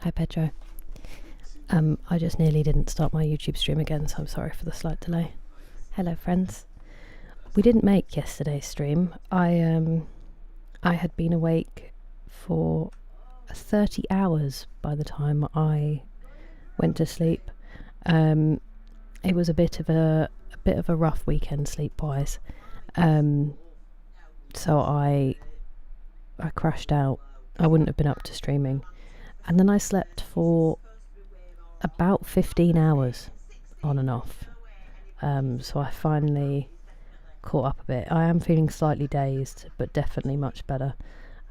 Hi Pedro. I just nearly didn't start my YouTube stream again, so I'm sorry for the slight delay. Hello friends. We didn't make yesterday's stream. I had been awake for 30 hours by the time I went to sleep. It was a bit of a rough weekend sleep-wise. So I crashed out. I wouldn't have been up to streaming. And then I slept for about 15 hours on and off. So I finally caught up a bit. I am feeling slightly dazed, but definitely much better.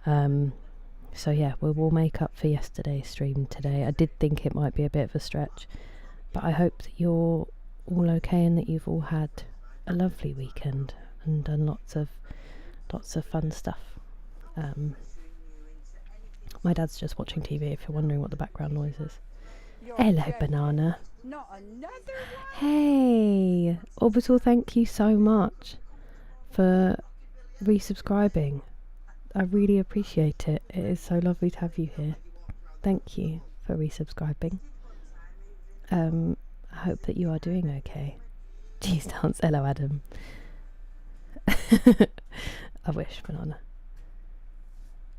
So yeah, we will make up for yesterday's stream today. I did think it might be a bit of a stretch, but I hope that you're all okay and that you've all had a lovely weekend and done lots of fun stuff. My dad's just watching TV, if you're wondering what the background noise is. Hello, Banana. Not another one? Hey, Orbital, thank you so much for resubscribing. I really appreciate it. It is so lovely to have you here. Thank you for resubscribing. I hope that you are doing okay. Cheese dance. Hello, Adam. I wish, Banana.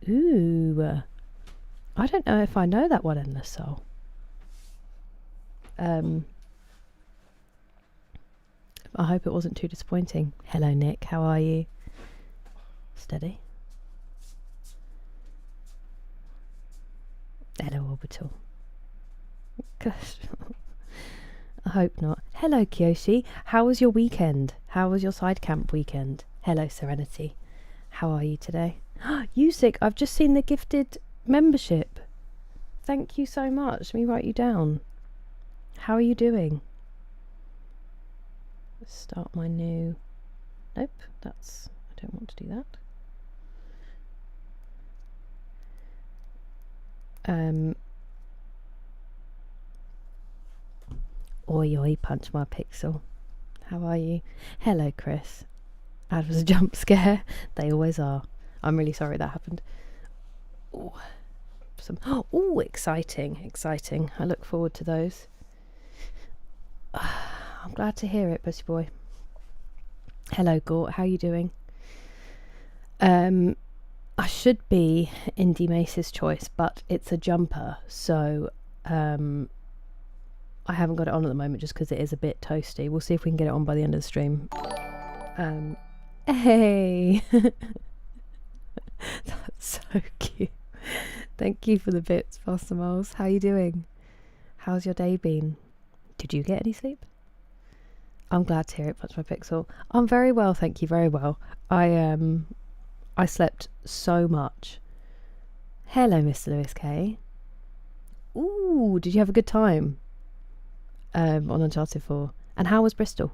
Ooh. I don't know if I know that one, Endless Soul. I hope it wasn't too disappointing. Hello, Nick. How are you? Steady. Hello, Orbital. Gosh. I hope not. Hello, Kyoshi. How was your weekend? How was your side camp weekend? Hello, Serenity. How are you today? Yusik, I've just seen the gifted membership. Thank you so much. Let me write you down. How are you doing? Let's start my new... Nope, I don't want to do that. Oi oi, punch my pixel. How are you? Hello, Chris. That was a jump scare. They always are. I'm really sorry that happened. Ooh, exciting. I look forward to those. I'm glad to hear it, Pussy Boy. Hello, Gort. How are you doing? I should be Indie Mace's choice, but it's a jumper, so I haven't got it on at the moment just because it is a bit toasty. We'll see if we can get it on by the end of the stream. Hey! That's so cute. Thank you for the bits, Foster Miles. How you doing? How's your day been? Did you get any sleep? I'm glad to hear it, Punch My Pixel. I'm very well, thank you, very well. I slept so much. Hello, Mr. Lewis K. Ooh, did you have a good time? On Uncharted 4. And how was Bristol?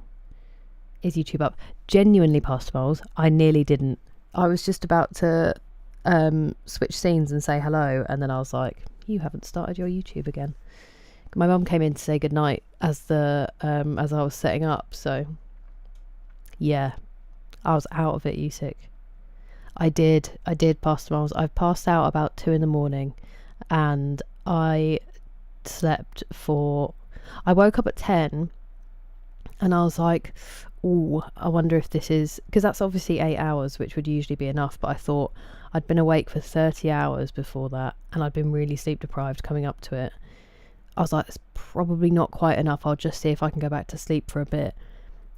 Is YouTube up? Genuinely, Pastor Miles, I nearly didn't. I was just about to switch scenes and say hello, and then I was like, you haven't started your YouTube again. My mum came in to say goodnight as I was setting up, so yeah, I was out of it, Usyk. I did Pastor Miles. I've passed out about 2 a.m, and I slept I woke up at 10, and I was like, ooh, I wonder if this is, because that's obviously 8 hours, which would usually be enough, but I thought I'd been awake for 30 hours before that, and I'd been really sleep deprived coming up to it. I was like, it's probably not quite enough. I'll just see if I can go back to sleep for a bit.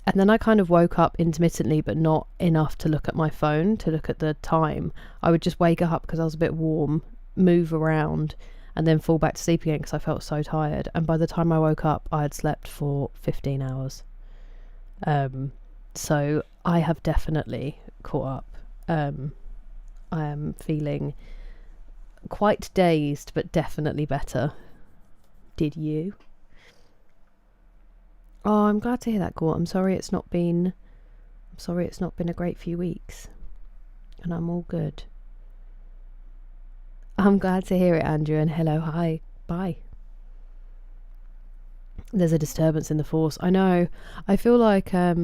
And then I kind of woke up intermittently, but not enough to look at my phone, to look at the time. I would just wake up because I was a bit warm, move around, and then fall back to sleep again because I felt so tired. And by the time I woke up, I had slept for 15 hours. So I have definitely caught up. I am feeling quite dazed, but definitely better. Did you? Oh, I'm glad to hear that, Gort. I'm sorry it's not been a great few weeks. And I'm all good. I'm glad to hear it, Andrew, and hello, hi, bye. There's a disturbance in the force. I know. I feel like I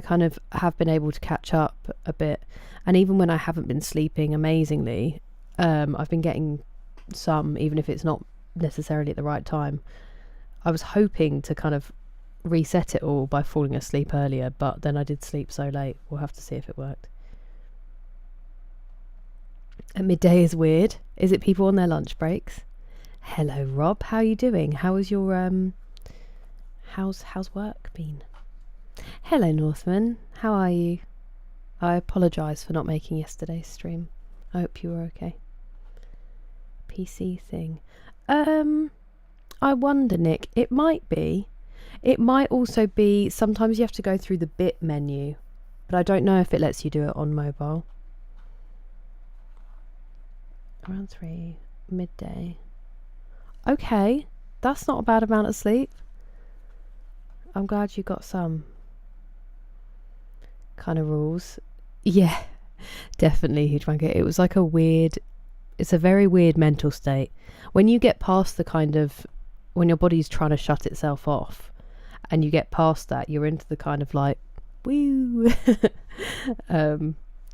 kind of have been able to catch up a bit. And even when I haven't been sleeping amazingly, I've been getting some, even if it's not necessarily at the right time. I was hoping to kind of reset it all by falling asleep earlier, but then I did sleep so late. We'll have to see if it worked. At midday is weird. Is it people on their lunch breaks? Hello, Rob. How are you doing? How was your how's work been? Hello, Northman. How are you? I apologise for not making yesterday's stream. I hope you were okay. PC thing. I wonder, Nick. It might be. It might also be. Sometimes you have to go through the bit menu, but I don't know if it lets you do it on mobile. Around 3 midday. Okay, that's not a bad amount of sleep. I'm glad you got some. Kind of rules. Yeah, definitely, huge blanket. It was like it's a very weird mental state. When you get past the kind of, when your body's trying to shut itself off, and you get past that, you're into the kind of like, woo.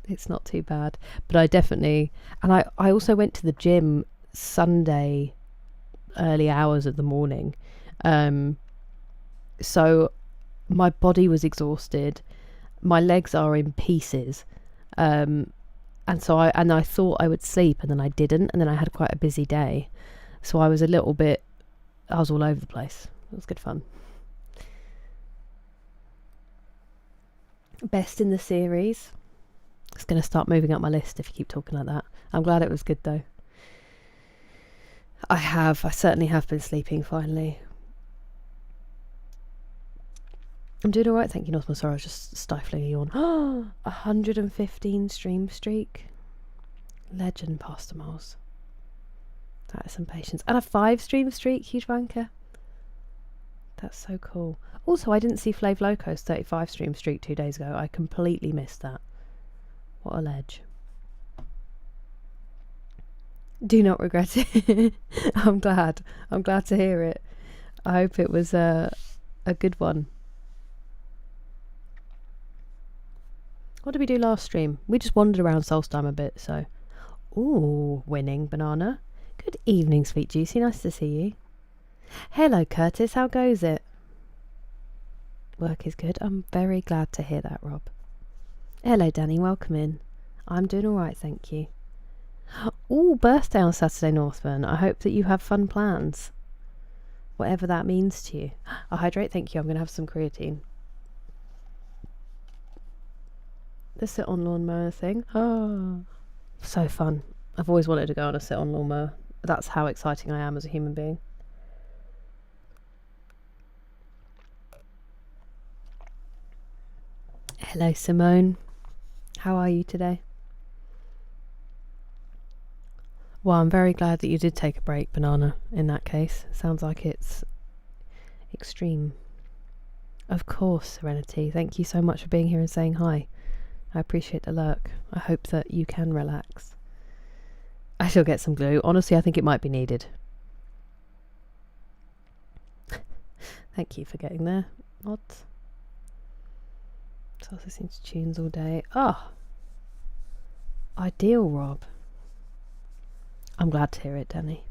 It's not too bad. But I definitely, and I also went to the gym Sunday, early hours of the morning. So my body was exhausted. My legs are in pieces. And so I thought I would sleep, and then I didn't, and then I had quite a busy day. So I was all over the place. It was good fun. Best in the series. It's going to start moving up my list if you keep talking like that. I'm glad it was good though. I certainly have been sleeping finally. I'm doing alright, thank you, Northman. Sorry, I was just stifling a yawn. 115 stream streak. Legend, Pastor Moles. That is some patience. And a 5 stream streak, huge wanker. That's so cool. Also, I didn't see Flav Loco's 35 stream streak 2 days ago. I completely missed that. What a ledge. Do not regret it. I'm glad. I'm glad to hear it. I hope it was a good one. What did we do last stream? We just wandered around Solstheim a bit, so. Ooh, winning banana. Good evening, Sweet Juicy. Nice to see you. Hello, Curtis. How goes it? Work is good. I'm very glad to hear that, Rob. Hello, Danny. Welcome in. I'm doing all right, thank you. Ooh, birthday on Saturday, Northman. I hope that you have fun plans. Whatever that means to you. I'll hydrate, thank you. I'm going to have some creatine. The sit-on lawnmower thing. Oh, so fun. I've always wanted to go on a sit-on lawnmower. That's how exciting I am as a human being. Hello, Simone. How are you today? Well, I'm very glad that you did take a break, Banana, in that case. Sounds like it's extreme. Of course, Serenity. Thank you so much for being here and saying hi. I appreciate the lurk. I hope that you can relax. I shall get some glue. Honestly, I think it might be needed. Thank you for getting there. What? So listening to tunes all day. Oh, ideal, Rob. I'm glad to hear it, Danny.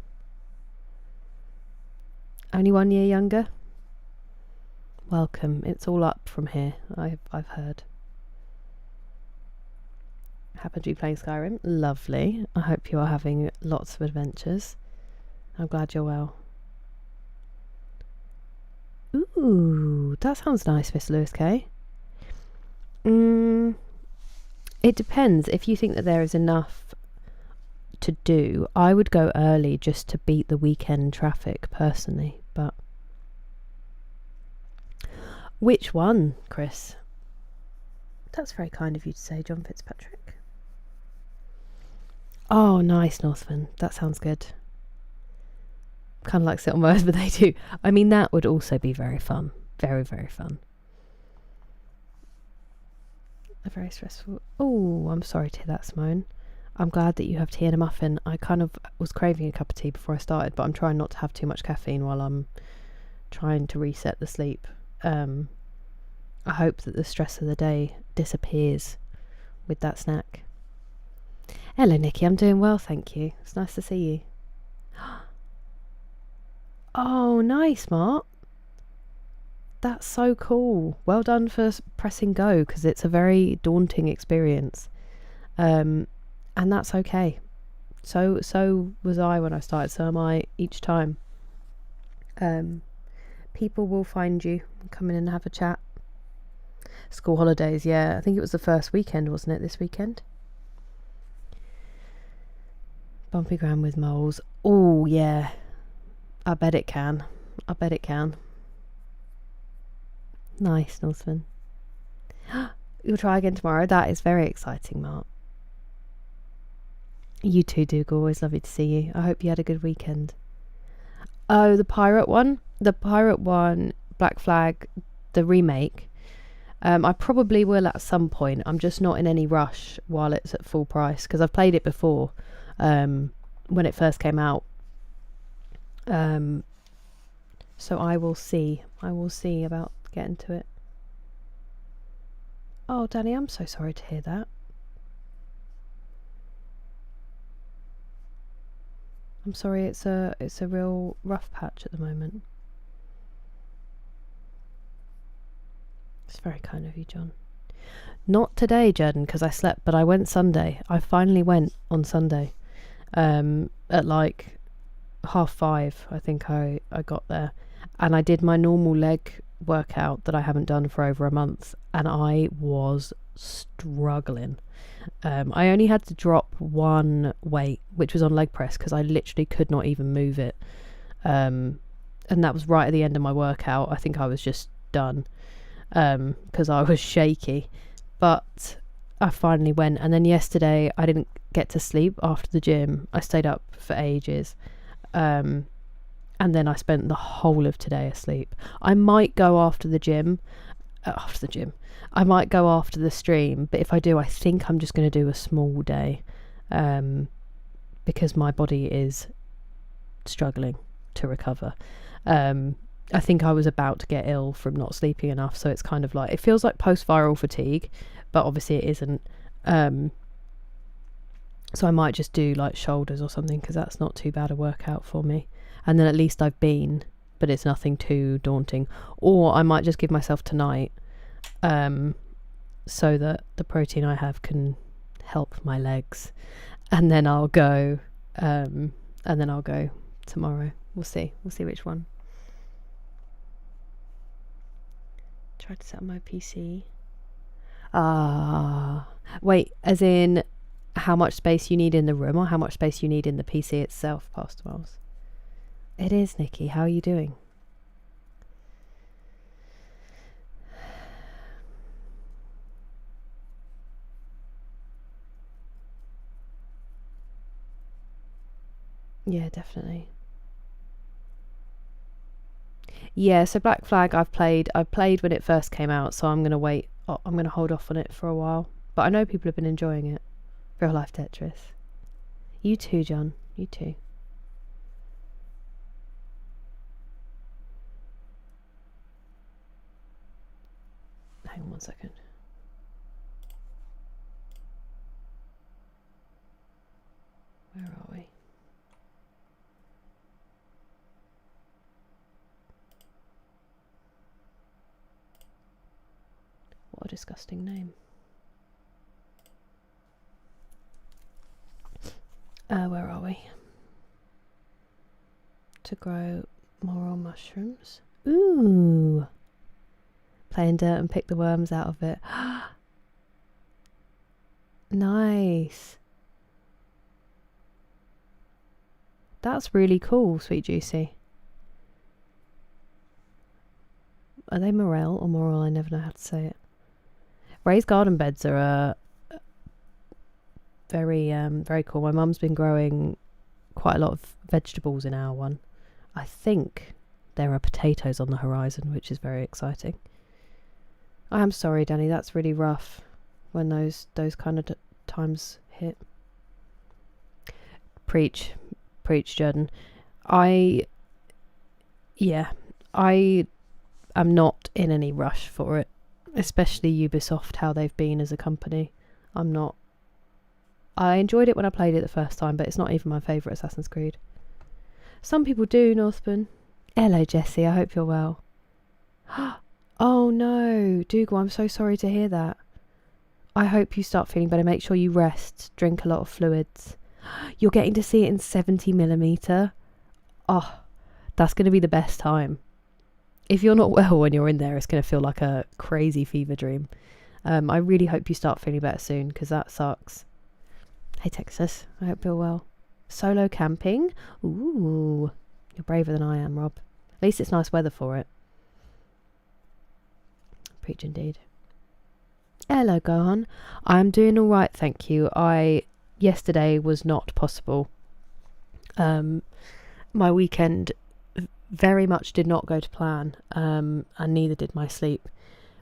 Only 1 year younger? Welcome. It's all up from here, I've heard. Happen to be playing Skyrim? Lovely. I hope you are having lots of adventures. I'm glad you're well. Ooh, that sounds nice, Miss Lewis K. It depends. If you think that there is enough to do, I would go early just to beat the weekend traffic personally. But which one, Chris? That's very kind of you to say, John Fitzpatrick. Oh, nice, Northman. That sounds good. Kind of like sit on mowers, but they do. I mean, that would also be very fun. Very, very fun. A very stressful... Oh, I'm sorry to hear that, Simone. I'm glad that you have tea and a muffin. I kind of was craving a cup of tea before I started, but I'm trying not to have too much caffeine while I'm trying to reset the sleep. I hope that the stress of the day disappears with that snack. Hello, Nikki. I'm doing well, thank you. It's nice to see you. Oh, nice, Mark. That's so cool. Well done for pressing go, because it's a very daunting experience. And that's okay. So was I when I started, so am I each time. People will find you, come in and have a chat. School holidays, yeah. I think it was the first weekend, wasn't it, this weekend? Bumpy ground with moles. Oh, yeah. I bet it can. I bet it can. Nice, Northman. You'll try again tomorrow. That is very exciting, Mark. You too, Dougal. Always lovely to see you. I hope you had a good weekend. Oh, the pirate one? The pirate one, Black Flag, the remake. I probably will at some point. I'm just not in any rush while it's at full price, because I've played it before when it first came out. So I will see. I will see about getting to it. Oh, Danny, I'm so sorry to hear that. I'm sorry, it's a real rough patch at the moment. It's very kind of you, John. Not today, Jordan, because I slept, but I went Sunday. I finally went on Sunday. At like 5:30, I think I got there. And I did my normal leg workout that I haven't done for over a month, and I was struggling. I only had to drop one weight, which was on leg press, because I literally could not even move it. And that was right at the end of my workout. I think I was just done because I was shaky. But I finally went. And then yesterday I didn't get to sleep after the gym. I stayed up for ages. And then I spent the whole of today asleep. I might go after the gym. I might go after the stream, but if I do, I think I'm just going to do a small day, because my body is struggling to recover. I think I was about to get ill from not sleeping enough, so it's kind of like, it feels like post-viral fatigue, but obviously it isn't. So I might just do like shoulders or something, because that's not too bad a workout for me. And then at least I've been, but it's nothing too daunting. Or I might just give myself tonight, so that the protein I have can help my legs, and then I'll go tomorrow. We'll see which one. Try to set up my PC. Wait, as in how much space you need in the room, or how much space you need in the PC itself, Pastor Miles? It is, Nikki. How are you doing? Yeah, definitely. Yeah, so Black Flag I played when it first came out, so I'm going to hold off on it for a while. But I know people have been enjoying it. Real life Tetris. You too, John. You too. Hang on one second. Where are we? What a disgusting name. Where are we? To grow moral mushrooms. Ooh. Play in dirt and pick the worms out of it. Nice. That's really cool, Sweet Juicy. Are they morel or moral? I never know how to say it. Raised garden beds are very very cool. My mum's been growing quite a lot of vegetables in our one. I think there are potatoes on the horizon, which is very exciting. I am sorry, Danny, that's really rough when those kind of times hit. Preach, Jordan. I am not in any rush for it, especially Ubisoft, how they've been as a company. I'm not. I enjoyed it when I played it the first time, but it's not even my favourite Assassin's Creed. Some people do, Northburn. Hello, Jessie. I hope you're well. Oh no, Dougal, I'm so sorry to hear that. I hope you start feeling better. Make sure you rest, drink a lot of fluids. You're getting to see it in 70mm. Oh, that's going to be the best time. If you're not well when you're in there, it's going to feel like a crazy fever dream. I really hope you start feeling better soon, because that sucks. Hey, Texas. I hope you're well. Solo camping? Ooh, you're braver than I am, Rob. At least it's nice weather for it. Preach indeed. Hello, Gohan. I'm doing all right, thank you. Yesterday was not possible. My weekend very much did not go to plan, and neither did my sleep.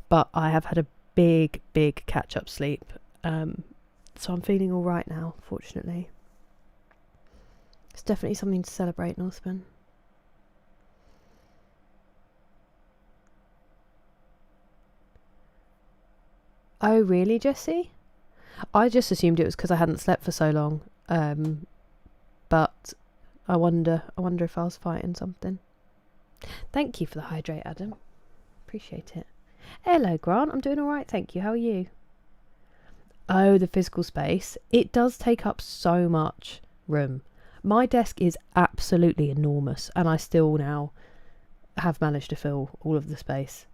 But I have had a big catch-up sleep. So I'm feeling all right now, fortunately. It's definitely something to celebrate, Northman. Oh, really, Jessie? I just assumed it was because I hadn't slept for so long. But I wonder if I was fighting something. Thank you for the hydrate, Adam. Appreciate it. Hello, Grant. I'm doing all right, thank you. How are you? Oh, the physical space. It does take up so much room. My desk is absolutely enormous, and I still now have managed to fill all of the space.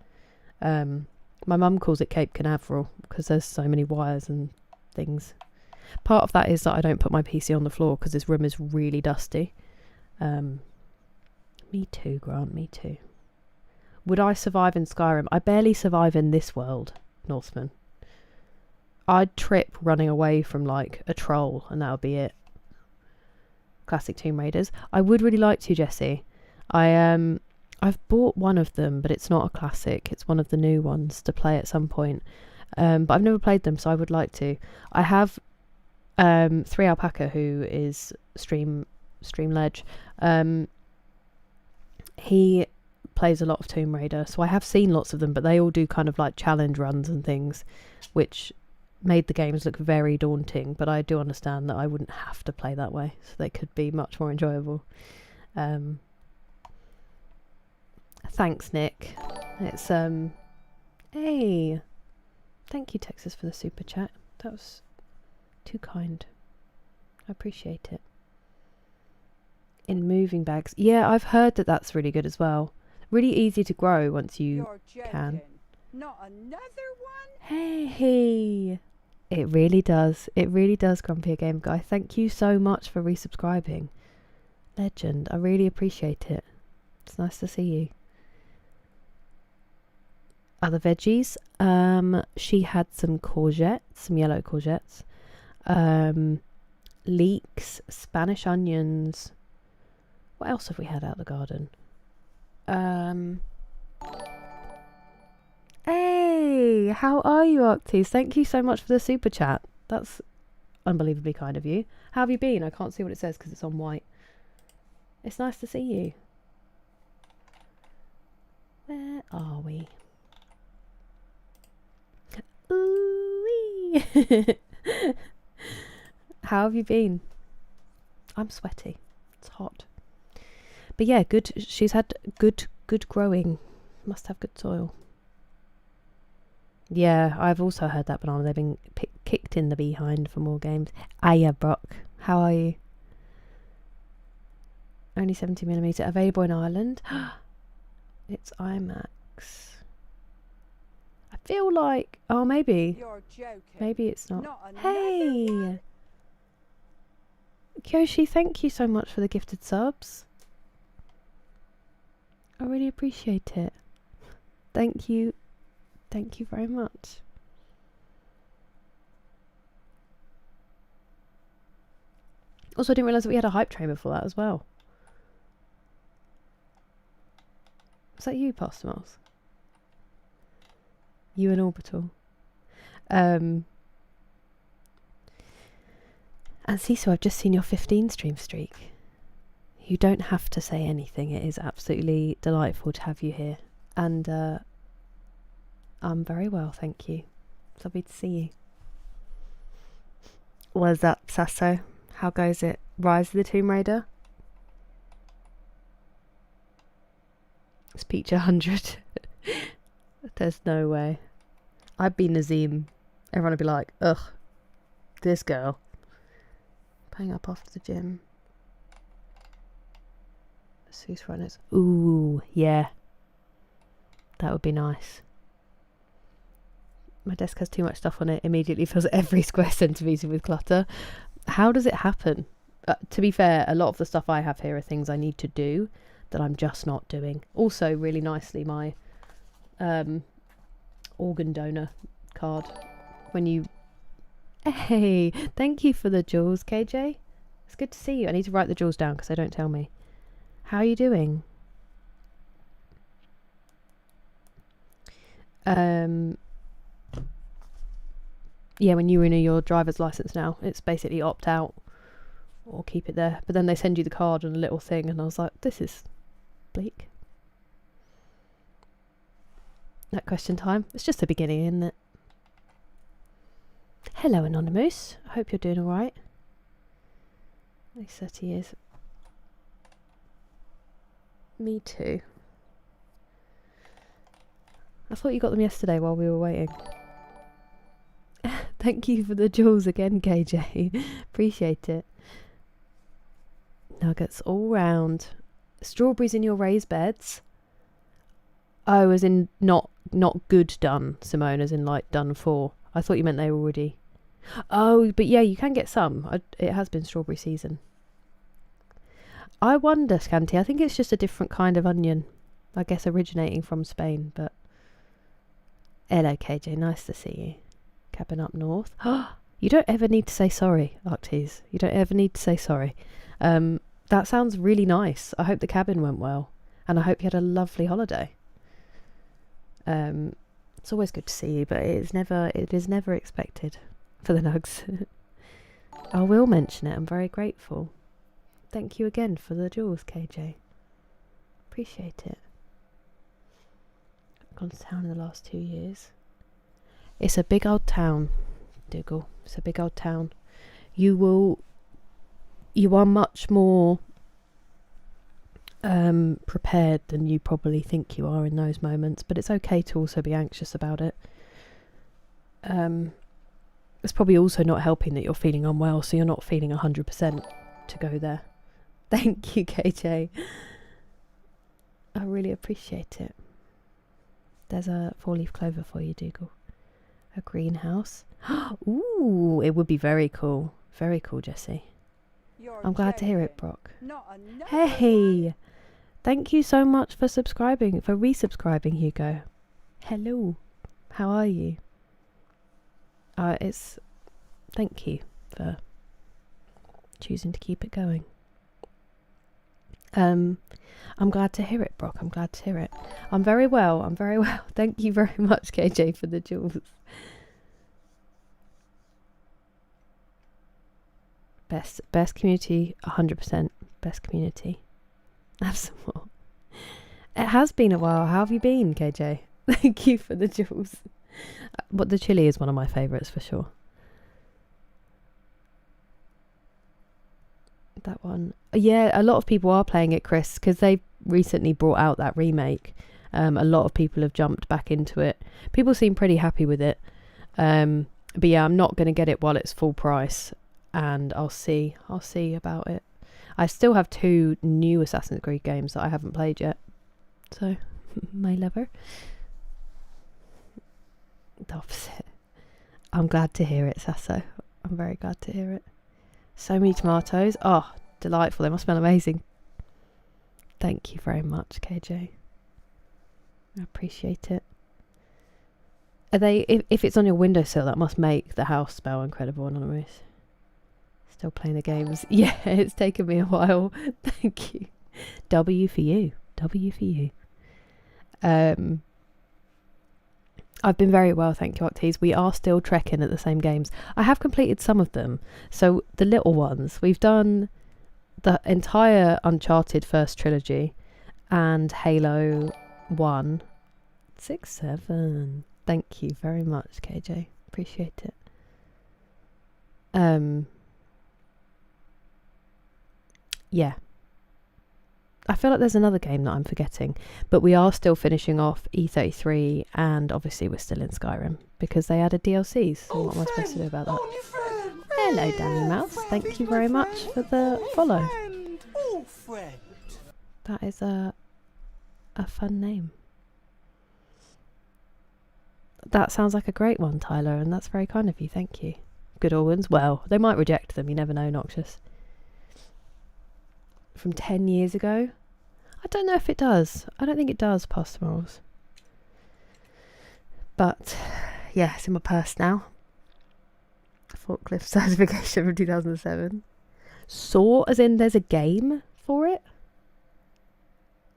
My mum calls it Cape Canaveral because there's so many wires and things. Part of that is that I don't put my PC on the floor because this room is really dusty. Me too, Grant, me too. Would I survive in Skyrim? I barely survive in this world, Northman. I'd trip running away from like a troll and that would be it. Classic Tomb Raiders. I would really like to, Jessie. I've bought one of them, but it's not a classic. It's one of the new ones to play at some point. But I've never played them, so I would like to. I have 3 Alpaca, who is Streamledge. He plays a lot of Tomb Raider, so I have seen lots of them, but they all do kind of like challenge runs and things, which made the games look very daunting. But I do understand that I wouldn't have to play that way, so they could be much more enjoyable. Thanks, Nick. It's hey, thank you, Texas, for the super chat. That was too kind. I appreciate it. In moving bags, yeah, I've heard that that's really good as well. Really easy to grow once you can. Not another one? Hey, it really does. It really does, Grumpy Game Guy. Thank you so much for resubscribing. Legend. I really appreciate it. It's nice to see you. Other veggies. She had some courgettes, some yellow courgettes. Leeks, Spanish onions. What else have we had out of the garden? Hey, how are you, Arctis? Thank you so much for the super chat. That's unbelievably kind of you. How have you been? I can't see what it says because it's on white. It's nice to see you. Where are we? Ooh-wee. How have you been? I'm sweaty. It's hot. But yeah, good. She's had good growing. Must have good soil. Yeah, I've also heard that banana. They've been kicked in the behind for more games. Aya Brock, how are you? Only 70mm. Available in Ireland. It's IMAX. I feel like... Oh, maybe. You're joking. Maybe it's not. Not Hey! one? Kyoshi, thank you so much for the gifted subs. I really appreciate it. Thank you. Thank you very much. Also, I didn't realise that we had a hype train before that as well. Was that you, Postomos? You and Orbital. And Sisu, I've just seen your 15 stream streak. You don't have to say anything. It is absolutely delightful to have you here. And I'm very well, thank you. It's lovely to see you. What's up, Sasso? How goes it? Rise of the Tomb Raider? It's Peach 100. There's no way. I'd be Nazim. Everyone would be like, ugh, this girl. Paying up after the gym. Seuss runners. Ooh, yeah. That would be nice. My desk has too much stuff on it. Immediately fills every square centimetre with clutter. How does it happen? To be fair, a lot of the stuff I have here are things I need to do that I'm just not doing. Also, really nicely, my organ donor card. When you... Hey, thank you for the jewels, KJ. It's good to see you. I need to write the jewels down because they don't tell me. How are you doing? Yeah, when you renew your driver's license now, it's basically opt out or keep it there. But then they send you the card and a little thing, and I was like, this is bleak. That question time. It's just the beginning, isn't it? Hello, Anonymous. I hope you're doing alright. These 30 years. Me too. I thought you got them yesterday while we were waiting. Thank you for the jewels again, KJ. Appreciate it. Nuggets all round. Strawberries in your raised beds. Oh, as in not good done, Simone, as in like done for. I thought you meant they were already... Oh, but yeah, you can get some. It has been strawberry season. I wonder, Scanty, I think it's just a different kind of onion. I guess originating from Spain, but... Hello, KJ, nice to see you. Cabin up north. You don't ever need to say sorry, Arctes. You don't ever need to say sorry. That sounds really nice. I hope the cabin went well. And I hope you had a lovely holiday. It's always good to see you, but it is never expected for the nugs. I will mention it. I'm very grateful. Thank you again for the jewels, KJ. Appreciate it. I've gone to town in the last 2 years. It's a big old town, Dougal. It's a big old town. You are much more prepared than you probably think you are in those moments, but it's okay to also be anxious about it. It's probably also not helping that you're feeling unwell, so you're not feeling 100% to go there. Thank you, KJ. I really appreciate it. There's a 4-leaf clover for you, Dougal. A greenhouse. Ooh, it would be very cool. Very cool, Jessie. I'm glad to hear it, Brock. Hey! Thank you so much for subscribing, for resubscribing, Hugo. Hello. How are you? Thank you for choosing to keep it going. I'm glad to hear it, Brock. I'm glad to hear it. I'm very well. Thank you very much, KJ, for the jewels. Best community, 100%. Best community. Have some more. It has been a while. How have you been, KJ? Thank you for the jewels. But the chili is one of my favourites for sure. That one. Yeah, a lot of people are playing it, Chris, because they recently brought out that remake. A lot of people have jumped back into it. People seem pretty happy with it. But yeah, I'm not going to get it while it's full price. And I'll see about it. I still have 2 new Assassin's Creed games that I haven't played yet. So, my lover. The opposite. I'm glad to hear it, Sasso. I'm very glad to hear it. So many tomatoes. Oh, delightful. They must smell amazing. Thank you very much, KJ. I appreciate it. Are they... If it's on your windowsill, that must make the house smell incredible, Anonymous. Still playing the games. Yeah, it's taken me a while. Thank you. W for you. W for you. I've been very well, thank you, Octes. We are still trekking at the same games. I have completed some of them. So the little ones, we've done the entire Uncharted first trilogy and Halo 1. 6, 7. Thank you very much, KJ. Appreciate it. Yeah. I feel like there's another game that I'm forgetting, but we are still finishing off E33, and obviously we're still in Skyrim because they added DLCs. So what am I supposed to do about that? Hello, Danny Mouse. Thank you very much for the follow. That is a fun name. That sounds like a great one, Tyler, and that's very kind of you. Thank you. Good organs. Well, they might reject them. You never know, Noxious. From 10 years ago? I don't know if it does. I don't think it does, Pasta Morals. But, yeah, it's in my purse now. Forklift certification from 2007. Saw, as in there's a game for it?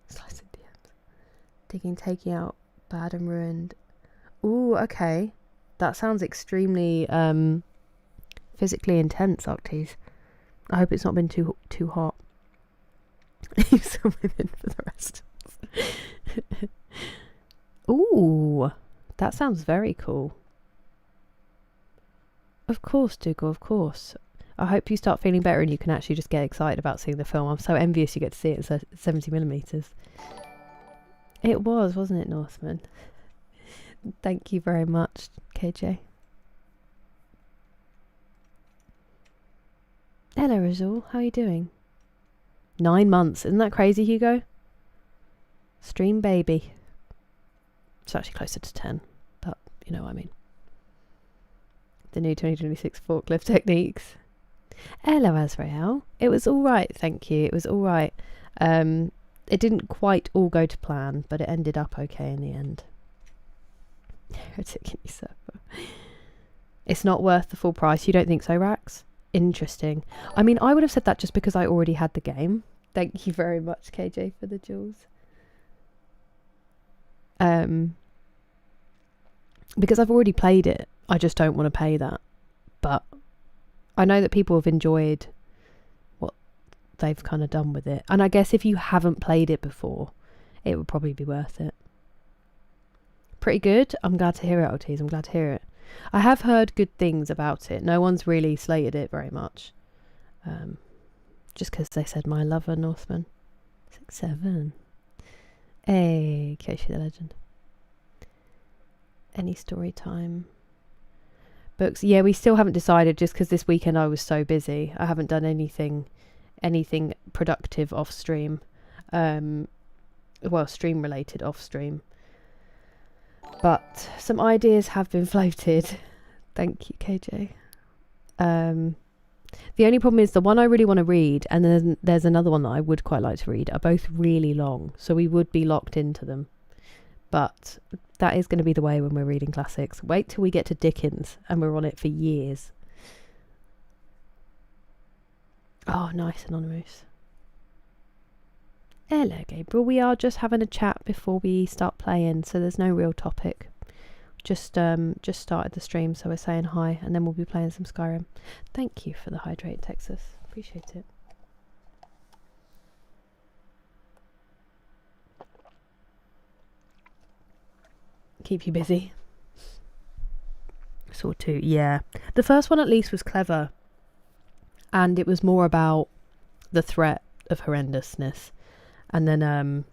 Slicing DMs. Digging, taking out, bad and ruined. Ooh, okay. That sounds extremely physically intense, Octies. I hope it's not been too hot. Leave some within for the rest. Ooh, that sounds very cool. Of course, Dougal, of course. I hope you start feeling better and you can actually just get excited about seeing the film. I'm so envious you get to see it in 70mm. It was, wasn't it, Northman? Thank you very much, KJ. Hello, Rizal. How are you doing? 9 months. Isn't that crazy, Hugo? Stream baby. It's actually closer to 10, but you know what I mean. The new 2026 forklift techniques. Hello, Azrael. It was all right, thank you. It was all right. It didn't quite all go to plan, but it ended up okay in the end. It's not worth the full price. You don't think so, Rax? Interesting. I mean, I would have said that just because I already had the game. Thank you very much, KJ, for the jewels. Because I've already played it, I just don't want to pay that. But I know that people have enjoyed what they've kind of done with it. And I guess if you haven't played it before, it would probably be worth it. Pretty good. I'm glad to hear it, Ortiz. I'm glad to hear it. I have heard good things about it. No one's really slated it very much. Just because they said my lover, Northman. 6-7. Hey, Kyoshi the Legend. Any story time? Books. Yeah, we still haven't decided just because this weekend I was so busy. I haven't done anything productive off stream. Well, stream related off stream. But some ideas have been floated. Thank you, KJ. The only problem is the one I really want to read, and then there's another one that I would quite like to read, are both really long, so we would be locked into them. But that is going to be the way when we're reading classics. Wait till we get to Dickens, and we're on it for years. Oh, nice, Anonymous. Hello, Gabriel. We are just having a chat before we start playing, so there's no real topic. Just started the stream, so we're saying hi, and then we'll be playing some Skyrim. Thank you for the hydrate, Texas. Appreciate it. Keep you busy. Saw 2, yeah. The first one at least was clever, and it was more about the threat of horrendousness. And then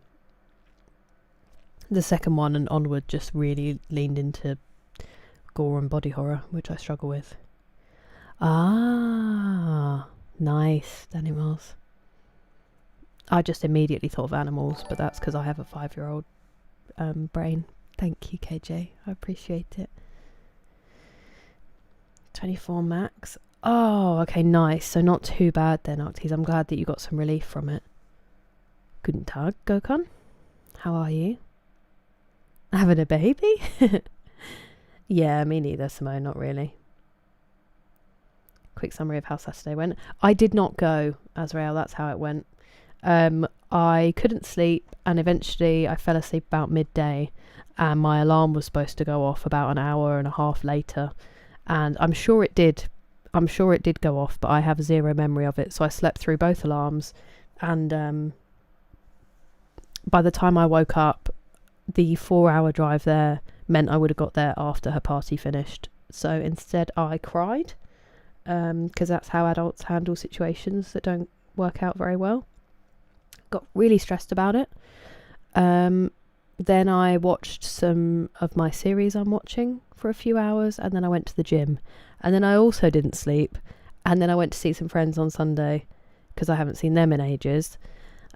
the second one and onward just really leaned into gore and body horror, which I struggle with. Ah, nice, Danny Miles. I just immediately thought of animals, but that's because I have a 5-year-old brain. Thank you, KJ. I appreciate it. 24 max. Oh, okay, nice. So not too bad then, Octies. I'm glad that you got some relief from it. Guten Tag, Gokon. How are you? Having a baby? Yeah, me neither, Simone, not really. Quick summary of how Saturday went. I did not go, Azrael, that's how it went. I couldn't sleep, and eventually I fell asleep about midday, and my alarm was supposed to go off about an hour and a half later, and I'm sure it did go off, but I have zero memory of it, so I slept through both alarms, and by the time I woke up, the 4-hour drive there meant I would have got there after her party finished. So instead I cried, because that's how adults handle situations that don't work out very well. got really stressed about it. Then I watched some of my series I'm watching for a few hours, and then I went to the gym, and then I also didn't sleep, and then I went to see some friends on Sunday because I haven't seen them in ages.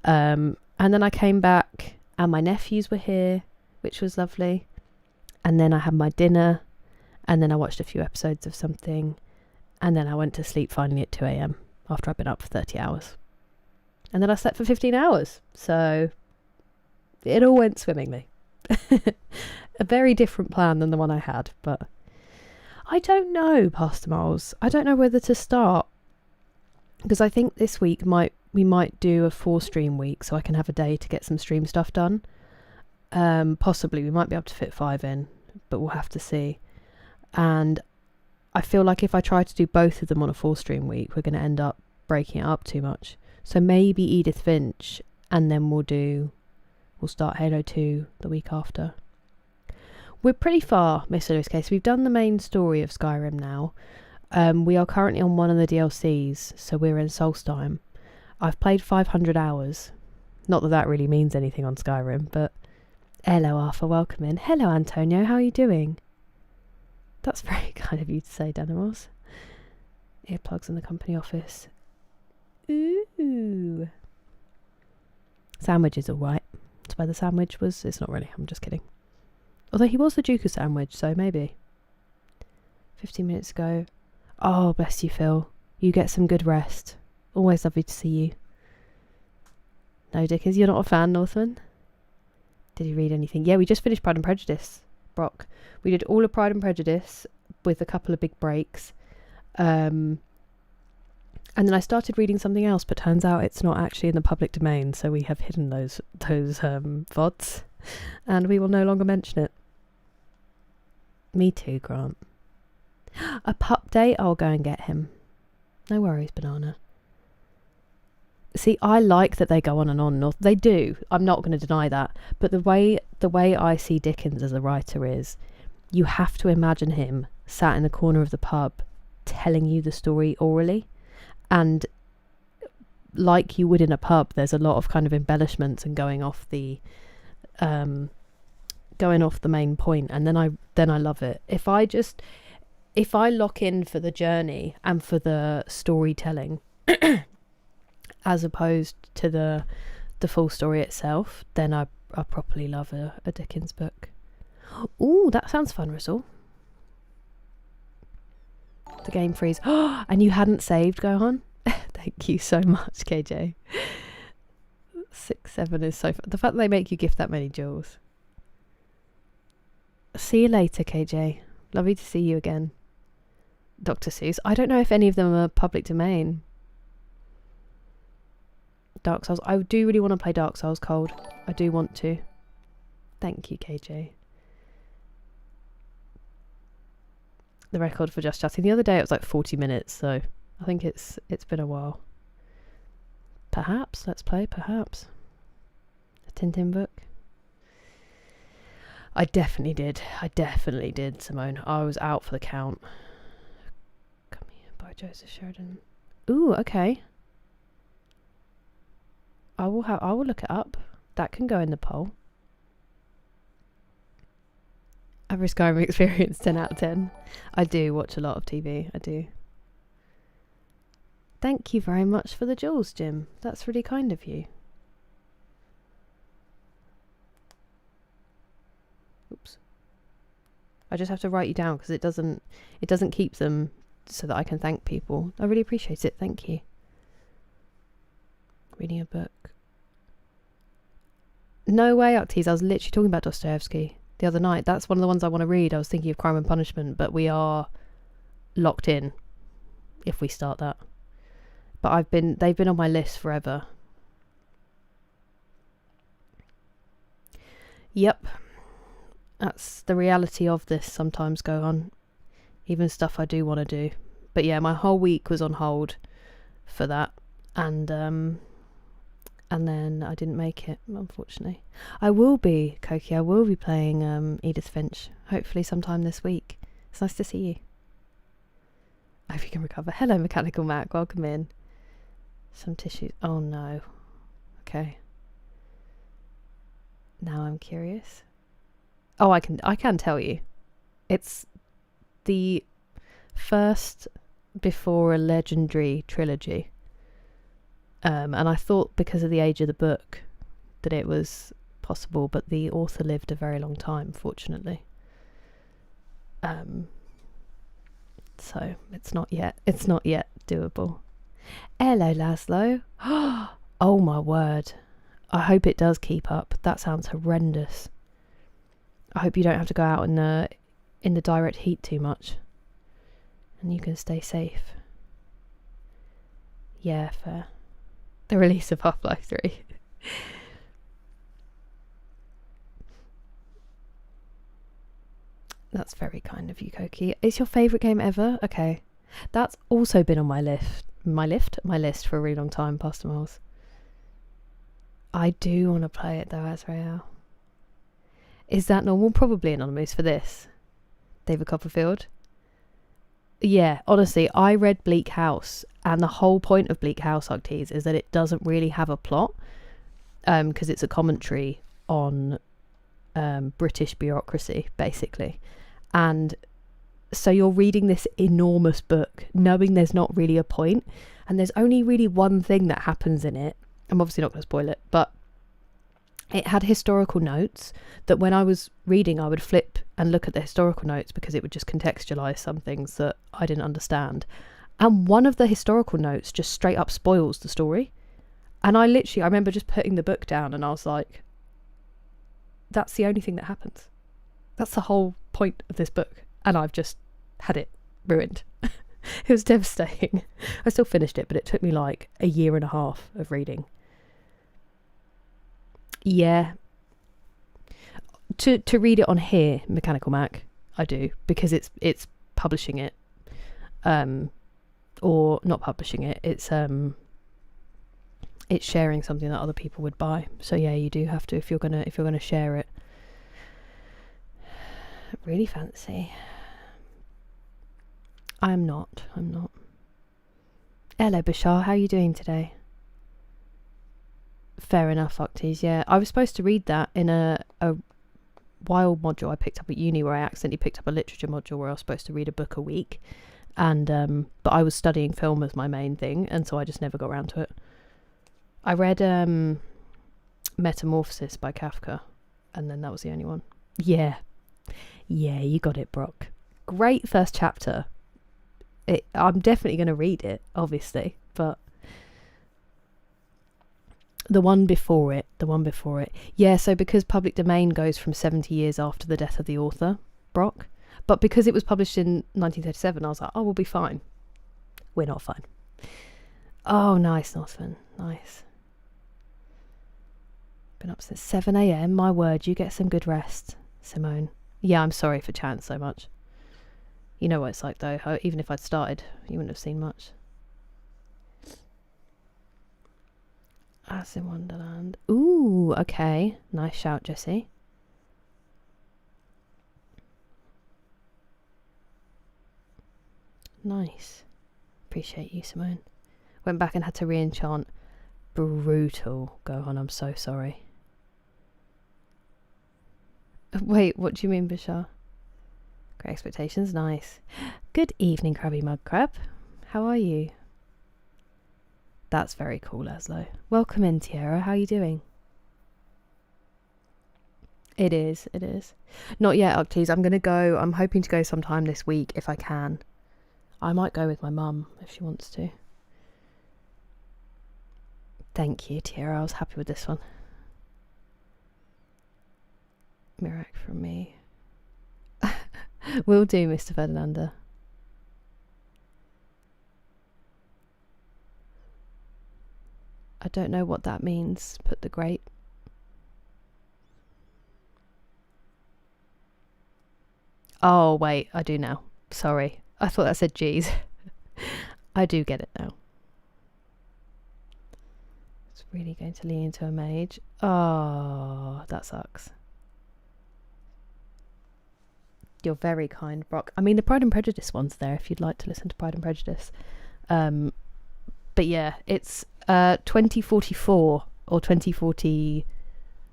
And then I came back and my nephews were here, which was lovely. And then I had my dinner, and then I watched a few episodes of something, and then I went to sleep finally at 2 a.m. after I'd been up for 30 hours. And then I slept for 15 hours. So it all went swimmingly. A very different plan than the one I had, but I don't know, Pastor Miles. I don't know whether to start, because I think this week we might do a 4-stream week, so I can have a day to get some stream stuff done. Possibly we might be able to fit 5 in, but we'll have to see. And I feel like if I try to do both of them on a 4-stream week, we're going to end up breaking it up too much. So maybe Edith Finch, and then we'll start Halo 2 the week after. We're pretty far, Miss Lewis Case. We've done the main story of Skyrim now. We are currently on one of the DLCs, so we're in Solstheim. I've played 500 hours. Not that that really means anything on Skyrim, but hello Arthur, welcome in. Hello Antonio, how are you doing? That's very kind of you to say, Danimals. Earplugs in the company office. Ooh. Sandwich is alright. That's where the sandwich was. It's not really, I'm just kidding. Although he was the Duke of Sandwich, so maybe. 15 minutes ago. Oh, bless you, Phil. You get some good rest. Always lovely to see you. No, Dickens, you're not a fan, Northman? Did you read anything? Yeah, we just finished Pride and Prejudice, Brock. We did all of Pride and Prejudice with a couple of big breaks. And then I started reading something else, but turns out it's not actually in the public domain, so we have hidden those VODs, and we will no longer mention it. Me too, Grant. A pup day? I'll go and get him. No worries, Banana. See, I like that they go on and on. They do. I'm not going to deny that. But the way I see Dickens as a writer is, you have to imagine him sat in the corner of the pub telling you the story orally. And like you would in a pub, there's a lot of kind of embellishments and going off the main point. And then I love it. If I lock in for the journey and for the storytelling, as opposed to the full story itself, then I properly love a Dickens book. Ooh, that sounds fun, Russell. The game freeze. Oh, and you hadn't saved, Gohan? Thank you so much, KJ. 6-7 is so fun. The fact that they make you gift that many jewels. See you later, KJ. Lovely to see you again. Dr. Seuss. I don't know if any of them are public domain. Dark Souls. I do really want to play Dark Souls Cold. I do want to. Thank you, KJ. The record for Just Chatting. The other day it was like 40 minutes, so I think it's been a while. Perhaps. Let's play, perhaps. A Tintin book. I definitely did, Simone. I was out for the count. Come here, by Joseph Sheridan. Ooh, okay. I will look it up. That can go in the poll. Average Skyrim experience, 10 out of 10. I do watch a lot of TV. I do. Thank you very much for the jewels, Jim. That's really kind of you. Oops. I just have to write you down because it doesn't keep them so that I can thank people. I really appreciate it. Thank you. Reading a book. No way, Octies. I was literally talking about Dostoevsky the other night. That's one of the ones I want to read. I was thinking of Crime and Punishment, but we are locked in if we start that. But they've been on my list forever. Yep. That's the reality of this sometimes, go on. Even stuff I do want to do. But yeah, my whole week was on hold for that. And then I didn't make it, unfortunately. I will be, Koki, I will be playing Edith Finch, hopefully sometime this week. It's nice to see you. I hope you can recover. Hello, Mechanical Mac, welcome in. Some tissues. Oh no. Okay. Now I'm curious. Oh, I can tell you. It's the first before a legendary trilogy. And I thought because of the age of the book that it was possible, but the author lived a very long time, fortunately. So it's not yet doable. Hello, Laszlo. Oh my word. I hope it does keep up. That sounds horrendous. I hope you don't have to go out in the direct heat too much. And you can stay safe. Yeah, fair. The release of Half-Life 3. That's very kind of you, Koki. It's your favourite game ever? Okay. That's also been on my list for a really long time, Pastor Miles. I do want to play it though, Azrael. Is that normal? Probably anonymous for this. David Copperfield. Yeah, honestly, I read Bleak House, and the whole point of Bleak House, Arctes, is that it doesn't really have a plot, because it's a commentary on British bureaucracy, basically. And so you're reading this enormous book, knowing there's not really a point, and there's only really one thing that happens in it. I'm obviously not going to spoil it, but it had historical notes that when I was reading, I would flip and look at the historical notes because it would just contextualise some things that I didn't understand. And one of the historical notes just straight up spoils the story. And I remember just putting the book down and I was like, that's the only thing that happens. That's the whole point of this book. And I've just had it ruined. It was devastating. I still finished it, but it took me like a year and a half of reading. Yeah. To read it on here, Mechanical Mac, I do, because it's publishing it. Or not publishing it, it's sharing something that other people would buy. So yeah, you do have to if you're gonna share it. Really fancy. I'm not. Hello, Bashar, how are you doing today? Fair enough, Octes. Yeah, I was supposed to read that in a wild module I picked up at uni, where I accidentally picked up a literature module where I was supposed to read a book a week, and but I was studying film as my main thing, and so I just never got around to it. I read Metamorphosis by Kafka, and then that was the only one. Yeah, you got it, Brock. Great first chapter. I'm definitely going to read it, obviously, but the one before it. Yeah, so because public domain goes from 70 years after the death of the author, Brock, but because it was published in 1937, I was like, oh, we'll be fine. We're not fine. Oh, nice, Northman. Nice. Been up since 7 a.m. My word, you get some good rest, Simone. Yeah, I'm sorry for chatting so much. You know what it's like, though. Even if I'd started, you wouldn't have seen much. Alice in Wonderland. Ooh, okay. Nice shout, Jessie. Nice. Appreciate you, Simone. Went back and had to re-enchant. Brutal. Gohan, I'm so sorry. Wait, what do you mean, Bashar? Great expectations, nice. Good evening, Krabby Mug Crab. How are you? That's very cool, Laszlo. Welcome in, Tiara. How are you doing? It is. Not yet, Octes. I'm hoping to go sometime this week if I can. I might go with my mum if she wants to. Thank you, Tiara. I was happy with this one. Miraak from me. Will do, Mr. Ferdinanda. I don't know what that means. Put the great. Oh, wait. I do now. Sorry. I thought that said G's. I do get it now. It's really going to lean into a mage. Oh, that sucks. You're very kind, Brock. I mean, the Pride and Prejudice one's there if you'd like to listen to Pride and Prejudice. But yeah, it's 2044 or 2040.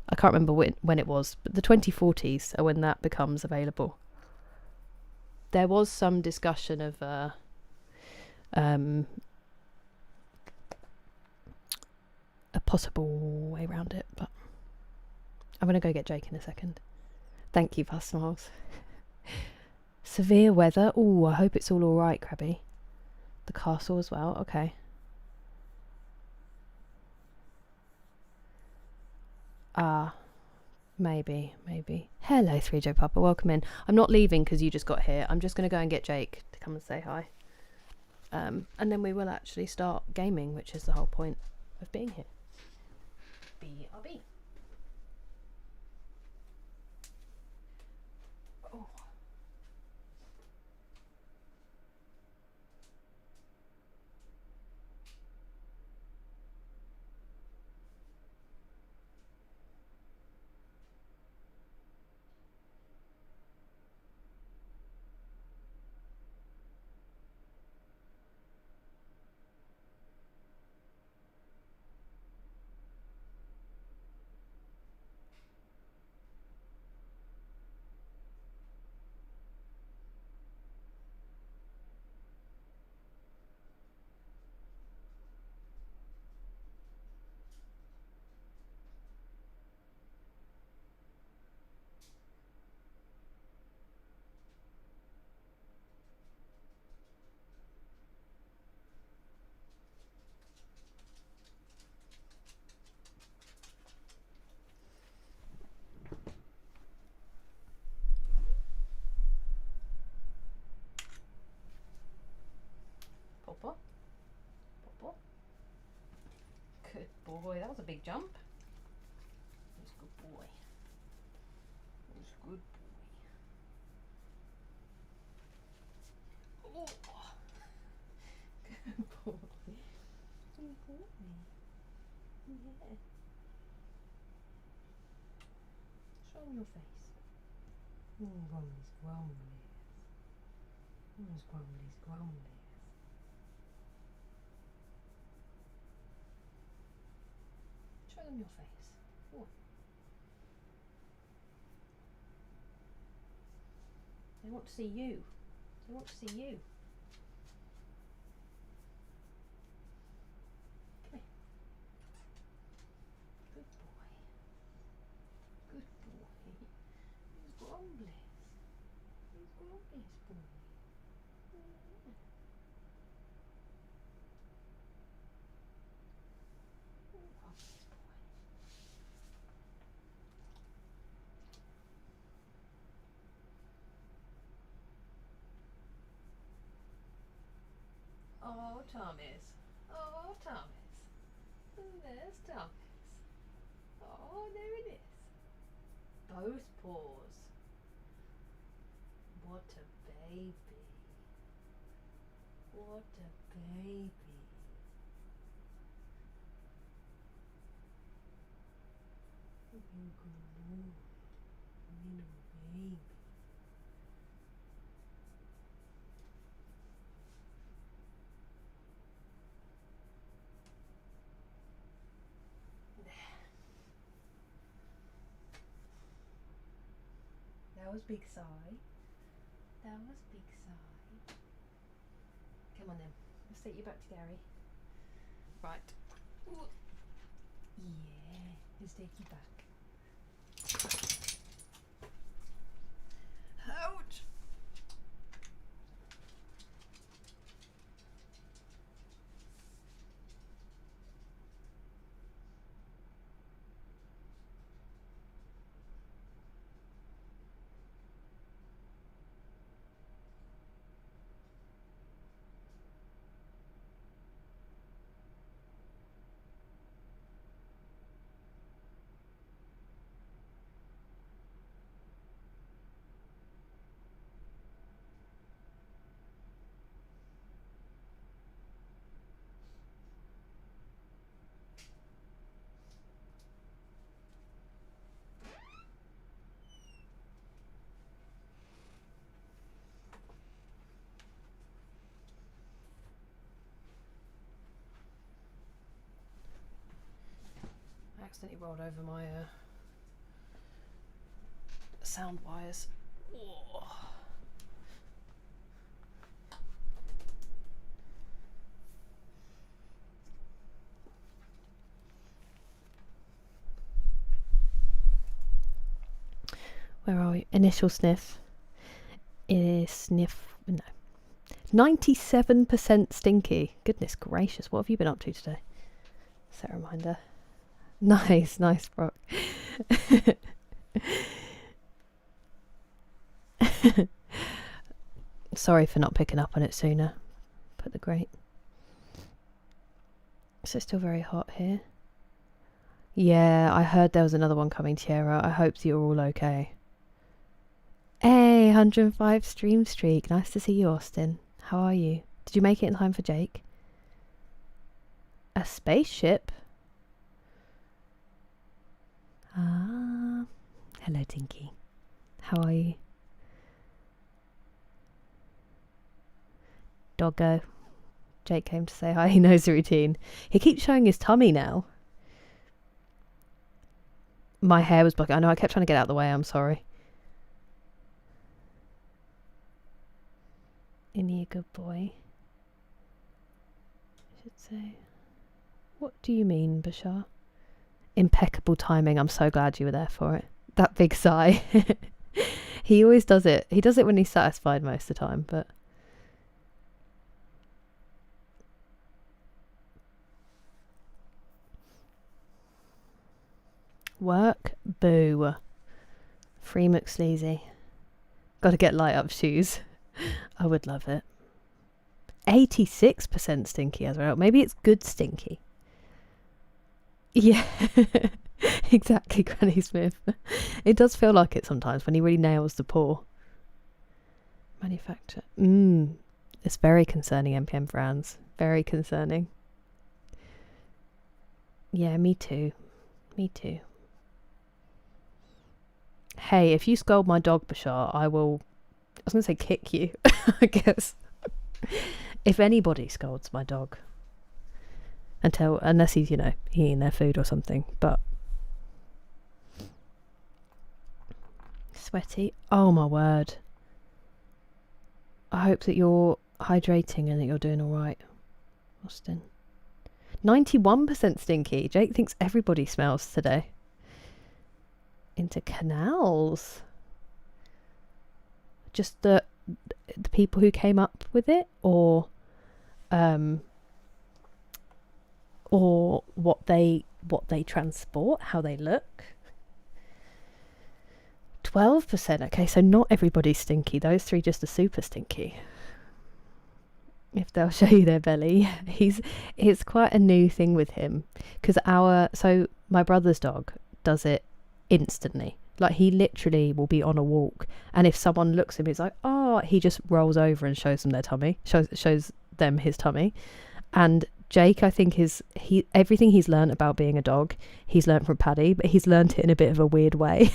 I can't remember when it was, but the 2040s are when that becomes available. There was some discussion of a possible way around it, but I'm going to go get Jake in a second. Thank you, Past Smiles. Severe weather. Oh, I hope it's all right, Krabby. The castle as well. Okay. Maybe. Hello, 3J Papa. Welcome in. I'm not leaving because you just got here. I'm just going to go and get Jake to come and say hi. And then we will actually start gaming, which is the whole point of being here. BRB. Oh. Papa. Good boy. That was a big jump. That's a good boy. That's a good boy. Oh. Good boy. Good boy. Yeah. Show me your face. Grumblies, grumblies. Grumblies, grumblies. Show them your face. Oh. They want to see you. They want to see you. Come here. Good boy. Good boy. He's grumblies. He's grumblies, boy. Oh, Thomas. Oh, Thomas. There's Thomas. Oh, there it is. Both paws. What a baby. What a baby. You good boy. Little baby. That was big sigh. That was big sigh. Come on then. Let's take you back to Gary. Right. Ooh. Yeah. Let's take you back. Ouch! I accidentally rolled over my sound wires. Oh. Where are we? Initial sniff is no. 97% stinky. Goodness gracious, what have you been up to today? Set a reminder. Nice, Brock. Sorry for not picking up on it sooner. Put the grate. Is it still very hot here? Yeah, I heard there was another one coming, Tiara. I hope you're all okay. Hey, 105 stream streak. Nice to see you, Austin. How are you? Did you make it in time for Jake? A spaceship? Ah. Hello, Tinky. How are you? Doggo. Jake came to say hi. He knows the routine. He keeps showing his tummy now. My hair was blocking. I know, I kept trying to get out of the way. I'm sorry. Innie a good boy. I should say. What do you mean, Bashar? Impeccable timing. I'm so glad you were there for it. That big sigh. He always does it. He does it when he's satisfied most of the time, but... Work? Boo. Free McSleazy. Gotta get light up shoes. I would love it. 86% stinky as well. Maybe it's good stinky. Yeah. Exactly, Granny Smith. It does feel like it sometimes when he really nails the pour. Manufacture. It's very concerning, MPM brands. Very concerning. Yeah, me too. Me too. Hey, if you scold my dog, Bashar, I will... I was going to say kick you, I guess. If anybody scolds my dog. Unless he's, eating their food or something. But... Sweaty. Oh my word. I hope that you're hydrating and that you're doing alright, Austin. 91% stinky. Jake thinks everybody smells today. Into canals. Just the people who came up with it, or what they transport, how they look. 12%. Okay, so not everybody's stinky. Those three just are super stinky. If they'll show you their belly. It's quite a new thing with him, because my brother's dog does it instantly. Like, he literally will be on a walk, and if someone looks at him, it's like, oh, he just rolls over and shows them their tummy, shows them his tummy. And Jake, I think, everything he's learnt about being a dog, he's learnt from Paddy, but he's learnt it in a bit of a weird way.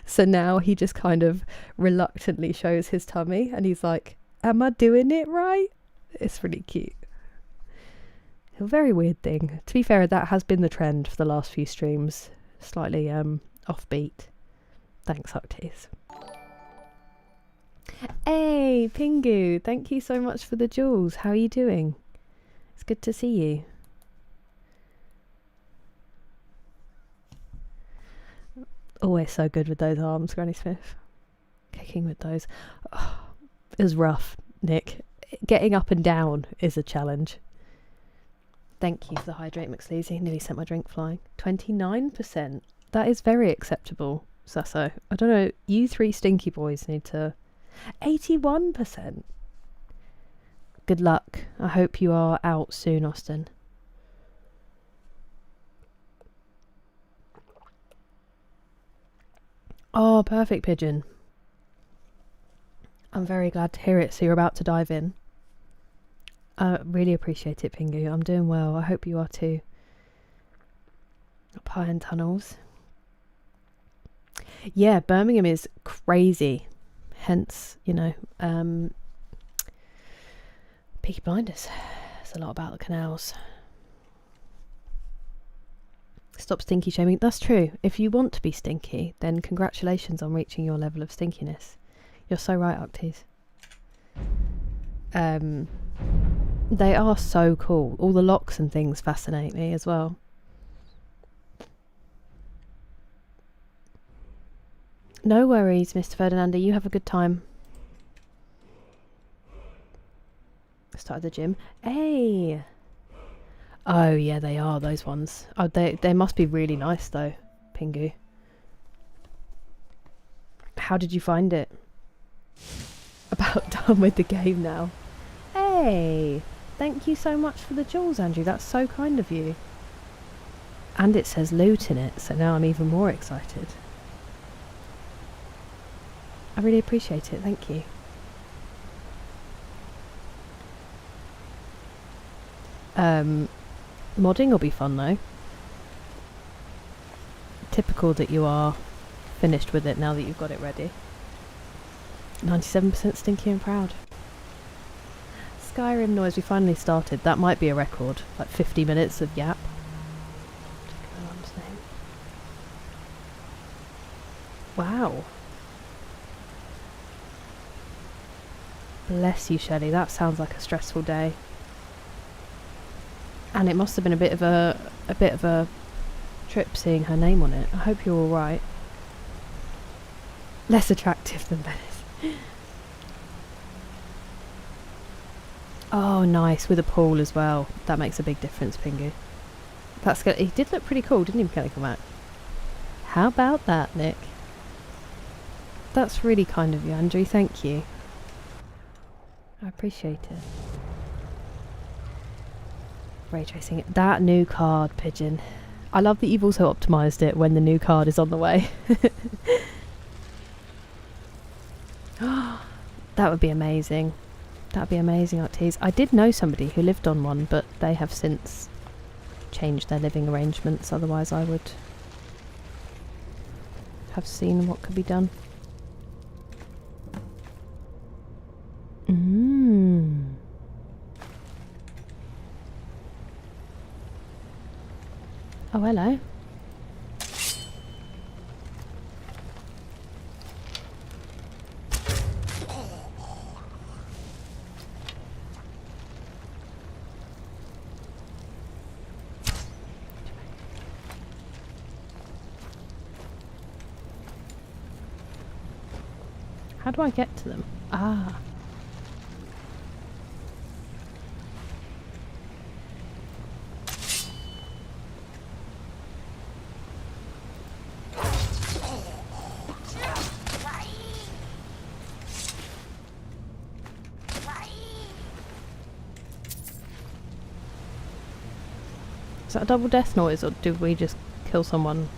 So now he just kind of reluctantly shows his tummy, and he's like, am I doing it right? It's really cute. A very weird thing. To be fair, that has been the trend for the last few streams. Slightly offbeat. Thanks, Hucktees. Hey, Pingu, thank you so much for the jewels. How are you doing? It's good to see you. Always so good with those arms, Granny Smith. Kicking with those. Oh, it was rough, Nick. Getting up and down is a challenge. Thank you for the hydrate, McSleazy. Nearly sent my drink flying. 29%. That is very acceptable, Sasso. I don't know. You three stinky boys need to... 81%. Good luck. I hope you are out soon, Austin. Oh, perfect, Pigeon. I'm very glad to hear it. So you're about to dive in. Really appreciate it, Pingu. I'm doing well. I hope you are too. Up high in tunnels. Yeah, Birmingham is crazy. Hence, Peaky Blinders. It's a lot about the canals. Stop stinky shaming. That's true. If you want to be stinky, then congratulations on reaching your level of stinkiness. You're so right, Octies. They are so cool. All the locks and things fascinate me as well. No worries, Mr. Ferdinando. You have a good time. Started the gym. Hey! Oh, yeah, they are, those ones. Oh, they must be really nice, though, Pingu. How did you find it? About done with the game now. Hey! Thank you so much for the jewels, Andrew. That's so kind of you. And it says loot in it, so now I'm even more excited. I really appreciate it, thank you. Modding will be fun though. Typical that you are finished with it now that you've got it ready. 97% stinky and proud. Skyrim noise, we finally started. That might be a record. Like 50 minutes of yap. Check my mum's name. Wow. Bless you, Shelley. That sounds like a stressful day. And it must have been a bit of a trip seeing her name on it. I hope you're all right. Less attractive than Venice. Oh, nice, with a pool as well. That makes a big difference, Pingu. That's good. He did look pretty cool, didn't he, Mechanical Mac? How about that, Nick? That's really kind of you, Andrew. Thank you. I appreciate it. Ray tracing it. That new card, Pigeon. I love that you've also optimised it when the new card is on the way. That would be amazing. That would be amazing, Octies. I did know somebody who lived on one, but they have since changed their living arrangements. Otherwise, I would have seen what could be done. Oh, hello. How do I get to them? Ah. Is that a double death noise, or did we just kill someone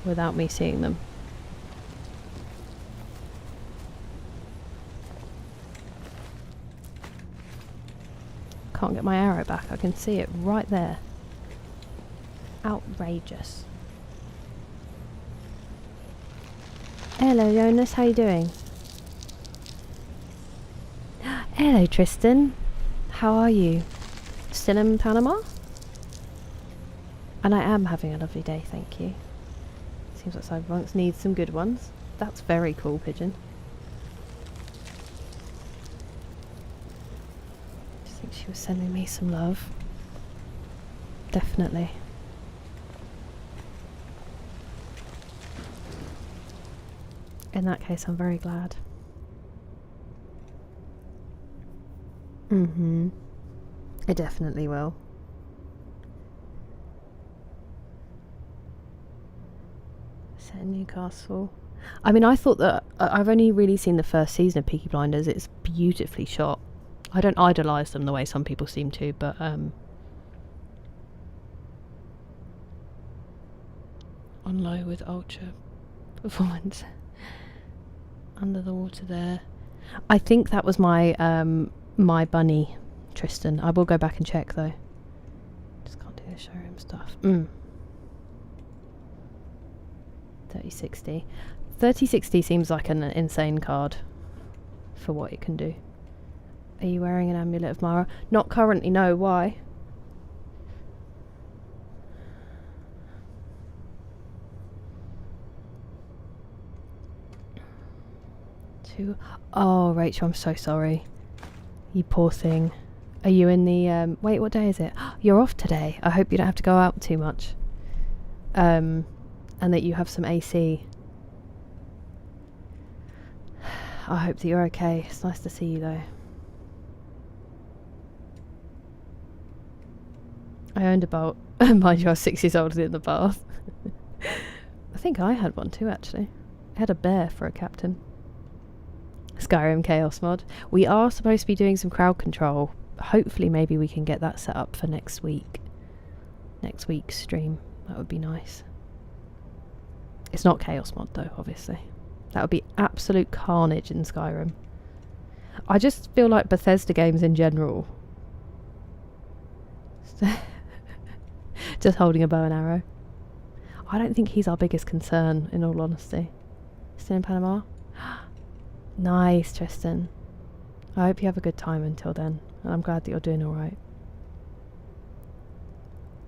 without me seeing them? Can't get my arrow back. I can see it right there. Outrageous. Hello, Jonas. How you doing? Hello, Tristan. How are you? Still in Panama? And I am having a lovely day, thank you. Seems like Cyberpunk needs some good ones. That's very cool, Pigeon. I think she was sending me some love. Definitely. In that case, I'm very glad. It definitely will. Set in Newcastle. I mean, I thought that I've only really seen the first season of Peaky Blinders. It's beautifully shot. I don't idolise them the way some people seem to, but on low with ultra performance. Under the water there. I think that was my my bunny, Tristan. I will go back and check though. Just can't do the showroom stuff. 3060. 3060 seems like an insane card for what it can do. Are you wearing an amulet of Mara? Not currently, no. Why? 2. Oh, Rachel, I'm so sorry. You poor thing. Are you in the... wait, what day is it? You're off today. I hope you don't have to go out too much. And that you have some AC. I hope that you're okay. It's nice to see you, though. I owned a boat. Mind you, I was 6 years old and in the bath. I think I had one too, actually. I had a bear for a captain. Skyrim Chaos mod. We are supposed to be doing some crowd control. Hopefully maybe we can get that set up for next week. Next week's stream. That would be nice. It's not Chaos mod though, obviously. That would be absolute carnage in Skyrim. I just feel like Bethesda games in general. Just holding a bow and arrow. I don't think he's our biggest concern, in all honesty. Still in Panama? Nice, Tristan. I hope you have a good time until then. And I'm glad that you're doing alright.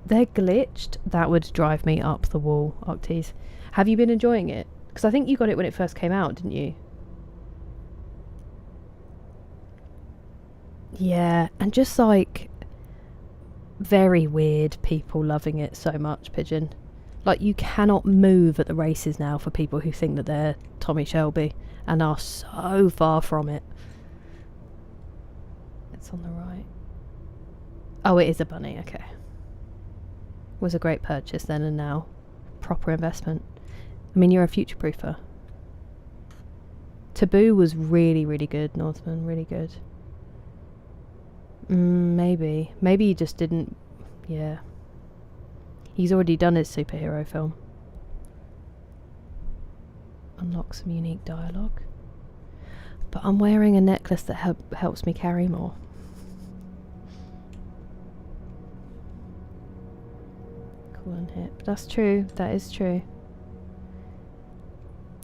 They're glitched. That would drive me up the wall, Octies. Have you been enjoying it? Because I think you got it when it first came out, didn't you? Yeah, and just like... very weird people loving it so much, Pigeon. Like, you cannot move at the races now for people who think that they're Tommy Shelby and are so far from it. It's on the right. Oh, it is a bunny, okay. Was a great purchase then and now. Proper investment. I mean, you're a future-proofer. Taboo was really, really good, Northman, really good. Maybe. Maybe he just didn't... yeah. He's already done his superhero film. Unlock some unique dialogue. But I'm wearing a necklace that helps me carry more. Cool and hip. That's true. That is true.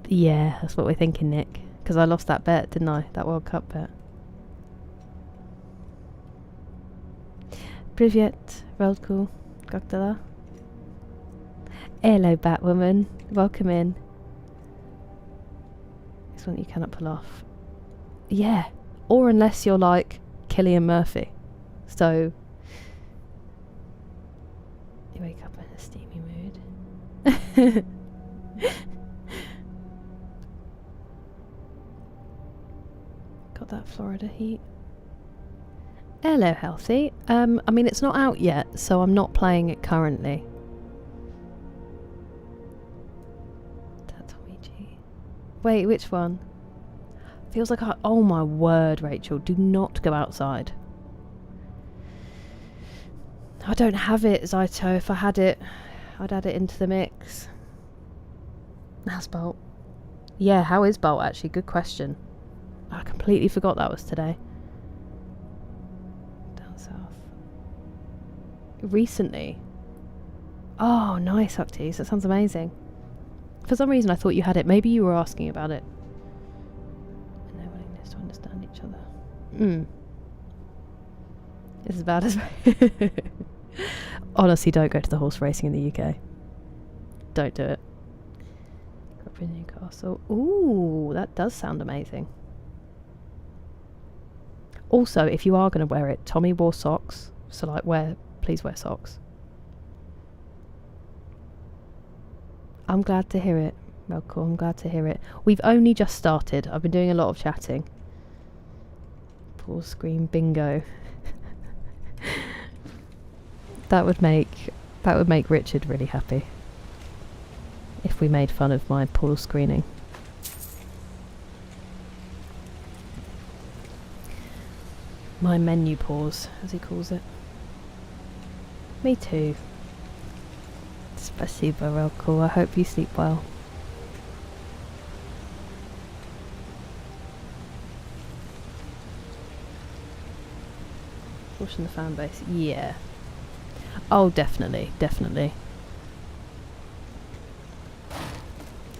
Yeah, that's what we're thinking, Nick. Because I lost that bet, didn't I? That World Cup bet. Privyet, Veldku, как дела? Hello, Batwoman. Welcome in. This one you cannot pull off. Yeah, or unless you're like Cillian Murphy. So, you wake up in a steamy mood. Got that Florida heat. Hello, Healthy. I mean, it's not out yet, so I'm not playing it currently. Tommy G. Wait, which one? Feels like oh my word, Rachel, do not go outside. I don't have it, Zaito. If I had it, I'd add it into the mix. How's Bolt? Yeah, how is Bolt actually? Good question. I completely forgot that was today. Down south. Recently? Oh, nice, Octies. That sounds amazing. For some reason I thought you had it. Maybe you were asking about it. And no willingness to understand each other. It's as bad as... Honestly, don't go to the horse racing in the UK. Don't do it. Got up in Newcastle. Ooh, that does sound amazing. Also, if you are going to wear it, Tommy wore socks. So, like, please wear socks. I'm glad to hear it. Well, cool, I'm glad to hear it. We've only just started. I've been doing a lot of chatting. Pause screen bingo. That would make Richard really happy. If we made fun of my pool screening. My menu pause, as he calls it. Me too. Spasibo, real cool. I hope you sleep well. Pushing the fan base. Yeah. Oh, definitely, definitely.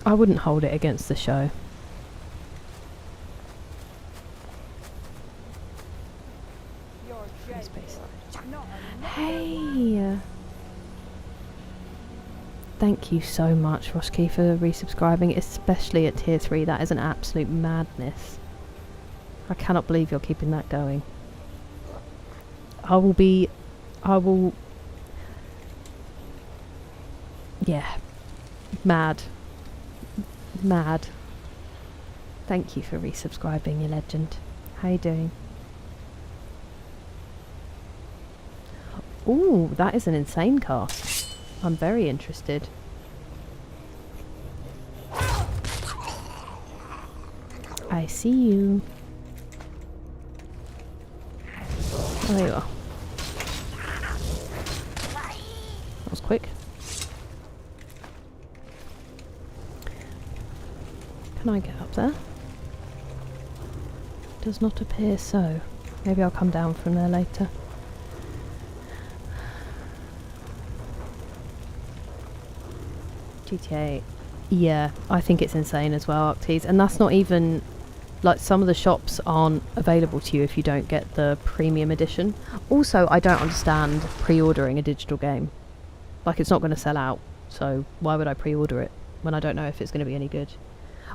I wouldn't hold it against the show. Hey! Thank you so much, Roshki, for resubscribing, especially at tier 3. That is an absolute madness. I cannot believe you're keeping that going. Yeah. Mad. Thank you for resubscribing, you legend. How you doing? Ooh, that is an insane cast. I'm very interested. I see you. Oh, there you are. That was quick. Can I get up there? Does not appear so. Maybe I'll come down from there later. GTA. Yeah, I think it's insane as well, Octies. And that's not even... Like, some of the shops aren't available to you if you don't get the premium edition. Also, I don't understand pre-ordering a digital game. Like, it's not going to sell out. So, why would I pre-order it when I don't know if it's going to be any good?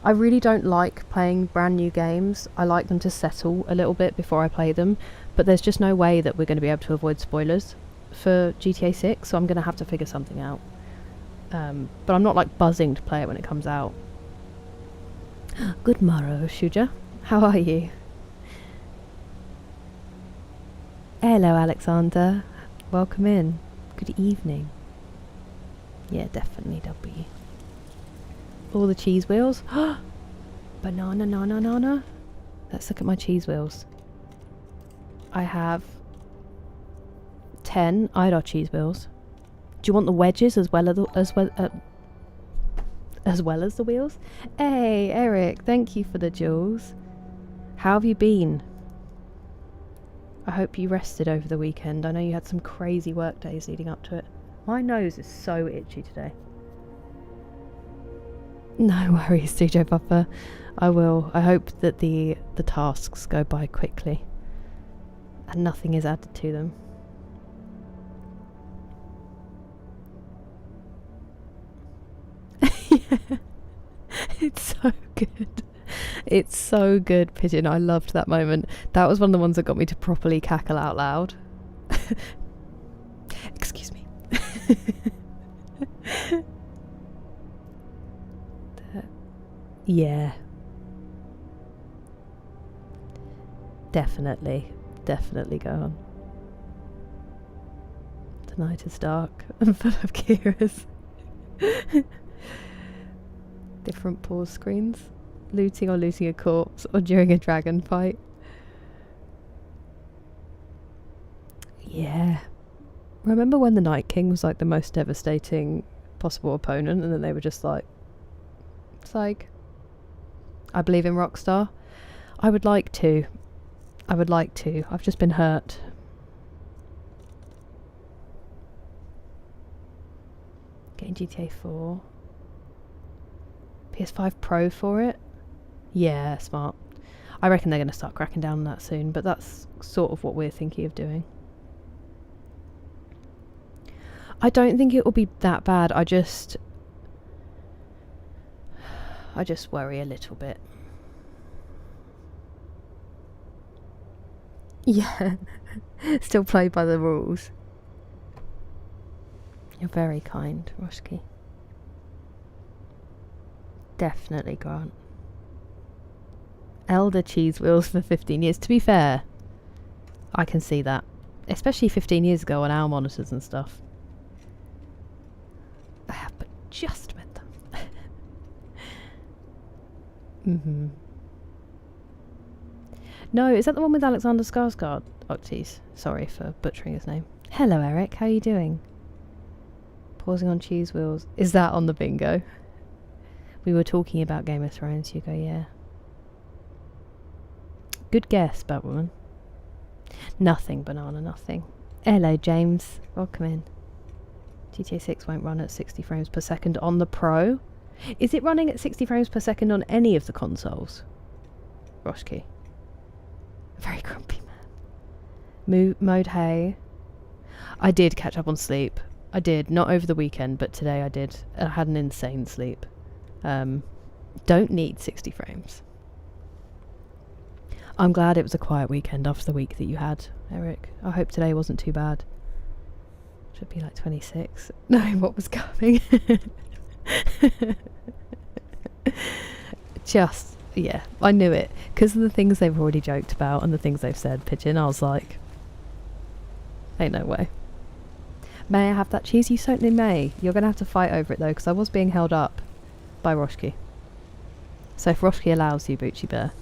I really don't like playing brand new games. I like them to settle a little bit before I play them. But there's just no way that we're going to be able to avoid spoilers for GTA 6. So I'm going to have to figure something out. But I'm not like buzzing to play it when it comes out. Good morrow, Shuja. How are you? Hello, Alexander. Welcome in. Good evening. Yeah, definitely W. All the cheese wheels. Banana. Let's look at my cheese wheels. I have 10 IDAR cheese wheels. Do you want the wedges as well as the wheels? Hey, Eric, thank you for the jewels. How have you been? I hope you rested over the weekend. I know you had some crazy work days leading up to it. My nose is so itchy today. No worries, DJ Papa. I will. I hope that the tasks go by quickly and nothing is added to them. Yeah. It's so good. It's so good, Pigeon. I loved that moment. That was one of the ones that got me to properly cackle out loud. Excuse me. Yeah. Definitely go on. Tonight is dark and full of Kira's. Different pause screens. Looting or looting a corpse or during a dragon fight. Yeah. Remember when the Night King was like the most devastating possible opponent and then they were just like, psych. I believe in Rockstar. I would like to. I've just been hurt. Getting GTA 4. PS5 Pro for it? Yeah, smart. I reckon they're going to start cracking down on that soon, but that's sort of what we're thinking of doing. I don't think it will be that bad. I just worry a little bit. Yeah. Still play by the rules. You're very kind, Roshki. Definitely, Grant. Elder cheese wheels for 15 years. To be fair, I can see that. Especially 15 years ago on our monitors and stuff. I have but just met them. No, is that the one with Alexander Skarsgård? Octis. Sorry for butchering his name. Hello, Eric. How are you doing? Pausing on cheese wheels. Is that on the bingo? We were talking about Game of Thrones, Hugo, yeah. Good guess, Batwoman. Nothing, banana, nothing. Hello, James. Welcome in. GTA 6 won't run at 60 frames per second on the Pro. Is it running at 60 frames per second on any of the consoles? Roshki. Very grumpy man. Mode hay. I did catch up on sleep. I did. Not over the weekend, but today I did. I had an insane sleep. Don't need 60 frames. I'm glad it was a quiet weekend after the week that you had, Eric. I hope today wasn't too bad. Should be like 26. No, what was coming? Just, yeah, I knew it. Because of the things they've already joked about and the things they've said, Pigeon, I was like, ain't no way. May I have that cheese? You certainly may. You're going to have to fight over it though, because I was being held up by Roshki. So if Roshki allows you, Boochie Bear.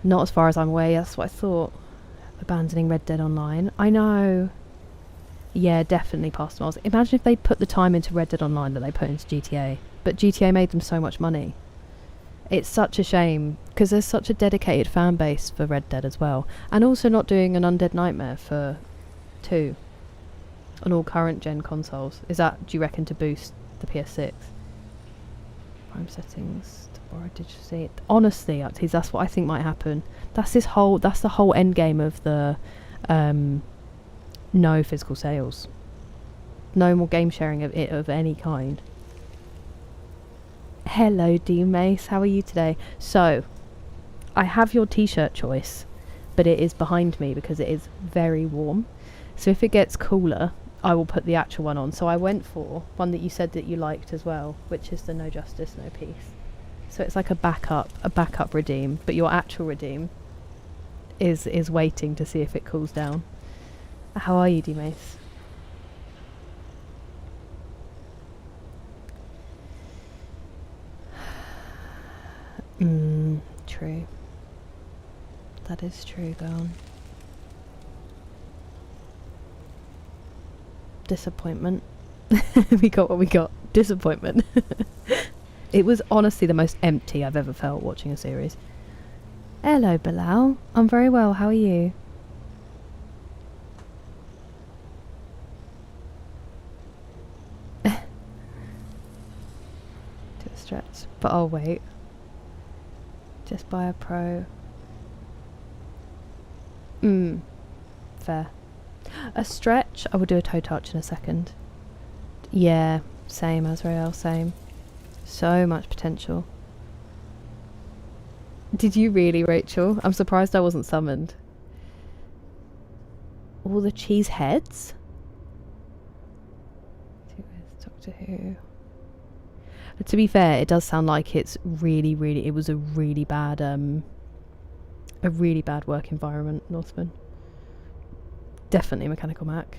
Not as far as I'm aware, that's what I thought. Abandoning Red Dead Online. I know. Yeah, definitely past miles. Imagine if they'd put the time into Red Dead Online that they put into GTA. But GTA made them so much money. It's such a shame, because there's such a dedicated fan base for Red Dead as well. And also not doing an Undead Nightmare for 2 on all current gen consoles. Is that, do you reckon, to boost the PS6? Prime settings to borrow digitally. Honestly, Upties, that's what I think might happen. That's the whole end game of the no physical sales. No more game sharing of it of any kind. Hello, D Mace, how are you today? So, I have your t-shirt choice, but it is behind me because it is very warm. So if it gets cooler, I will put the actual one on. So I went for one that you said that you liked as well, which is the No Justice, No Peace. So it's like a backup redeem, but your actual redeem is waiting to see if it cools down. How are you, D Mace? True. That is true, girl. Disappointment. We got what we got. Disappointment. It was honestly the most empty I've ever felt watching a series. Hello, Bilal. I'm very well. How are you? Do a stretch. But I'll wait. Just buy a pro. Fair. A stretch? I will do a toe touch in a second. Yeah, same, Azrael, same. So much potential. Did you really, Rachel? I'm surprised I wasn't summoned. All the cheese heads? Doctor Who. To be fair, it does sound like it's really, really, it was a really bad work environment, Northman. Definitely Mechanical Mac.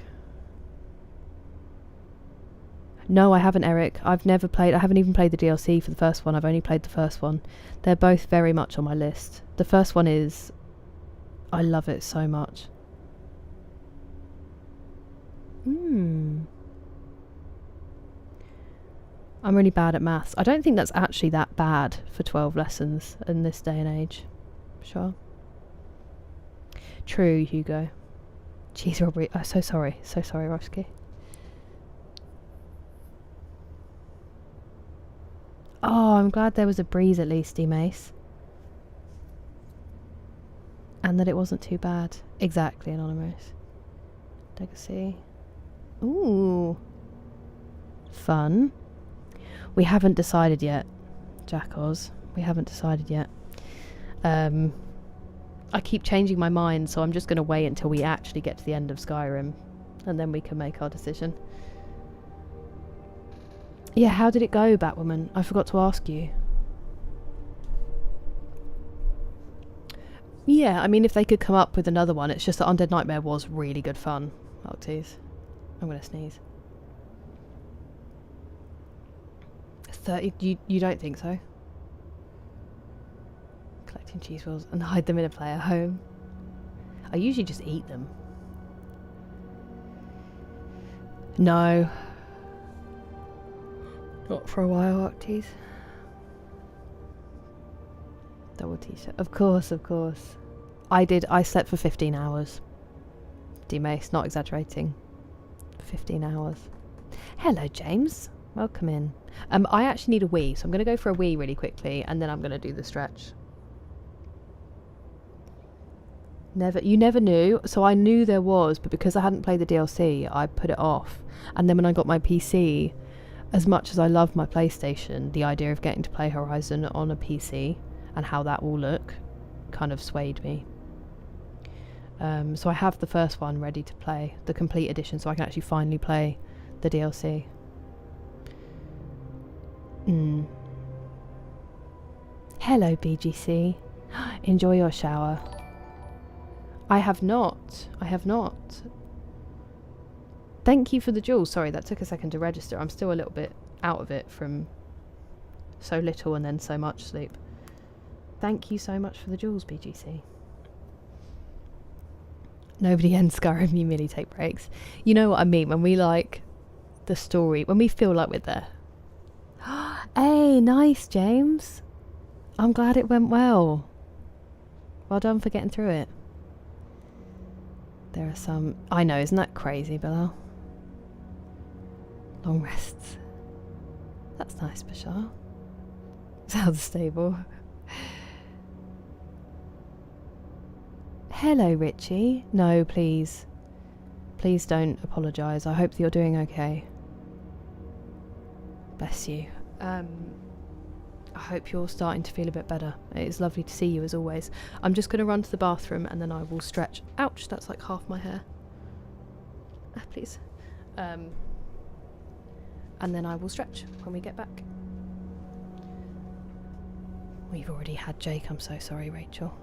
No, I haven't, Eric. I haven't even played the DLC for the first one. I've only played the first one. They're both very much on my list. The first one is... I love it so much. I'm really bad at maths. I don't think that's actually that bad for 12 lessons in this day and age. Sure. True, Hugo. Cheese robbery. Oh, so sorry. So sorry, Roshki. Oh, I'm glad there was a breeze at least, D-Mace. And that it wasn't too bad. Exactly, Anonymous. Legacy. Ooh. Fun. We haven't decided yet, Jack Oz. We haven't decided yet. I keep changing my mind, so I'm just going to wait until we actually get to the end of Skyrim, and then we can make our decision. Yeah, how did it go, Batwoman? I forgot to ask you. Yeah, I mean, if they could come up with another one, it's just that Undead Nightmare was really good fun. Oh, tease. I'm going to sneeze. 30, you don't think so? Collecting cheese wheels and hide them in a player home. I usually just eat them. No. Not for a while, Octies. Double t-shirt. Of course, of course. I slept for 15 hours. D-Mace, not exaggerating. 15 hours. Hello, James. Welcome in. I actually need a wee, so I'm going to go for a wee really quickly, and then I'm going to do the stretch. Never, you never knew. So I knew there was, but because I hadn't played the DLC, I put it off. And then when I got my PC, as much as I love my PlayStation, the idea of getting to play Horizon on a PC and how that will look kind of swayed me. So I have the first one ready to play, the complete edition, so I can actually finally play the DLC. Hello, BGC. Enjoy your shower. I have not. Thank you for the jewels. Sorry, that took a second to register. I'm still a little bit out of it from so little and then so much sleep. Thank you so much for the jewels, BGC. Nobody ends Skyrim, you merely take breaks. You know what I mean, when we like the story, when we feel like we're there. Hey, nice, James. I'm glad it went well. Well done for getting through it. There are some... I know, isn't that crazy, Bilal? Long rests. That's nice, Bashar. Sounds stable. Hello, Richie. No, please. Please don't apologise. I hope that you're doing okay. Bless you. I hope you're starting to feel a bit better. It's lovely to see you as always. I'm just going to run to the bathroom and then I will stretch. Ouch, that's like half my hair. Please. And then I will stretch when we get back. We've already had Jake. I'm so sorry, Rachel.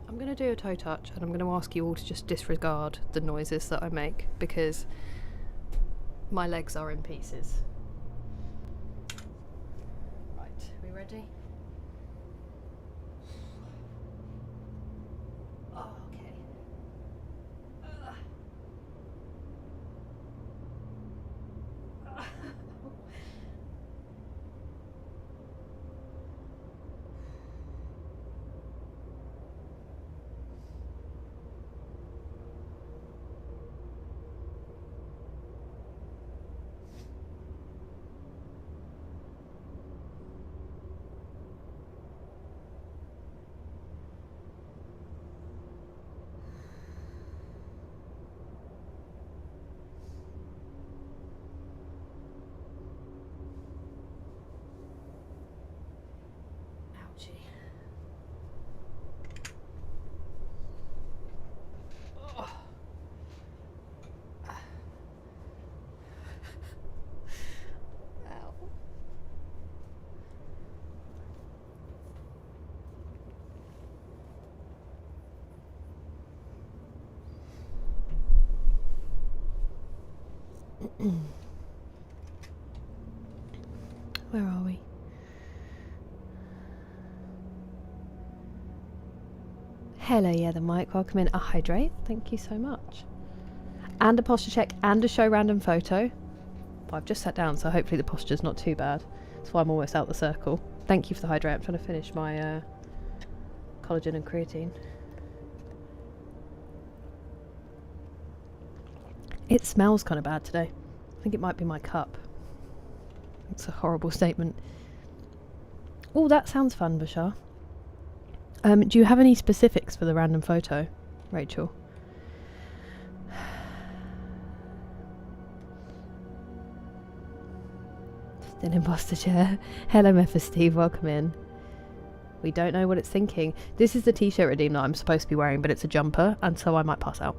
I'm going to do a toe touch and I'm going to ask you all to just disregard the noises that I make because my legs are in pieces. Right, we ready? Oh, okay. Where are we? Hello, yeah, the mic. Welcome in. Hydrate. Thank you so much. And a posture check and a show random photo. Well, I've just sat down, so hopefully the posture's not too bad. That's why I'm almost out the circle. Thank you for the hydrate. I'm trying to finish my collagen and creatine. It smells kind of bad today. I think it might be my cup. It's a horrible statement. Oh, that sounds fun, Bashar. Do you have any specifics for the random photo, Rachel? Still imposter chair. Hello, Memphis Steve. Welcome in. We don't know what it's thinking. This is the t-shirt redeem that I'm supposed to be wearing, but it's a jumper, and so I might pass out.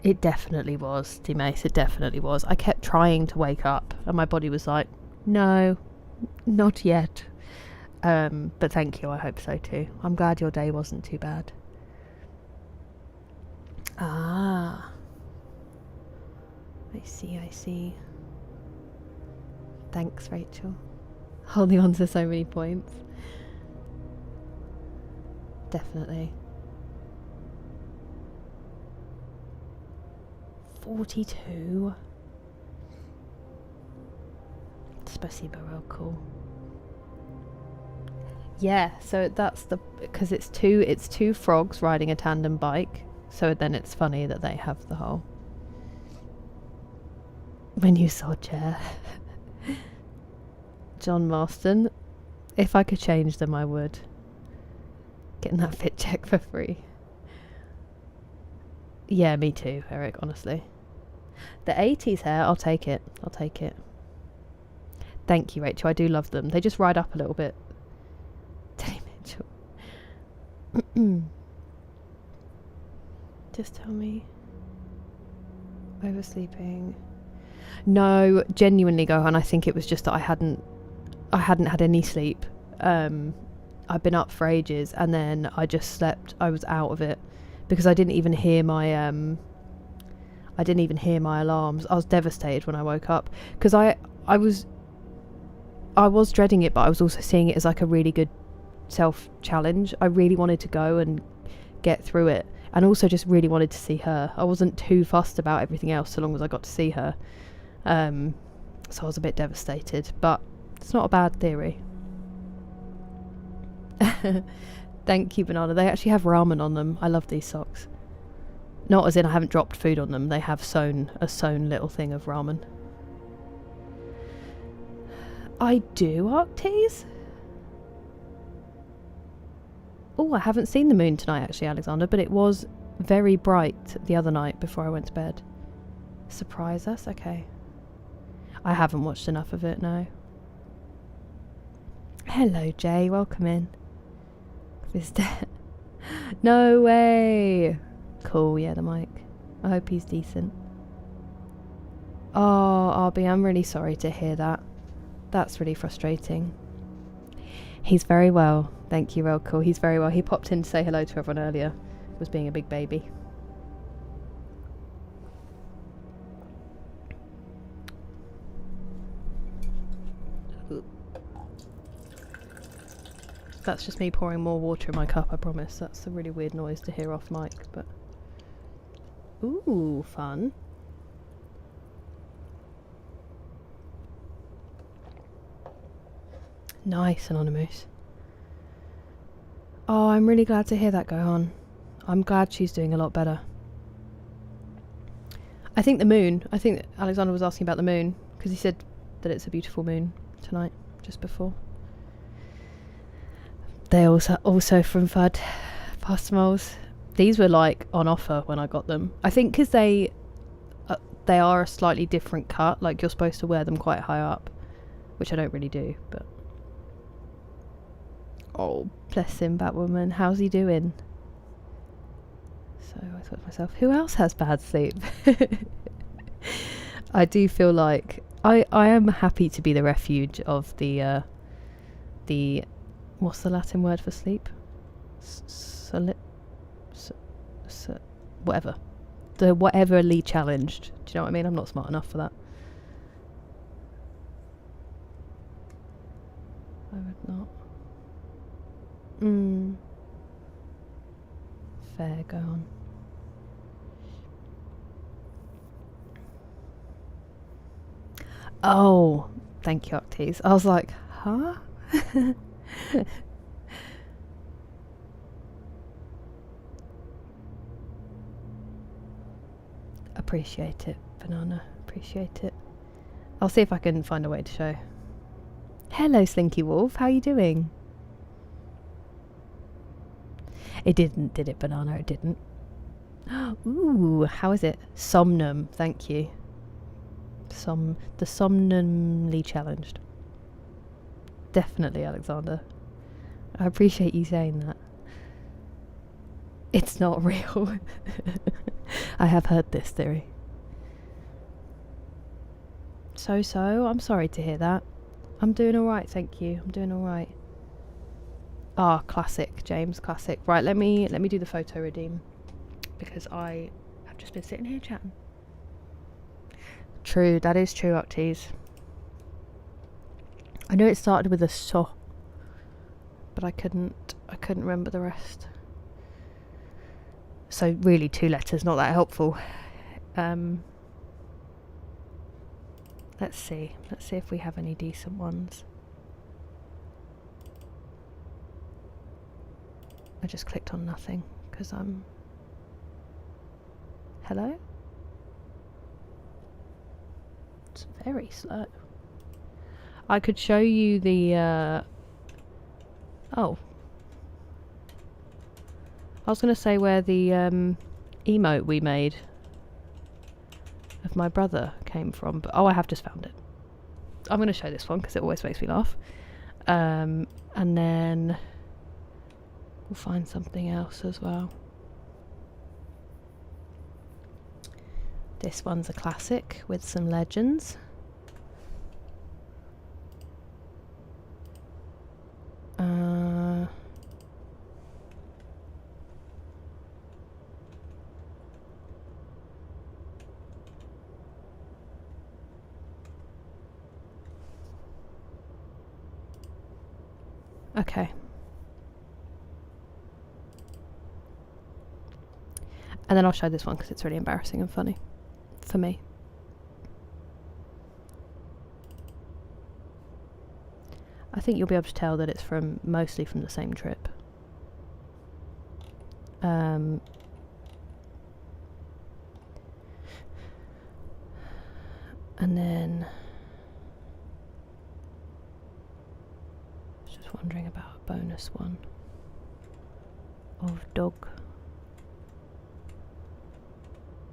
It definitely was, D-Mace. It definitely was. I kept trying to wake up, and my body was like, no, not yet. But thank you, I hope so too. I'm glad your day wasn't too bad. Ah. I see. Thanks, Rachel. Holding on to so many points. Definitely. 42. Spasibo, real cool. Yeah, so that's because it's two frogs riding a tandem bike, so then it's funny that they have the whole. When you saw chair. John Marston, if I could change them I would. Getting that fit check for free. Yeah, me too, Eric, honestly. The 80s hair, I'll take it. Thank you, Rachel, I do love them. They just ride up a little bit. Just tell me. Oversleeping. No, genuinely, Gohan, I think it was just that I hadn't had any sleep. I've been up for ages, and then I just slept. I was out of it because I didn't even hear my alarms. I was devastated when I woke up because I was dreading it, but I was also seeing it as like a really good self challenge. I really wanted to go and get through it, and also just really wanted to see her. I wasn't too fussed about everything else so long as I got to see her. So I was a bit devastated, but it's not a bad theory. Thank you, Banana. They actually have ramen on them. I love these socks. Not as in I haven't dropped food on them. They have a sewn little thing of ramen. I do, Arctes? Oh, I haven't seen the moon tonight, actually, Alexander, but it was very bright the other night before I went to bed. Surprise us? Okay. I haven't watched enough of it, no. Hello, Jay. Welcome in. No way. Cool, yeah, the mic. I hope he's decent. Oh, RB, I'm really sorry to hear that. That's really frustrating. He's very well. Thank you, real cool. He's very well. He popped in to say hello to everyone earlier. Was being a big baby. That's just me pouring more water in my cup, I promise. That's a really weird noise to hear off mic, but... Ooh, fun. Nice, Anonymous. Oh, I'm really glad to hear that go on. I'm glad she's doing a lot better. I think Alexander was asking about the moon, because he said that it's a beautiful moon tonight, just before. They also from FUD pasta moles. These were like on offer when I got them. I think because they are a slightly different cut. Like you're supposed to wear them quite high up, which I don't really do. But oh, bless him, Batwoman. How's he doing? So I thought to myself, who else has bad sleep? I do feel like I am happy to be the refuge of the what's the Latin word for sleep? Whatever. The whateverly challenged. Do you know what I mean? I'm not smart enough for that. I would not. Fair, go on. Oh, thank you, Octies. I was like, huh? Appreciate it, Banana. Appreciate it. I'll see if I can find a way to show. Hello, Slinky Wolf. How are you doing? It didn't, did it, Banana? It didn't. Ooh, how is it? Somnum. Thank you. The somnumly challenged. Definitely, Alexander. I appreciate you saying that. It's not real. I have heard this theory. So, I'm sorry to hear that. I'm doing alright, thank you. I'm doing alright. Ah, classic, James, classic. Right, let me do the photo redeem. Because I have just been sitting here chatting. True, that is true, Octies. I knew it started with a so, but I couldn't remember the rest. So really 2 letters, not that helpful. Let's see if we have any decent ones. I just clicked on nothing because I'm... Hello? It's very slow. I could show you the oh. I was going to say where the emote we made of my brother came from, but oh, I have just found it. I'm going to show this one because it always makes me laugh. And then we'll find something else as well. This one's a classic with some legends. Okay. And then I'll show this one because it's really embarrassing and funny for me. I think you'll be able to tell that it's mostly from the same trip. And then I was just wondering about a bonus one of dog.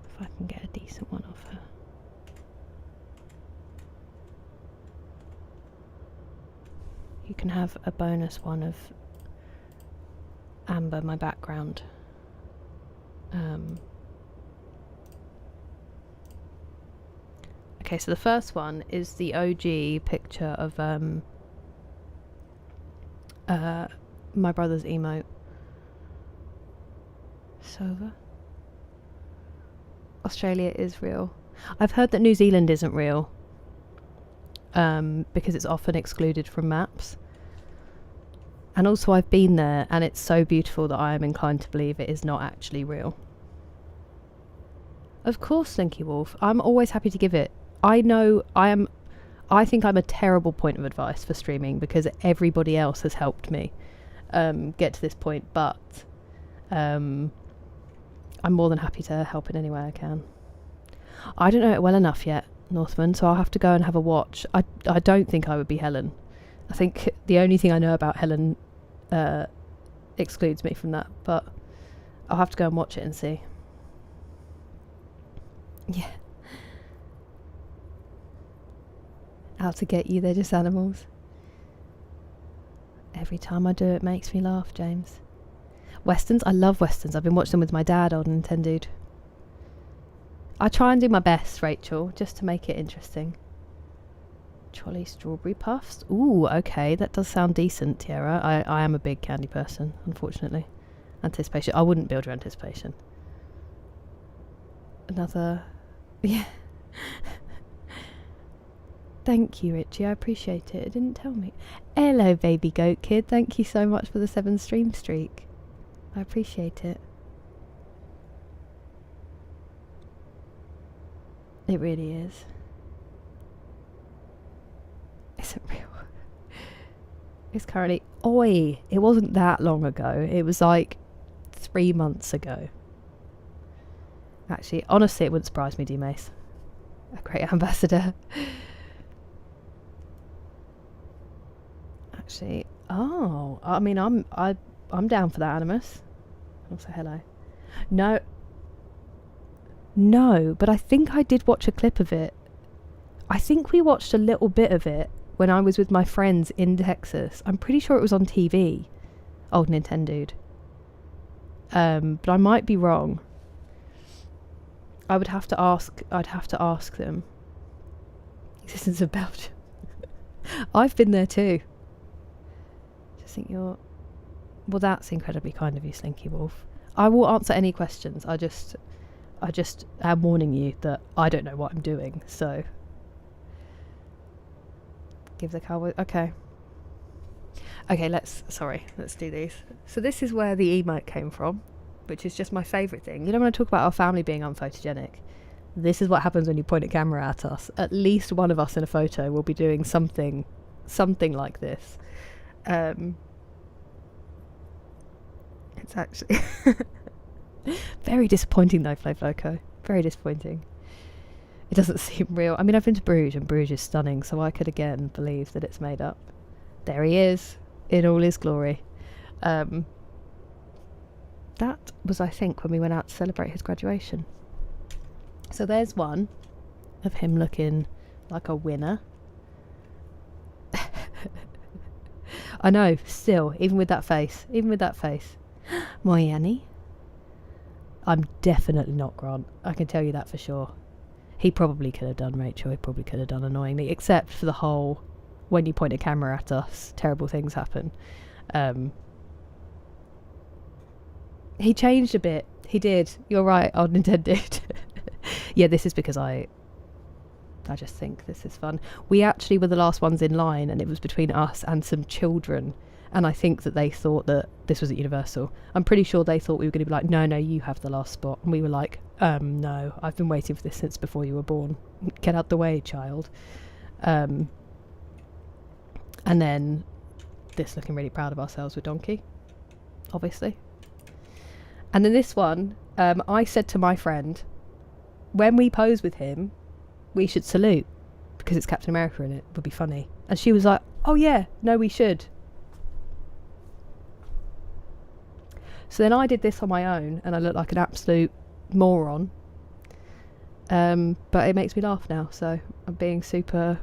If I can get a decent one of her. You can have a bonus one of Amber, my background. Okay, so the first one is the OG picture of my brother's emote. Sova. Australia is real. I've heard that New Zealand isn't real. Because it's often excluded from maps. And also I've been there and it's so beautiful that I am inclined to believe it is not actually real. Of course, Slinky Wolf. I'm always happy to give it. I think I'm a terrible point of advice for streaming because everybody else has helped me get to this point, but I'm more than happy to help in any way I can. I don't know it well enough yet, Northman, so I'll have to go and have a watch. I don't think I would be Helen. I think the only thing I know about Helen excludes me from that, but I'll have to go and watch it and see. Yeah. Out to get you, they're just animals. Every time I do it makes me laugh, James. Westerns, I love westerns. I've been watching them with my dad, old Nintendo. I try and do my best, Rachel, just to make it interesting. Trolley strawberry puffs. Ooh, okay, that does sound decent, Tiara. I am a big candy person, unfortunately. Anticipation. I wouldn't build your anticipation. Another... Yeah. Thank you, Richie. I appreciate it. It didn't tell me. Hello, baby goat kid. Thank you so much for the 7 stream streak. I appreciate it. It really is. Is it real? It's currently... Oi! It wasn't that long ago. It was like 3 months ago. Actually, honestly, it wouldn't surprise me, D-Mace. A great ambassador. Actually, oh, I mean, I'm down for that, Animus. Also, hello. No, but I think I did watch a clip of it. I think we watched a little bit of it when I was with my friends in Texas. I'm pretty sure it was on TV. Old Nintendo. But I might be wrong. I'd have to ask them. Existence of Belgium. I've been there too. Just think you're... Well, that's incredibly kind of you, Slinky Wolf. I will answer any questions. I just am warning you that I don't know what I'm doing, so... Give the cowboy... Okay, let's do these. So this is where the emote came from, which is just my favourite thing. You know, when I talk about our family being unphotogenic, this is what happens when you point a camera at us. At least one of us in a photo will be doing something like this. It's actually very disappointing though, Flavloco. Very disappointing. It doesn't seem real. I mean, I've been to Bruges, and Bruges is stunning, so I could again believe that it's made up. There he is, in all his glory. That was, I think, when we went out to celebrate his graduation. So there's one of him looking like a winner. I know, still, even with that face. My Annie. I'm definitely not Grant. I can tell you that for sure. He probably could have done Rachel. He probably could have done annoying me. Except for the whole, when you point a camera at us, terrible things happen. He changed a bit. He did. You're right, old Nintendo. Yeah, this is because I just think this is fun. We actually were the last ones in line, and it was between us and some children. And I think that they thought that this was at Universal. I'm pretty sure they thought we were going to be like, no, you have the last spot. And we were like, no, I've been waiting for this since before you were born. Get out the way, child. And then this looking really proud of ourselves with Donkey, obviously. And then this one, I said to my friend, when we pose with him, we should salute because it's Captain America in it. Would be funny. And she was like, oh yeah, no, we should. So then I did this on my own, and I looked like an absolute moron. But it makes me laugh now, so I'm being super,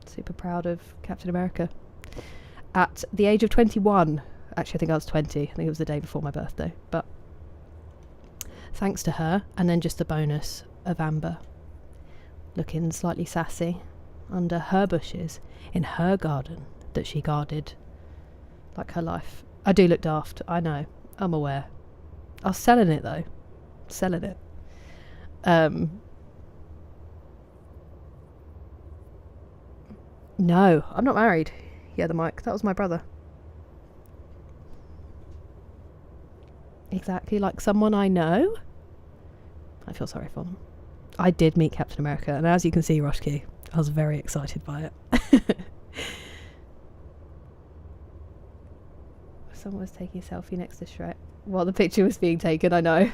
super proud of Captain America. At the age of 21, actually I think I was 20, I think it was the day before my birthday, but thanks to her, and then just a bonus of Amber, looking slightly sassy, under her bushes, in her garden, that she guarded like her life. I do look daft, I know, I'm aware. I was selling it though. Selling it. No, I'm not married. Yeah, the mic. That was my brother. Exactly, like someone I know. I feel sorry for them. I did meet Captain America, and as you can see, Roshki, I was very excited by it. Someone was taking a selfie next to Shrek while the picture was being taken, I know.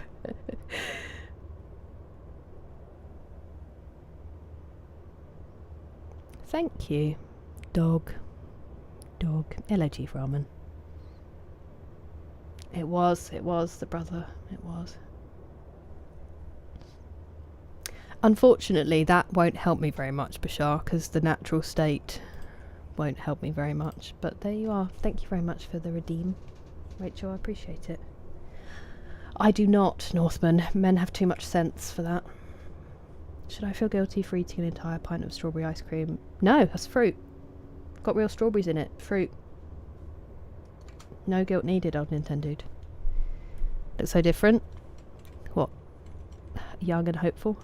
Thank you. Dog. Hello, Chief Ramen. It was the brother. It was. Unfortunately, that won't help me very much, Bashar, because the natural state won't help me very much. But there you are. Thank you very much for the redeem, Rachel. I appreciate it. I do not, Northman. Men have too much sense for that. Should I feel guilty for eating an entire pint of strawberry ice cream? No, that's fruit. Got real strawberries in it. Fruit. No guilt needed, old Nintendo. Looks so different. What? young and hopeful.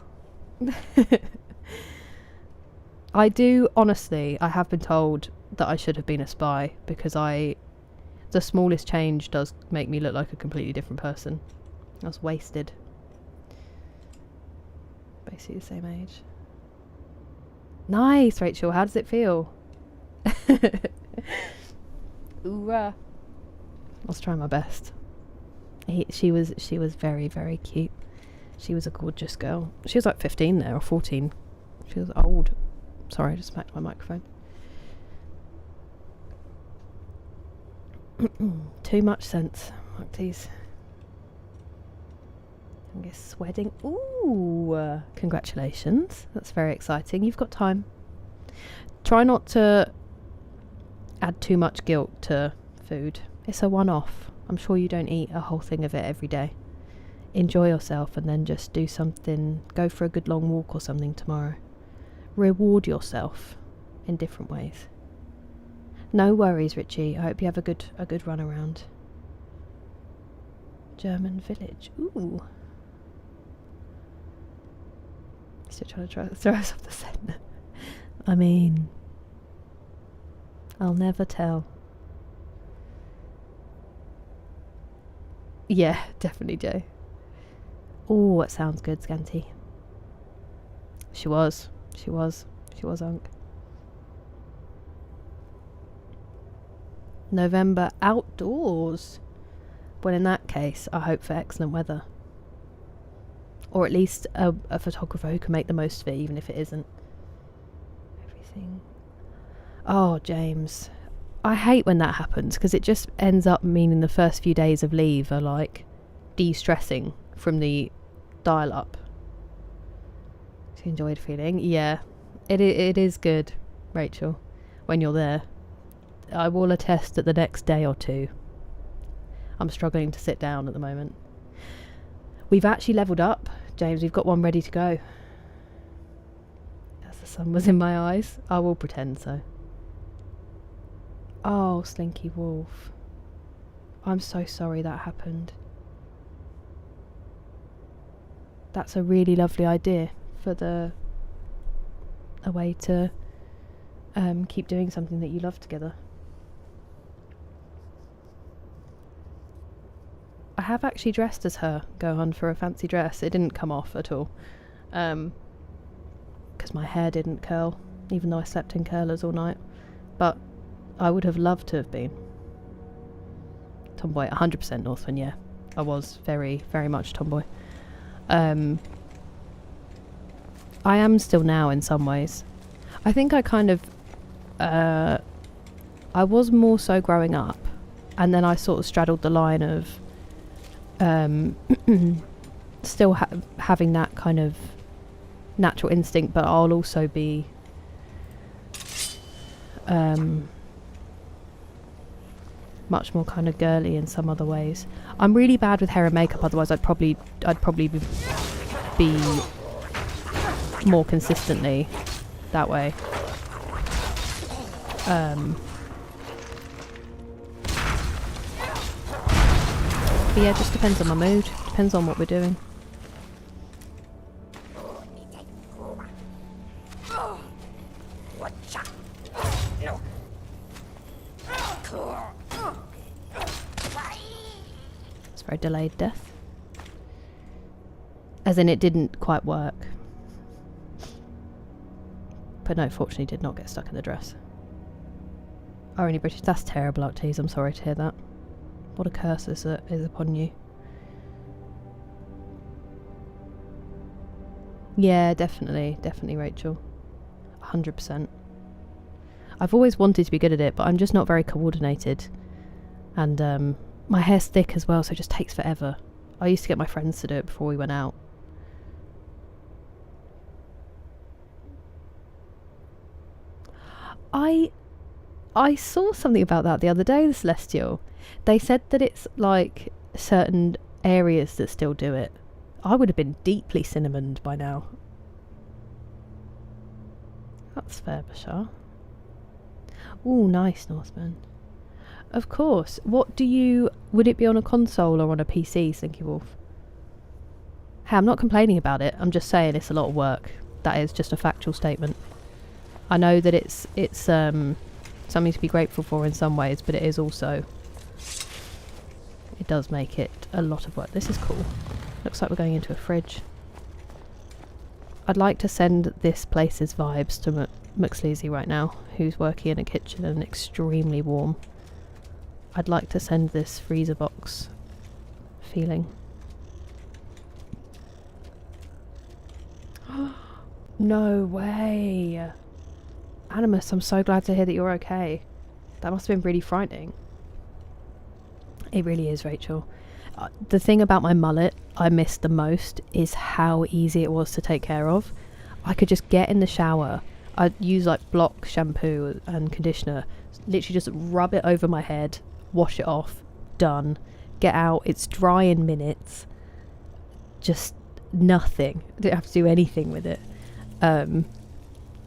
I do, honestly, I have been told that I should have been a spy because the smallest change does make me look like a completely different person. I was wasted. Basically the same age. Nice, Rachel. How does it feel? Hoorah. I was trying my best. She was very, very cute. She was a gorgeous girl. She was like 15 there, or 14. She was old. Sorry, I just smacked my microphone. Too much sense. Like these. I guess wedding. Ooh, congratulations. That's very exciting. You've got time. Try not to add too much guilt to food. It's a one-off. I'm sure you don't eat a whole thing of it every day. Enjoy yourself and then just do something. Go for a good long walk or something tomorrow. Reward yourself in different ways. No worries, Richie. I hope you have a good run around. German village. Ooh. Still trying to throw us off the scent. I mean, I'll never tell. Yeah, definitely do. Oh, it sounds good, Scanty. She was, Unk. November outdoors. Well, in that case, I hope for excellent weather. Or at least a photographer who can make the most of it, even if it isn't. Everything. Oh, James. I hate when that happens, because it just ends up meaning the first few days of leave are like de-stressing from the dial-up. You enjoyed feeling? Yeah. It is good, Rachel, when you're there. I will attest that the next day or two, I'm struggling to sit down at the moment. We've actually levelled up, James. We've got one ready to go. As the sun was in my eyes. I will pretend so. Oh, Slinky Wolf. I'm so sorry that happened. That's a really lovely idea for a way to keep doing something that you love together. I have actually dressed as her, Gohan, for a fancy dress. It didn't come off at all. Because my hair didn't curl, even though I slept in curlers all night. But I would have loved to have been. Tomboy, 100% Northwind, yeah. I was very, very much tomboy. I am still now in some ways. I think I kind of... I was more so growing up. And then I sort of straddled the line of... still having that kind of natural instinct, but I'll also be much more kind of girly in some other ways. I'm really bad with hair and makeup, otherwise I'd probably be more consistently that way. But yeah, it just depends on my mood. Depends on what we're doing. It's a very delayed death. As in, it didn't quite work. But no, fortunately did not get stuck in the dress. Oh, only British. That's terrible, Octave. I'm sorry to hear that. What a curse is upon you. Yeah, definitely, Rachel. 100%. I've always wanted to be good at it, but I'm just not very coordinated. And my hair's thick as well, so it just takes forever. I used to get my friends to do it before we went out. I saw something about that the other day, the Celestial. They said that it's like certain areas that still do it. I would have been deeply cinnamoned by now. That's fair, Bashar. Ooh, nice, Northman. Of course. Would it be on a console or on a PC, Slinky Wolf? Hey, I'm not complaining about it. I'm just saying it's a lot of work. That is just a factual statement. I know that it's something to be grateful for in some ways, but it is also, it does make it a lot of work. This is cool. Looks like we're going into a fridge. I'd like to send this place's vibes to McSleazy right now, who's working in a kitchen and extremely warm. I'd like to send this freezer box feeling. No way! Animus, I'm so glad to hear that you're okay. That must have been really frightening. It really is, Rachel. The thing about my mullet I missed the most is how easy it was to take care of. I could just get in the shower. I'd use like block shampoo and conditioner, literally just rub it over my head, wash it off, done. Get out, it's dry in minutes. Just nothing. I didn't have to do anything with it. And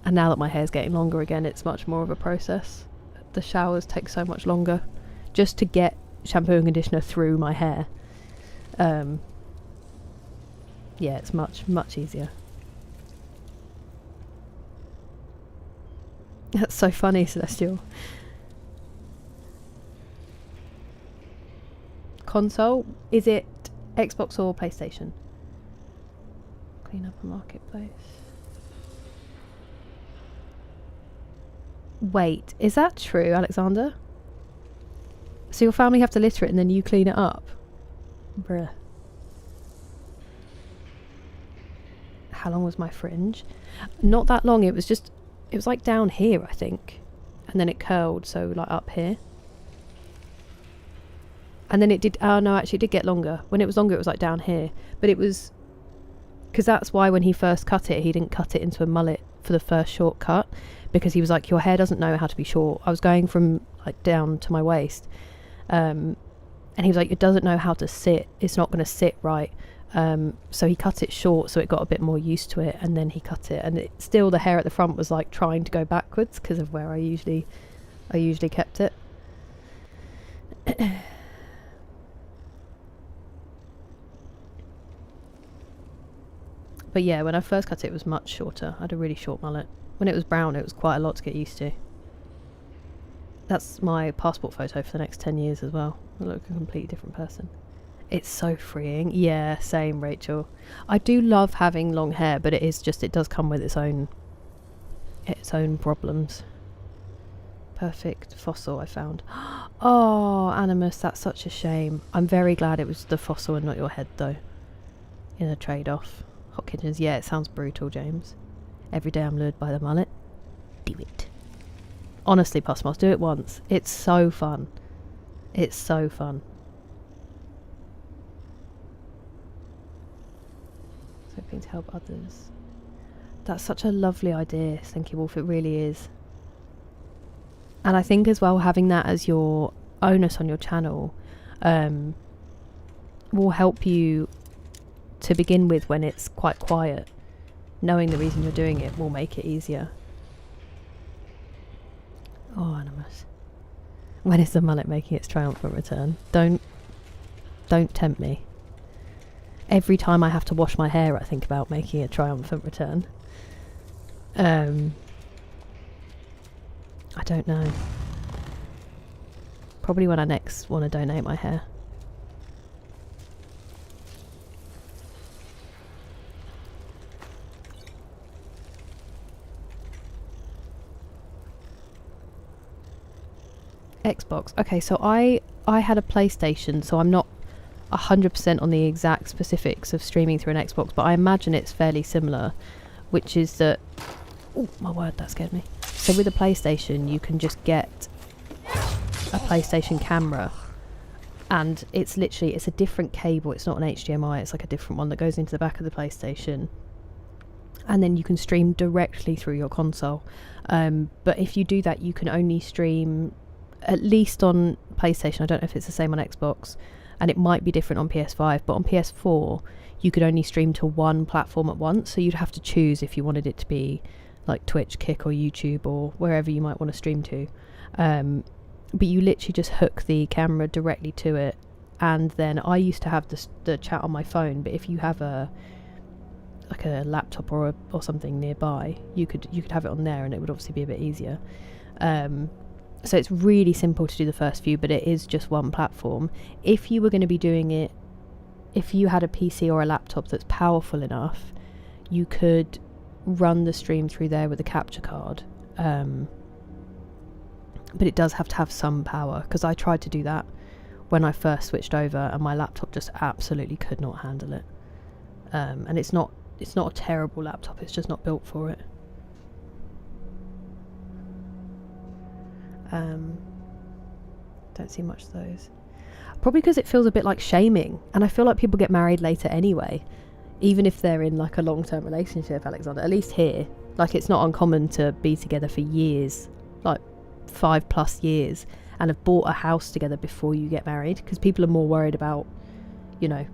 now that my hair's getting longer again, it's much more of a process. The showers take so much longer just to get shampoo and conditioner through my hair. Yeah, it's much easier. That's so funny, Celestial. Console? Is it Xbox or PlayStation? Clean up a marketplace. Wait, is that true, Alexander? So your family have to litter it and then you clean it up? Bruh. How long was my fringe? Not that long. It was like down here, I think. And then it curled, so like up here. And then it did, oh no, actually it did get longer. When it was longer, it was like down here. But it was, because that's why when he first cut it, he didn't cut it into a mullet for the first shortcut. Because he was like, your hair doesn't know how to be short. I was going from like down to my waist. And he was like, it doesn't know how to sit. It's not going to sit right. So he cut it short so it got a bit more used to it, and then he cut it, and still the hair at the front was like trying to go backwards because of where I usually kept it. But yeah, when I first cut it, it was much shorter. I had a really short mullet. When it was brown, it was quite a lot to get used to. That's my passport photo for the next 10 years as well. I look a completely different person. It's so freeing. Yeah, same, Rachel. I do love having long hair, but it does come with its own problems. Perfect fossil I found. Oh, Animus, that's such a shame. I'm very glad it was the fossil and not your head, though. In a trade-off. Hot kitchens, yeah, it sounds brutal, James. Every day I'm lured by the mullet. Do it. Honestly, Pussmoss, do it once. It's so fun. It's so fun. Hoping to help others. That's such a lovely idea, Slinky Wolf, it really is. And I think as well, having that as your onus on your channel will help you to begin with when it's quite quiet. Knowing the reason you're doing it will make it easier. Oh, Animus. When is the mullet making its triumphant return? Don't tempt me. Every time I have to wash my hair, I think about making a triumphant return. I don't know. Probably when I next want to donate my hair. Xbox. Okay, so I had a PlayStation, so I'm not 100% on the exact specifics of streaming through an Xbox, but I imagine it's fairly similar, which is that... Oh, my word, that scared me. So with a PlayStation, you can just get a PlayStation camera, and it's a different cable. It's not an HDMI, it's like a different one that goes into the back of the PlayStation, and then you can stream directly through your console. But if you do that, you can only stream, at least on PlayStation, I don't know if it's the same on Xbox, and it might be different on PS5, but on PS4 you could only stream to one platform at once, so you'd have to choose if you wanted it to be like Twitch, Kick or YouTube or wherever you might want to stream to. But you literally just hook the camera directly to it and then I used to have the chat on my phone, but if you have a laptop or something nearby, you could have it on there, and it would obviously be a bit easier. So it's really simple to do the first few, but it is just one platform. If you were going to be doing it, if you had a PC or a laptop that's powerful enough, you could run the stream through there with a capture card. But it does have to have some power, because I tried to do that when I first switched over, and my laptop just absolutely could not handle it. And it's not a terrible laptop, it's just not built for it. Don't see much of those. Probably because it feels a bit like shaming, and I feel like people get married later anyway, even if they're in like a long-term relationship, Alexander. At least here, like, it's not uncommon to be together for years, like 5+ years, and have bought a house together before you get married, because people are more worried about, you know,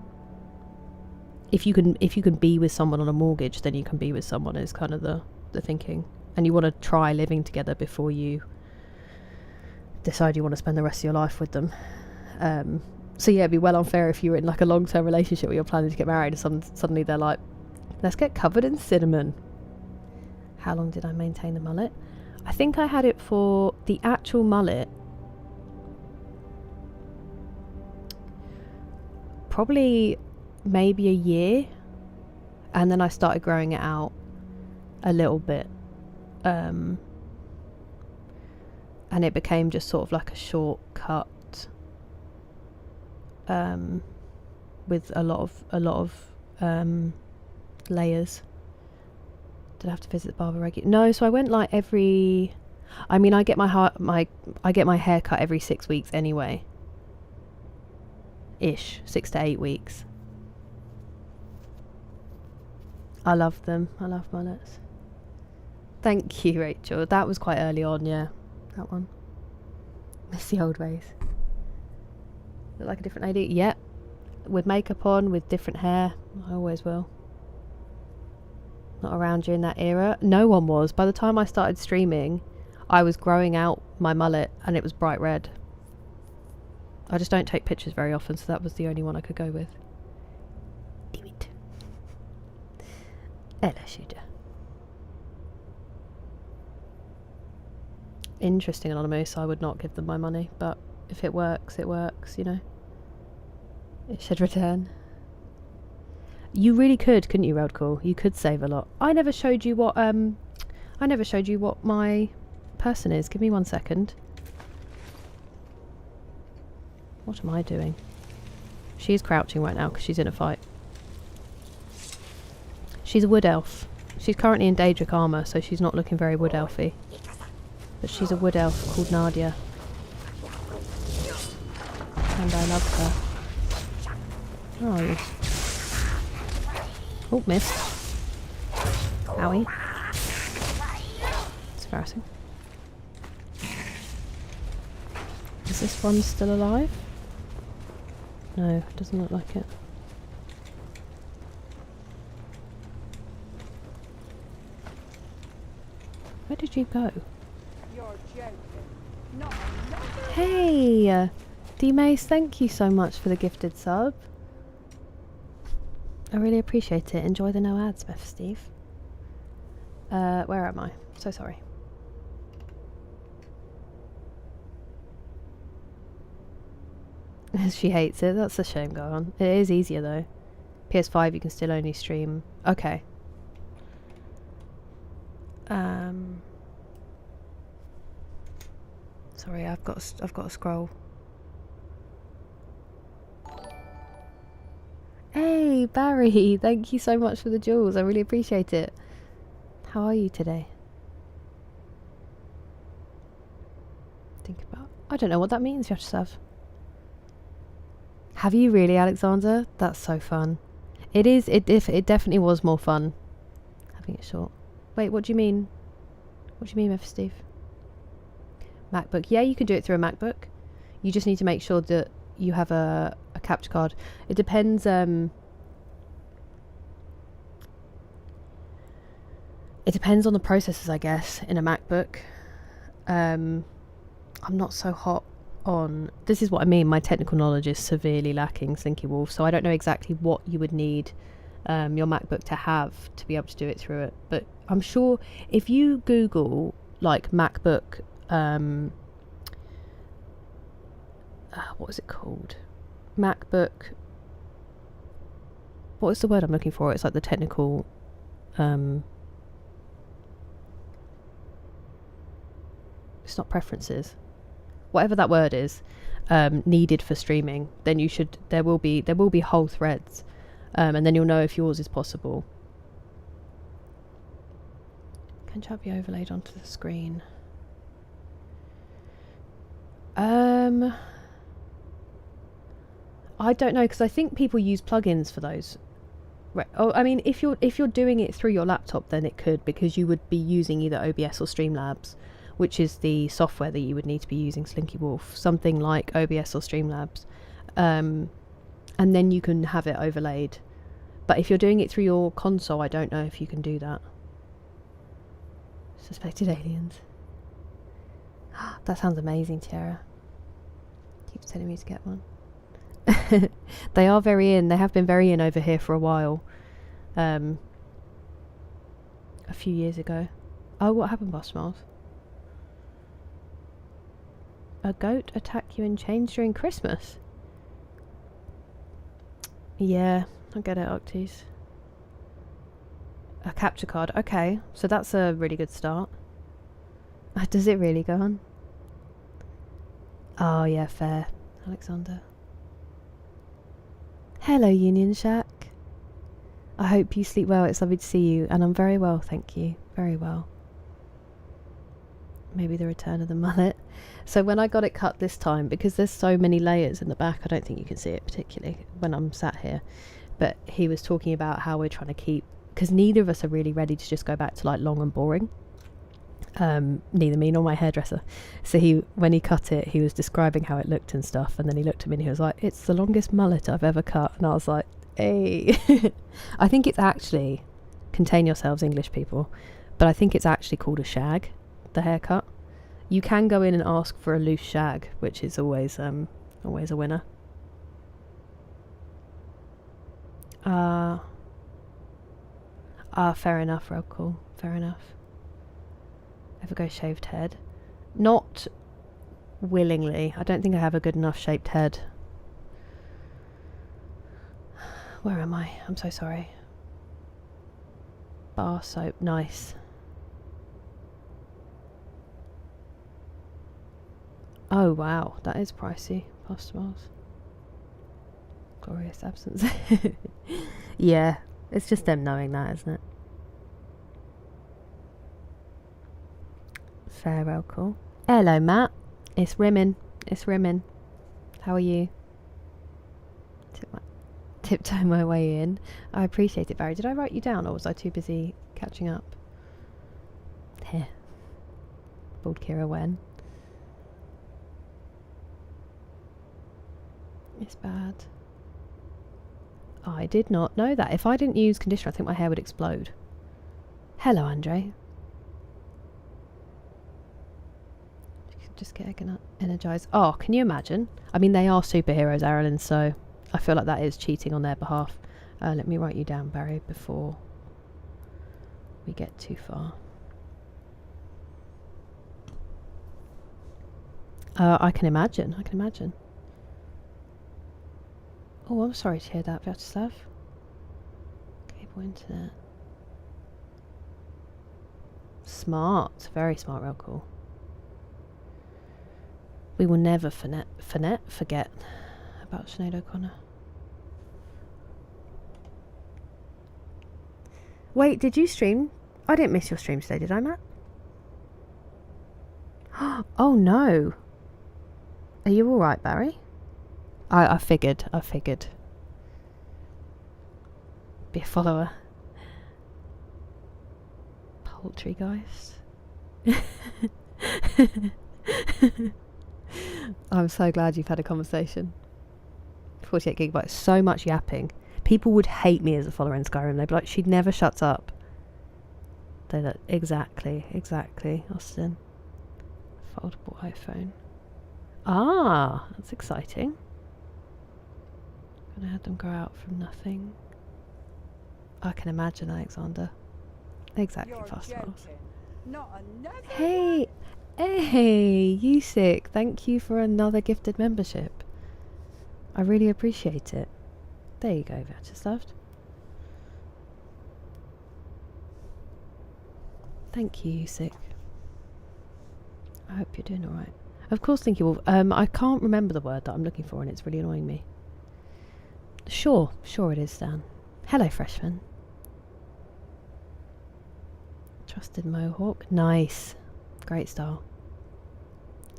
if you can be with someone on a mortgage, then you can be with someone, is kind of the thinking. And you want to try living together before you decide you want to spend the rest of your life with them. So yeah, it'd be well unfair if you were in like a long-term relationship where you're planning to get married and suddenly they're like, let's get covered in cinnamon. How long did I maintain the mullet? I think I had it for the actual mullet probably maybe a year, and then I started growing it out a little bit, and it became just sort of like a shortcut, with a lot of layers. Did I have to visit the barber regularly? No, so I went like every, I mean, I get my hair cut every 6 weeks anyway, ish, 6 to 8 weeks. I love them. I love mullets. Thank you, Rachel. That was quite early on, yeah. That one. Miss the old ways. Look like a different lady? Yep. With makeup on, with different hair. I always will. Not around during that era. No one was. By the time I started streaming, I was growing out my mullet and it was bright red. I just don't take pictures very often, so that was the only one I could go with. Damn it. Hello, shooter. Interesting, Anonymous. I would not give them my money, but if it works, you know. It should return. You really couldn't you, Roadcall? You could save a lot. I never showed you what my person is. Give me 1 second. What am I doing? She's crouching right now because she's in a fight. She's a wood elf. She's currently in Daedric armour, so she's not looking very wood elfy. But she's a wood elf called Nadia. And I love her. Where are you? Oh, missed. Owie. It's embarrassing. Is this one still alive? No, it doesn't look like it. Where did you go? You're joking. Not another. Hey! D-Mace, thank you so much for the gifted sub. I really appreciate it. Enjoy the no ads, Beth Steve. Where am I? So sorry. She hates it. That's a shame, go on. It is easier though. PS5 you can still only stream. Okay. Sorry, I've got to scroll. Hey Barry, thank you so much for the jewels. I really appreciate it. How are you today? Think about. I don't know what that means, Yachasav. Have you really, Alexander? That's so fun. It is. It definitely was more fun having it short. Wait, what do you mean? What do you mean, Steve? MacBook. Yeah, you can do it through a MacBook. You just need to make sure that you have a capture card. It depends. It depends on the processors, I guess, in a MacBook. I'm not so hot on... This is what I mean. My technical knowledge is severely lacking, Slinky Wolf. So I don't know exactly what you would need your MacBook to have to be able to do it through it. But I'm sure if you Google like MacBook... what is it called? MacBook... What is the word I'm looking for? It's like the technical... it's not preferences. Whatever that word is, needed for streaming, then you should... There will be whole threads. And then you'll know if yours is possible. Can chat be overlaid onto the screen? I don't know, because I think people use plugins for those. Right. Oh, I mean, if you're doing it through your laptop, then it could, because you would be using either OBS or Streamlabs, which is the software that you would need to be using, Slinky Wolf. Something like OBS or Streamlabs. And then you can have it overlaid. But if you're doing it through your console, I don't know if you can do that. Suspected aliens. That sounds amazing, Tiara. Keeps telling me to get one. They are very in. They have been very in over here for a while. A few years ago. Oh, what happened, Boss Smiles? A goat attack you in chains during Christmas? Yeah, I get it, Octies. A capture card. Okay, so that's a really good start. Does it really go on? Oh yeah, fair. Alexander. Hello, Union Shack. I hope you sleep well. It's lovely to see you. And I'm very well, thank you. Very well. Maybe the return of the mullet. So when I got it cut this time, because there's so many layers in the back, I don't think you can see it particularly when I'm sat here. But he was talking about how we're trying to keep... Because neither of us are really ready to just go back to like long and boring. Neither me nor my hairdresser. So when he cut it, he was describing how it looked and stuff, and then he looked at me and he was like, it's the longest mullet I've ever cut. And I was like, hey. I think it's actually, contain yourselves English people, but I think it's actually called a shag, the haircut. You can go in and ask for a loose shag, which is always a winner. Fair enough, real cool. Fair enough. Ever go shaved head? Not willingly. I don't think I have a good enough shaped head. Where am I? I'm so sorry. Bar soap, nice. Oh wow, that is pricey. Postmarks. Glorious absence. Yeah, it's just them knowing that, isn't it? Farewell, cool. Hello, Matt. It's Rimming. It's Rimming. How are you? Tiptoe my way in. I appreciate it, Barry. Did I write you down, or was I too busy catching up? Here. Bald Kira when? It's bad. I did not know that. If I didn't use conditioner, I think my hair would explode. Hello, Andre. Just get energized. Oh, can you imagine? I mean, they are superheroes, Arilyn, so I feel like that is cheating on their behalf. Let me write you down, Barry, before we get too far. I can imagine. I can imagine. Oh, I'm sorry to hear that, Vyacheslav. Cable internet. Smart. Very smart, real cool. We will never forget about Sinead O'Connor. Wait, did you stream? I didn't miss your stream today, did I, Matt? Oh no. Are you alright, Barry? I figured. Be a follower. Poultrygeist. I'm so glad you've had a conversation. 48 gigabytes, so much yapping. People would hate me as a follower in Skyrim. They'd be like, she never shuts up. They're like, exactly, Austin. Foldable iPhone. Ah, that's exciting. Gonna have them grow out from nothing. I can imagine, Alexander. Exactly, You're Fast Miles. joking. Not another Hey, hey, Usick, thank you for another gifted membership. I really appreciate it. There you go, Vyacheslav. Thank you, Usick. I hope you're doing alright. Of course, thank you all. I can't remember the word that I'm looking for and it's really annoying me. Sure it is, Dan. Hello, freshman. Trusted Mohawk. Nice. Great style.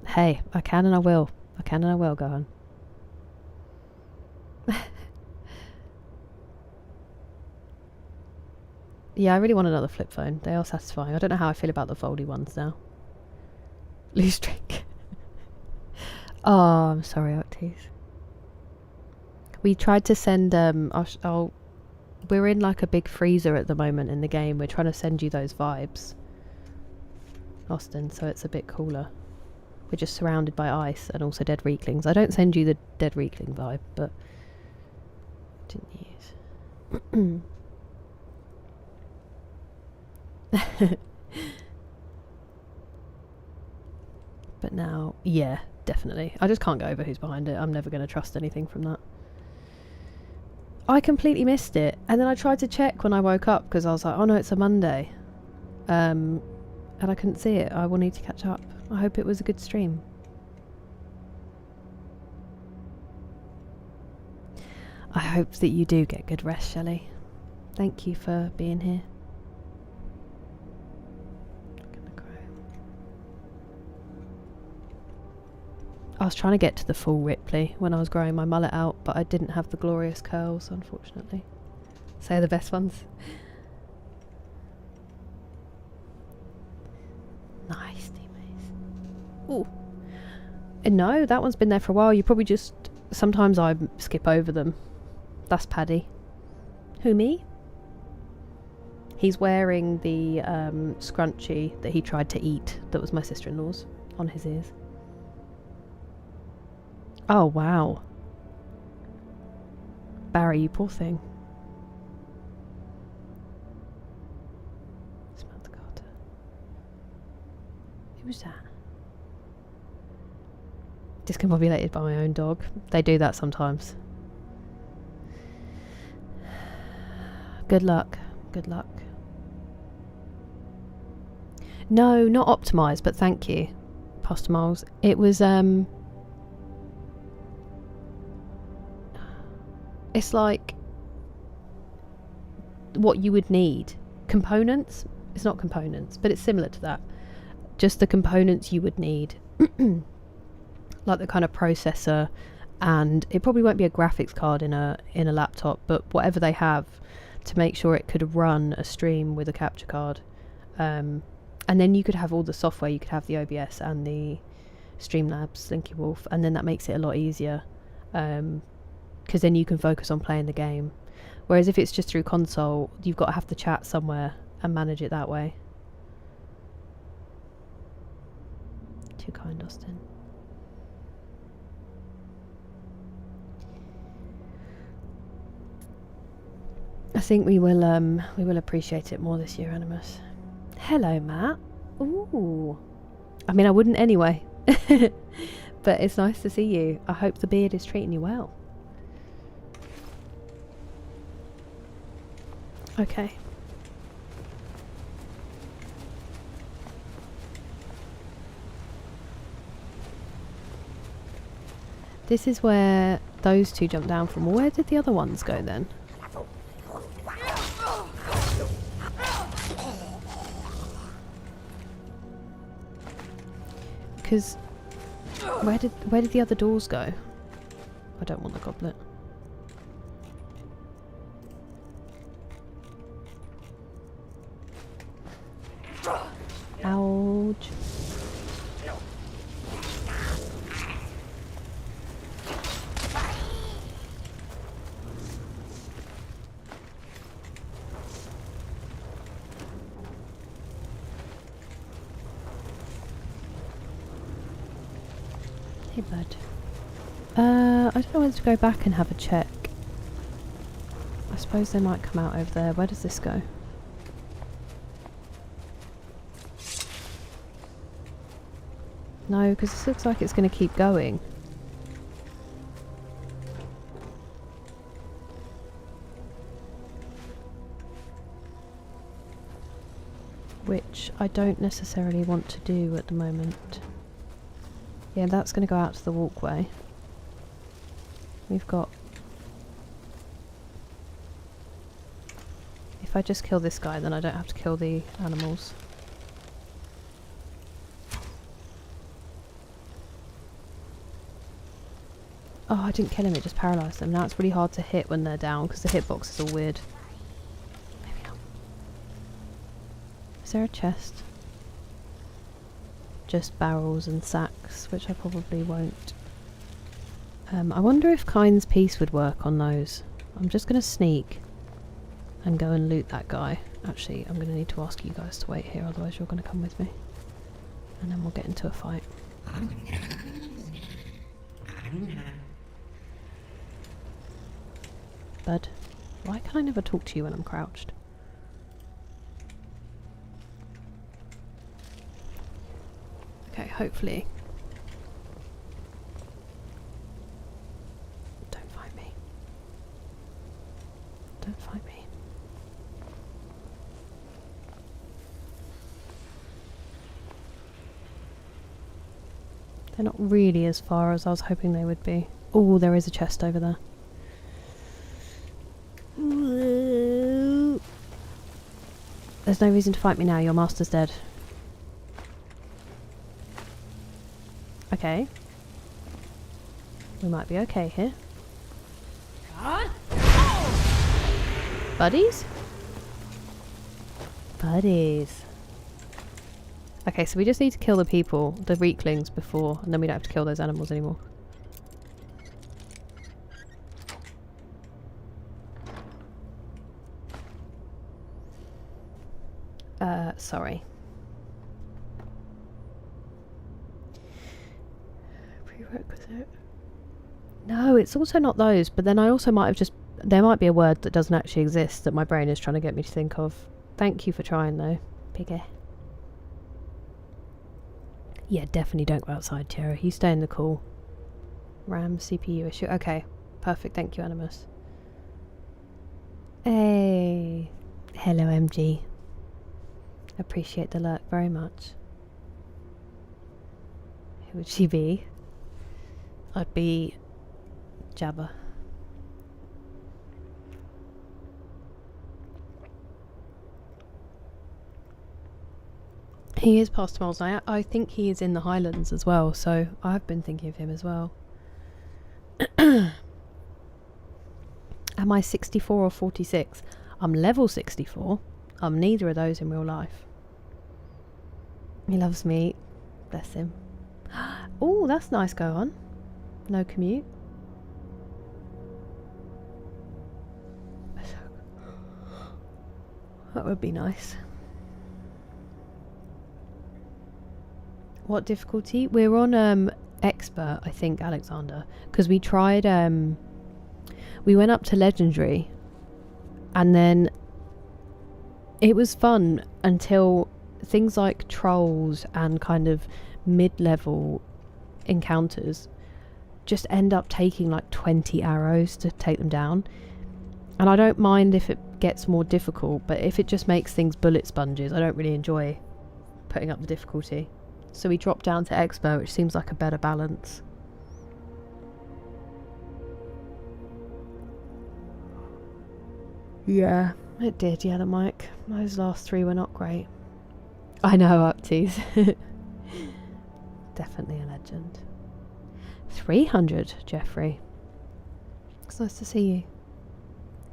Hey, I can and I will. I can and I will, go on. Yeah, I really want another flip phone. They are satisfying. I don't know how I feel about the foldy ones now. Loose drink. Oh, I'm sorry, Octies. We tried to send, we're in like a big freezer at the moment in the game. We're trying to send you those vibes, Austin, so it's a bit cooler. We're just surrounded by ice and also dead Reeklings. I don't send you the dead Reekling vibe, but didn't use. But now, yeah, definitely. I just can't go over who's behind it. I'm never going to trust anything from that. I completely missed it. And then I tried to check when I woke up because I was like, oh no, it's a Monday. And I couldn't see it. I will need to catch up. I hope it was a good stream. I hope that you do get good rest, Shelley. Thank you for being here. I was trying to get to the full Ripley when I was growing my mullet out, but I didn't have the glorious curls, unfortunately. So they're the best ones. Nice, teammates. Ooh. No, that one's been there for a while. You probably just... Sometimes I skip over them. That's Paddy. Who, me? He's wearing the scrunchie that he tried to eat that was my sister-in-law's on his ears. Oh, wow. Barry, you poor thing. Samantha Carter. Who's that? Discombobulated by my own dog. They do that sometimes. Good luck. Good luck. No, not optimised, but thank you, Pastor Miles. It was, it's like what you would need. Components? It's not components, but it's similar to that. Just the components you would need. Like the kind of processor, and it probably won't be a graphics card in a laptop, but whatever they have to make sure it could run a stream with a capture card. And then you could have all the software. You could have the OBS and the Streamlabs, Slinky Wolf, and then that makes it a lot easier. Because then you can focus on playing the game. Whereas if it's just through console, you've got to have the chat somewhere and manage it that way. Too kind, Austin. I think we will appreciate it more this year, Animus. Hello, Matt. Ooh. I mean, I wouldn't anyway. But it's nice to see you. I hope the beard is treating you well. Okay. This is where those two jumped down from. Where did the other ones go then? Because where did the other doors go? I don't want the goblet. Ouch. Hey Hey, bud. I don't know whether to go back and have a check. I suppose they might come out over there. Where does this go? No, because this looks like it's going to keep going. Which I don't necessarily want to do at the moment. Yeah, that's going to go out to the walkway. We've got... If I just kill this guy, then I don't have to kill the animals. Oh, I didn't kill him, it just paralysed them. Now it's really hard to hit when they're down, because the hitbox is all weird. Maybe not. Is there a chest? Just barrels and sacks, which I probably won't. I wonder if Kind's Peace would work on those. I'm just going to sneak and go and loot that guy. Actually, I'm going to need to ask you guys to wait here, otherwise you're going to come with me. And then we'll get into a fight. Bud, why can I never talk to you when I'm crouched? Okay, hopefully. Don't fight me. Don't fight me. They're not really as far as I was hoping they would be. Oh, there is a chest over there. There's no reason to fight me now, your master's dead. Okay. We might be okay here. Buddies? Buddies. Okay, so we just need to kill the people, the weaklings before, and then we don't have to kill those animals anymore. Sorry. Prerequisite. No, it's also not those, but then I also might have just... There might be a word that doesn't actually exist that my brain is trying to get me to think of. Thank you for trying, though, Piggy. Yeah, definitely don't go outside, Tara. You stay in the cool. RAM CPU issue. Okay, perfect. Thank you, Animus. Hey. Hello, MG. Appreciate the lurk very much. Who would she be? I'd be Jabba. He is past miles. I think he is in the Highlands as well, so I've been thinking of him as well. Am I 64 or 46? I'm level 64. I'm neither of those in real life. He loves meat. Bless him. Oh, that's nice. Go on. No commute. That would be nice. What difficulty? We're on expert, I think, Alexander, because we tried we went up to legendary and then it was fun until things like trolls and kind of mid-level encounters just end up taking like 20 arrows to take them down. And I don't mind if it gets more difficult, but if it just makes things bullet sponges, I don't really enjoy putting up the difficulty. So we dropped down to expert, which seems like a better balance. Yeah, it did. Yeah, the mic. Those last three were not great. I know, upties. Definitely a legend. 300, Jeffrey. It's nice to see you.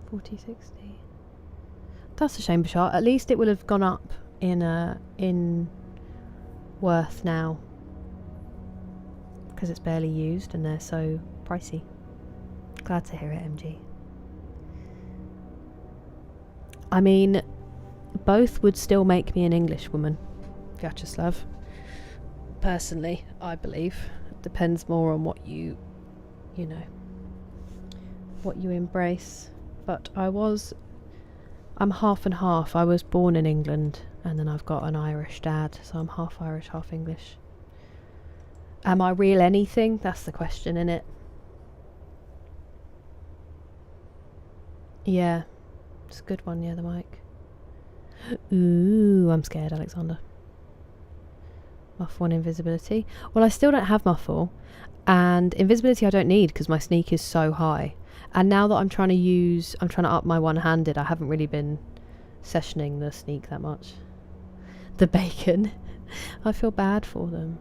4060. That's a shame, Bashar. At least it would have gone up in worth now, because it's barely used and they're so pricey. Glad to hear it, MG. I mean, both would still make me an English woman, Vyacheslav. Personally, I believe. Depends more on what you know, what you embrace. But I'm half and half. I was born in England and then I've got an Irish dad, so I'm half Irish, half English. Am I real anything? That's the question, innit? Yeah, it's a good one, yeah, the mic. Ooh, I'm scared, Alexander. Muffle and invisibility. Well, I still don't have muffle, and invisibility I don't need because my sneak is so high. And now that I'm trying to up my one-handed, I haven't really been sessioning the sneak that much. The bacon. I feel bad for them.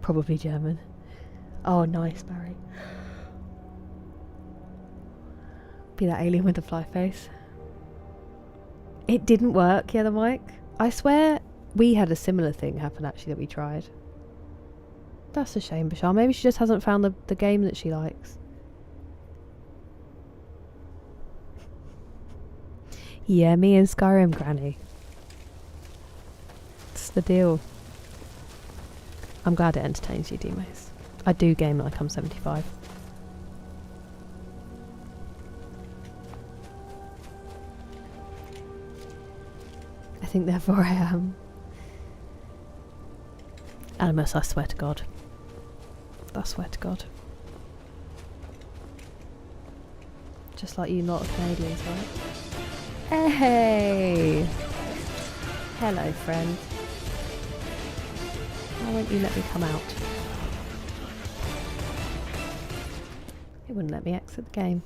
Probably German. Oh, nice, Barry. Be that alien with the fly face. It didn't work, yeah, the mic. I swear we had a similar thing happen actually that we tried. That's a shame, Bashar. Maybe she just hasn't found the game that she likes. Yeah, me and Skyrim, Granny. It's the deal. I'm glad it entertains you, D-Mace. I do game like I'm 75. I think therefore I am. Animus, I swear to God. I swear to God. Just like you lot of Canadians, right? Hey! Hello, friend. Why won't you let me come out? It wouldn't let me exit the game.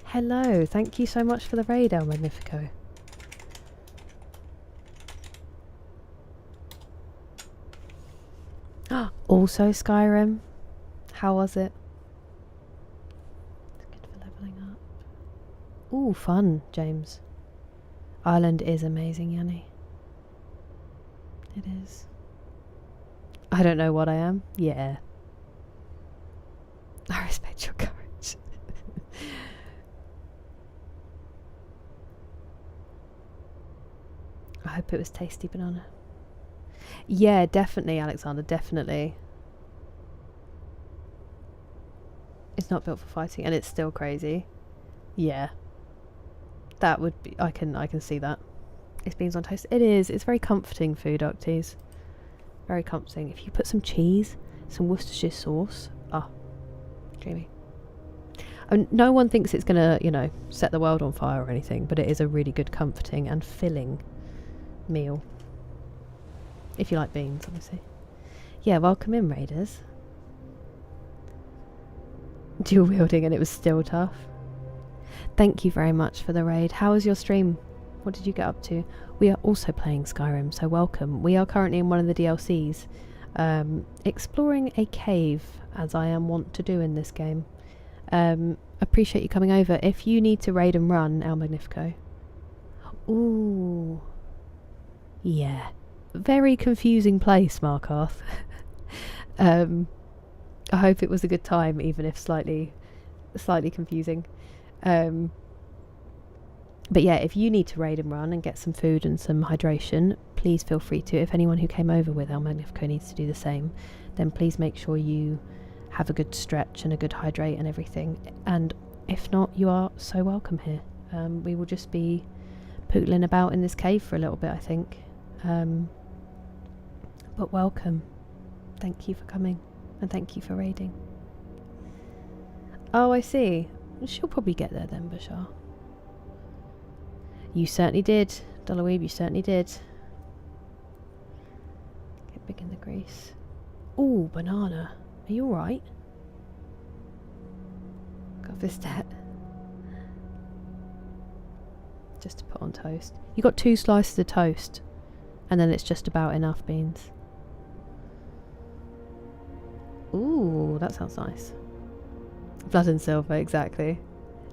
Hello, thank you so much for the raid, El Magnifico. Also Skyrim. How was it? It's good for leveling up. Ooh, fun, James. Ireland is amazing, Yanni. It is. I don't know what I am. Yeah. I respect your courage. I hope it was tasty banana. Yeah, definitely, Alexander, definitely. It's not built for fighting and it's still crazy. Yeah. That would be, I can see that. It's beans on toast. It is. It's very comforting food, Octies. Very comforting. If you put some cheese, some Worcestershire sauce. Ah, dreamy. And no one thinks it's gonna, you know, set the world on fire or anything, but it is a really good, comforting and filling meal. If you like beans, obviously. Yeah, welcome in, Raiders. Dual wielding and it was still tough. Thank you very much for the raid. How was your stream? What did you get up to? We are also playing Skyrim, so welcome. We are currently in one of the DLCs, exploring a cave, as I am wont to do in this game. Appreciate you coming over. If you need to raid and run, El Magnifico. Ooh. Yeah. Very confusing place, Markarth. I hope it was a good time, even if slightly confusing. But yeah, if you need to raid and run and get some food and some hydration, please feel free to. If anyone who came over with El Magnifico needs to do the same, then please make sure you have a good stretch and a good hydrate and everything. And if not, you are so welcome here. We will just be pootling about in this cave for a little bit, I think. But welcome. Thank you for coming. And thank you for raiding. Oh, I see. She'll probably get there then, Bashar. You certainly did, Dollarweeb, you certainly did. Get big in the grease. Ooh, banana. Are you alright? Got this debt. Just to put on toast. You got 2 slices of toast. And then it's just about enough beans. Ooh, that sounds nice. Blood and silver, exactly.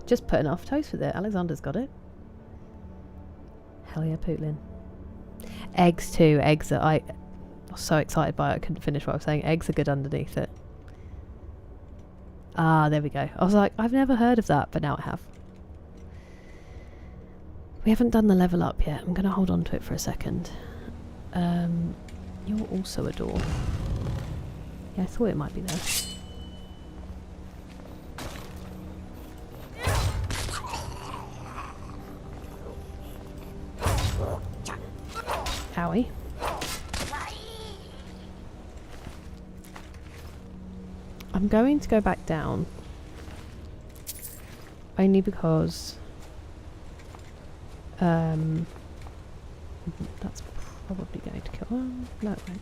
Just put enough toast with it. Alexander's got it. Hell yeah, Putin. Eggs too. Eggs are... I was so excited by it, I couldn't finish what I was saying. Eggs are good underneath it. Ah, there we go. I was like, I've never heard of that, but now I have. We haven't done the level up yet. I'm going to hold on to it for a second. You're also a door. Yeah, I thought it might be there. Owie. I'm going to go back down. Only because... that's probably going to kill... no, it won't.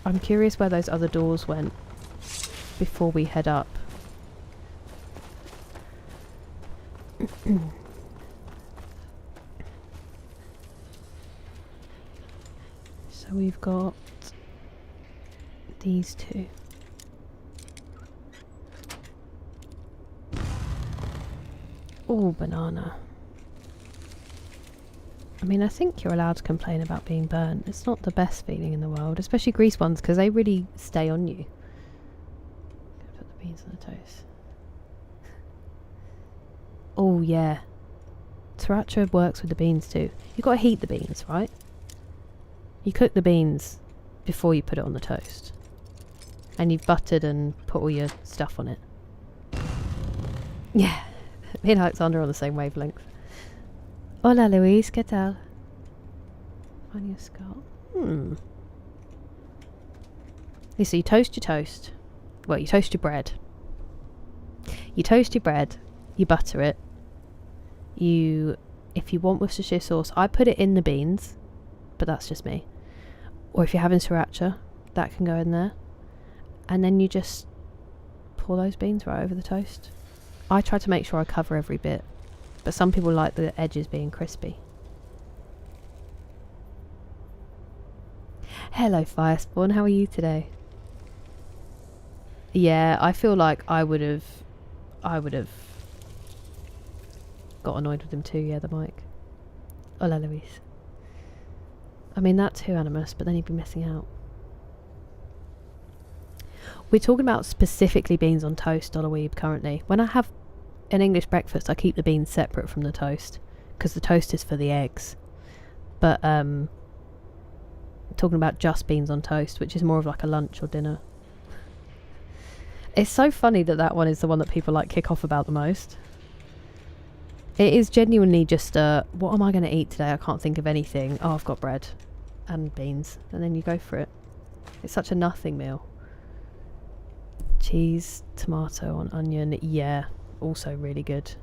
I'm curious where those other doors went before we head up. So we've got these two. Oh, banana. I mean, I think you're allowed to complain about being burnt. It's not the best feeling in the world, especially grease ones, because they really stay on you. Put the beans on the toast. Oh, yeah. Sriracha works with the beans too. You've got to heat the beans, right? You cook the beans before you put it on the toast. And you've buttered and put all your stuff on it. Yeah. Me and Alexander are on the same wavelength. Hola Luis, ¿qué tal? Finding a skull. So you toast your toast. Well, you toast your bread. You toast your bread. You butter it. If you want Worcestershire sauce, I put it in the beans, but that's just me. Or if you're having sriracha, that can go in there. And then you just pour those beans right over the toast. I try to make sure I cover every bit. But some people like the edges being crispy. Hello Firespawn, how are you today? Yeah, I feel like I would have got annoyed with him too, yeah, the mic. Hola Luis. I mean, that's too animus, but then he'd be missing out. We're talking about specifically beans on toast, Dollarweeb, currently. When I have an English breakfast, I keep the beans separate from the toast because the toast is for the eggs. But talking about just beans on toast, which is more of like a lunch or dinner. It's so funny that one is the one that people like kick off about the most. It is genuinely just what am I going to eat today? I can't think of anything. Oh, I've got bread and beans, and then you go for it. It's such a nothing meal. Cheese, tomato on onion, yeah. Also really good.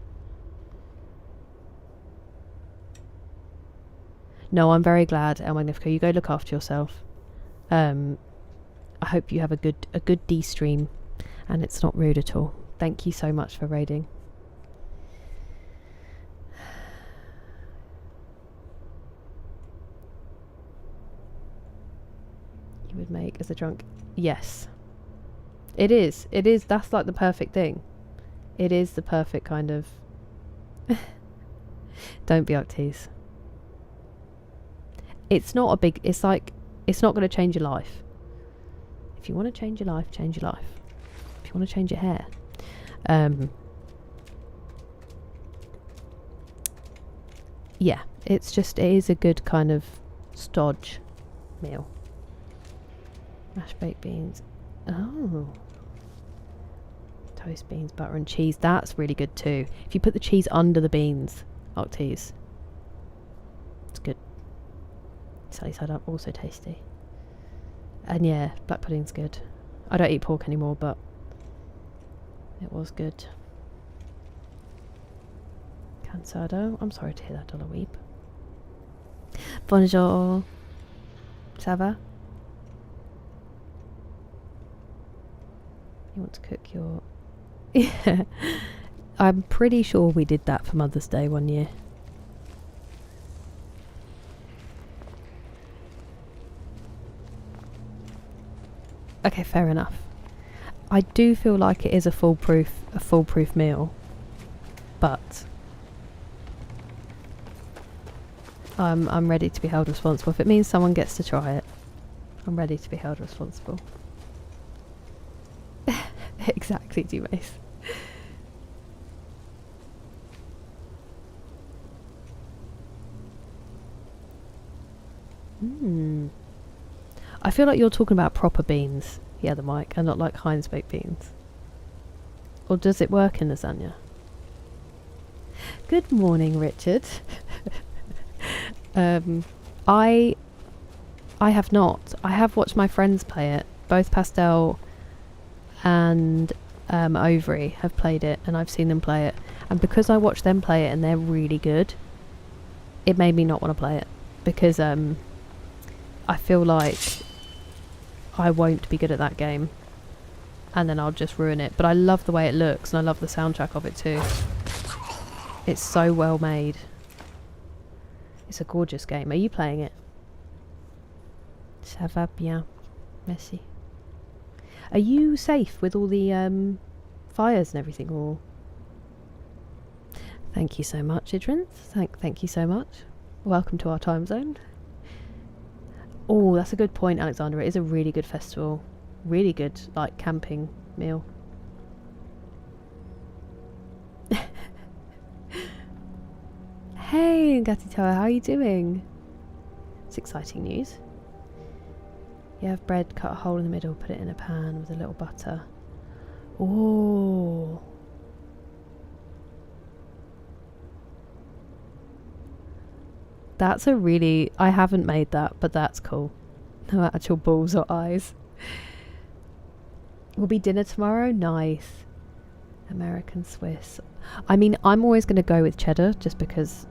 No, I'm very glad, El Magnifico. You go look after yourself. I hope you have a good D-stream and it's not rude at all. Thank you so much for raiding. You would make as a drunk. Yes. It is. That's like the perfect thing. It is the perfect kind of... Don't be uptease. It's not a big... It's like... It's not going to change your life. If you want to change your life, change your life. If you want to change your hair. Yeah. It's just... It is a good kind of stodge meal. Mashed baked beans. Oh... Toast, beans, butter and cheese. That's really good too. If you put the cheese under the beans, Octees. It's good. Sunny side up, also tasty. And yeah, black pudding's good. I don't eat pork anymore, but it was good. Cansado. I'm sorry to hear that, Dollarweeb. Bonjour. Ça va? You want to cook your... Yeah, I'm pretty sure we did that for Mother's Day one year. Okay, fair enough. I do feel like it is a foolproof meal, but I'm ready to be held responsible. If it means someone gets to try it, I'm ready to be held responsible. Exactly, Dumace. I feel like you're talking about proper beans, yeah, the mic, and not like Heinz baked beans. Or does it work in lasagna? Good morning, Richard. I have not. I have watched my friends play it. Both Pastel and Ovary have played it, and I've seen them play it. And because I watched them play it and they're really good, it made me not want to play it. Because I feel like I won't be good at that game. And then I'll just ruin it. But I love the way it looks, and I love the soundtrack of it too. It's so well made. It's a gorgeous game. Are you playing it? Ça va bien. Merci. Are you safe with all the fires and everything, or? Thank you so much, Idrin. Thank you so much. Welcome to our time zone. Oh, that's a good point, Alexander. It is a really good festival. Really good, like, camping meal. Hey, Gatitoa, how are you doing? It's exciting news. You have bread, cut a hole in the middle, put it in a pan with a little butter. Oh. That's a really... I haven't made that, but that's cool. No actual balls or eyes. Will be dinner tomorrow? Nice. American Swiss. I mean, I'm always going to go with cheddar just because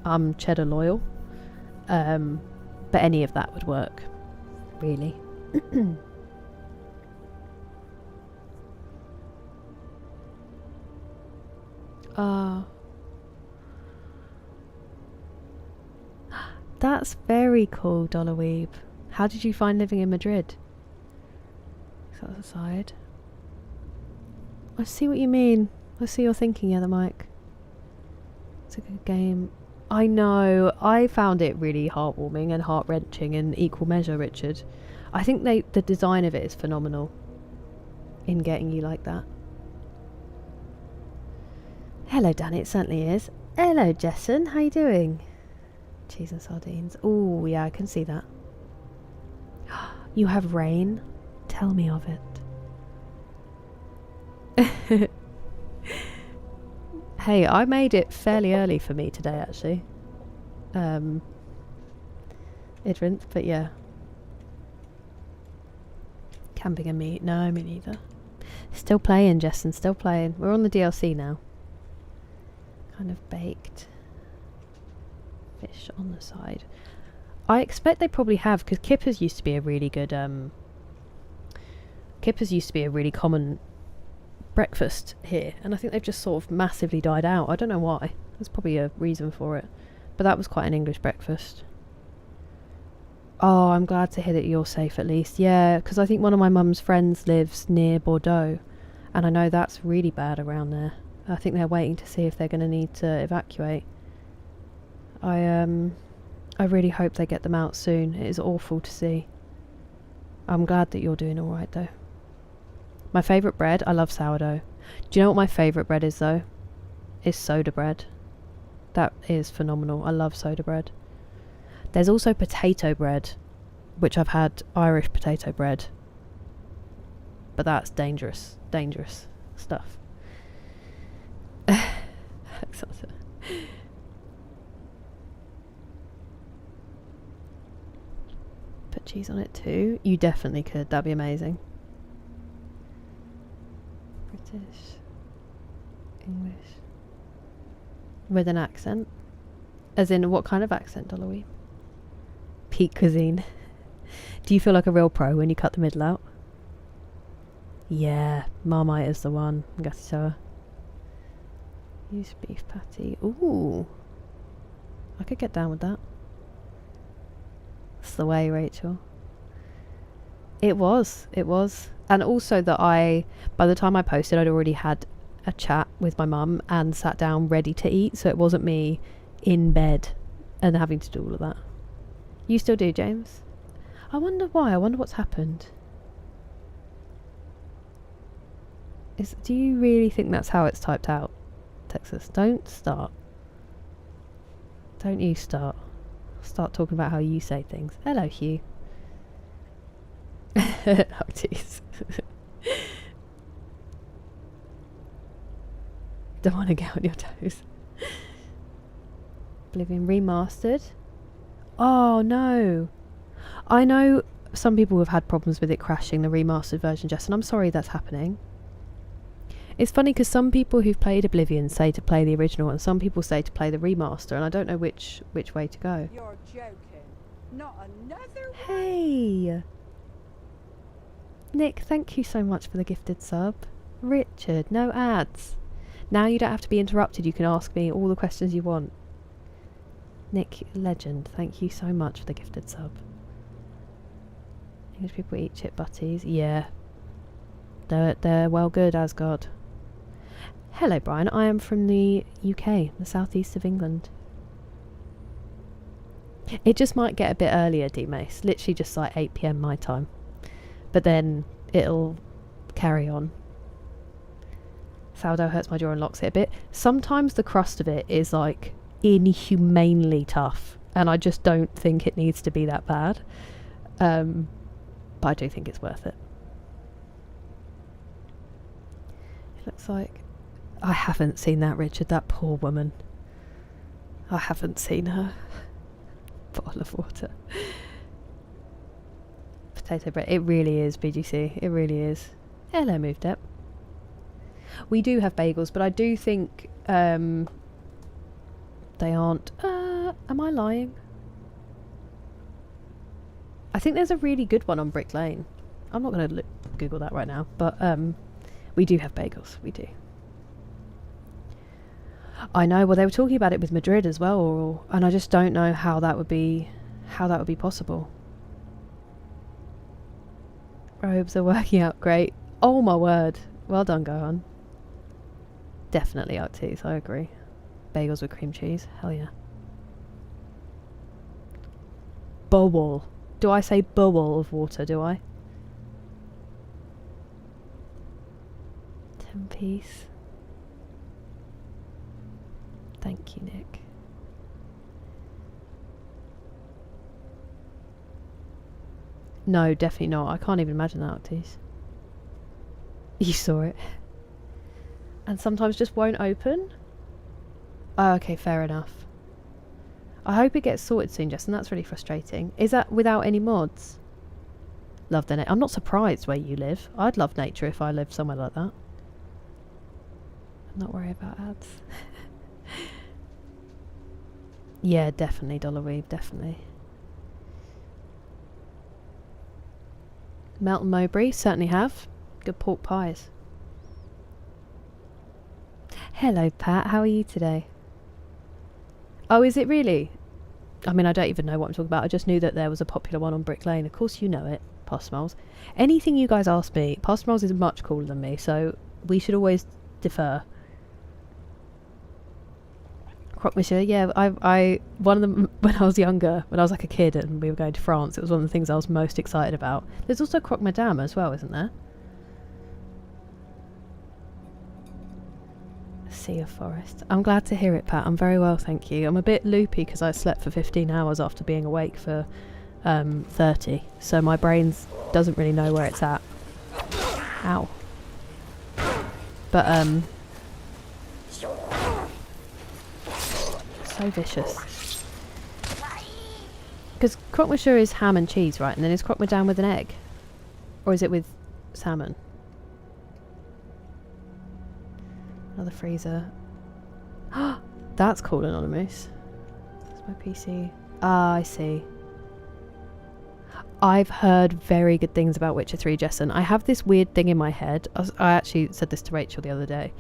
I'm cheddar loyal. But any of that would work. Really. That's very cool, Dollarweeb. How did you find living in Madrid? That's the side. I see what you mean. I see you're thinking, yeah, the mic. It's a good game. I know. I found it really heartwarming and heart-wrenching in equal measure, Richard. I think the design of it is phenomenal in getting you like that. Hello, Danny. It certainly is. Hello, Jessen. How you doing? Cheese and sardines. Oh, yeah, I can see that. You have rain? Tell me of it. Hey, I made it fairly early for me today, actually. Idrint, but yeah. Camping and meat. No, me neither. Still playing, Jessen, still playing. We're on the DLC now. Kind of baked. Fish on the side. I expect they probably have, because kippers used to be a really good kippers used to be a really common breakfast here, and I think they've just sort of massively died out. I don't know why. There's probably a reason for it, but that was quite an English breakfast. Oh, I'm glad to hear that you're safe at least. Yeah, because I think one of my mum's friends lives near Bordeaux, and I know that's really bad around there. I think they're waiting to see if they're going to need to evacuate. I really hope they get them out soon. It is awful to see. I'm glad that you're doing alright though. My favourite bread, I love sourdough. Do you know what my favourite bread is though? Is soda bread. That is phenomenal. I love soda bread. There's also potato bread, which I've had Irish potato bread. But that's dangerous. Dangerous stuff. Put cheese on it too. You definitely could. That'd be amazing. British, English, with an accent. As in, what kind of accent, Dollarweed? Peak cuisine. Do you feel like a real pro when you cut the middle out? Yeah, Marmite is the one. Gatitoa. Use beef patty. Ooh, I could get down with that. That's the way, Rachel. It was. And also that by the time I posted, I'd already had a chat with my mum and sat down ready to eat, so it wasn't me in bed and having to do all of that. You still do, James? I wonder why. I wonder what's happened. Do you really think that's how it's typed out, Texas? Don't start. Don't you start. Start talking about how you say things. Hello, Hugh. Oh, jeez. Don't want to get on your toes. Oblivion remastered. Oh no. I know some people have had problems with it crashing, the remastered version, Jess, and I'm sorry that's happening. It's funny because some people who've played Oblivion say to play the original and some people say to play the remaster, and I don't know which way to go. You're joking. Not another one? Hey! Nick, thank you so much for the gifted sub. Richard, no ads. Now you don't have to be interrupted, you can ask me all the questions you want. Nick, legend, thank you so much for the gifted sub. English people eat chip butties. Yeah. They're well good, Asgard. Hello, Brian. I am from the UK, the southeast of England. It just might get a bit earlier, D-Mace. Literally just like 8 PM my time. But then it'll carry on. Sourdough hurts my jaw and locks it a bit. Sometimes the crust of it is like inhumanely tough, and I just don't think it needs to be that bad. But I do think it's worth it. It looks like... I haven't seen that, Richard. That poor woman. I haven't seen her. Bottle of water. Potato bread. It really is, BGC. It really is. Hello, Moved Up. We do have bagels, but I do think they aren't... am I lying? I think there's a really good one on Brick Lane. I'm not going to Google that right now, but we do have bagels. We do. I know. Well, they were talking about it with Madrid as well, and I just don't know how that would be possible. Robes are working out great. Oh my word! Well done, Gohan. Definitely Arcties, I agree. Bagels with cream cheese. Hell yeah. Bowl. Do I say bowl of water, do I? 10-piece. Thank you, Nick. No, definitely not. I can't even imagine that, Arcties. You saw it. And sometimes just won't open? Oh, okay, fair enough. I hope it gets sorted soon, Justin. That's really frustrating. Is that without any mods? Love the I'm not surprised where you live. I'd love nature if I lived somewhere like that. I'm not worried about ads. Yeah, definitely, Dollar Weave, definitely. Melton Mowbray, certainly have. Good pork pies. Hello, Pat. How are you today? Oh, is it really? I mean, I don't even know what I'm talking about. I just knew that there was a popular one on Brick Lane. Of course you know it, Postmoles. Anything you guys ask me, Postmoles is much cooler than me, so we should always defer. Croque Monsieur, yeah, I one of them when I was younger, when I was like a kid and we were going to France, it was one of the things I was most excited about. There's also Croque Madame as well, isn't there? Sea of Forest. I'm glad to hear it, Pat. I'm very well, thank you. I'm a bit loopy because I slept for 15 hours after being awake for 30, so my brain doesn't really know where it's at. Ow. But so vicious. Because croque monsieur is ham and cheese, right? And then is croque madame with an egg? Or is it with salmon? Another freezer. That's cool, Anonymous. That's my PC. Ah, I see. I've heard very good things about Witcher 3, Jessen. I have this weird thing in my head. I actually said this to Rachel the other day.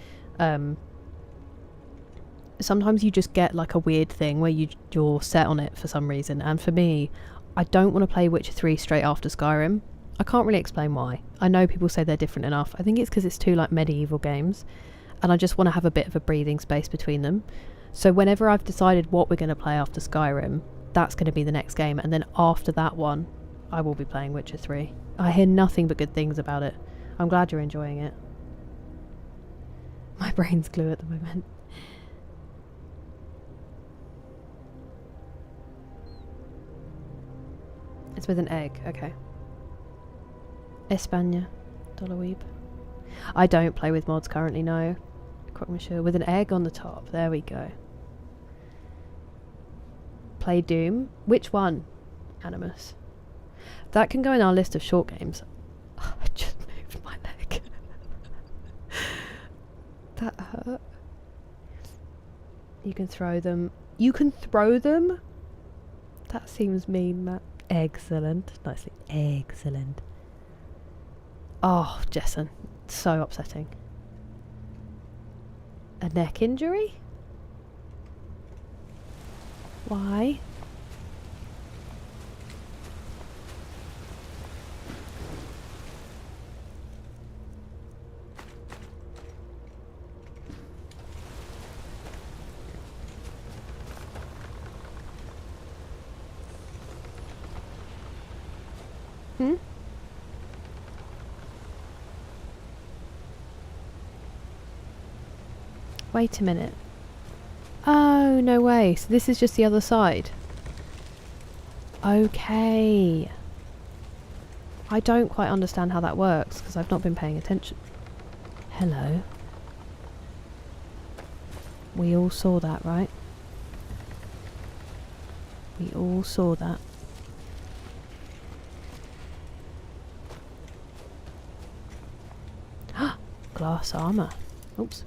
Sometimes you just get like a weird thing where you're set on it for some reason. And for me, I don't want to play Witcher 3 straight after Skyrim. I can't really explain why. I know people say they're different enough. I think it's because it's two like medieval games. And I just want to have a bit of a breathing space between them. So whenever I've decided what we're going to play after Skyrim, that's going to be the next game. And then after that one, I will be playing Witcher 3. I hear nothing but good things about it. I'm glad you're enjoying it. My brain's glue at the moment. It's with an egg, okay. España. Dollar Weeb. I don't play with mods currently, no. Croque Monsieur with an egg on the top. There we go. Play Doom. Which one? Animus. That can go in our list of short games. Oh, I just moved my leg. That hurt. You can throw them. You can throw them? That seems mean, Matt. Excellent. Nicely. Excellent. Oh, Jessen. So upsetting. A neck injury? Why? Hmm? Wait a minute. Oh, no way. So this is just the other side. Okay. I don't quite understand how that works because I've not been paying attention. Hello. We all saw that, right? We all saw that. Glass armour. Oops.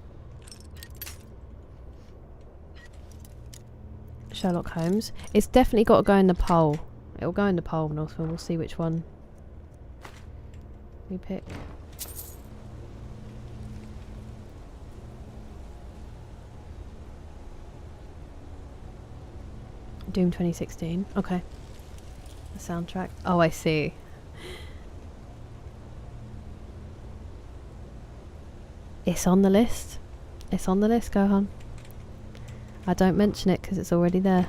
Sherlock Holmes. It's definitely got to go in the poll. It'll go in the poll, Northfield. We'll see which one we pick. Doom 2016. Okay. The soundtrack. Oh, I see. It's on the list. It's on the list, Gohan. I don't mention it because it's already there.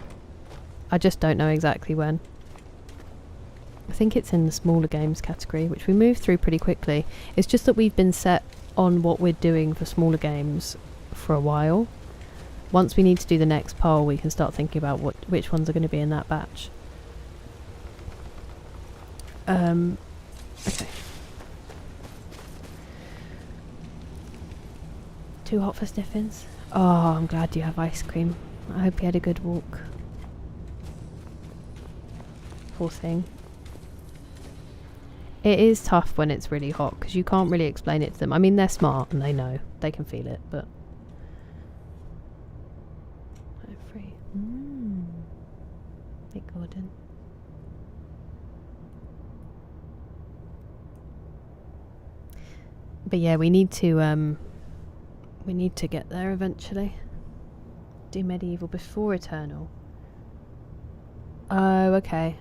I just don't know exactly when. I think it's in the smaller games category, which we moved through pretty quickly. It's just that we've been set on what we're doing for smaller games for a while. Once we need to do the next poll, we can start thinking about which ones are going to be in that batch. Okay. Too hot for sniffins? Oh, I'm glad you have ice cream. I hope you had a good walk. Poor thing. It is tough when it's really hot because you can't really explain it to them. I mean, they're smart and they know. They can feel it, but... free. Big Gordon. But yeah, we need to get there eventually. Do medieval before Eternal. Oh, okay.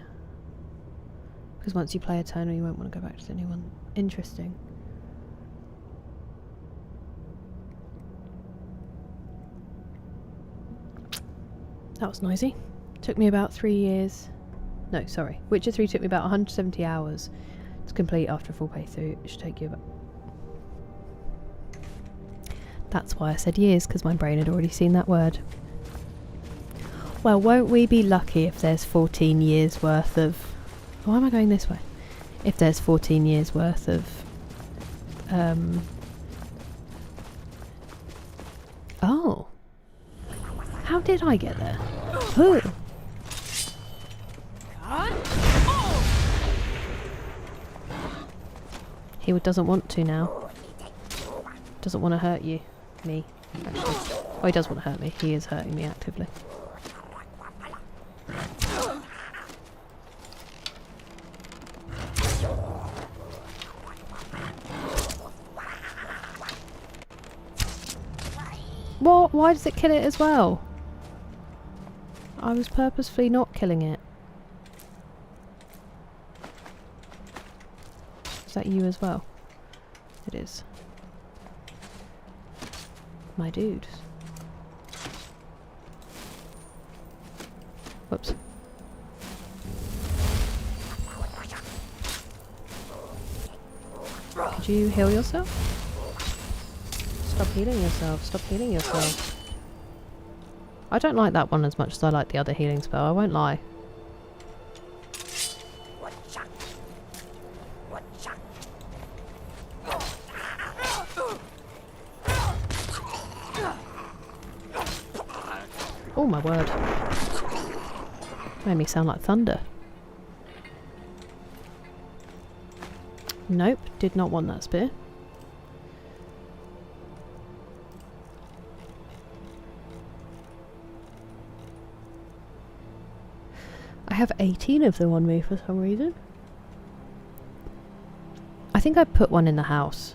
Because once you play Eternal, you won't want to go back to the new one. Interesting. That was noisy. Took me about 3 years. No, sorry. Witcher 3 took me about 170 hours to complete after a full playthrough. It should take you about... That's why I said years, because my brain had already seen that word. Well, won't we be lucky if there's 14 years worth of... Why am I going this way? If there's 14 years worth of... Oh. How did I get there? Ooh. He doesn't want to now. Doesn't want to hurt you. Me, actually. Oh, he does want to hurt me. He is hurting me actively. What? Why does it kill it as well? I was purposefully not killing it. Is that you as well? It is. My dude. Whoops. Could you heal yourself? Stop healing yourself. Stop healing yourself. I don't like that one as much as I like the other healing spell, I won't lie. Oh my word. Made me sound like thunder. Nope, did not want that spear. I have 18 of them on me for some reason. I think I put one in the house.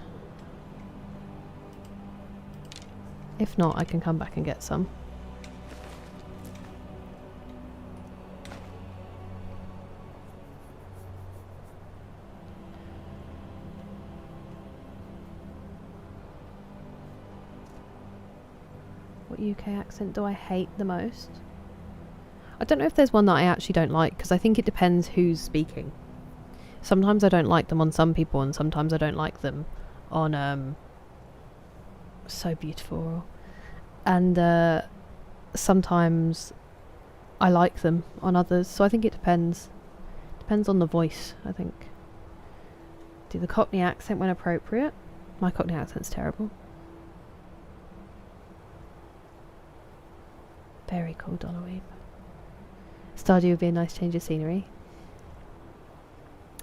If not, I can come back and get some. What UK accent do I hate the most? I don't know if there's one that I actually don't like, because I think it depends who's speaking. Sometimes I don't like them on some people, and sometimes I don't like them on So Beautiful. And sometimes I like them on others, so I think it depends. Depends on the voice, I think. Do the Cockney accent when appropriate. My Cockney accent's terrible. Very cool, Dollarweeb. Stardew would be a nice change of scenery.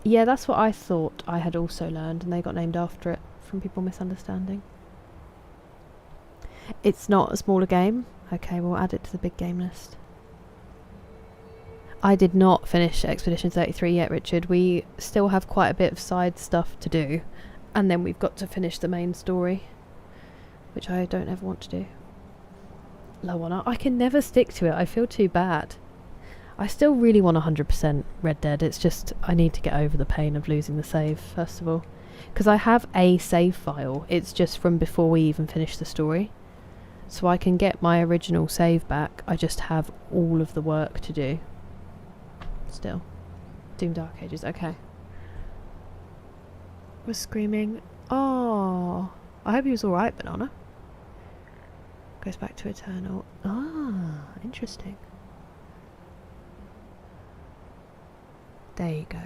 Yeah, that's what I thought I had also learned, and they got named after it from people misunderstanding. It's not a smaller game. Okay, we'll add it to the big game list. I did not finish Expedition 33 yet, Richard. We still have quite a bit of side stuff to do, and then we've got to finish the main story, which I don't ever want to do. Low on I can never stick to it. I feel too bad. I still really want 100% Red Dead. It's just I need to get over the pain of losing the save, first of all. Because I have a save file. It's just from before we even finish the story. So I can get my original save back. I just have all of the work to do. Still. Doom Dark Ages. Okay. We're screaming. Oh, I hope he was alright, Banana. Goes back to Eternal. Ah, interesting. There you go.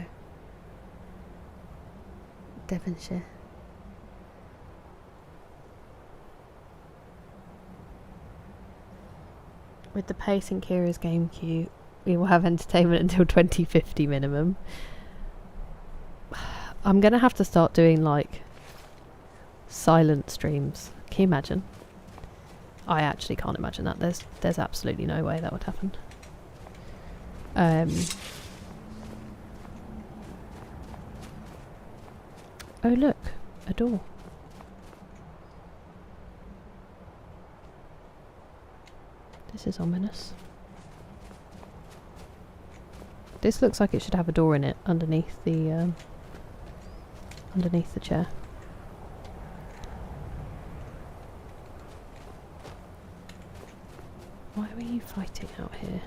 Devonshire. With the pace in Kira's game queue, we will have entertainment until 2050 minimum. I'm gonna have to start doing like silent streams. Can you imagine? I actually can't imagine that. There's absolutely no way that would happen. Oh look, a door. This is ominous. This looks like it should have a door in it underneath the chair. Why were you fighting out here?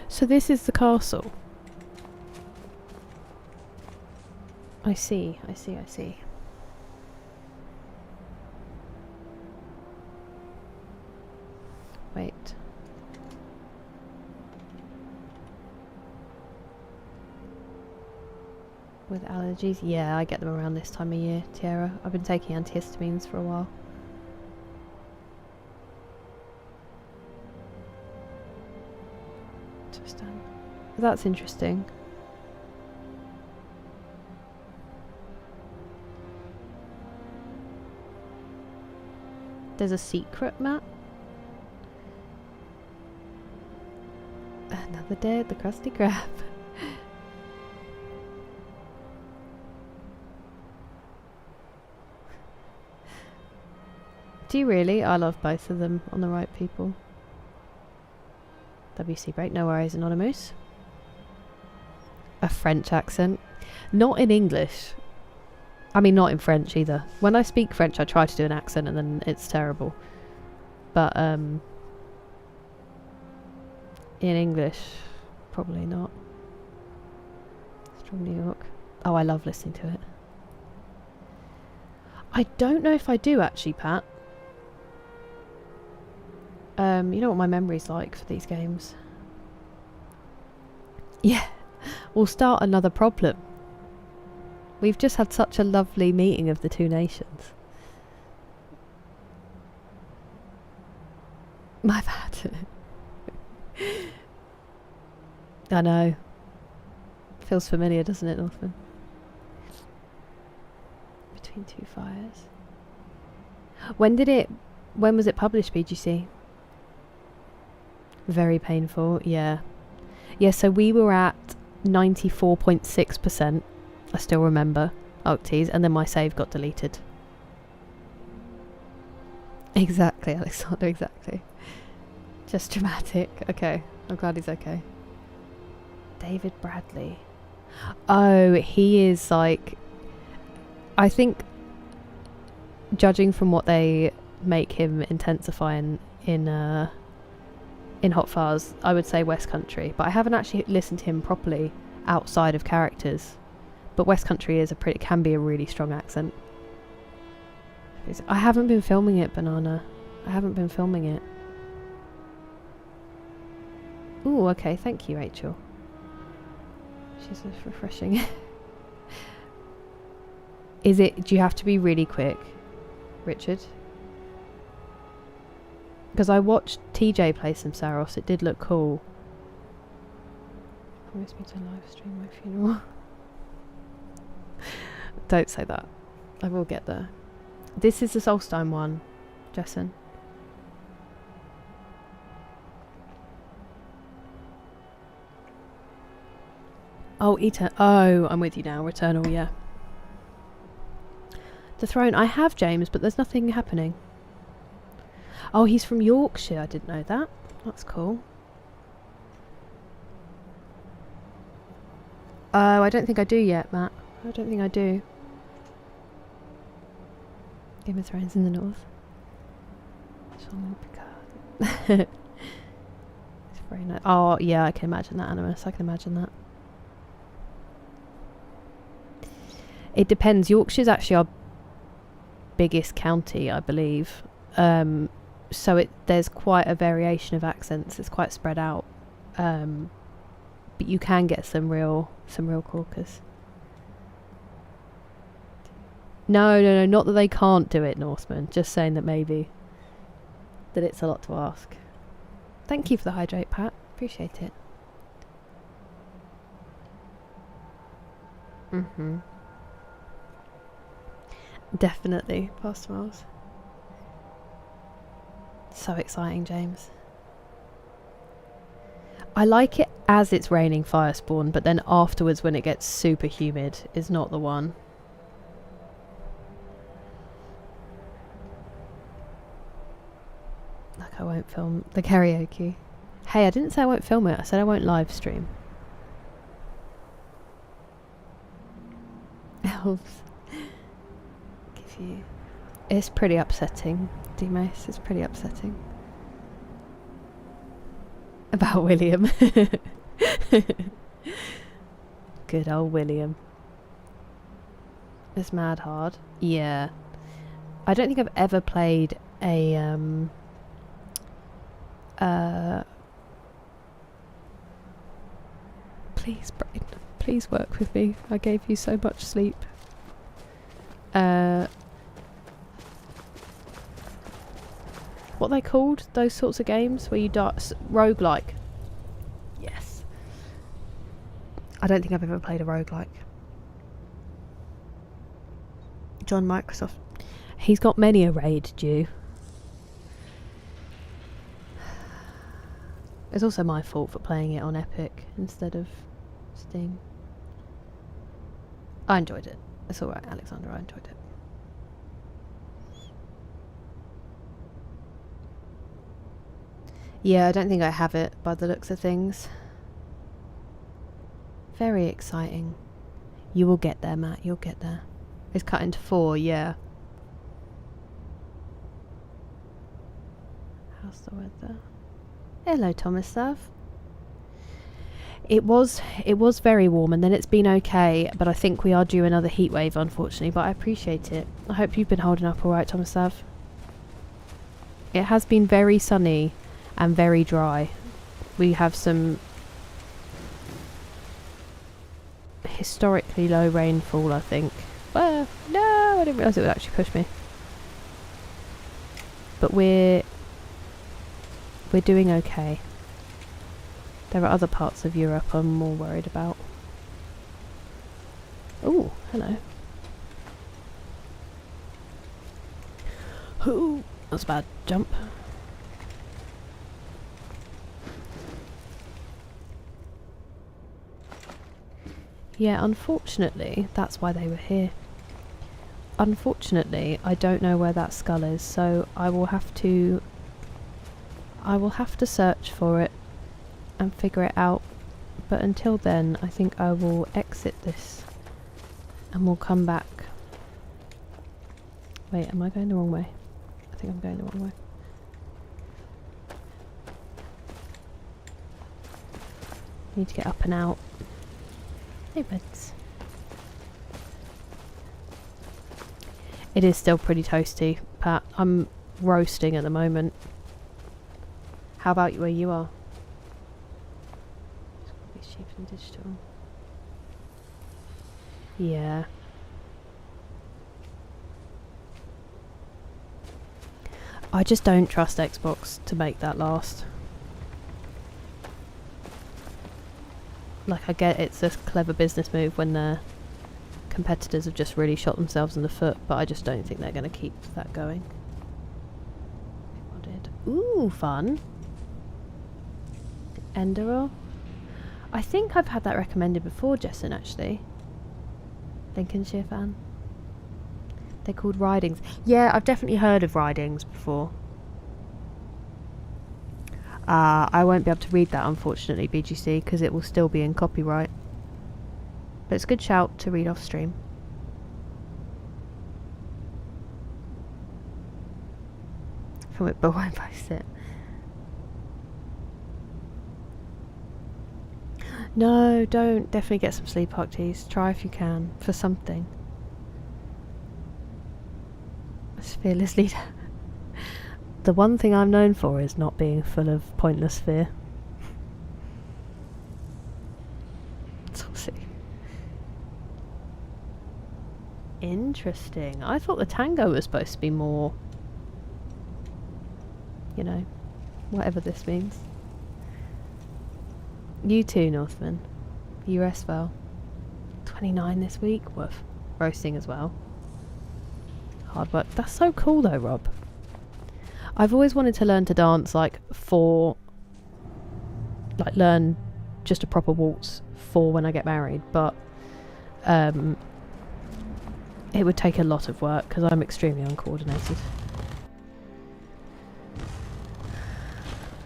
So this is the castle. I see. Wait. With allergies? Yeah, I get them around this time of year, Tiara. I've been taking antihistamines for a while. That's interesting. There's a secret map. Another day at the Krusty Krab. Do you really? I love both of them on the right people. WC break, no worries, Anonymous. A French accent. Not in English. I mean, not in French either. When I speak French, I try to do an accent and then it's terrible. But, in English, probably not. It's from New York. Oh, I love listening to it. I don't know if I do, actually, Pat. You know what my memory's like for these games. Yeah. We'll start another problem. We've just had such a lovely meeting of the two nations. My bad. I know. Feels familiar, doesn't it, Northman? Between two fires. When was it published, BGC? Very painful, yeah. Yeah, so we were at 94.6%. I still remember. Octes, and then my save got deleted. Exactly, Alexander, exactly. Just dramatic. Okay, I'm glad he's okay. David Bradley. Oh, he is like... I think, judging from what they make him intensify in Hot Fuzz, I would say West Country. But I haven't actually listened to him properly outside of characters. But West Country can be a really strong accent. I haven't been filming it, Banana. I haven't been filming it. Ooh, okay, thank you, Rachel. She's just refreshing. Do you have to be really quick, Richard? Because I watched TJ play some Saros, it did look cool. Promise me to live stream my funeral. Don't say that. I will get there. This is the Solstheim one, Jessen. Oh, oh, I'm with you now. Returnal, yeah. The throne. I have James, but there's nothing happening. Oh, he's from Yorkshire. I didn't know that. That's cool. Oh, I don't think I do yet, Matt. I don't think I do. Game of Thrones in the north. It's very nice. Oh, yeah, I can imagine that, Animus. I can imagine that. It depends. Yorkshire's actually our biggest county, I believe. So there's quite a variation of accents. It's quite spread out. But you can get some real caucus. No, not that they can't do it, Norseman. Just saying that maybe that it's a lot to ask. Thank you for the hydrate, Pat. Appreciate it. Definitely, past miles. So exciting, James. I like it as it's raining Firespawn, but then afterwards when it gets super humid is not the one. Like I won't film the karaoke. Hey, I didn't say I won't film it. I said I won't live stream. Elves. Give you... It's pretty upsetting, Demos. It's pretty upsetting. About William. Good old William. It's mad hard. Yeah. I don't think I've ever played a please, Brain, please work with me. I gave you so much sleep. What are they called? Those sorts of games where you die? Roguelike. Yes. I don't think I've ever played a roguelike. John Microsoft. He's got many a raid due. It's also my fault for playing it on Epic instead of Steam. I enjoyed it. It's alright, Alexander, I enjoyed it. Yeah, I don't think I have it by the looks of things. Very exciting. You will get there, Matt, you'll get there. It's cut into 4, yeah. How's the weather? Hello, Thomas love. It was very warm and then it's been okay, but I think we are due another heat wave, unfortunately, but I appreciate it. I hope you've been holding up alright, Thomas love. It has been very sunny and very dry. We have some... historically low rainfall, I think. Well, no, I didn't realise it would actually push me. But we're doing okay. There are other parts of Europe I'm more worried about. Ooh, hello. Ooh, that's a bad jump. Yeah, unfortunately, that's why they were here. Unfortunately, I don't know where that skull is, so I will have to search for it and figure it out. But until then, I think I will exit this and we'll come back. Wait, am I going the wrong way? I think I'm going the wrong way. Need to get up and out. Hey, buds. It is still pretty toasty, Pat. I'm roasting at the moment. How about where you are? It's cheap and digital. Yeah. I just don't trust Xbox to make that last. Like, I get it's a clever business move when their competitors have just really shot themselves in the foot, but I just don't think they're going to keep that going. Ooh, fun. Enderal. I think I've had that recommended before, Jessen, actually. Lincolnshire fan. They're called Ridings. Yeah, I've definitely heard of Ridings before. I won't be able to read that, unfortunately, BGC, because it will still be in copyright. But it's a good shout to read off stream. From it, but won't post it. No, don't. Definitely get some sleep, Octies. Try if you can, for something. As fearless leader. The one thing I'm known for is not being full of pointless fear. Saucy. Interesting. I thought the tango was supposed to be more, you know, whatever this means. You too, Northman. US fell. 29 this week. Woof. Roasting as well. Hard work. That's so cool though, Rob. I've always wanted to learn to dance, like, learn just a proper waltz for when I get married, but it would take a lot of work because I'm extremely uncoordinated.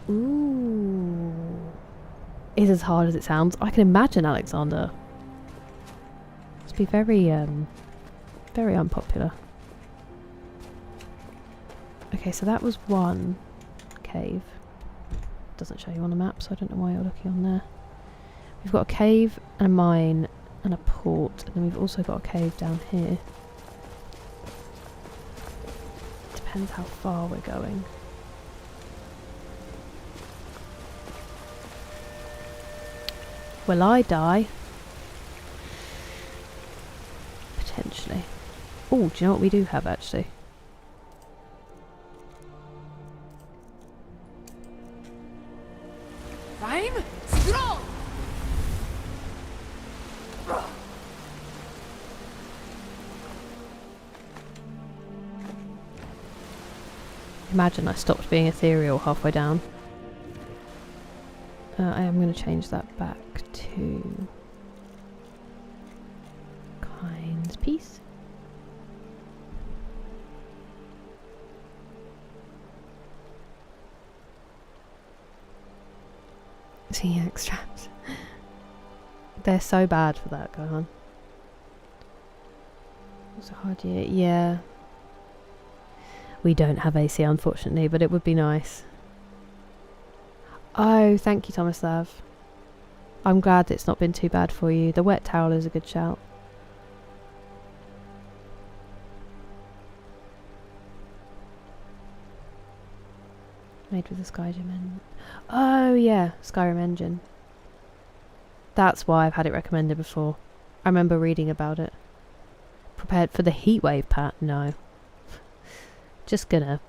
Ooh. Is as hard as it sounds. I can imagine, Alexander. Must be very, very unpopular. Okay, so that was one cave. Doesn't show you on the map, so I don't know why you're looking on there. We've got a cave and a mine and a port, and then we've also got a cave down here. Depends how far we're going. Will I die? Potentially. Oh, do you know what we do have actually? I'm strong. Imagine I stopped being ethereal halfway down. I am going to change that back to Kind's Peace. See, extracts. They're so bad for that, go on. It's a hard year. Yeah. We don't have AC, unfortunately, but it would be nice. Oh, thank you, Tomislav. I'm glad it's not been too bad for you. The wet towel is a good shout. Made with the Skyrim engine. Oh, yeah, Skyrim engine. That's why I've had it recommended before. I remember reading about it. Prepared for the heat wave, Pat? No. Just gonna.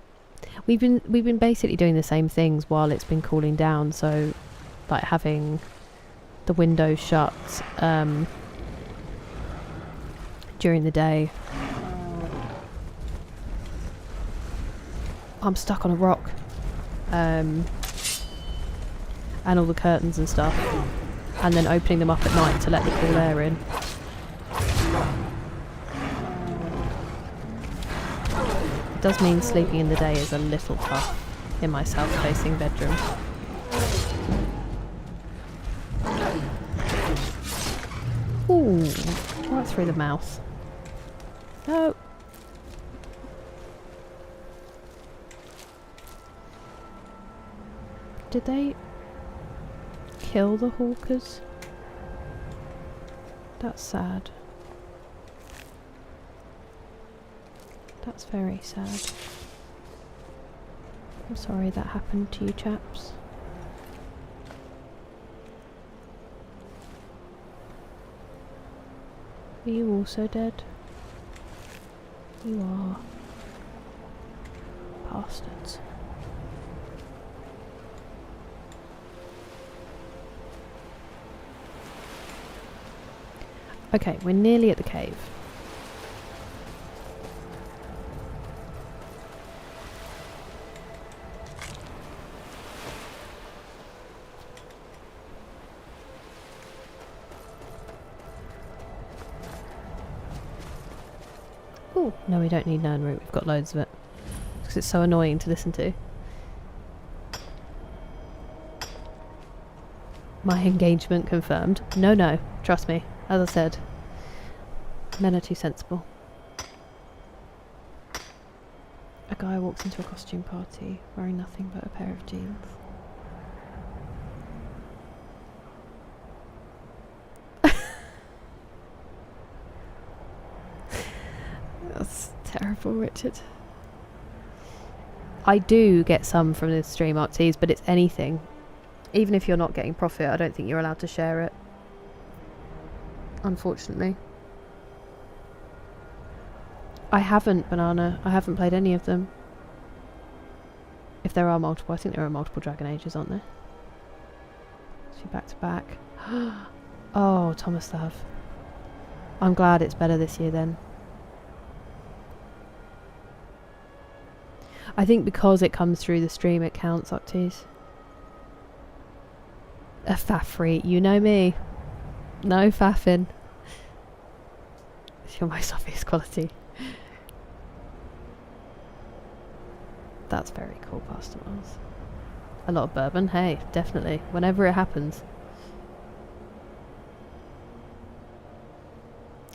We've been basically doing the same things while it's been cooling down. So, like having the windows shut during the day. I'm stuck on a rock. And all the curtains and stuff. And then opening them up at night to let the cool air in. It does mean sleeping in the day is a little tough in my south-facing bedroom. Ooh, right through the mouth. No. Did they kill the hawkers? That's sad. That's very sad. I'm sorry that happened to you chaps. Are you also dead? You are. Bastards. Okay, we're nearly at the cave. Oh, no, we don't need Nern Root. We've got loads of it. Because it's so annoying to listen to. My engagement confirmed. No, trust me. As I said, men are too sensible. A guy walks into a costume party wearing nothing but a pair of jeans. That's terrible, Richard. I do get some from the stream art teas, but it's anything. Even if you're not getting profit, I don't think you're allowed to share it. Unfortunately. I haven't, Banana. I haven't played any of them. If there are multiple, I think there are multiple Dragon Ages, aren't there? So back to back. Oh, Tomislav. I'm glad it's better this year then. I think because it comes through the stream, it counts, Octies. A faff-free, you know me. No faffing. It's your most obvious quality. That's very cool, Pastor Miles. A lot of bourbon, hey, definitely. Whenever it happens.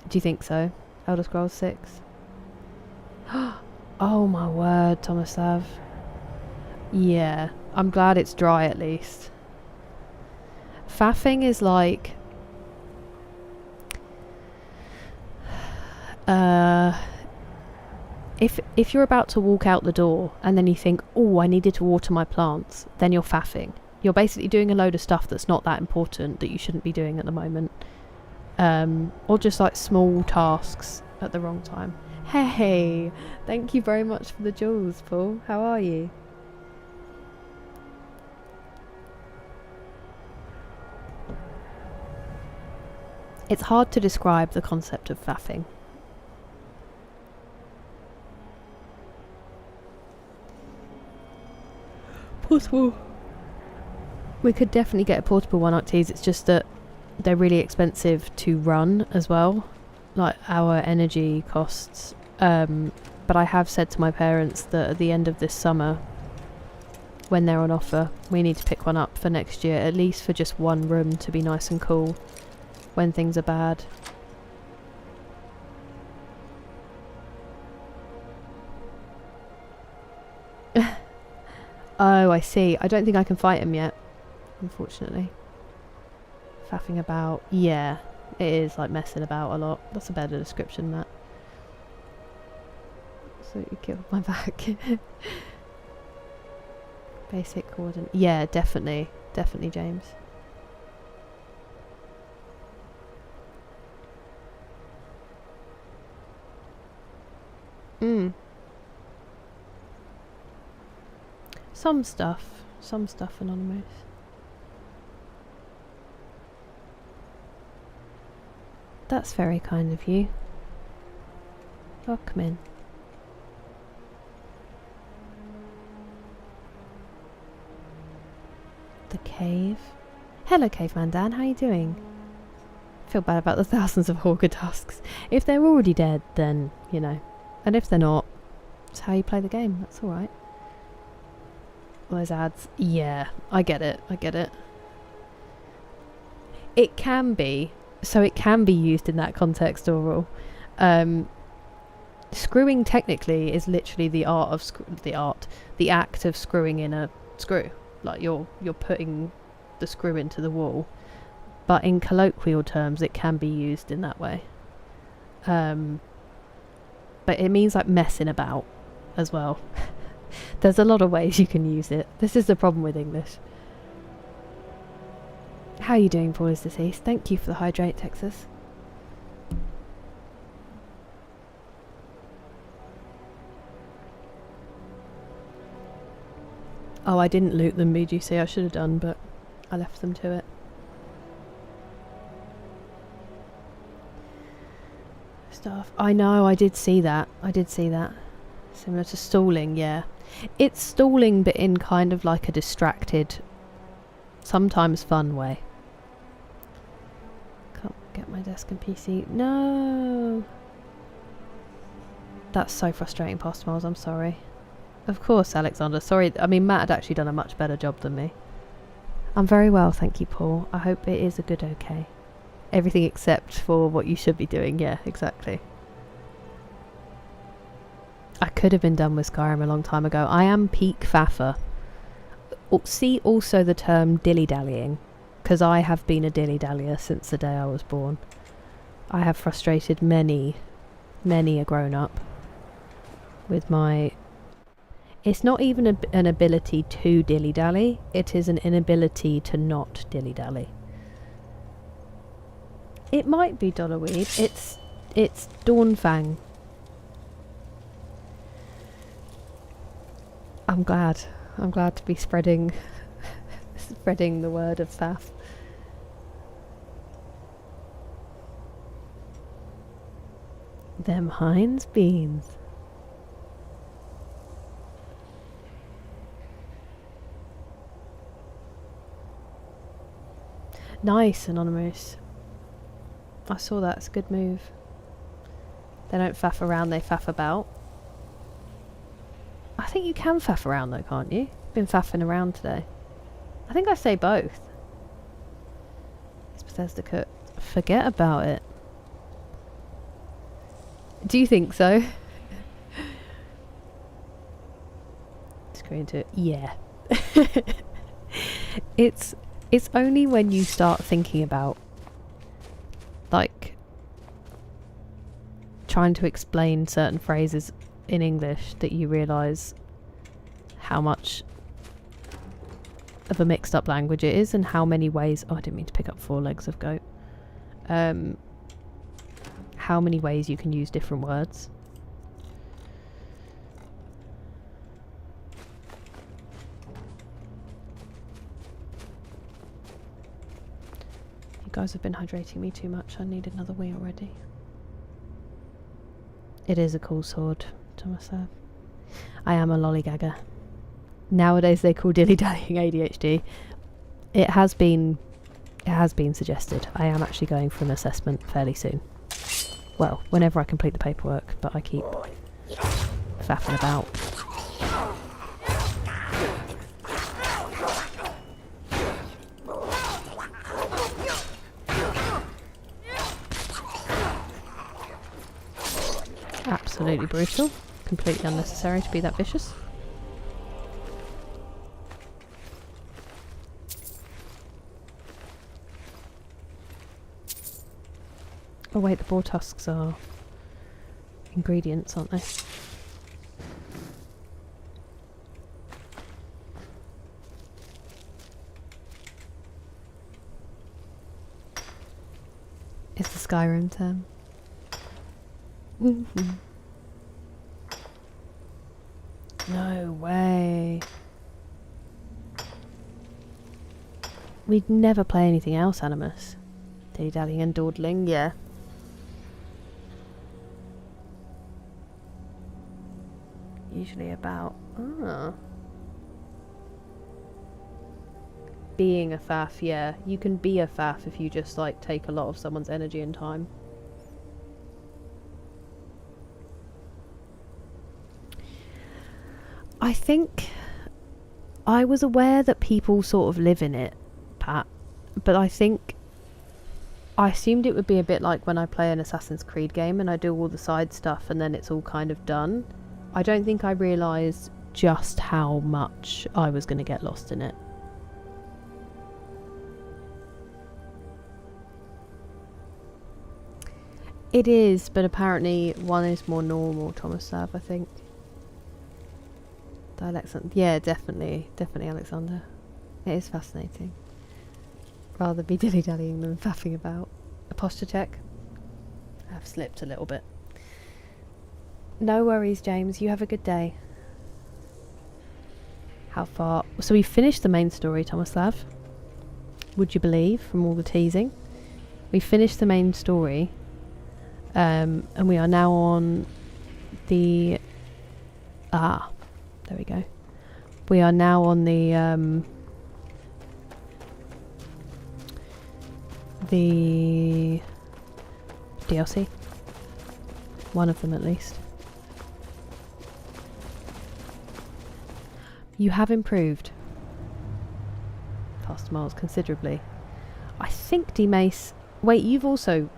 Do you think so? Elder Scrolls 6? Oh my word, Tomislav. Yeah, I'm glad it's dry at least. Faffing is like... If you're about to walk out the door and then you think, oh, I needed to water my plants, then you're faffing. You're basically doing a load of stuff that's not that important that you shouldn't be doing at the moment. Or just like small tasks at the wrong time. Hey, thank you very much for the jewels, Paul. How are you? It's hard to describe the concept of faffing. Portable. We could definitely get a portable one, Octies. It's just that they're really expensive to run as well. Like our energy costs. But I have said to my parents that at the end of this summer, when they're on offer, we need to pick one up for next year, at least for just one room to be nice and cool when things are bad. Oh, I see. I don't think I can fight him yet, unfortunately. Faffing about. Yeah, it is like messing about a lot. That's a better description than that. So you killed my back. Basic coordinate. Yeah, definitely. Definitely, James. Mm. Some stuff. Some stuff anonymous. That's very kind of you. Oh, come in. The cave. Hello, Caveman Dan. How you doing? Feel bad about the thousands of Hawker tusks. If they're already dead, then, you know. And if they're not, it's how you play the game. That's alright. All those ads. Yeah, I get it. I get it. It can be. So it can be used in that context, oral. Screwing technically is literally the act of screwing in a screw. Like you're putting the screw into the wall. But in colloquial terms, it can be used in that way. But it means like messing about as well. There's a lot of ways you can use it. This is the problem with English. How are you doing, Paul is deceased? Thank you for the hydrate, Texas. Oh, I didn't loot them, BGC. I should have done, but I left them to it. Stuff. I know, I did see that. I did see that. Similar to stalling, yeah. It's stalling, but in kind of like a distracted, sometimes fun way. Can't get my desk and PC. No! That's so frustrating, Past Miles. I'm sorry. Of course, Alexander. Sorry. I mean, Matt had actually done a much better job than me. I'm very well, thank you, Paul. I hope it is a good okay. Everything except for what you should be doing. Yeah, exactly. I could have been done with Skyrim a long time ago. I am peak faffer. See also the term dilly-dallying, because I have been a dilly-dallyer since the day I was born. I have frustrated many a grown-up with my... It's not even an ability to dilly-dally, it is an inability to not dilly-dally. It might be Dollarweed. It's Dawnfang. I'm glad to be spreading the word of faff. Them Heinz beans. Nice, Anonymous. I saw that. It's a good move. They don't faff around, they faff about. I think you can faff around though, can't you? Been faffing around today. I think I say both. It's Bethesda cooked. Forget about it. Do you think so? Screen to it. Yeah. It's only when you start thinking about like trying to explain certain phrases in English that you realise how much of a mixed up language it is and how many ways... Oh, I didn't mean to pick up 4 legs of goat. How many ways you can use different words. You guys have been hydrating me too much. I need another wee already. It is a cool sword to myself. I am a lollygagger. Nowadays they call dilly-dallying ADHD. It has been suggested. I am actually going for an assessment fairly soon. Well, whenever I complete the paperwork, but I keep faffing about. Absolutely brutal. Completely unnecessary to be that vicious. Oh wait, the boar tusks are ingredients, aren't they? It's the Skyrim term. No way. We'd never play anything else, Animus. Dilly-dallying and dawdling, yeah. Usually about... Being a faff, yeah. You can be a faff if you just, like, take a lot of someone's energy and time. I think I was aware that people sort of live in it, Pat, but I think I assumed it would be a bit like when I play an Assassin's Creed game and I do all the side stuff and then it's all kind of done. I don't think I realised just how much I was going to get lost in it. It is, but apparently one is more normal, Tomislav, I think. Yeah, definitely, Alexander. It is fascinating. Rather be dilly-dallying than faffing about. A posture check. I've slipped a little bit. No worries, James. You have a good day. How far? So we finished the main story, Tomislav. Would you believe, from all the teasing? We finished the main story. And we are now on the... there we go. We are now on the DLC. One of them at least. You have improved. Faster miles considerably. I think D-Mace... Wait, you've also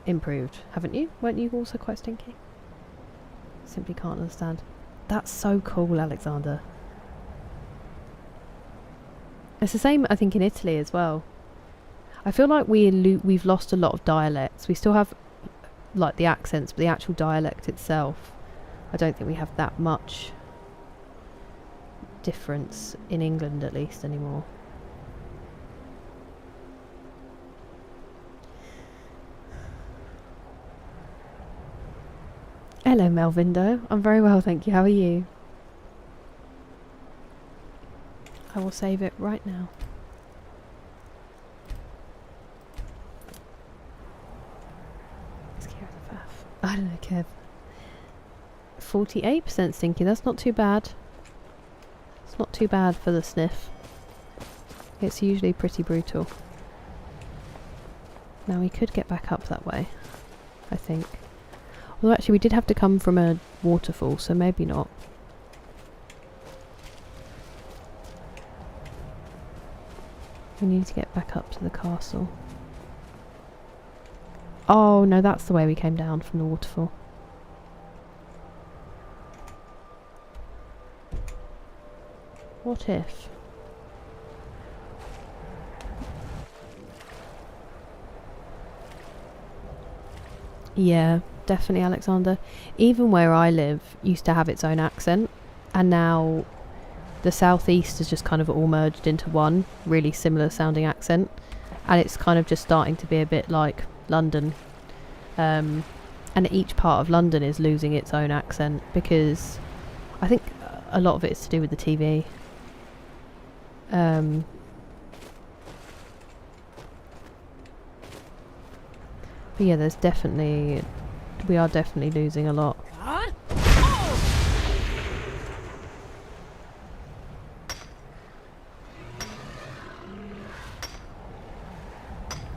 improved, haven't you? Weren't you also quite stinky? Simply can't understand. That's so cool, Alexander. It's the same, I think, in Italy as well. I feel like we've lost a lot of dialects. We still have, like, the accents, but the actual dialect itself, I don't think we have that much difference in England, at least, anymore. Hello, Melvindo. I'm very well, thank you. How are you? I will save it right now. Is Kira the faff? I don't know, Kev. 48% stinky. That's not too bad. It's not too bad for the sniff. It's usually pretty brutal. Now we could get back up that way, I think. Well, actually, we did have to come from a waterfall, so maybe not. We need to get back up to the castle. Oh, no, that's the way we came down from the waterfall. What if? Yeah. Definitely, Alexander. Even where I live used to have its own accent, and now the southeast is just kind of all merged into one really similar sounding accent, and it's kind of just starting to be a bit like London, and each part of London is losing its own accent because I think a lot of it is to do with the TV. But yeah, there's definitely... We are definitely losing a lot.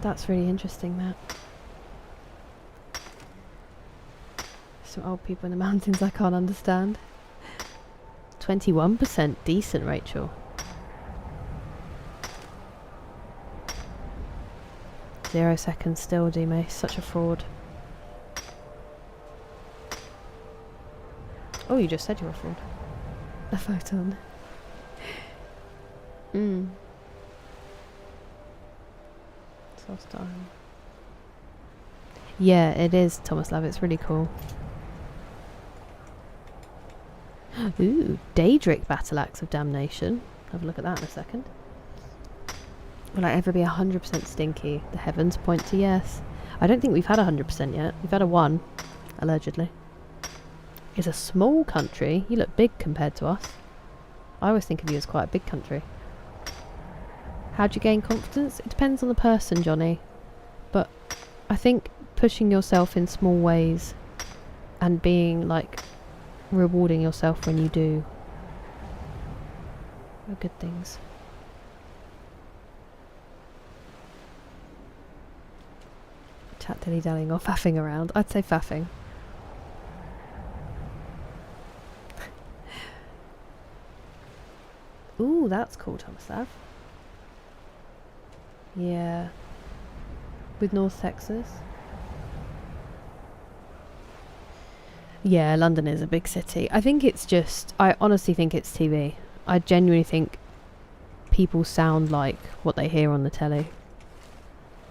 That's really interesting, Matt. Some old people in the mountains I can't understand. 21%. Decent, Rachel. 0 seconds still, D-Mace. Such a fraud. Oh, you just said you were a fraud. A photon. Solstheim. Yeah, it is, Tomislav. It's really cool. Ooh, Daedric Battle Axe of Damnation. Have a look at that in a second. Will I ever be 100% stinky? The heavens point to yes. I don't think we've had 100% yet. We've had a 1, allegedly. is a small country. You look big compared to us. I always think of you as quite a big country. How do you gain confidence? It depends on the person, Johnny. But I think pushing yourself in small ways and being like rewarding yourself when you do are good things. Chat dilly-dallying or faffing around. I'd say faffing. Ooh, that's cool, Tomislav. Yeah. With North Texas. Yeah, London is a big city. I think it's just... I honestly think it's TV. I genuinely think people sound like what they hear on the telly.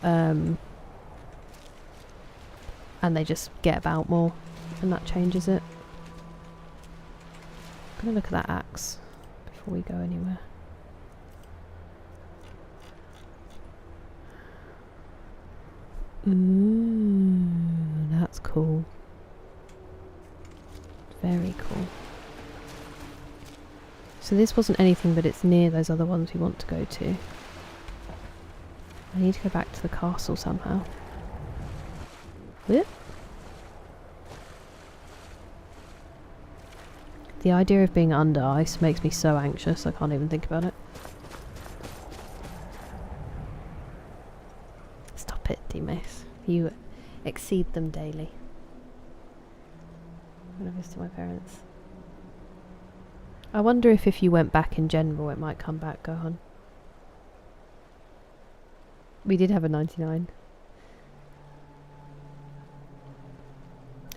And they just get about more. And that changes it. I'm going to look at that axe before we go anywhere. Ooh, that's cool. Very cool. So this wasn't anything, but it's near those other ones we want to go to. I need to go back to the castle somehow. Whoop. The idea of being under ice makes me so anxious, I can't even think about it. Stop it, Dimas. You exceed them daily. I'm going to visit my parents. I wonder if you went back in general, it might come back, Gohan. We did have a 99.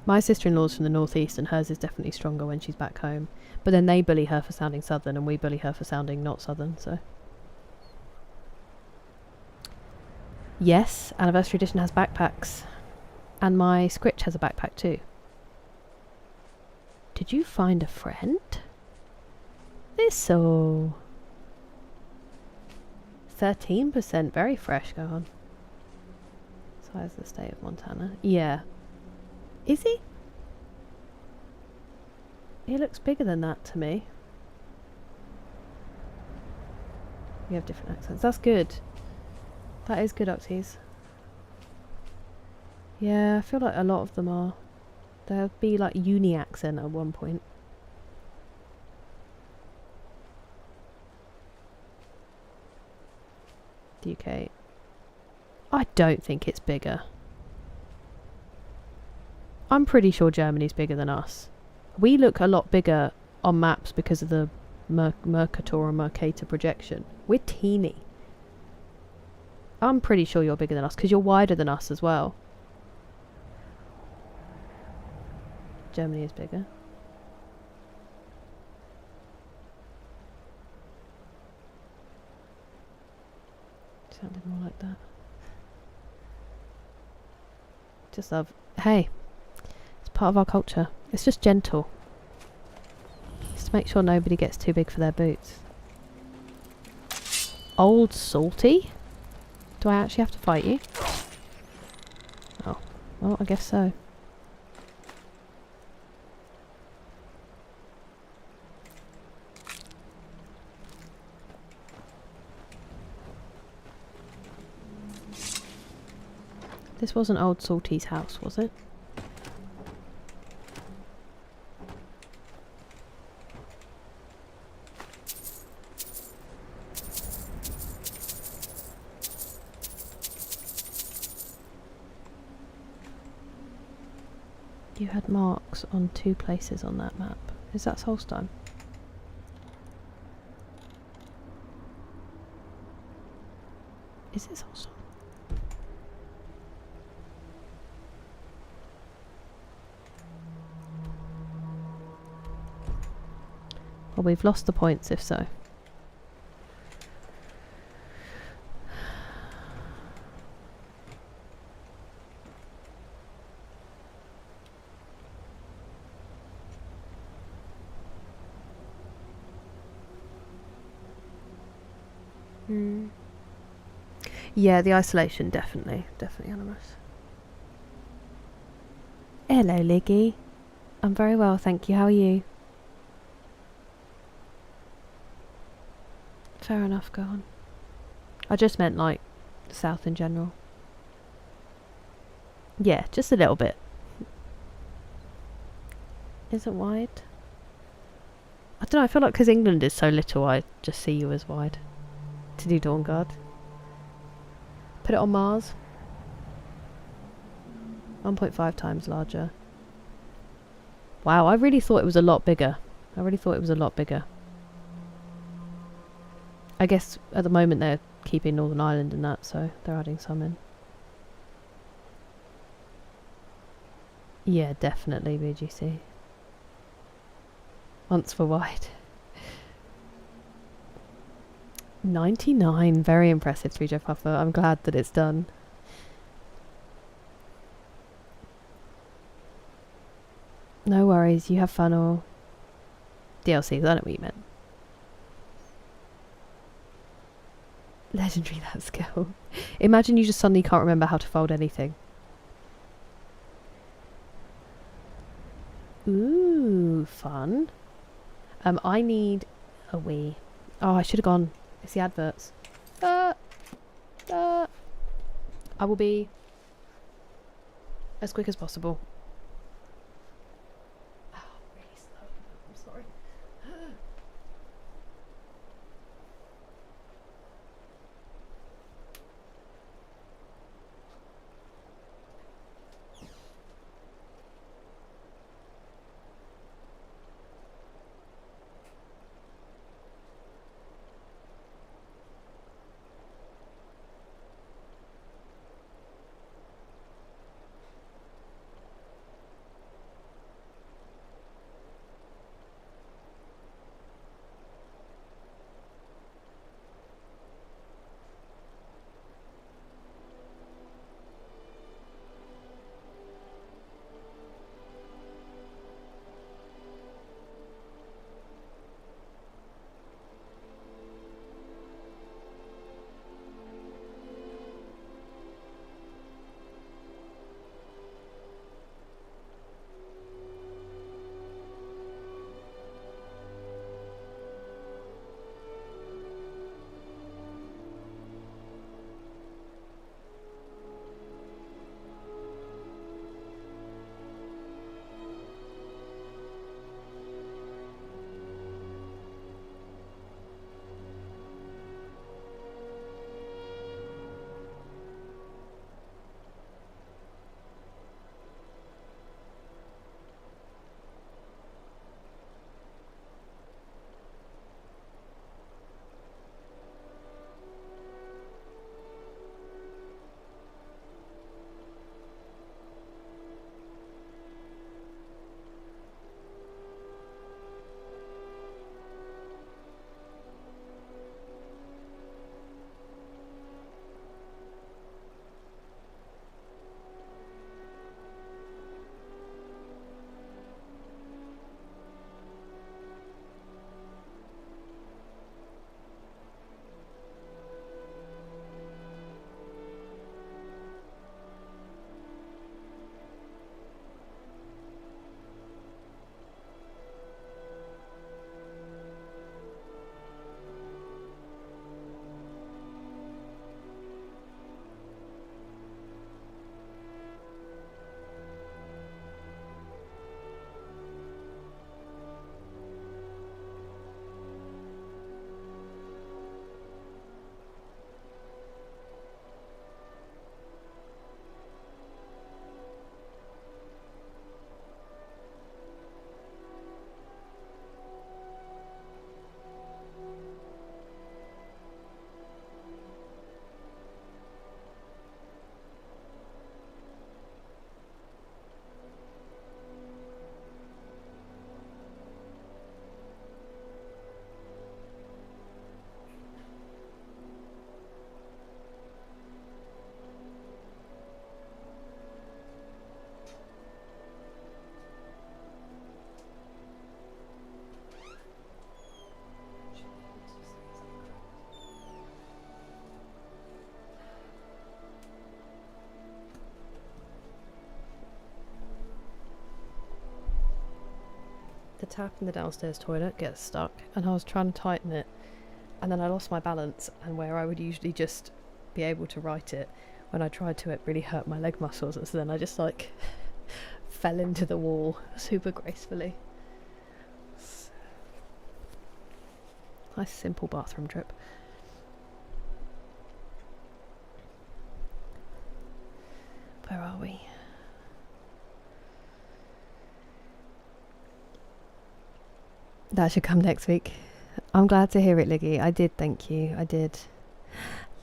My sister-in-law's from the northeast and hers is definitely stronger when she's back home. But then they bully her for sounding southern and we bully her for sounding not southern, so... Yes, Anniversary Edition has backpacks. And my Scritch has a backpack too. Did you find a friend? Thistle. 13%, very fresh, go on. Size of the state of Montana. Yeah. Is he? He looks bigger than that to me. We have different accents. That's good. That is good, Octies. Yeah, I feel like a lot of them are. There'll be like uni accent at one point. The UK. I don't think it's bigger. I'm pretty sure Germany's bigger than us. We look a lot bigger on maps because of the Mercator or Mercator projection. We're teeny. I'm pretty sure you're bigger than us because you're wider than us as well. Germany is bigger. Sounded more like that. Just love. Hey, it's part of our culture. It's just gentle. Just to make sure nobody gets too big for their boots. Old Salty? Do I actually have to fight you? Oh, well, I guess so. This wasn't Old Salty's house, was it? You had marks on 2 places on that map. Is that Solstheim? Is it Solstheim? Well, we've lost the points if so. Yeah, the isolation, definitely. Definitely animus. Hello, Liggy. I'm very well, thank you. How are you? Fair enough, go on. I just meant like south in general. Yeah, just a little bit. Is it wide? I don't know, I feel like because England is so little, I just see you as wide. To do Dawn Guard. Put it on Mars. 1.5 times larger. Wow, I really thought it was a lot bigger. I guess at the moment they're keeping Northern Ireland and that, so they're adding some in. Yeah, definitely BGC. Once for wide. 99, very impressive 3 Jeff Puffer. I'm glad that it's done. No worries, you have fun or DLCs, I know what you meant. Legendary that skill. Imagine you just suddenly can't remember how to fold anything. Ooh, fun. I need a wee. Oh, I should have gone. It's the adverts. I will be as quick as possible. Oh, really slow. I'm sorry. the tap in the downstairs toilet gets stuck, and I was trying to tighten it, and then I lost my balance, and where I would usually just be able to right it, when I tried to, it really hurt my leg muscles, and so then I just like fell into the wall super gracefully. Nice simple bathroom trip. Where are we? That should come next week. I'm glad to hear it, Liggy. I did, thank you. I did.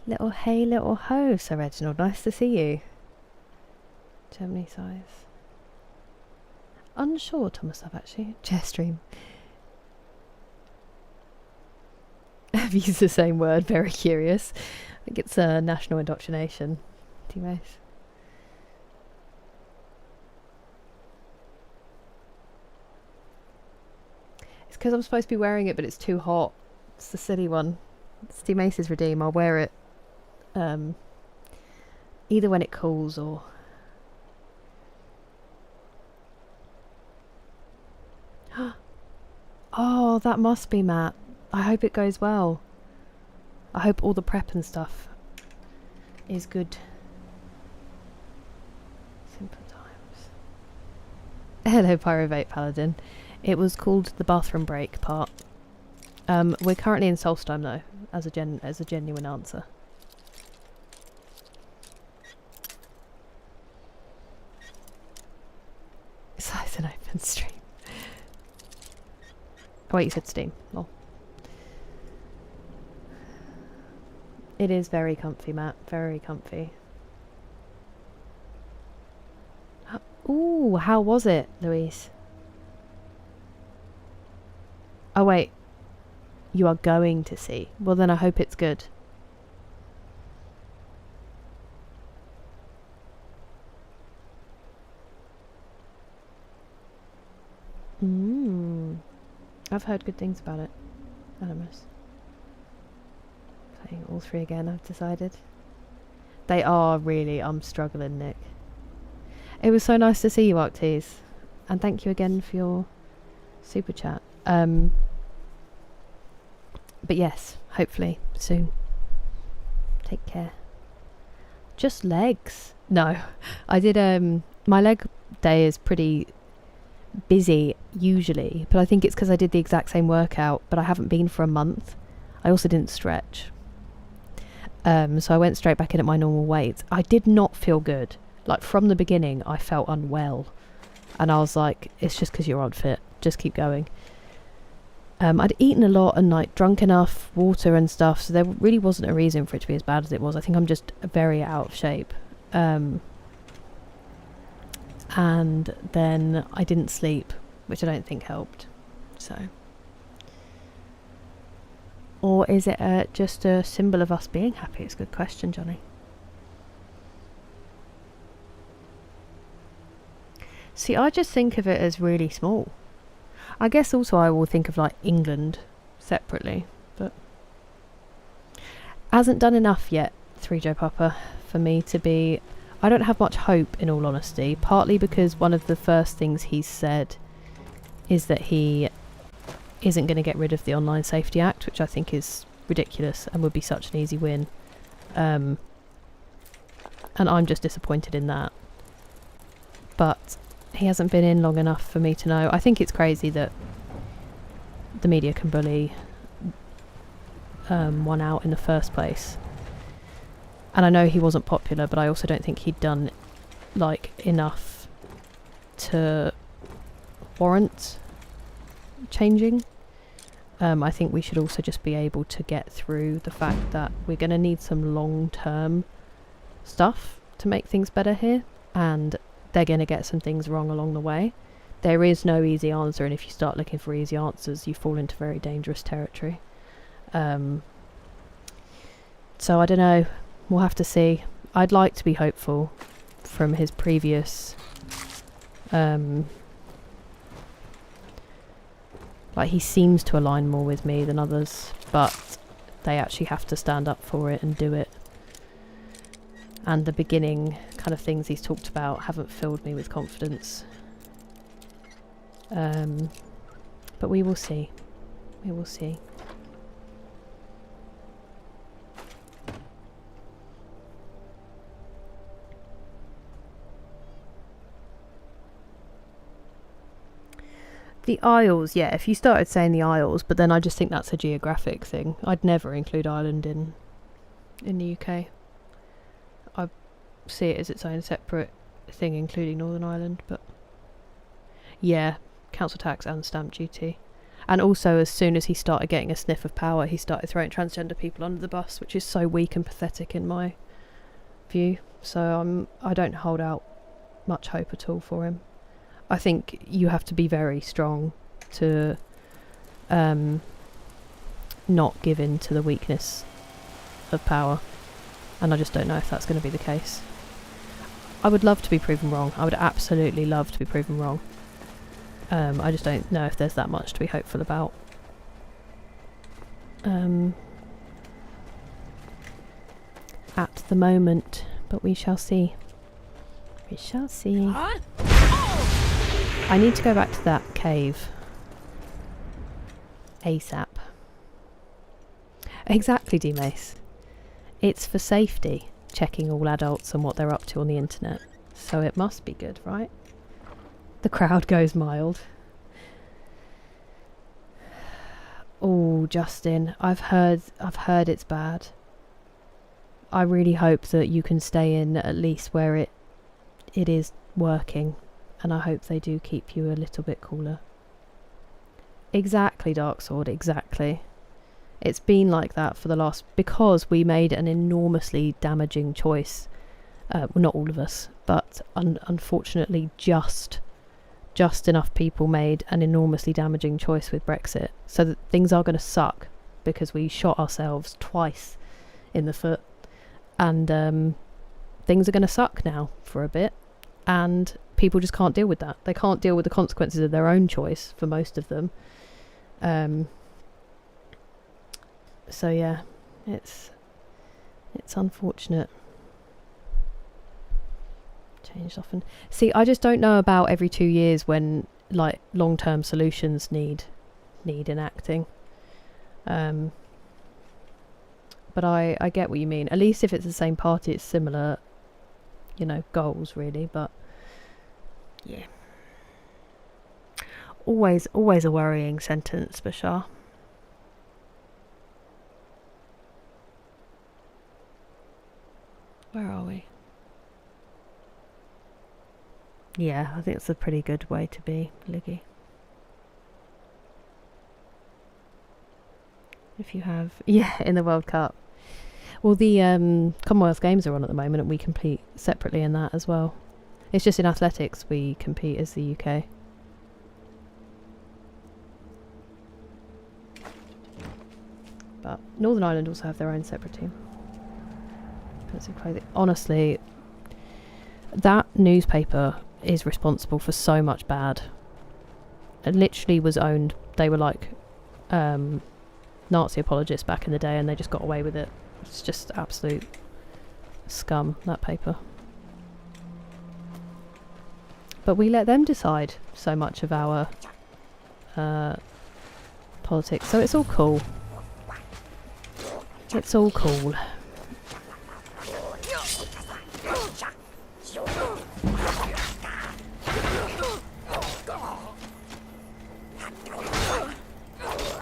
Little hey, little ho, Sir Reginald. Nice to see you. Germany size. Unsure, Thomas Love, actually. Chair stream. I've used the same word. Very curious. I think it's national indoctrination. Teammates. It's because I'm supposed to be wearing it, but it's too hot. It's the silly one. It's Steve Mace's Redeem. I'll wear it either when it cools or... Oh, that must be Matt. I hope it goes well. I hope all the prep and stuff is good. Simple times. Hello, Pyruvate Paladin. It was called the bathroom break part. We're currently in Solstheim though, as a genuine answer. Size an open stream. Oh wait, you said Steam. Lol. It is very comfy, Matt. Very comfy. Ooh, how was it, Louise? Oh wait. You are going to see. Well then I hope it's good. I've heard good things about it. Animus. Playing all three again, I've decided. They are really, I'm struggling, Nick. It was so nice to see you, Arctes. And thank you again for your super chat. But yes, hopefully soon. Take care. Just legs. No, I did, my leg day is pretty busy usually, but I think it's because I did the exact same workout, but I haven't been for a month. I also didn't stretch. So I went straight back in at my normal weight. I did not feel good. Like from the beginning, I felt unwell. And I was like, it's just because you're unfit. Just keep going. I'd eaten a lot and like drunk enough water and stuff, so there really wasn't a reason for it to be as bad as it was. I think I'm just very out of shape. And then I didn't sleep, which I don't think helped. So, or is it just a symbol of us being happy? It's a good question, Johnny. See, I just think of it as really small. I guess also I will think of like England separately, but hasn't done enough yet, 3Joe Papa, for me to be... I don't have much hope, in all honesty, partly because one of the first things he's said is that he isn't going to get rid of the Online Safety Act, which I think is ridiculous and would be such an easy win. And I'm just disappointed in that. But he hasn't been in long enough for me to know. I think it's crazy that the media can bully one out in the first place. And I know he wasn't popular, but I also don't think he'd done like enough to warrant changing. I think we should also just be able to get through the fact that we're going to need some long-term stuff to make things better here, and they're going to get some things wrong along the way. There is no easy answer, and if you start looking for easy answers, you fall into very dangerous territory. So I don't know. We'll have to see. I'd like to be hopeful from his previous... like, he seems to align more with me than others, but they actually have to stand up for it and do it. And the beginning kind of things he's talked about haven't filled me with confidence. But we will see. We will see. The Isles, yeah, if you started saying the Isles, but then I just think that's a geographic thing. I'd never include Ireland in the UK. I see it as its own separate thing, including Northern Ireland, but yeah, council tax and stamp duty. And also, as soon as he started getting a sniff of power, he started throwing transgender people under the bus, which is so weak and pathetic in my view. So I don't hold out much hope at all for him. I think you have to be very strong to not give in to the weakness of power, and I just don't know if that's going to be the case. I would love to be proven wrong. I would absolutely love to be proven wrong. I just don't know if there's that much to be hopeful about. At the moment, but we shall see. We shall see. I need to go back to that cave. ASAP. Exactly, D-Mace. It's for safety, checking all adults and what they're up to on the internet. So it must be good, right? The crowd goes mild. Oh, Justin, I've heard it's bad. I really hope that you can stay in at least where it is working, and I hope they do keep you a little bit cooler. Exactly, Darksword, exactly. It's been like that for the last... because we made an enormously damaging choice. Well, not all of us, but unfortunately just enough people made an enormously damaging choice with Brexit. So that things are going to suck because we shot ourselves twice in the foot. And things are going to suck now for a bit. And people just can't deal with that. They can't deal with the consequences of their own choice for most of them. So yeah, it's unfortunate. Changed often. See, I just don't know about every 2 years when like long-term solutions need enacting. But I get what you mean. At least if it's the same party, it's similar, you know, goals really. But yeah, always a worrying sentence, Bashar. Where are we? Yeah, I think it's a pretty good way to be, Liggy. If you have... yeah, in the World Cup. Well, the Commonwealth Games are on at the moment, and we compete separately in that as well. It's just in athletics we compete as the UK. But Northern Ireland also have their own separate team. Honestly, that newspaper is responsible for so much bad. It literally was owned... they were like Nazi apologists back in the day, and they just got away with it. It's just absolute scum, that paper. But we let them decide so much of our politics, so it's all cool. It's all cool.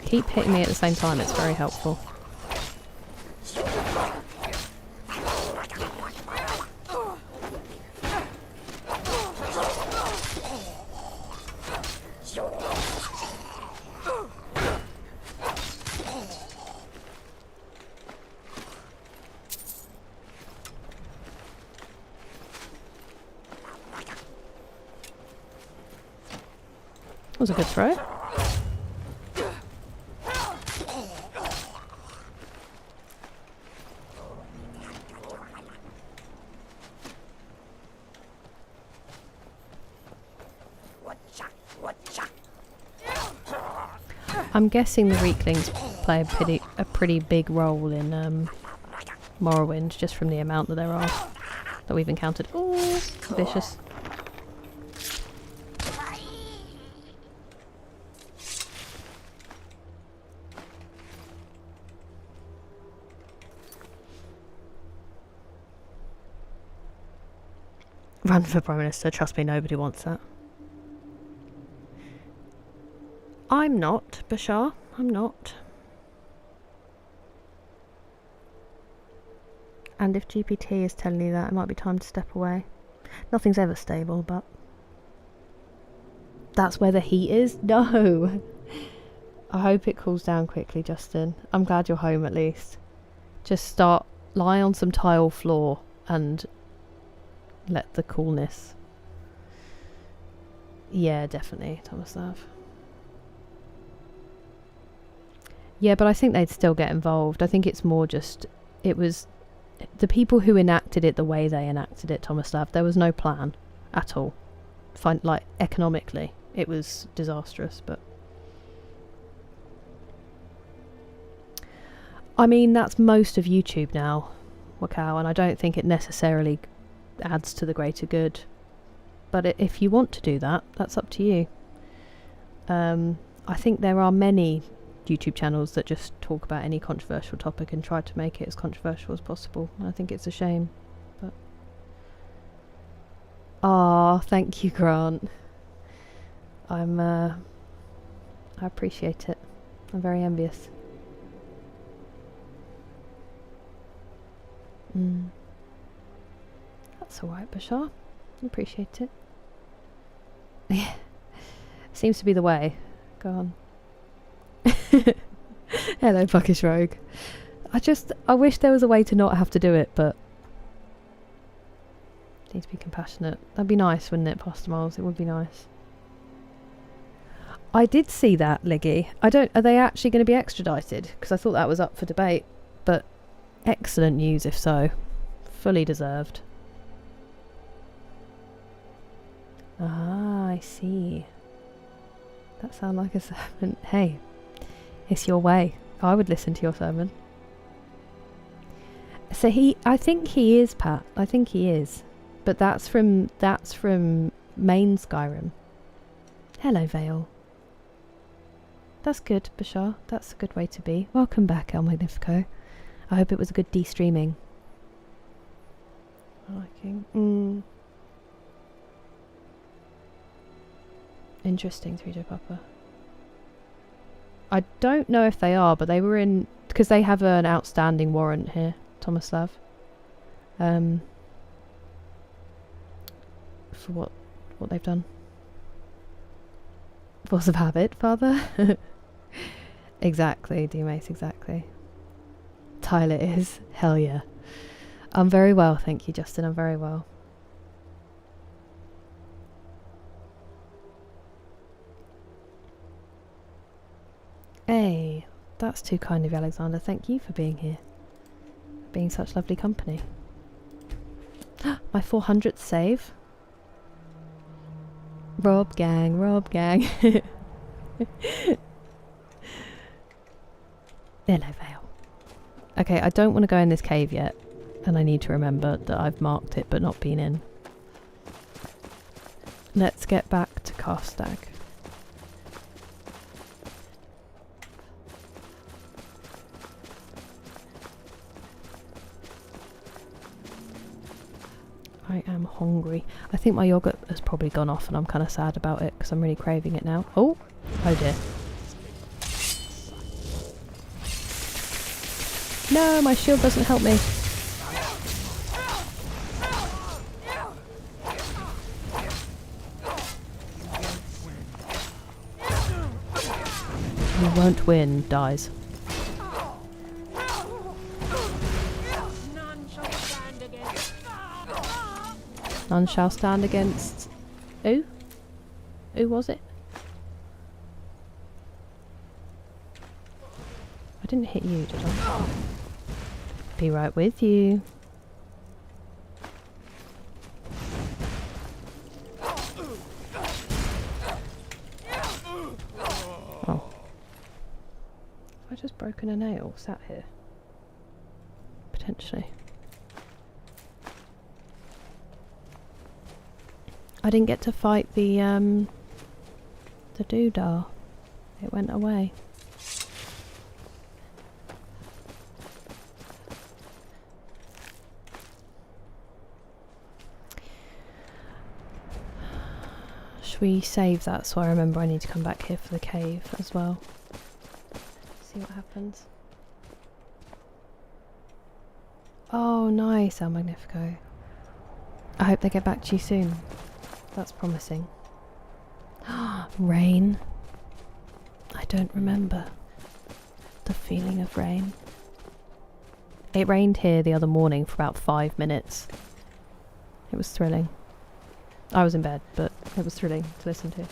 Keep hitting me at the same time, it's very helpful. That was a good throw. I'm guessing the Reeklings play a pretty big role in Morrowind, just from the amount that there are that we've encountered. Ooh, vicious. Run for Prime Minister. Trust me, nobody wants that. I'm not, Bashar. I'm not. And if GPT is telling you that, it might be time to step away. Nothing's ever stable, but... That's where the heat is? No! I hope it cools down quickly, Justin. I'm glad you're home at least. Just lie on some tile floor and let the coolness... Yeah, definitely, Tomislav. Yeah, but I think they'd still get involved. I think it's more just... It was... The people who enacted it the way they enacted it, Tomislav, there was no plan at all. Like, economically. It was disastrous, but... I mean, that's most of YouTube now, Wakao, and I don't think it necessarily adds to the greater good. But if you want to do that, that's up to you. I think there are many YouTube channels that just talk about any controversial topic and try to make it as controversial as possible. I think it's a shame, but... Ah, thank you, Grant. I appreciate it. I'm very envious. That's alright, Bashar. I appreciate it. Yeah. Seems to be the way. Go on. Hello, Buckish Rogue. I wish there was a way to not have to do it, but... Need to be compassionate. That'd be nice, wouldn't it, Pastor Miles? It would be nice. I did see that, Liggy. Are they actually going to be extradited? Because I thought that was up for debate. But excellent news if so. Fully deserved. Ah, I see. That sounds like a sermon. Hey, it's your way. I would listen to your sermon. So I think he is, Pat. I think he is. But that's from main Skyrim. Hello, Vale. That's good, Bashar. That's a good way to be. Welcome back, El Magnifico. I hope it was a good de-streaming. Liking. Interesting, 3J Papa. I don't know if they are, but they were in... Because they have an outstanding warrant here, Tomislav. For what they've done. Force of habit, Father? Exactly, D-Mace, exactly. Tyler is. Hell yeah. I'm very well, thank you, Justin. I'm very well. Hey, that's too kind of you, Alexander. Thank you for being here. Being such lovely company. My 400th save. Rob gang, Rob gang. Hello, Vale. Okay, I don't want to go in this cave yet. And I need to remember that I've marked it but not been in. Let's get back to Karstag. I am hungry. I think my yogurt has probably gone off and I'm kind of sad about it because I'm really craving it now. Oh dear. No, my shield doesn't help me. You won't win, dies. None shall stand against... Who? Who was it? I didn't hit you, did I? Be right with you. Oh. Have I just broken a nail sat here? Potentially. I didn't get to fight the doodah. It went away. Should we save that so I remember I need to come back here for the cave as well? See what happens. Oh, nice, El Magnifico. I hope they get back to you soon. That's promising. Rain. I don't remember the feeling of rain. It rained here the other morning for about 5 minutes. It was thrilling. I was in bed, but it was thrilling to listen to.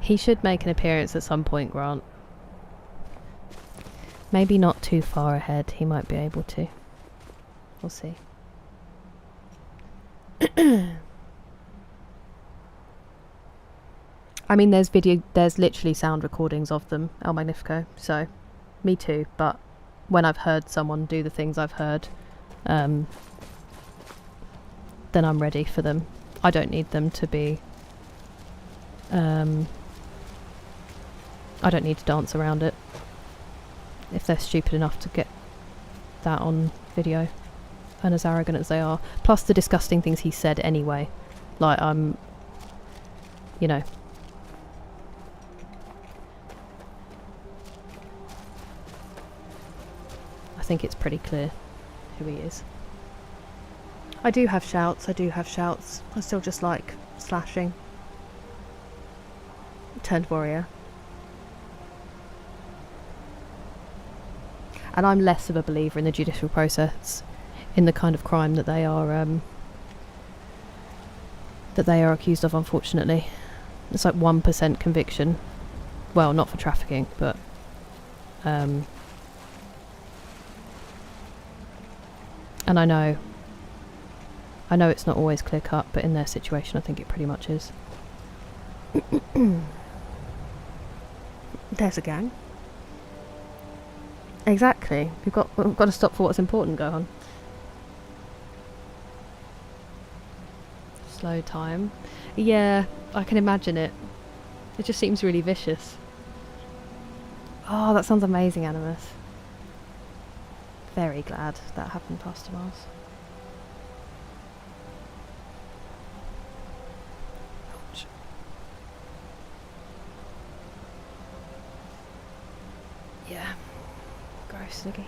He should make an appearance at some point, Grant. Maybe not too far ahead, he might be able to. We'll see. I mean, there's literally sound recordings of them, El Magnifico, so me too, but when I've heard someone do the things I've heard, then I'm ready for them. I don't need them to be... I don't need to dance around it if they're stupid enough to get that on video, and as arrogant as they are. Plus the disgusting things he said anyway. Like, you know... I think it's pretty clear who he is. I do have shouts, I still just like slashing. Turned warrior. And I'm less of a believer in the judicial process, in the kind of crime that they are accused of, unfortunately. It's like 1% conviction. Well, not for trafficking, but and I know it's not always clear cut, but in their situation I think it pretty much is. There's a gang. Exactly. We've got to stop for what's important, Gohan. Slow time. Yeah, I can imagine it. It just seems really vicious. Oh, that sounds amazing, Animus. Very glad that happened, Pastor Miles. Ouch. Yeah. Gross, Niggy.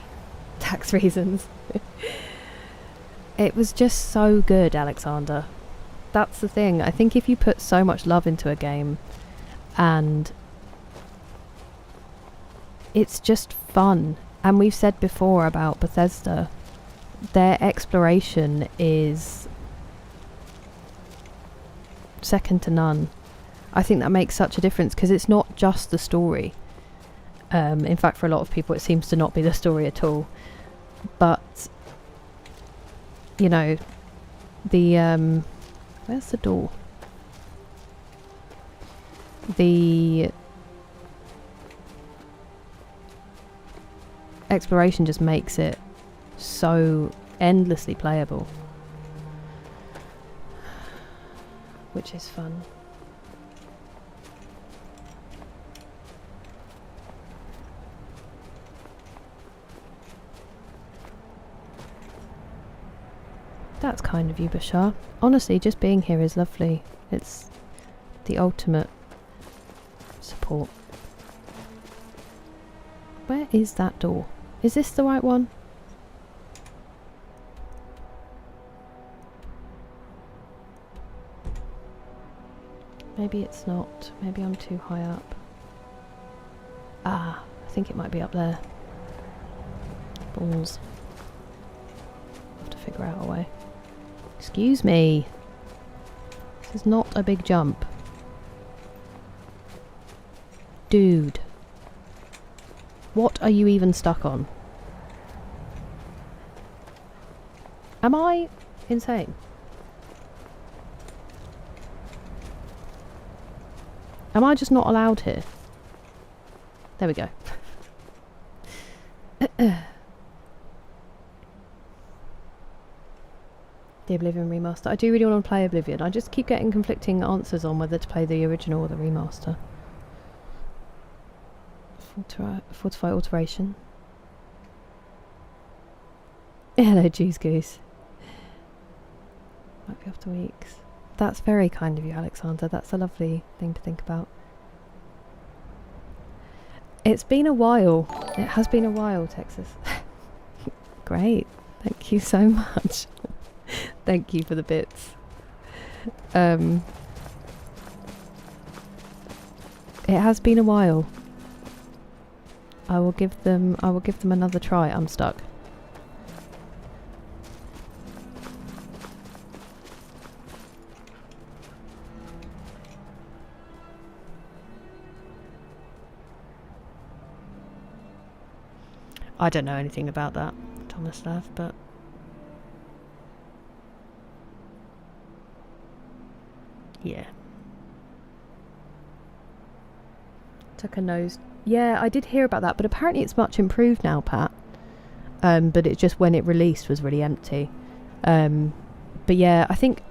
Tax reasons. It was just so good, Alexander. That's the thing. I think if you put so much love into a game and it's just fun. And we've said before about Bethesda, their exploration is second to none. I think that makes such a difference because it's not just the story. In fact, for a lot of people it seems to not be the story at all. But, you know, the... where's the door? The... exploration just makes it so endlessly playable, which is fun. That's kind of you, Bashar. Honestly, just being here is lovely. It's the ultimate support. Where is that door? Is this the right one? Maybe it's not. Maybe I'm too high up. Ah, I think it might be up there. Balls. I'll have to figure out a way. Excuse me. This is not a big jump. Dude. What are you even stuck on? Am I insane? Am I just not allowed here? There we go. The Oblivion remaster. I do really want to play Oblivion. I just keep getting conflicting answers on whether to play the original or the remaster. Fortify alteration. Hello, Juice Goose. Might be after weeks. That's very kind of you, Alexander. That's a lovely thing to think about. It's been a while. It has been a while, Texas. Great. Thank you so much. Thank you for the bits. It has been a while. I will give them another try. I'm stuck. I don't know anything about that, Tomislav, but yeah. Took a nose. Yeah, I did hear about that, but apparently it's much improved now, Pat. But it just, when it released, was really empty. But yeah, I think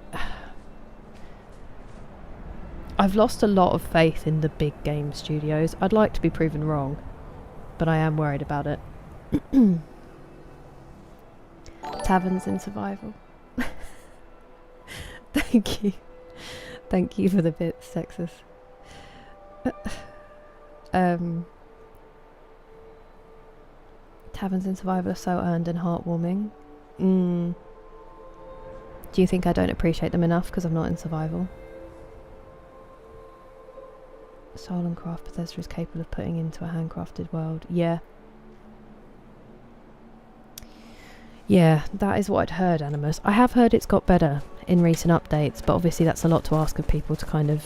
I've lost a lot of faith in the big game studios. I'd like to be proven wrong, but I am worried about it. Taverns in survival. Thank you. Thank you for the bits, Texas. Taverns in survival are so earned and heartwarming. Do you think I don't appreciate them enough because I'm not in survival? Soul and craft Bethesda is capable of putting into a handcrafted world. Yeah. Yeah, that is what I'd heard, Animus. I have heard it's got better in recent updates, but obviously that's a lot to ask of people to kind of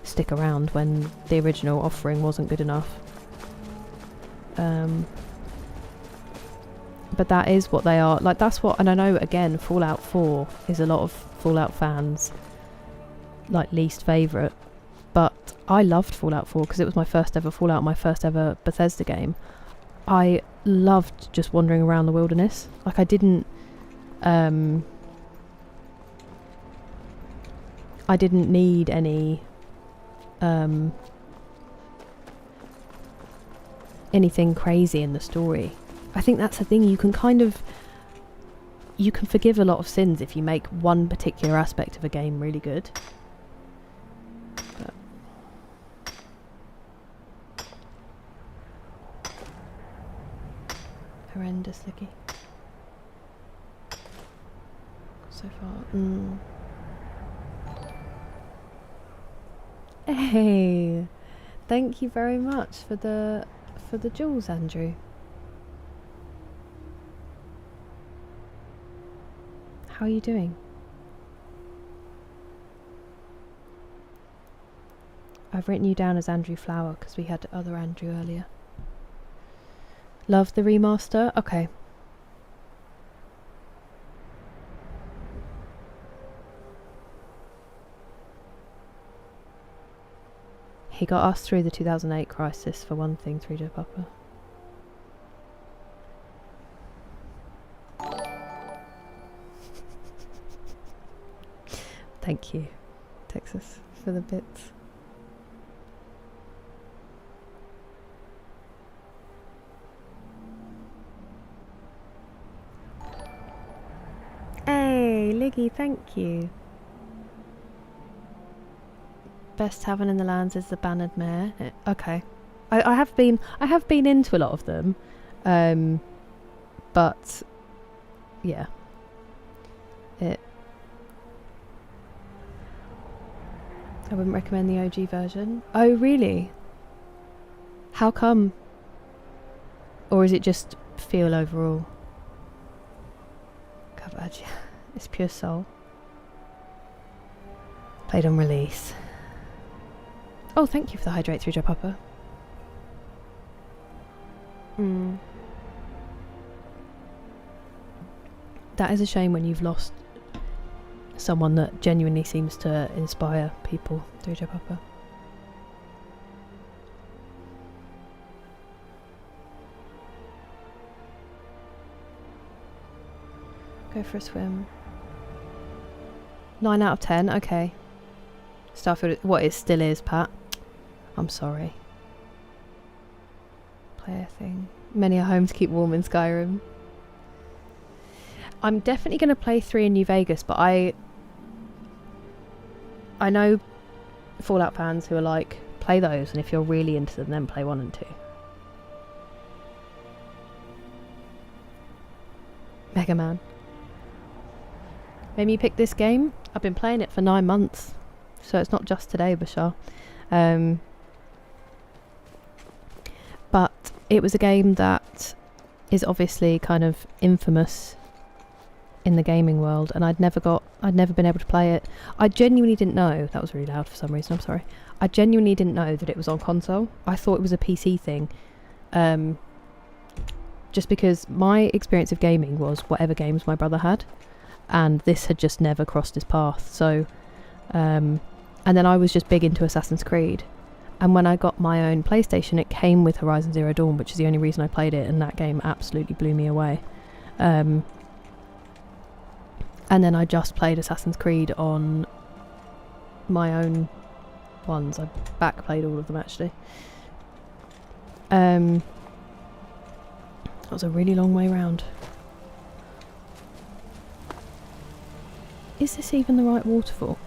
stick around when the original offering wasn't good enough. But that is what they are. Like, that's what... And I know, again, Fallout 4 is a lot of Fallout fans' like least favourite. But I loved Fallout 4 because it was my first ever Fallout, my first ever Bethesda game. I loved just wandering around the wilderness. Like, I didn't need any anything crazy in the story. I think that's the thing, you can forgive a lot of sins if you make one particular aspect of a game really good. But horrendous, Licky. So far. Hey, thank you very much for the jewels, Andrew. How are you doing? I've written you down as Andrew Flower because we had other Andrew earlier. Love the remaster? Okay. He got us through the 2008 crisis, for one thing, 3J Papa. Thank you, Texas, for the bits. Hey, Liggy, thank you. Best tavern in the lands is the Bannered Mare. Okay, I have been into a lot of them, but yeah, I wouldn't recommend the OG version. Oh really? How come? Or is it just feel overall? Coverage, it's pure soul. Played on release. Oh, thank you for the hydrate through, Joe Papa. That is a shame when you've lost someone that genuinely seems to inspire people through Joe Papa. Go for a swim. 9 out of 10, okay. Starfield, what it still is, Pat. I'm sorry. Play a thing. Many a home to keep warm in Skyrim. I'm definitely going to play 3 in New Vegas, but I know Fallout fans who are like, play those, and if you're really into them, then play 1 and 2. Mega Man. Made me pick this game. I've been playing it for 9 months, so it's not just today, Bashar. But it was a game that is obviously kind of infamous in the gaming world, and I'd never been able to play it. I genuinely didn't know. That was really loud for some reason, I'm sorry. I genuinely didn't know that it was on console. I thought it was a PC thing. Just because my experience of gaming was whatever games my brother had, and this had just never crossed his path. So and then I was just big into Assassin's Creed, and when I got my own PlayStation, it came with Horizon Zero Dawn, which is the only reason I played it, and that game absolutely blew me away. And then I just played Assassin's Creed on my own ones. I back played all of them actually. That was a really long way round. Is this even the right waterfall?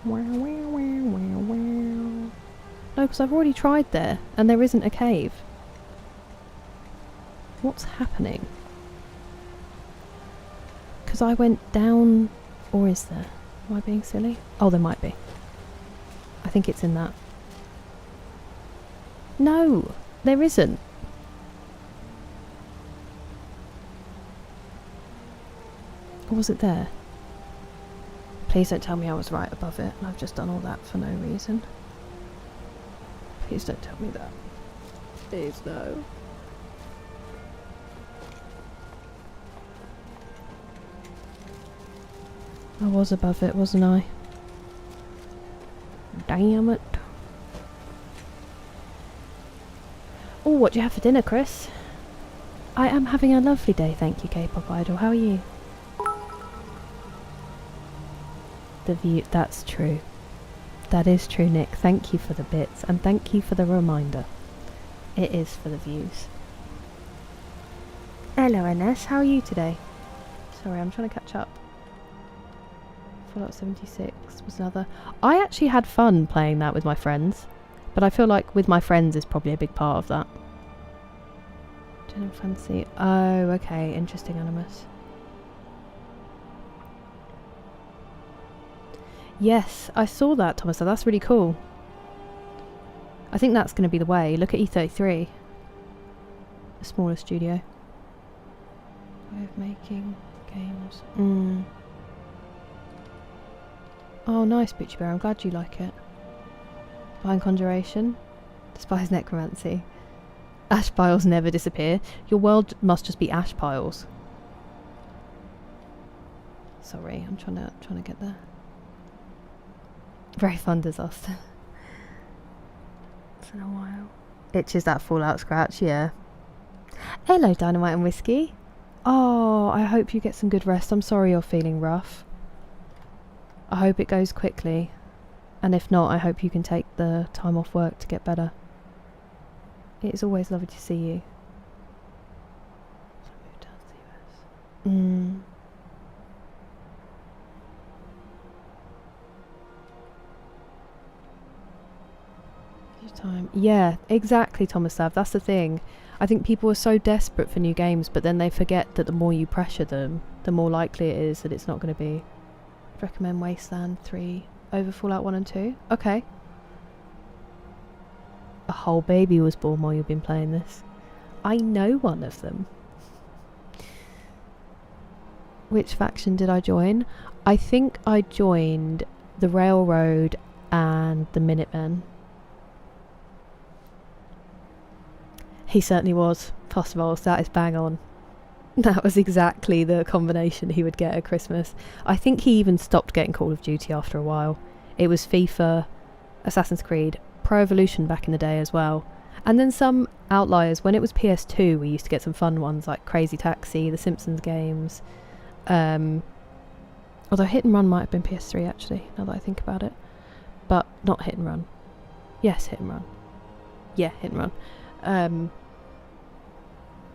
Wow, wow, wow, wow, wow. No, because I've already tried there, and there isn't a cave. What's happening? Because I went down, or is there? Am I being silly? Oh, there might be. I think it's in that. No, there isn't. Or was it there? Please don't tell me I was right above it and I've just done all that for no reason. Please don't tell me that. Please no. I was above it, wasn't I? Damn it. Oh, what do you have for dinner, Chris? I am having a lovely day, thank you, K-pop idol. How are you? The view, that's true. That is true, Nick. Thank you for the bits, and thank you for the reminder. It is for the views. Hello, NS. How are you today? Sorry, I'm trying to catch up. Fallout 76 was another. I actually had fun playing that with my friends, but I feel like with my friends is probably a big part of that. General fancy. Oh, okay. Interesting, Animus. Yes, I saw that, Thomas. That's really cool. I think that's going to be the way. Look at E33. A smaller studio. Way of making games. Oh, nice, Bitchy Bear. I'm glad you like it. Divine Conjuration. Despise Necromancy. Ash piles never disappear. Your world must just be ash piles. Sorry, I'm trying to get there. Very fun disaster. It's been a while. Itches that Fallout scratch, yeah. Hello, Dynamite and Whiskey. Oh, I hope you get some good rest. I'm sorry you're feeling rough. I hope it goes quickly. And if not, I hope you can take the time off work to get better. It is always lovely to see you. So I moved down to the US. Time. Yeah, exactly, Thomas Sav. That's the thing. I think people are so desperate for new games, but then they forget that the more you pressure them, the more likely it is that it's not going to be. I'd recommend Wasteland 3 over Fallout 1 and 2. Okay. A whole baby was born while you've been playing this. I know one of them. Which faction did I join? I think I joined the Railroad and the Minutemen. He certainly was. Possibles, that is bang on. That was exactly the combination he would get at Christmas. I think he even stopped getting Call of Duty after a while. It was FIFA, Assassin's Creed, Pro Evolution back in the day as well. And then some outliers. When it was PS2, we used to get some fun ones like Crazy Taxi, the Simpsons games. Although Hit and Run might have been PS3 actually, now that I think about it. But not Hit and Run. Yes, Hit and Run. Yeah, Hit and Run.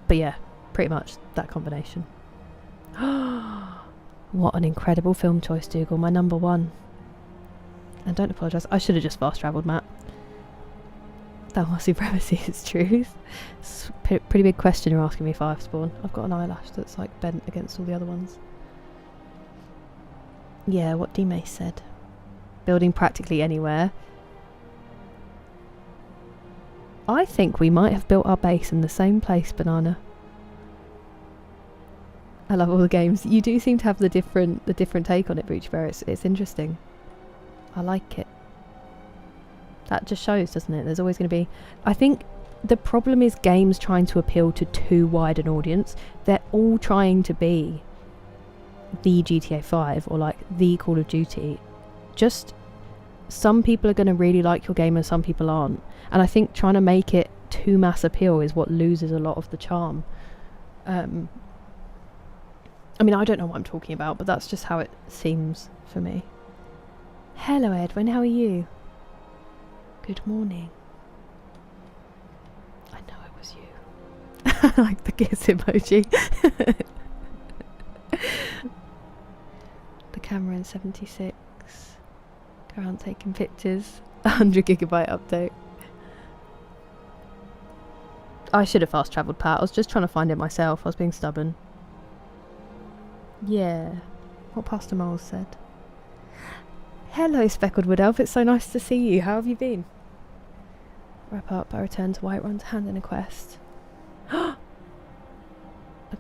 But yeah, pretty much that combination. What an incredible film choice, Dougal. My number one. And don't apologise. I should have just fast travelled, Matt. That while supremacy is truth. It's a pretty big question you're asking me, Firespawn. I've got an eyelash that's like bent against all the other ones. Yeah, what D-Mace said. Building practically anywhere. I think we might have built our base in the same place, Banana. I love all the games. You do seem to have the different take on it, Breachbear. It's interesting. I like it. That just shows, doesn't it? There's always going to be... I think the problem is games trying to appeal to too wide an audience. They're all trying to be the GTA 5 or like the Call of Duty. Just some people are going to really like your game and some people aren't. And I think trying to make it too mass appeal is what loses a lot of the charm. I mean, I don't know what I'm talking about, but that's just how it seems for me. Hello, Edwin. How are you? Good morning. I know it was you. I like the kiss emoji. The camera in 76. Go around taking pictures. 100 gigabyte update. I should have fast travelled, Pat. I was just trying to find it myself. I was being stubborn. Yeah. What Pastor Moles said. Hello, Speckled Wood Elf. It's so nice to see you. How have you been? Wrap up. I return to Whiterun to hand in a quest. To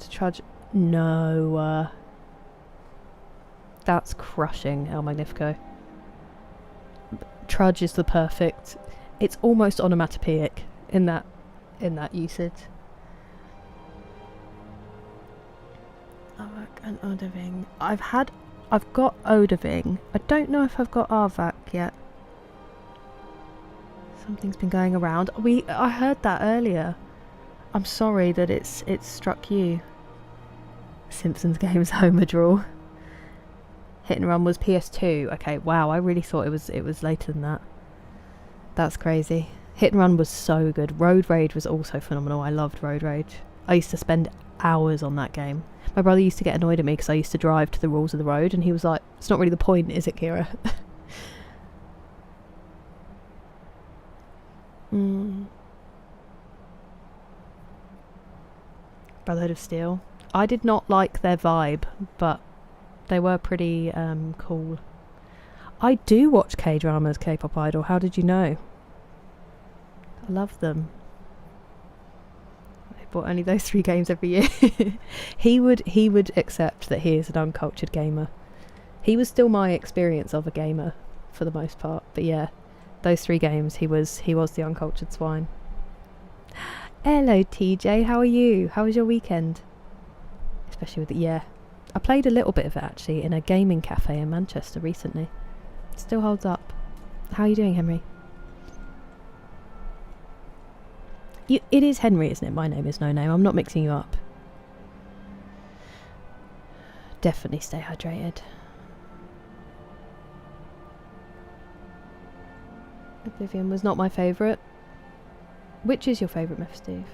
trudge. No. That's crushing, El Magnifico. Trudge is the perfect. It's almost onomatopoeic in that usage. Arvak and Odoving. I've got Odoving. I don't know if I've got Arvak yet. Something's been going around. I heard that earlier. I'm sorry that it's struck you. Simpsons games Homer draw. Hit and Run was PS2. Okay, wow, I really thought it was later than that. That's crazy. Hit and Run was so good. Road Rage was also phenomenal. I loved Road Rage. I used to spend hours on that game. My brother used to get annoyed at me because I used to drive to the rules of the road, and he was like, it's not really the point, is it, Kira? Brotherhood of Steel. I did not like their vibe, but they were pretty cool. I do watch K-dramas, K-pop Idol. How did you know? I love them. I bought only those 3 games every year. He would accept that he is an uncultured gamer. He was still my experience of a gamer for the most part. But yeah, those 3 games, he was the uncultured swine. Hello, TJ. How are you? How was your weekend? Especially with yeah. I played a little bit of it actually in a gaming cafe in Manchester recently. It still holds up. How are you doing, Henry? It is Henry, isn't it? My name is No Name. I'm not mixing you up. Definitely stay hydrated. Oblivion was not my favourite. Which is your favourite, Meph Steve?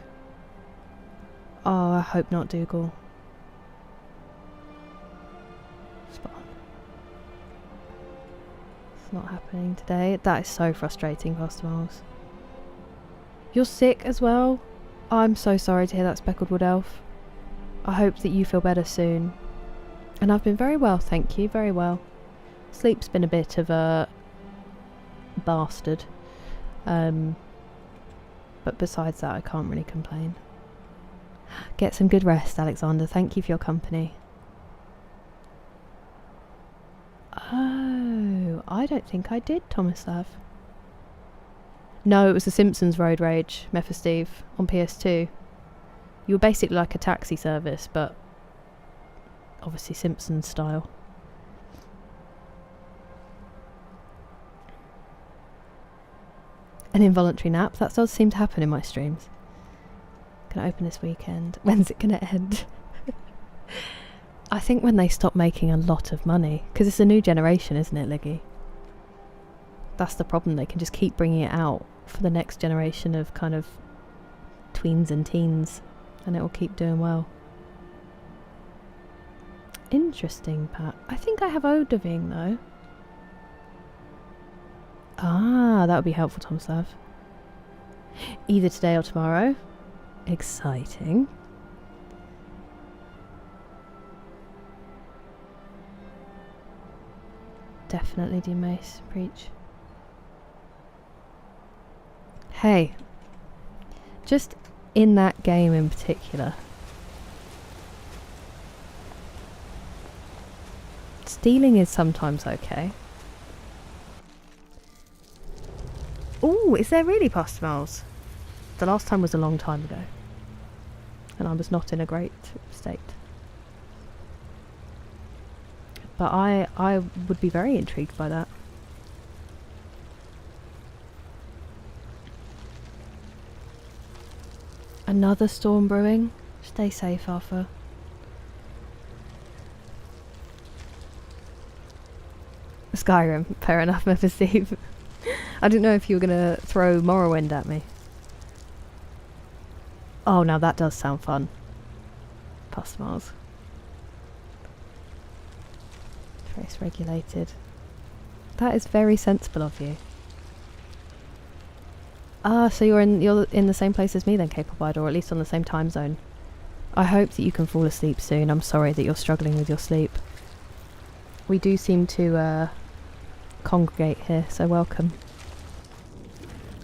Oh, I hope not, Dougal. Spot on. It's not happening today. That is so frustrating, Pastor Miles. You're sick as well? I'm so sorry to hear that, Speckled Wood Elf. I hope that you feel better soon. And I've been very well, thank you, very well. Sleep's been a bit of a bastard. But besides that, I can't really complain. Get some good rest, Alexander. Thank you for your company. Oh, I don't think I did, Tomislav. No, it was the Simpsons Road Rage, Mephisteve, on PS2. You were basically like a taxi service, but obviously Simpsons style. An involuntary nap? That does seem to happen in my streams. Gonna open this weekend. When's it gonna end? I think when they stop making a lot of money. Because it's a new generation, isn't it, Liggy? That's the problem. They can just keep bringing it out for the next generation of kind of tweens and teens. And it will keep doing well. Interesting, Pat. I think I have Odoving though. Ah, that would be helpful, Tomslav. Either today or tomorrow. Exciting. Definitely do mace. Preach. Hey. Just in that game in particular. Stealing is sometimes okay. Ooh, is there really pasta miles? The last time was a long time ago. And I was not in a great state. But I would be very intrigued by that. Another storm brewing? Stay safe, Arthur. Skyrim, fair enough, Memphis Steve. I didn't know if you were going to throw Morrowind at me. Oh, now that does sound fun. Past Mars. Trace regulated. That is very sensible of you. Ah, so you're in the same place as me then, Capable, or at least on the same time zone. I hope that you can fall asleep soon. I'm sorry that you're struggling with your sleep. We do seem to congregate here, so welcome.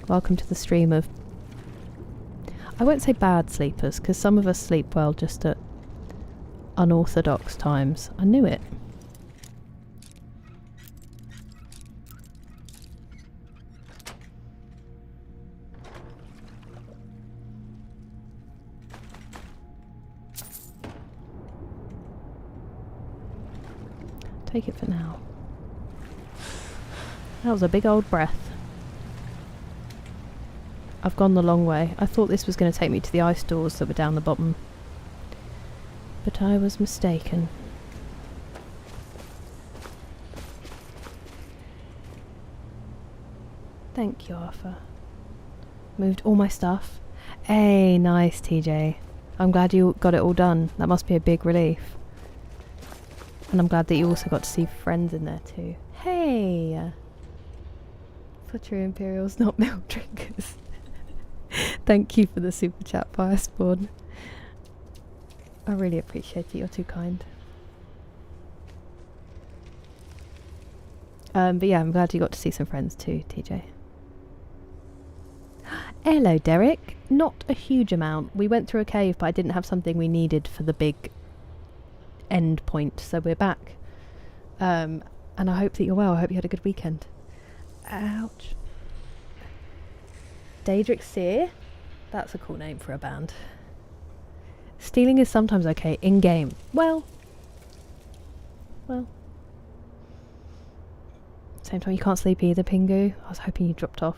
Welcome to the stream of... I won't say bad sleepers, because some of us sleep well just at unorthodox times. I knew it. Take it for now. That was a big old breath. I've gone the long way. I thought this was going to take me to the ice doors that were down the bottom. But I was mistaken. Thank you, Arthur. Moved all my stuff. Hey, nice, TJ. I'm glad you got it all done. That must be a big relief. And I'm glad that you also got to see friends in there too. Hey! For true Imperials, not milk drinkers. Thank you for the super chat, Firespawn. I really appreciate it, you're too kind. But yeah, I'm glad you got to see some friends too, TJ. Hello, Derek. Not a huge amount. We went through a cave, but I didn't have something we needed for the big end point, so we're back. And I hope that you're well. I hope you had a good weekend. Ouch. Daedric Seer? That's a cool name for a band. Stealing is sometimes okay in-game. Well. Same time, you can't sleep either, Pingu. I was hoping you dropped off.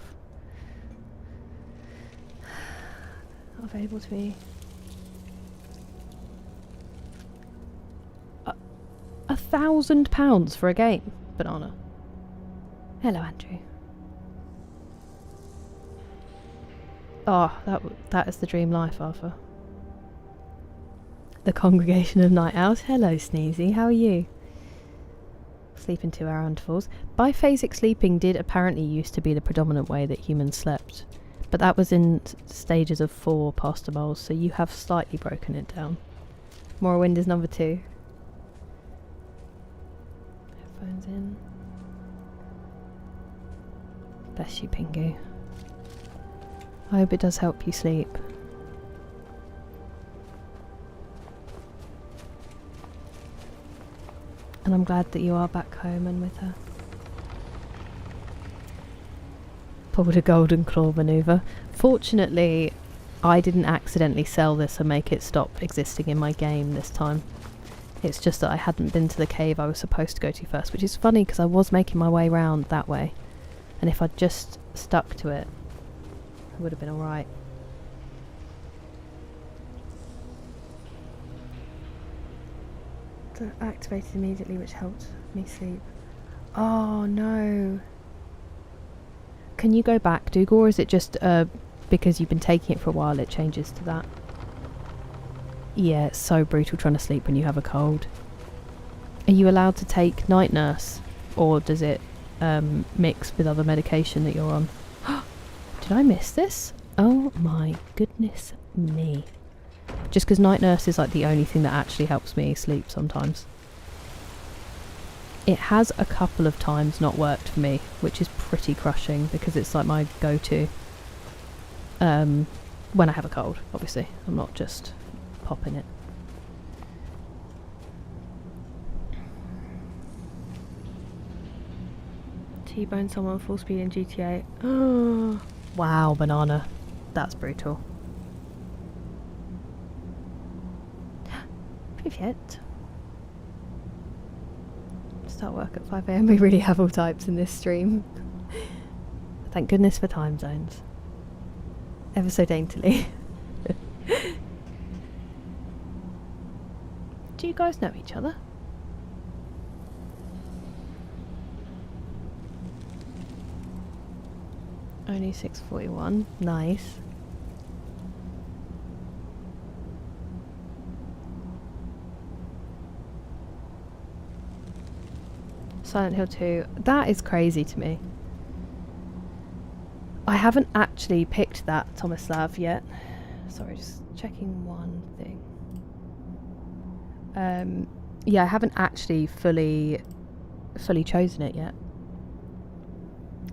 Available to be... £1,000 for a game, Banana. Hello, Andrew. Oh, that is the dream life, Arthur. The congregation of night owls. Hello, Sneezy. How are you? Sleeping 2 hour intervals. Biphasic sleeping did apparently used to be the predominant way that humans slept, but that was in stages of 4 past moles, so you have slightly broken it down. Morrowind is number 2. Headphones in. Bless you, Pingu. I hope it does help you sleep. And I'm glad that you are back home and with her. Pulled a golden claw maneuver. Fortunately, I didn't accidentally sell this and make it stop existing in my game this time. It's just that I hadn't been to the cave I was supposed to go to first, which is funny because I was making my way round that way. And if I'd just stuck to it, I would have been alright. Activated immediately, which helped me sleep. Oh no. Can you go back, Dougal, or is it just because you've been taking it for a while it changes to that? Yeah, it's so brutal trying to sleep when you have a cold. Are you allowed to take night nurse, or does it mix with other medication that you're on? Did I miss this? Oh my goodness me. Just because night nurse is like the only thing that actually helps me sleep sometimes. It has a couple of times not worked for me, which is pretty crushing because it's like my go-to. When I have a cold, obviously. I'm not just popping it. T-bone someone full speed in GTA. Oh, wow, banana. That's brutal. Привет. Start work at 5 AM. We really have all types in this stream. Thank goodness for time zones. Ever so daintily. Do you guys know each other? Only 6:41. Nice. Silent Hill 2. That is crazy to me. I haven't actually picked that Tomislav yet. Sorry, just checking one thing. Yeah, I haven't actually fully chosen it yet.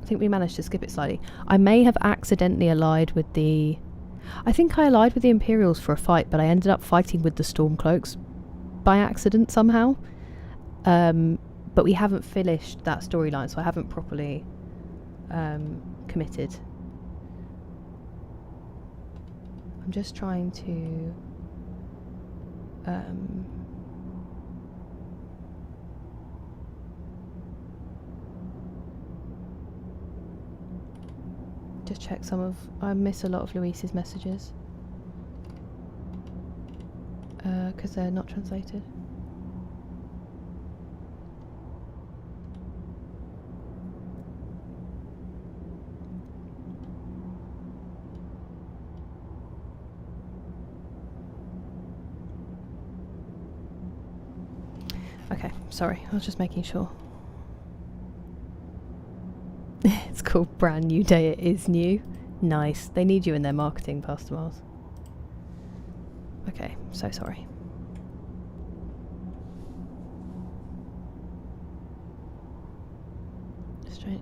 I think we managed to skip it slightly. I may have accidentally allied with the... I think I allied with the Imperials for a fight, but I ended up fighting with the Stormcloaks by accident somehow. But we haven't finished that storyline, so I haven't properly committed. I'm just trying to... just check some of... I miss a lot of Luis's messages. Because they're not translated. Okay, sorry, I was just making sure. It's called Brand New Day, it is new. Nice, they need you in their marketing, Pastor Miles. Okay, so sorry.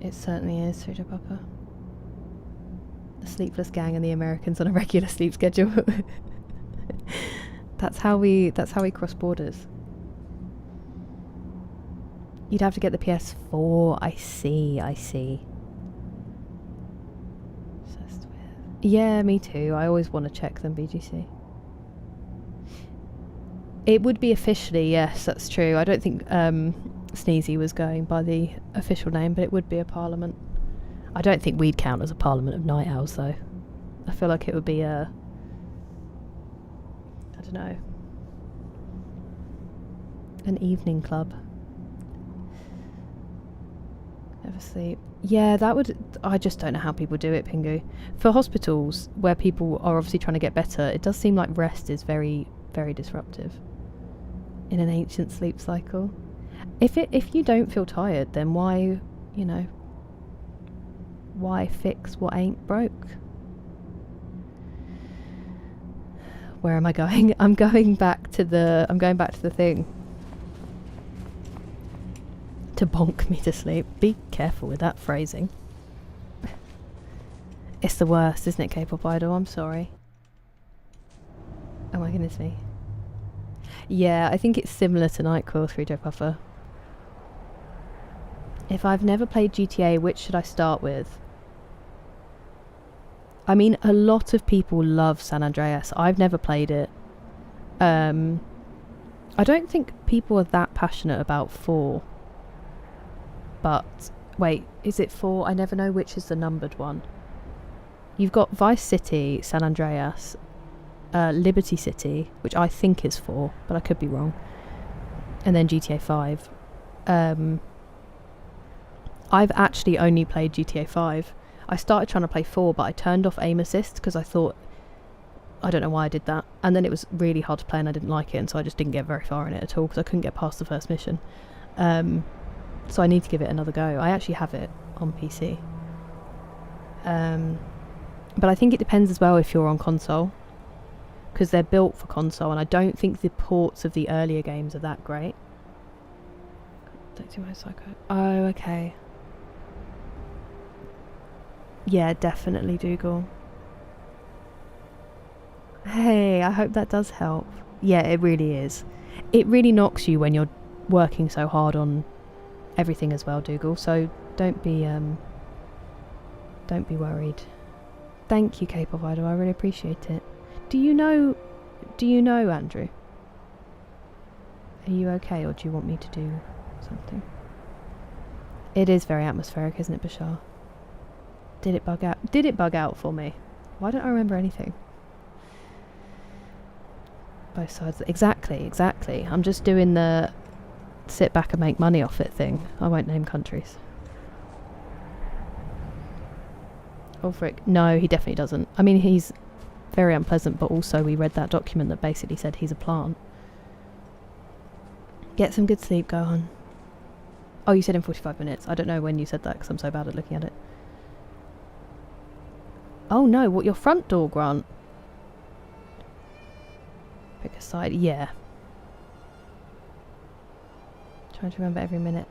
It certainly is, Suja Papa. The Sleepless Gang and the Americans on a regular sleep schedule. That's how we cross borders. You'd have to get the PS4. I see. Obsessed with... Yeah, me too. I always want to check them, BGC. It would be officially, yes, that's true. I don't think Sneezy was going by the official name, but it would be a parliament. I don't think we'd count as a parliament of night owls, though. I feel like it would be a... I don't know. An evening club. Never sleep. Yeah, that would... I just don't know how people do it, Pingu. For hospitals, where people are obviously trying to get better, it does seem like rest is very, very disruptive. In an ancient sleep cycle. If you don't feel tired, then why, you know... Why fix what ain't broke? Where am I going? I'm going back to the thing. To bonk me to sleep. Be careful with that phrasing. It's the worst, isn't it, K-pop idol? I'm sorry. Oh my goodness me. Yeah, I think it's similar to NyQuil 3 Puffer. If I've never played GTA, which should I start with? I mean, a lot of people love San Andreas. I've never played it. I don't think people are that passionate about 4. But, wait, is it 4? I never know which is the numbered one. You've got Vice City, San Andreas, Liberty City, which I think is 4, but I could be wrong. And then GTA 5. I've actually only played GTA 5. I started trying to play 4, but I turned off aim assist because I thought I don't know why I did that. And then it was really hard to play and I didn't like it, and so I just didn't get very far in it at all because I couldn't get past the first mission. So I need to give it another go. I actually have it on PC. But I think it depends as well if you're on console, because they're built for console, and I don't think the ports of the earlier games are that great. Don't see my psycho. Oh, okay. Yeah, definitely Dougal. Hey, I hope that does help. Yeah, it really is. It really knocks you when you're working so hard on everything as well, Dougal. So don't be worried. Thank you, K-pop idol. I really appreciate it. Do you know, Andrew? Are you okay, or do you want me to do something? It is very atmospheric, isn't it, Bashar? Did it bug out? Did it bug out for me? Why don't I remember anything? Both sides. Exactly. I'm just doing the sit back and make money off it thing. I won't name countries. Ulfric. No, he definitely doesn't. I mean, he's very unpleasant, but also we read that document that basically said he's a plant. Get some good sleep, go on. Oh, you said in 45 minutes. I don't know when you said that because I'm so bad at looking at it. Oh no, what, your front door, Grant? Pick a side, yeah. Trying to remember every minute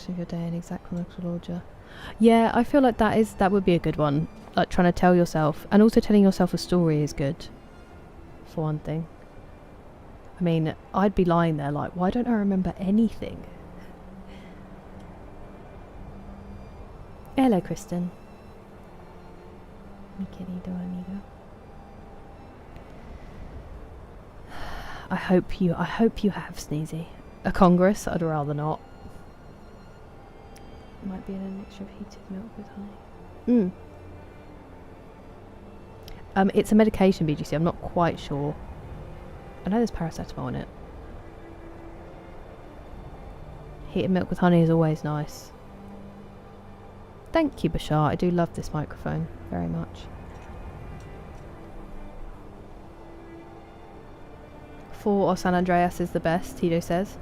of your day in exact chronological order. Yeah, I feel like that would be a good one. Like trying to tell yourself, and also telling yourself a story is good. For one thing. I mean, I'd be lying there like, why don't I remember anything? Hello, Kristen. Mi querido amigo. I hope you have Sneezy. A Congress? I'd rather not. Might be in a mixture of heated milk with honey. It's a medication, BGC. I'm not quite sure. I know there's paracetamol in it. Heated milk with honey is always nice. Thank you, Bashar. I do love this microphone very much. 4 or San Andreas is the best, Tito says.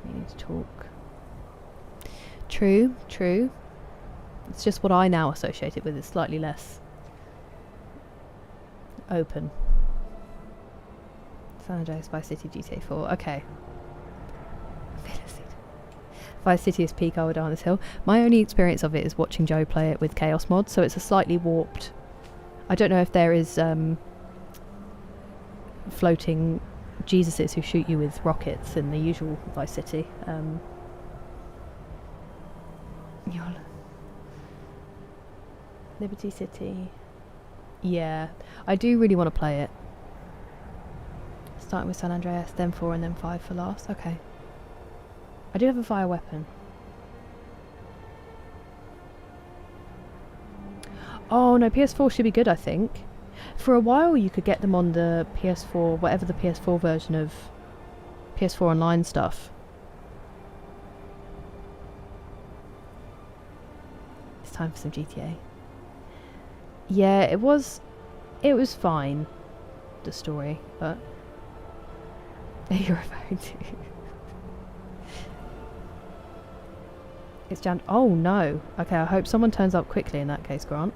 We need to talk. True. It's just what I now associate it with. It's slightly less open. San Andreas, Vice City, GTA 4. Okay. Vice City is peak Old Darkness Hill. My only experience of it is watching Joe play it with Chaos Mod, so it's a slightly warped. I don't know if there is floating Jesuses who shoot you with rockets in the usual Vice City. Liberty City. Yeah, I do really want to play it. Starting with San Andreas, then 4 and then 5 for last. Okay. I do have a fire weapon. Oh no, PS4 should be good, I think. For a while you could get them on the PS4, whatever the PS4 version of PS4 Online stuff. It's time for some GTA. Yeah, it was fine, the story, but you're referring to. It's jammed. Oh no. Okay, I hope someone turns up quickly in that case, Grant.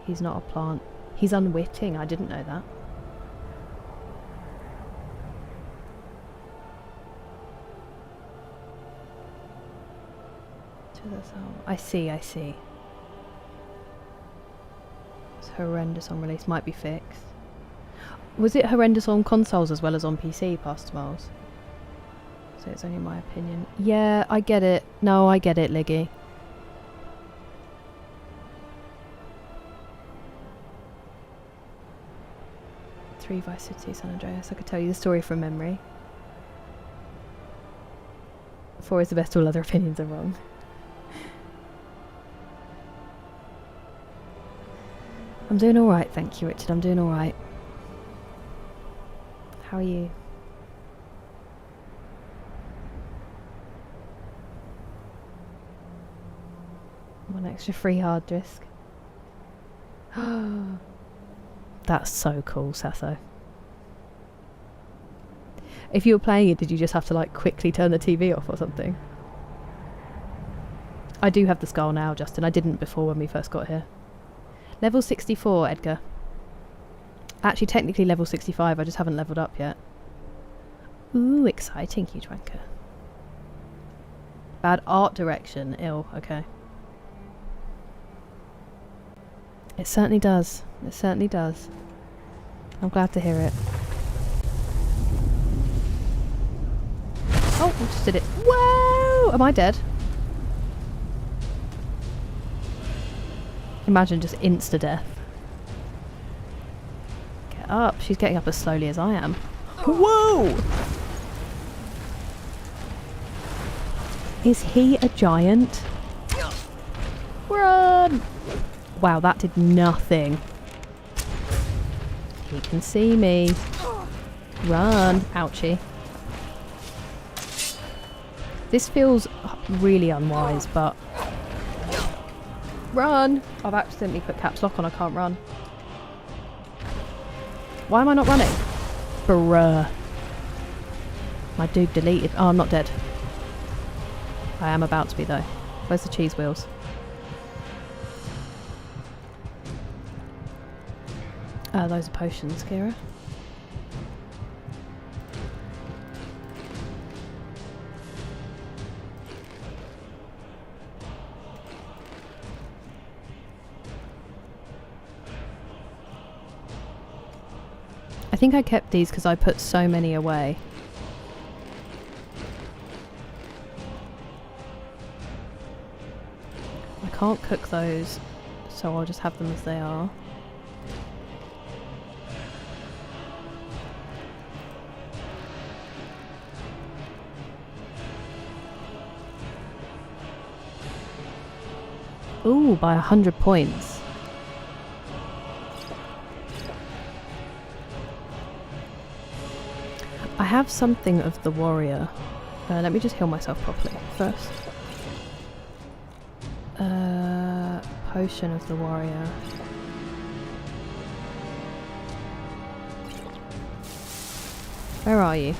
He's not a plant. He's unwitting. I didn't know that. I see. It's horrendous on release. Might be fixed. Was it horrendous on consoles as well as on PC, Pastor Miles? So it's only my opinion. Yeah, I get it. No, I get it, Liggy. Three Vice City, San Andreas. I could tell you the story from memory. 4 is the best, all other opinions are wrong. I'm doing alright, thank you, Richard. I'm doing alright. How are you? One extra free hard disk. That's so cool, Sasso. If you were playing it, did you just have to like quickly turn the TV off or something? I do have the skull now, Justin. I didn't before when we first got here. Level 64, Edgar. Actually, technically level 65. I just haven't leveled up yet. Ooh, exciting, huge wanker. Bad art direction. Ill. Okay. It certainly does. It certainly does. I'm glad to hear it. Oh, I just did it. Whoa! Am I dead? Imagine just insta-death. Get up. She's getting up as slowly as I am. Whoa! Is he a giant? Run! Wow, that did nothing. He can see me. Run. Ouchie. This feels really unwise, but... Run! I've accidentally put caps lock on, I can't run. Why am I not running? Bruh. My dude deleted... Oh, I'm not dead. I am about to be, though. Where's the cheese wheels? Those are potions, Kira. I think I kept these because I put so many away. I can't cook those, so I'll just have them as they are. Ooh, by 100 points. I have something of the warrior. Let me just heal myself properly first. Potion of the warrior. Where are you?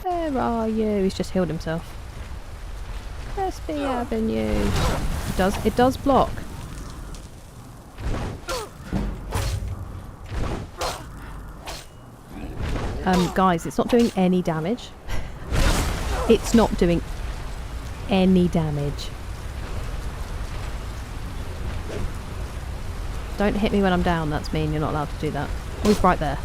Where are you? He's just healed himself. Let's be having you. It does block. Guys, it's not doing any damage. It's not doing any damage. Don't hit me when I'm down, that's mean. You're not allowed to do that. Oh, he's right there.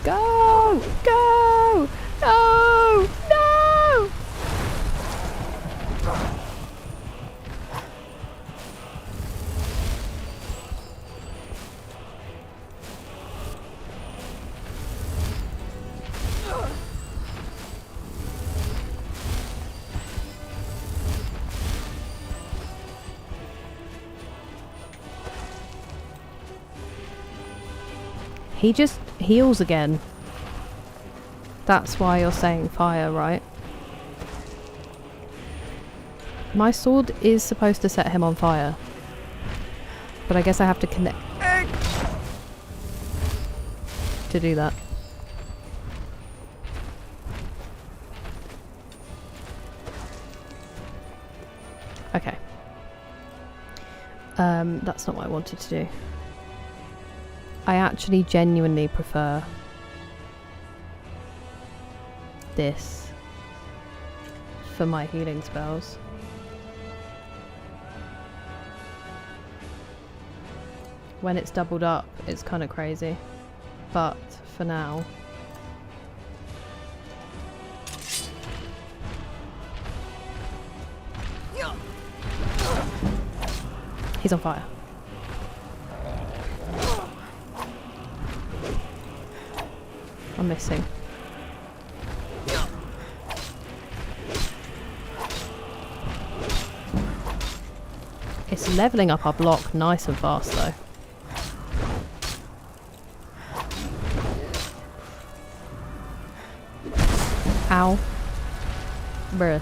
Go! Go! No! No! He just heals again. That's why you're saying fire, right? My sword is supposed to set him on fire. But I guess I have to connect to do that. Okay. That's not what I wanted to do. I actually genuinely prefer this for my healing spells. When it's doubled up, it's kind of crazy. But for now... He's on fire. I'm missing. It's levelling up our block nice and fast though. Ow. Bruh.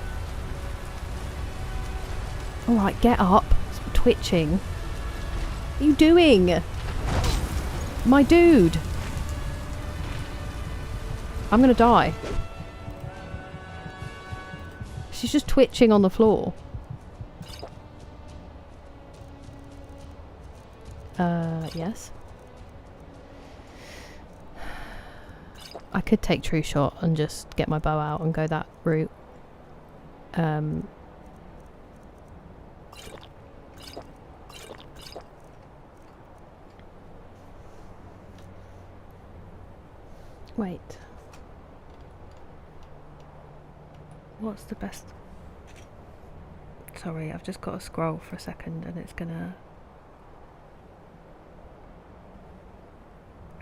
Alright, get up. Stop twitching. What are you doing? My dude! I'm gonna die. She's just twitching on the floor. Yes. I could take True Shot and just get my bow out and go that route. Wait. What's the best? Sorry, I've just got to scroll for a second and it's gonna...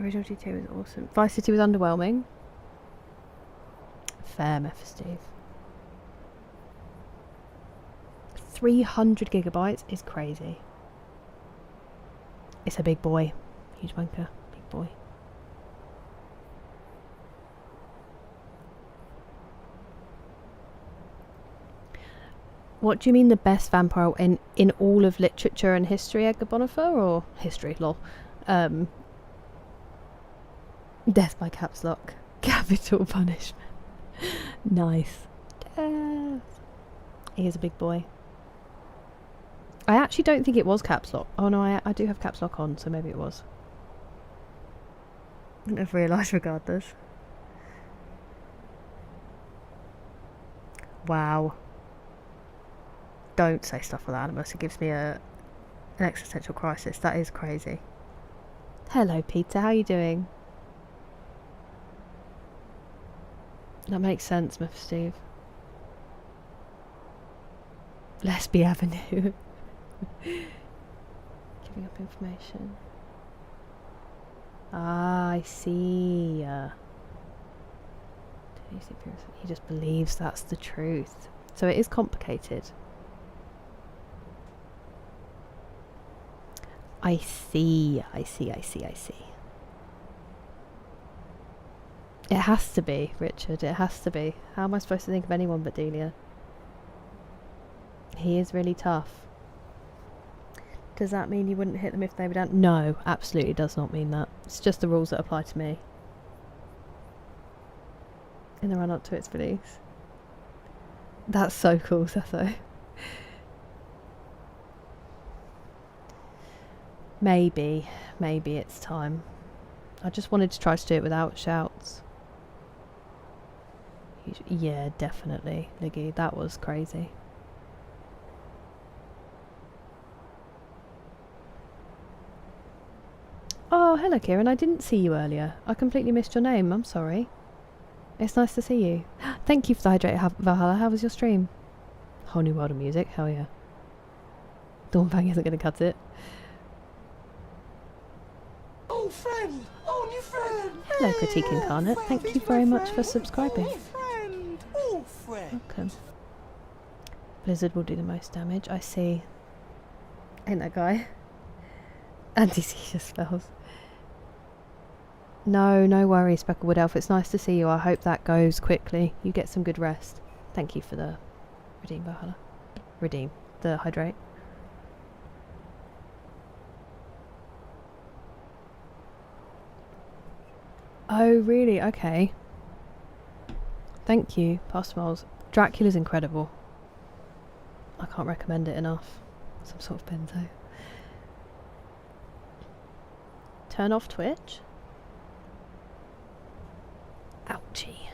Original GTA was awesome. Vice City was underwhelming. Fair, Steve. 300 gigabytes is crazy. It's a big boy. Huge bunker. Big boy. What do you mean the best vampire in all of literature and history, Edgar Bonifer, or history, lol? Death by caps lock. Capital punishment. Nice. Death. He is a big boy. I actually don't think it was caps lock. Oh no, I do have caps lock on, so maybe it was. I wouldn't have realised regardless. Wow. Don't say stuff like that, Animus. It gives me an existential crisis. That is crazy. Hello, Peter. How are you doing? That makes sense, Myth Steve. Lesby Avenue. Giving up information. Ah, I see. He just believes that's the truth. So it is complicated. I see. It has to be, Richard. It has to be. How am I supposed to think of anyone but Delia? He is really tough. Does that mean you wouldn't hit them if they were down? No, absolutely does not mean that. It's just the rules that apply to me. In the run up to its release. That's so cool, Setho. Maybe it's time. I just wanted to try to do it without shouts. Yeah, definitely, Liggy. That was crazy. Oh, hello, Kieran. I didn't see you earlier. I completely missed your name. I'm sorry. It's nice to see you. Thank you for the hydrate, Valhalla. How was your stream? Whole new world of music. Hell yeah. Dawnfang isn't going to cut it. Old friend! Old new friend! Hello, Critique Incarnate. Thank you very much for subscribing. Old friend! Welcome. Blizzard will do the most damage. I see. Ain't that guy? Anti-seizure spells. No worries, Specklewood Elf. It's nice to see you. I hope that goes quickly. You get some good rest. Thank you for the redeem, Valhalla. Redeem. The hydrate. Oh, really? Okay. Thank you, Postmoles. Dracula's incredible. I can't recommend it enough. Some sort of bento. Turn off Twitch? Ouchie.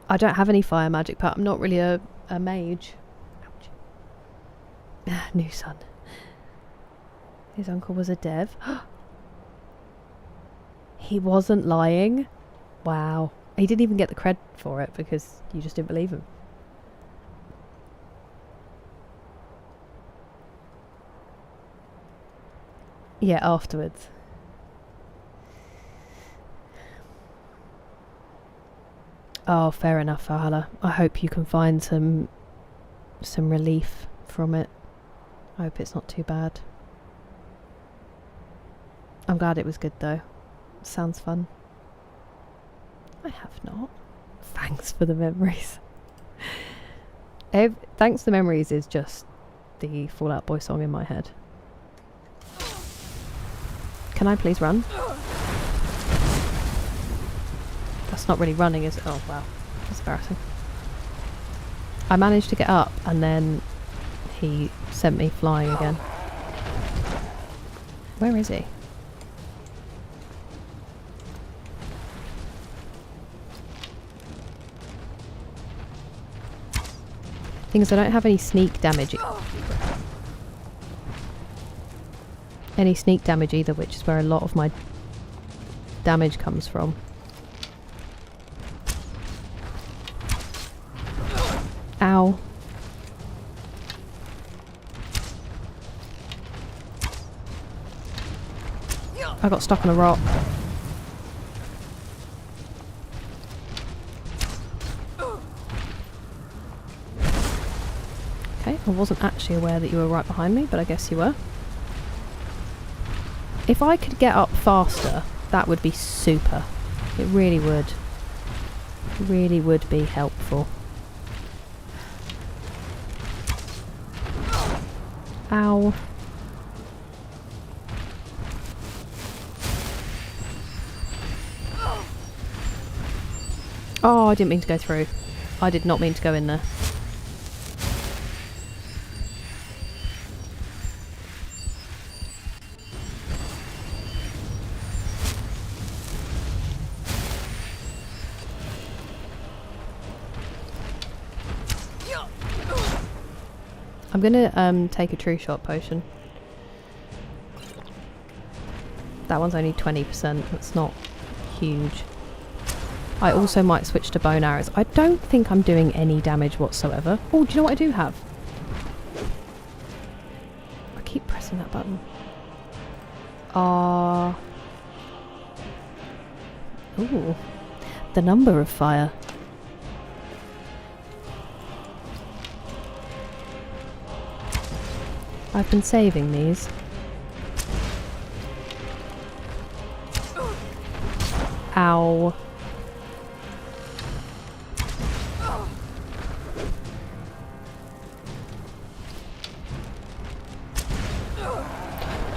I don't have any fire magic, but I'm not really a mage. Ouch. New son. His uncle was a dev. He wasn't lying. Wow. He didn't even get the cred for it because you just didn't believe him. Yeah, afterwards. Oh, fair enough, Valhalla. I hope you can find some relief from it. I hope it's not too bad. I'm glad it was good though. Sounds fun. I have not. Thanks for the memories. Thanks for the memories is just the Fall Out Boy song in my head. Can I please run? That's not really running, is it? Oh, wow. That's embarrassing. I managed to get up and then he sent me flying again. Where is he? Thing is, I don't have any sneak damage. Any sneak damage either, which is where a lot of my damage comes from. Ow. I got stuck on a rock. Okay, I wasn't actually aware that you were right behind me, but I guess you were. If I could get up faster, that would be super. It really would. Really would be helpful. Ow. Oh, I didn't mean to go through. I did not mean to go in there. I'm gonna take a true shot potion. That one's only 20%, that's not huge. I also might switch to bone arrows. I don't think I'm doing any damage whatsoever. Oh, do you know what I do have? I keep pressing that button. Ooh. The number of fire. I've been saving these. Ow.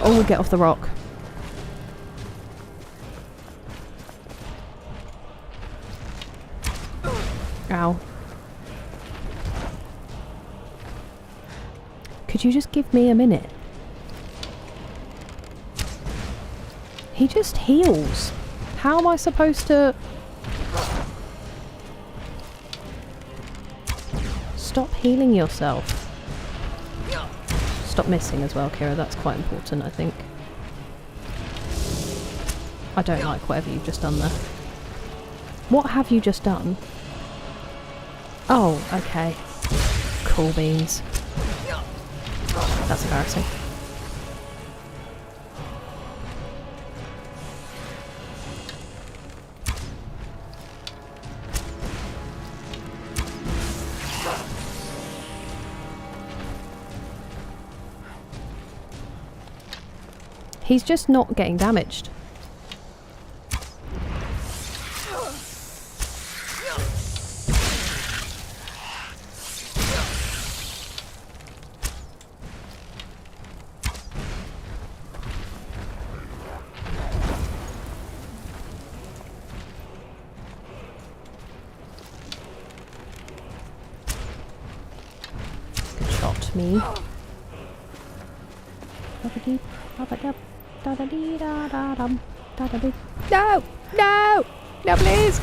Oh, get off the rock. Ow. Could you just give me a minute? He just heals. How am I supposed to... Stop healing yourself. Stop missing as well, Kira. That's quite important, I think. I don't like whatever you've just done there. What have you just done? Oh, okay. Cool beans. That's embarrassing. He's just not getting damaged. Good shot, me. No! No! No, please!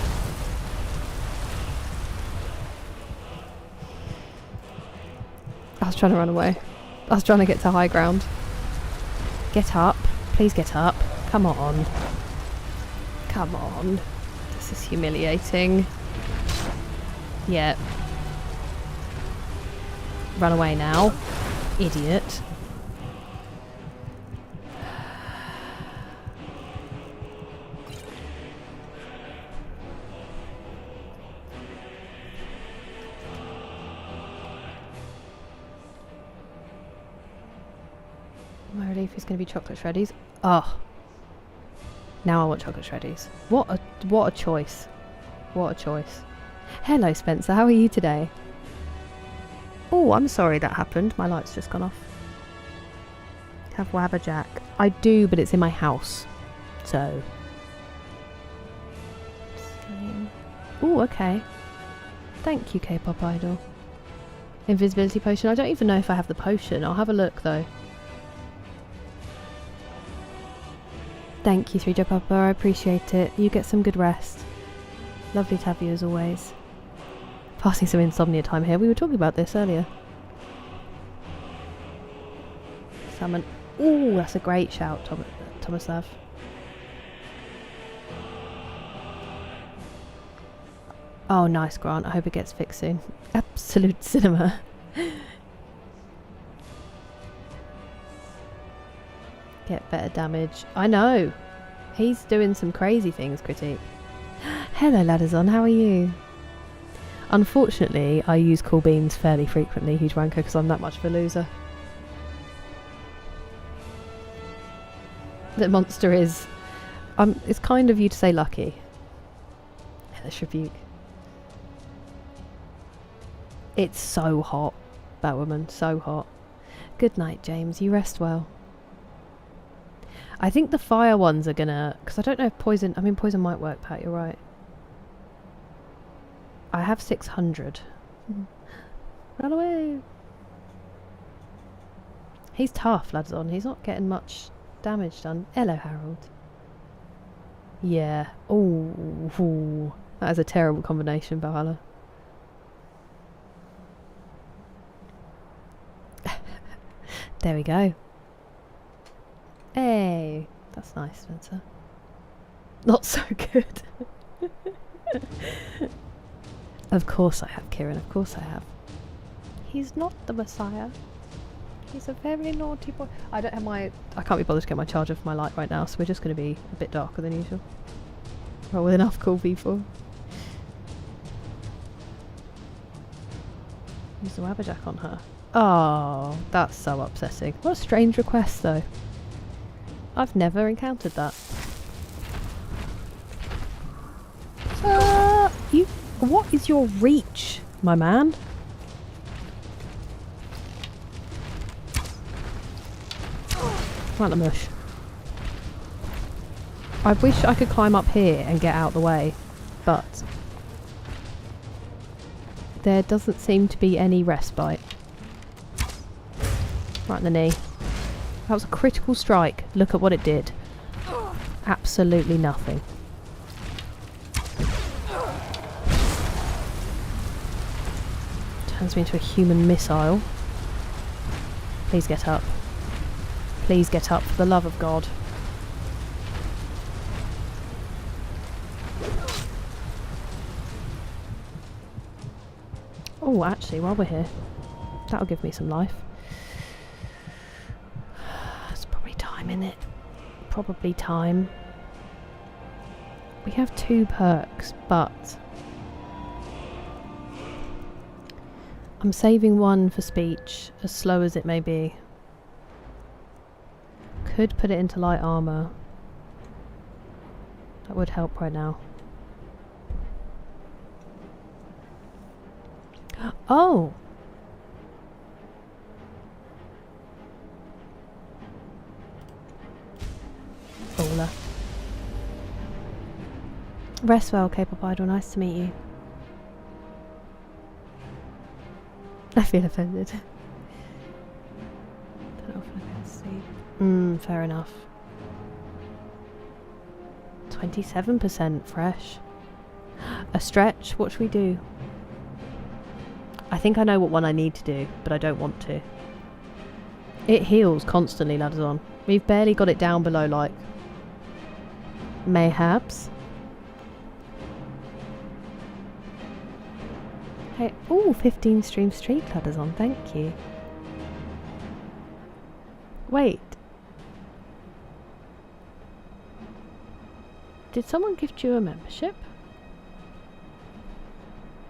I was trying to run away. I was trying to get to high ground. Get up. Please get up. Come on. Come on. This is humiliating. Yeah. Run away now. Idiot. My relief is going to be chocolate shreddies. Oh. Now I want chocolate shreddies. What a choice. What a choice. Hello, Spencer. How are you today? Oh, I'm sorry that happened. My light's just gone off. Have Wabberjack. I do, but it's in my house. So. Oh, okay. Thank you, K-pop idol. Invisibility potion. I don't even know if I have the potion. I'll have a look though. Thank you, 3J Papa. I appreciate it. You get some good rest. Lovely to have you as always. Passing some insomnia time here. We were talking about this earlier. Salmon. Ooh, that's a great shout, Tomislav. Oh, nice, Grant. I hope it gets fixed soon. Absolute cinema. Get better damage. I know. He's doing some crazy things, Critique. Hello, Laddazon. How are you? Unfortunately, I use cool beans fairly frequently, huge wanker, because I'm that much of a loser. The monster is... it's kind of you to say lucky. Hellish rebuke. It's so hot, Batwoman. So hot. Good night, James. You rest well. I think the fire ones are gonna... Because I don't know if poison... I mean, poison might work, Pat. You're right. I have 600. Run away. He's tough, Laddazon. He's not getting much damage done. Hello, Harold. Yeah. Ooh. That is a terrible combination, Valhalla. There we go. Hey. That's nice, Spencer. Not so good. Of course I have, Kieran. Of course I have. He's not the Messiah. He's a very naughty boy. I don't have my... I can't be bothered to get my charger for my light right now, so we're just going to be a bit darker than usual. Well, with enough cool people. Use the Wabberjack on her. Oh, that's so upsetting. What a strange request, though. I've never encountered that. You... What is your reach, my man? Right the mush. I wish I could climb up here and get out the way, but there doesn't seem to be any respite. Right in the knee. That was a critical strike. Look at what it did. Absolutely nothing. Turns me into a human missile. Please get up. Please get up, for the love of God. Oh, actually, while we're here, that'll give me some life. It's probably time, isn't it? Probably time. We have 2 perks, but I'm saving 1 for speech, as slow as it may be. Could put it into light armor. That would help right now. Oh! Baller. Rest well, K-pop idol. Nice to meet you. I feel offended. Fair enough. 27% fresh. A stretch? What should we do? I think I know what one I need to do, but I don't want to. It heals constantly, Laddazon. We've barely got it down below, like, mayhaps. Hey, ooh, 15 stream streak, Laddazon. Thank you. Wait. Did someone gift you a membership?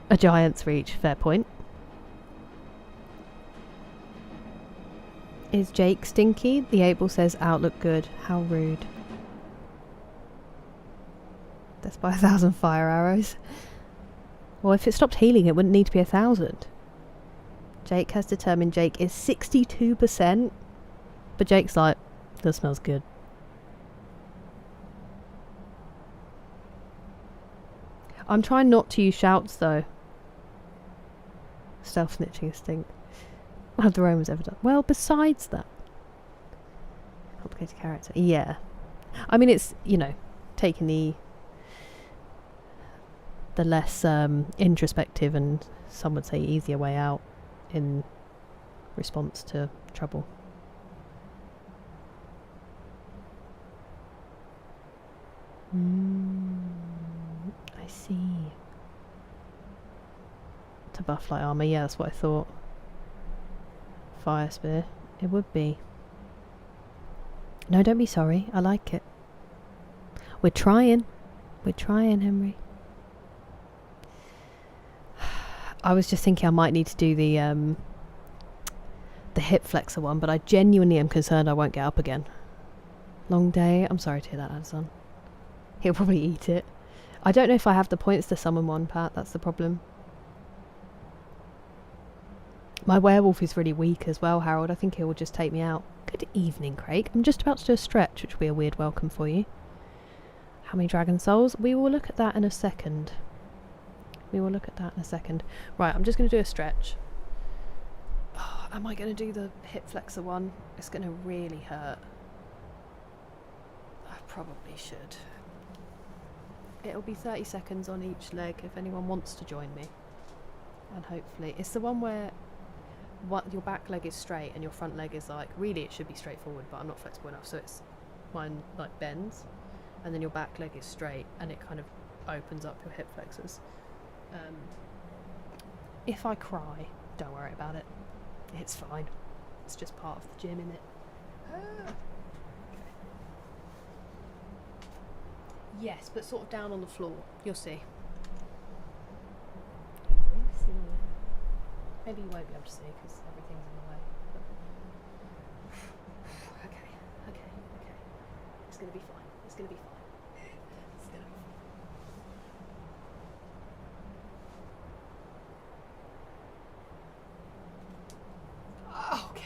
A giant's reach, fair point. Is Jake stinky? The Able says outlook good. How rude. That's by 1,000 fire arrows. Well, if it stopped healing, it wouldn't need to be 1,000. Jake has determined Jake is 62%. But Jake's like, That smells good. I'm trying not to use shouts though. Stealth snitching a stink. What have the Romans ever done? Well, besides that. Complicated character. Yeah. I mean, it's, you know, taking the less introspective and some would say easier way out in response to trouble. I see. To buff light armor, yeah, that's what I thought. Fire spear, it would be. No, don't be sorry. I like it. We're trying. We're trying, Henry. I was just thinking I might need to do the hip flexor one, but I genuinely am concerned I won't get up again. Long day. I'm sorry to hear that, Addison. He'll probably eat it. I don't know if I have the points to summon one, Pat. That's the problem. My werewolf is really weak as well, Harold. I think he will just take me out. Good evening, Craig. I'm just about to do a stretch, which will be a weird welcome for you. How many dragon souls? We will look at that in a second. We will look at that in a second. Right, I'm just going to do a stretch. Oh, am I going to do the hip flexor one? It's going to really hurt. I probably should. It'll be 30 seconds on each leg if anyone wants to join me. And hopefully... It's the one where your back leg is straight and your front leg is like... Really, it should be straightforward, but I'm not flexible enough. So it's... Mine, like, bends. And then your back leg is straight and it kind of opens up your hip flexors. If I cry, don't worry about it. It's fine. It's just part of the gym, innit? Okay. Yes, but sort of down on the floor. You'll see. Maybe you won't be able to see because everything's in the way. But okay. It's gonna be fine. It's gonna be fine. It's gonna be fine. Okay.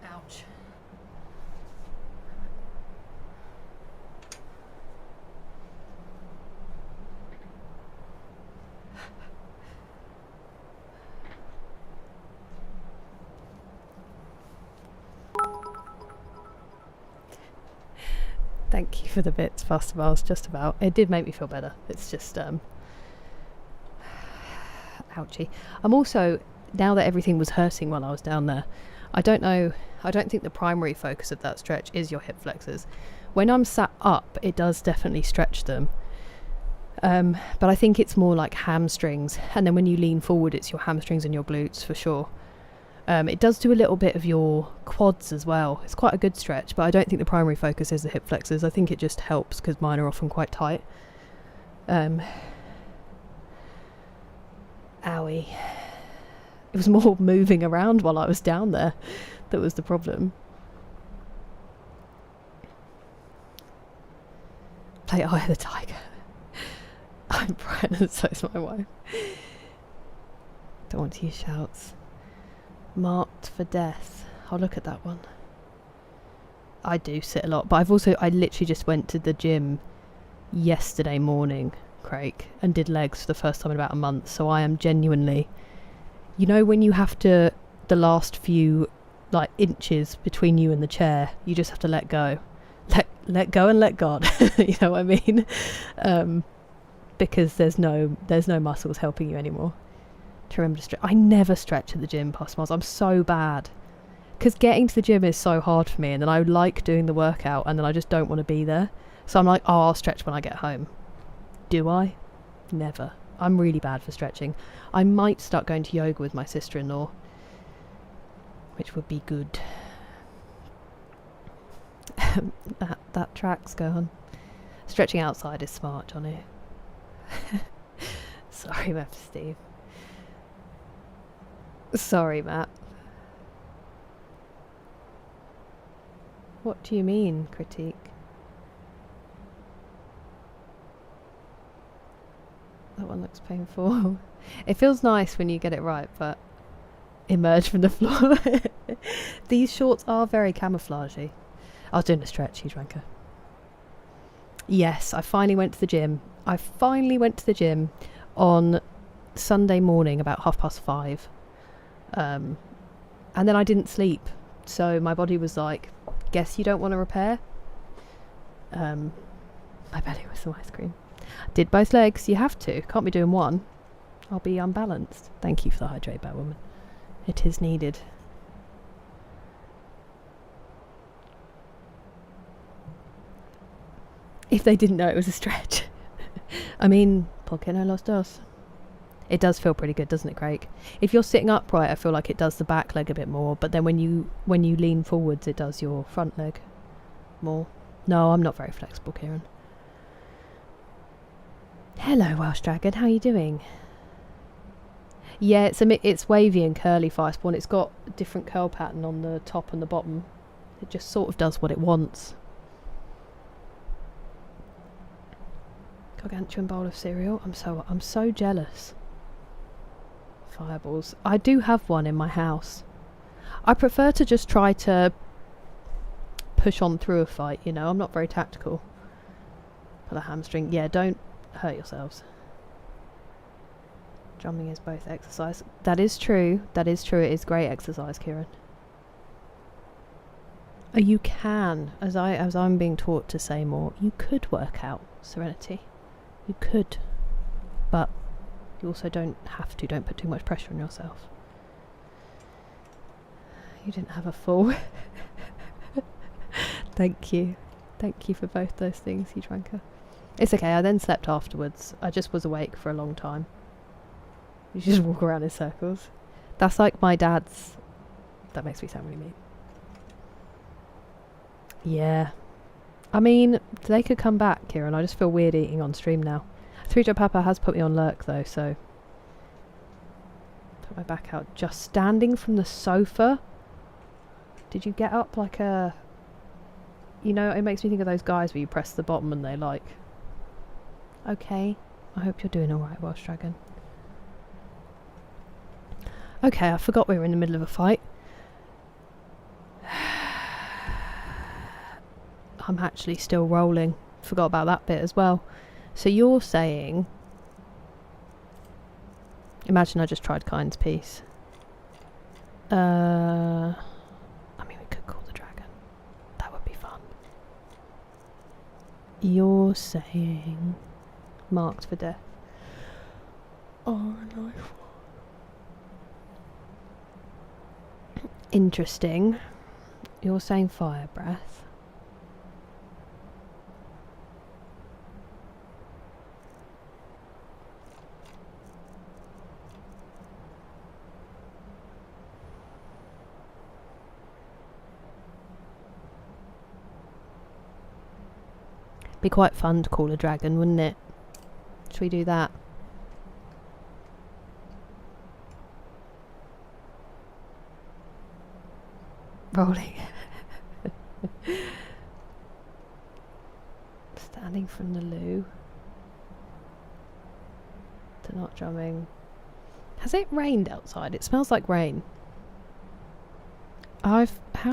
Ouch. Thank you for the bits, Faster Miles, just about. It did make me feel better. It's just, ouchie. I'm also, now that everything was hurting while I was down there, I don't think the primary focus of that stretch is your hip flexors. When I'm sat up, it does definitely stretch them. But I think it's more like hamstrings. And then when you lean forward, it's your hamstrings and your glutes for sure. It does do a little bit of your quads as well. It's quite a good stretch, but I don't think the primary focus is the hip flexors. I think it just helps because mine are often quite tight. Owie. It was more moving around while I was down there that was the problem. Play Eye of the Tiger. I'm Brian and so is my wife. Don't want to use shouts. Marked for death. I'll look at that one. I do sit a lot, but I literally just went to the gym yesterday morning, Craig, and did legs for the first time in about a month, so I am genuinely, you know, when you have to, the last few like inches between you and the chair, you just have to let go. Let go and let God. You know what I mean? Because there's no muscles helping you anymore. To remember to stretch. I never stretch at the gym, past miles. I'm so bad. Because getting to the gym is so hard for me, and then I like doing the workout, and then I just don't want to be there. So I'm like, oh, I'll stretch when I get home. Do I? Never. I'm really bad for stretching. I might start going to yoga with my sister-in-law, which would be good. that tracks, go on. Stretching outside is smart, Johnny. Sorry, Matt Steve. Sorry, Matt. What do you mean, critique? That one looks painful. It feels nice when you get it right, but emerge from the floor. These shorts are very camouflagey. I was doing a stretch, huge wanker. Yes, I finally went to the gym. I finally went to the gym on Sunday morning about 5:30. And then I didn't sleep. So my body was like, guess you don't want to repair? My belly was some ice cream. Did both legs, you have to. Can't be doing one. I'll be unbalanced. Thank you for the hydrate, Batwoman. It is needed. If they didn't know it was a stretch. I mean, ¿por qué no los dos? It does feel pretty good, doesn't it, Craig? If you're sitting upright, I feel like it does the back leg a bit more, but then when you lean forwards, it does your front leg more. No, I'm not very flexible, Kieran. Hello, Welsh Dragon. How are you doing? Yeah, it's wavy and curly, Firespawn. It's got a different curl pattern on the top and the bottom. It just sort of does what it wants. Gargantuan bowl of cereal. I'm so jealous. Fireballs. I do have one in my house. I prefer to just try to push on through a fight, you know. I'm not very tactical. Pull a hamstring. Yeah, don't hurt yourselves. Drumming is both exercise. That is true. That is true. It is great exercise, Kieran. Oh, you can, as I'm being taught to say more, you could work out, Serenity. You could. But you also don't have to. Don't put too much pressure on yourself. You didn't have a full. Thank you. Thank you for both those things, you dranker. It's okay, I then slept afterwards. I just was awake for a long time. You just walk around in circles. That's like my dad's... That makes me sound really mean. Yeah. I mean, they could come back, Kieran. I just feel weird eating on stream now. 3-Job Papa has put me on lurk though, so... Put my back out. Just standing from the sofa? Did you get up like a... You know, it makes me think of those guys where you press the bottom and they like... Okay. I hope you're doing alright, Welsh Dragon. Okay, I forgot we were in the middle of a fight. I'm actually still rolling. Forgot about that bit as well. So you're saying... Imagine I just tried Kind's Peace. I mean, we could call the dragon. That would be fun. You're saying... Marked for death. Oh, no. Interesting. You're saying fire breath. Be quite fun to call a dragon, wouldn't it? Should we do that? Rolling. Standing from the loo. To not drumming. Has it rained outside? It smells like rain. How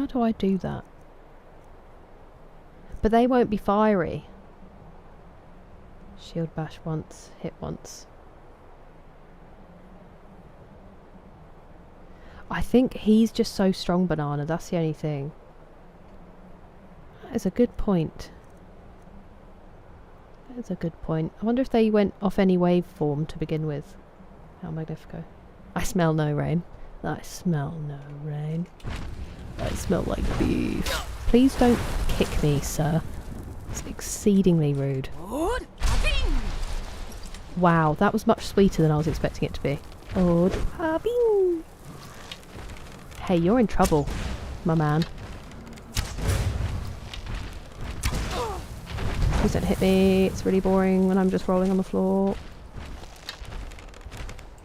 do I do that? But they won't be fiery. Shield bash once, hit once. I think he's just so strong, Banana. That's the only thing. That is a good point. That's a good point. I wonder if they went off any waveform to begin with. How magnifico. I smell no rain. I smell no rain. I smell like beef. Please don't kick me, sir. It's exceedingly rude. Wow, that was much sweeter than I was expecting it to be. Hey, you're in trouble, my man. Please don't hit me. It's really boring when I'm just rolling on the floor.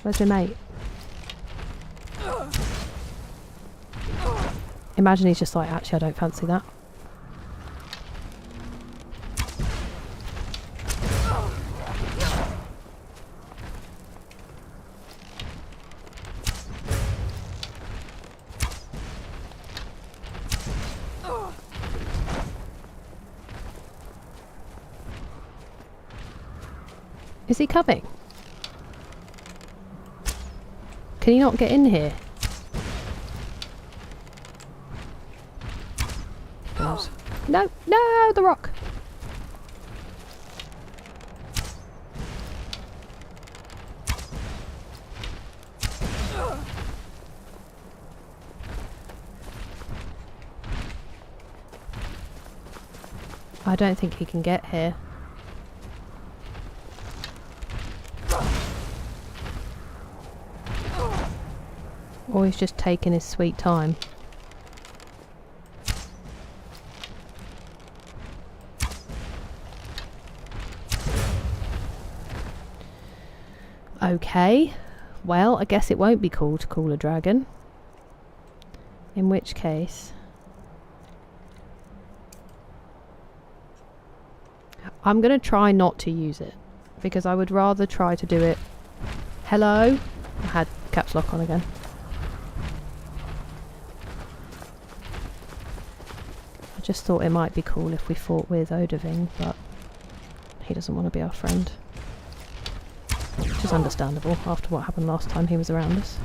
Where's my mate? Imagine he's just like, actually, I don't fancy that. Is he coming? Can he not get in here? No, no, the rock. I don't think he can get here. Or he's just taking his sweet time. Okay, well, I guess it won't be cool to call a dragon. In which case... I'm going to try not to use it. Because I would rather try to do it... Hello? I had caps lock on again. I just thought it might be cool if we fought with Odoving, but he doesn't want to be our friend. Which is understandable after what happened last time he was around us.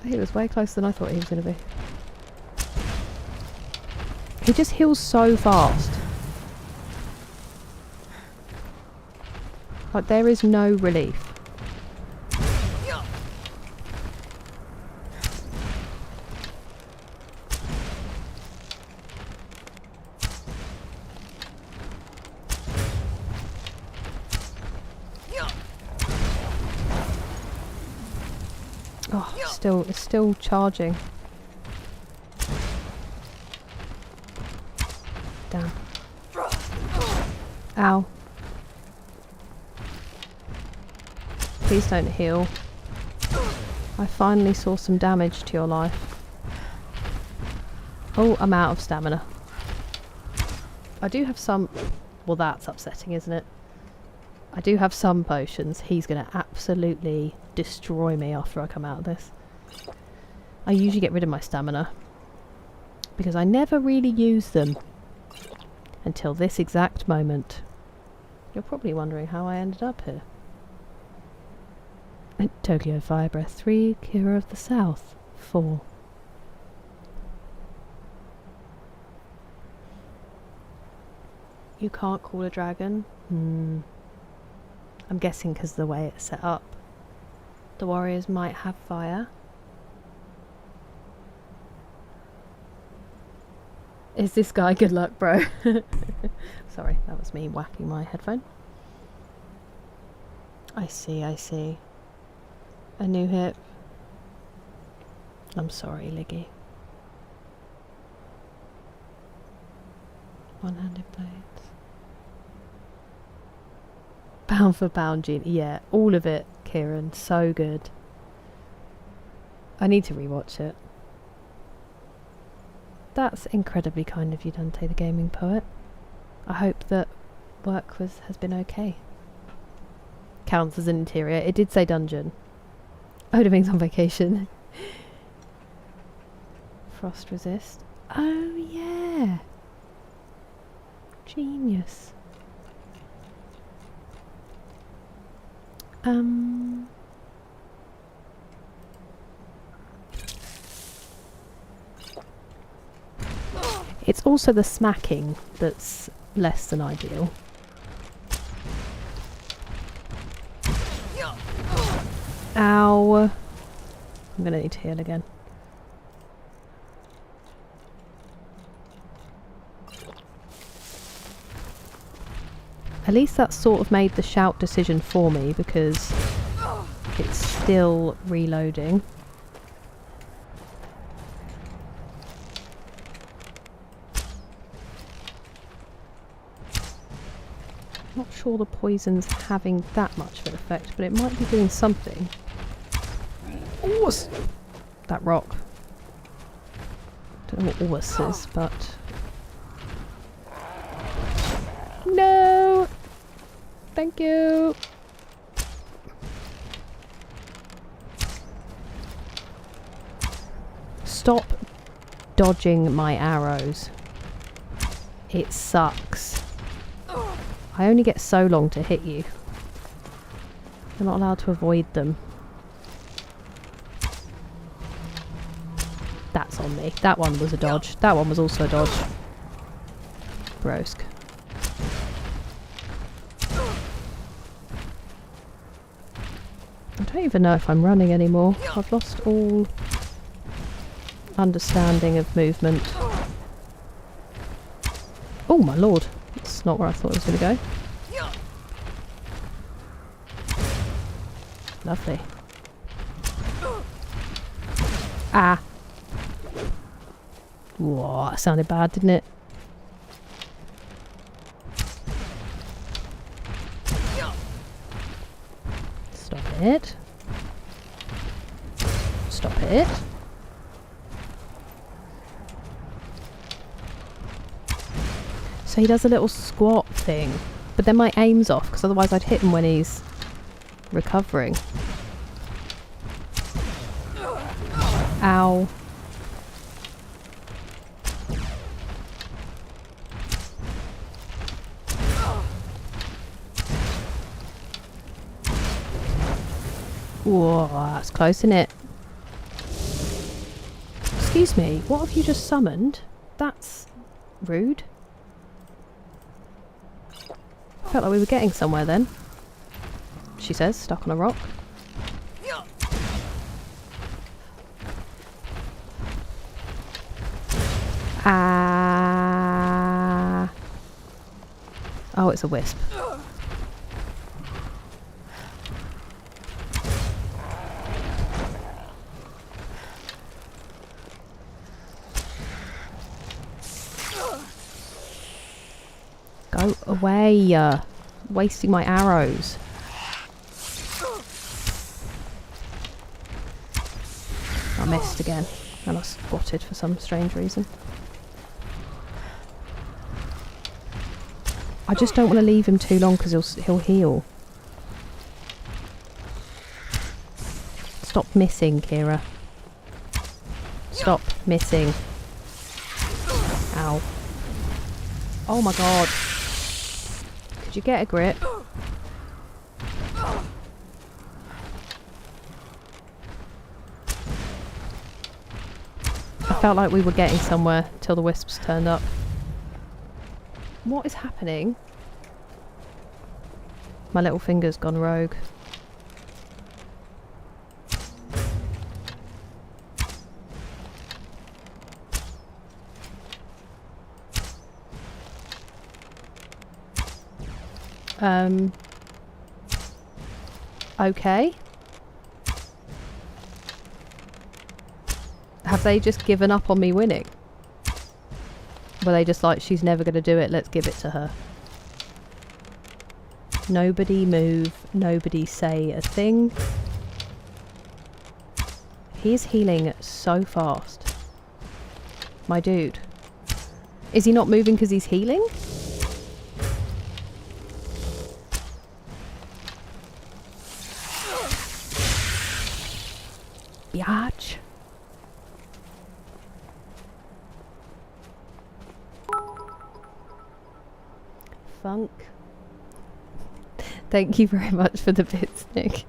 He was way closer than I thought he was going to be. He just heals so fast. Like, there is no relief. Oh, it's still charging. Damn. Ow. Please don't heal. I finally saw some damage to your life. Oh, I'm out of stamina. I do have some... Well, that's upsetting, isn't it? I do have some potions. He's going to absolutely destroy me after I come out of this. I usually get rid of my stamina because I never really use them until this exact moment. You're probably wondering how I ended up here. Tokyo Fire Breath 3, Kira of the South 4. You can't call a dragon? I'm guessing because of the way it's set up. The warriors might have fire. Is this guy good luck, bro? Sorry, that was me whacking my headphone. I see, I see. A new hip. I'm sorry, Liggy. One-handed blades. Pound for pound, Gene. Yeah, all of it Kieran. So good. I need to rewatch it. That's incredibly kind of you, Dante the Gaming Poet. I hope that work has been okay. Counts as an interior. It did say dungeon. Odaming's on vacation. Frost resist. Oh yeah. Genius. It's also the smacking that's less than ideal. Ow. I'm gonna need to heal again. At least that sort of made the shout decision for me because it's still reloading. Not sure the poison's having that much of an effect, but it might be doing something. Oh, what's that rock? Don't know what Orus is, but... No! Thank you! Stop dodging my arrows. It sucks. I only get so long to hit you. You're not allowed to avoid them. That's on me. That one was a dodge. That one was also a dodge. Brosk. I don't even know if I'm running anymore. I've lost all understanding of movement. Oh my lord. That's not where I thought it was going to go. Lovely. Ah. Whoa, that sounded bad, didn't it? Stop it. Stop it. So he does a little squat thing, but then my aim's off because otherwise I'd hit him when he's recovering. Ow. Whoa, that's close, isn't it? Excuse me, what have you just summoned? That's rude. Felt like we were getting somewhere then. She says, stuck on a rock. Ah. Oh, it's a wisp. Go away, wasting my arrows. I missed again, and I spotted for some strange reason. I just don't want to leave him too long because he'll heal. Stop missing, Kira. Stop missing. Ow. Oh my god. Could you get a grip? I felt like we were getting somewhere till the wisps turned up. What is happening? My little finger's gone rogue. Okay. Have they just given up on me winning? Were they just like, she's never going to do it, let's give it to her? Nobody move. Nobody say a thing. He's healing so fast. My dude. Is he not moving because he's healing? Biatch. Funk. Thank you very much for the bits, Nick.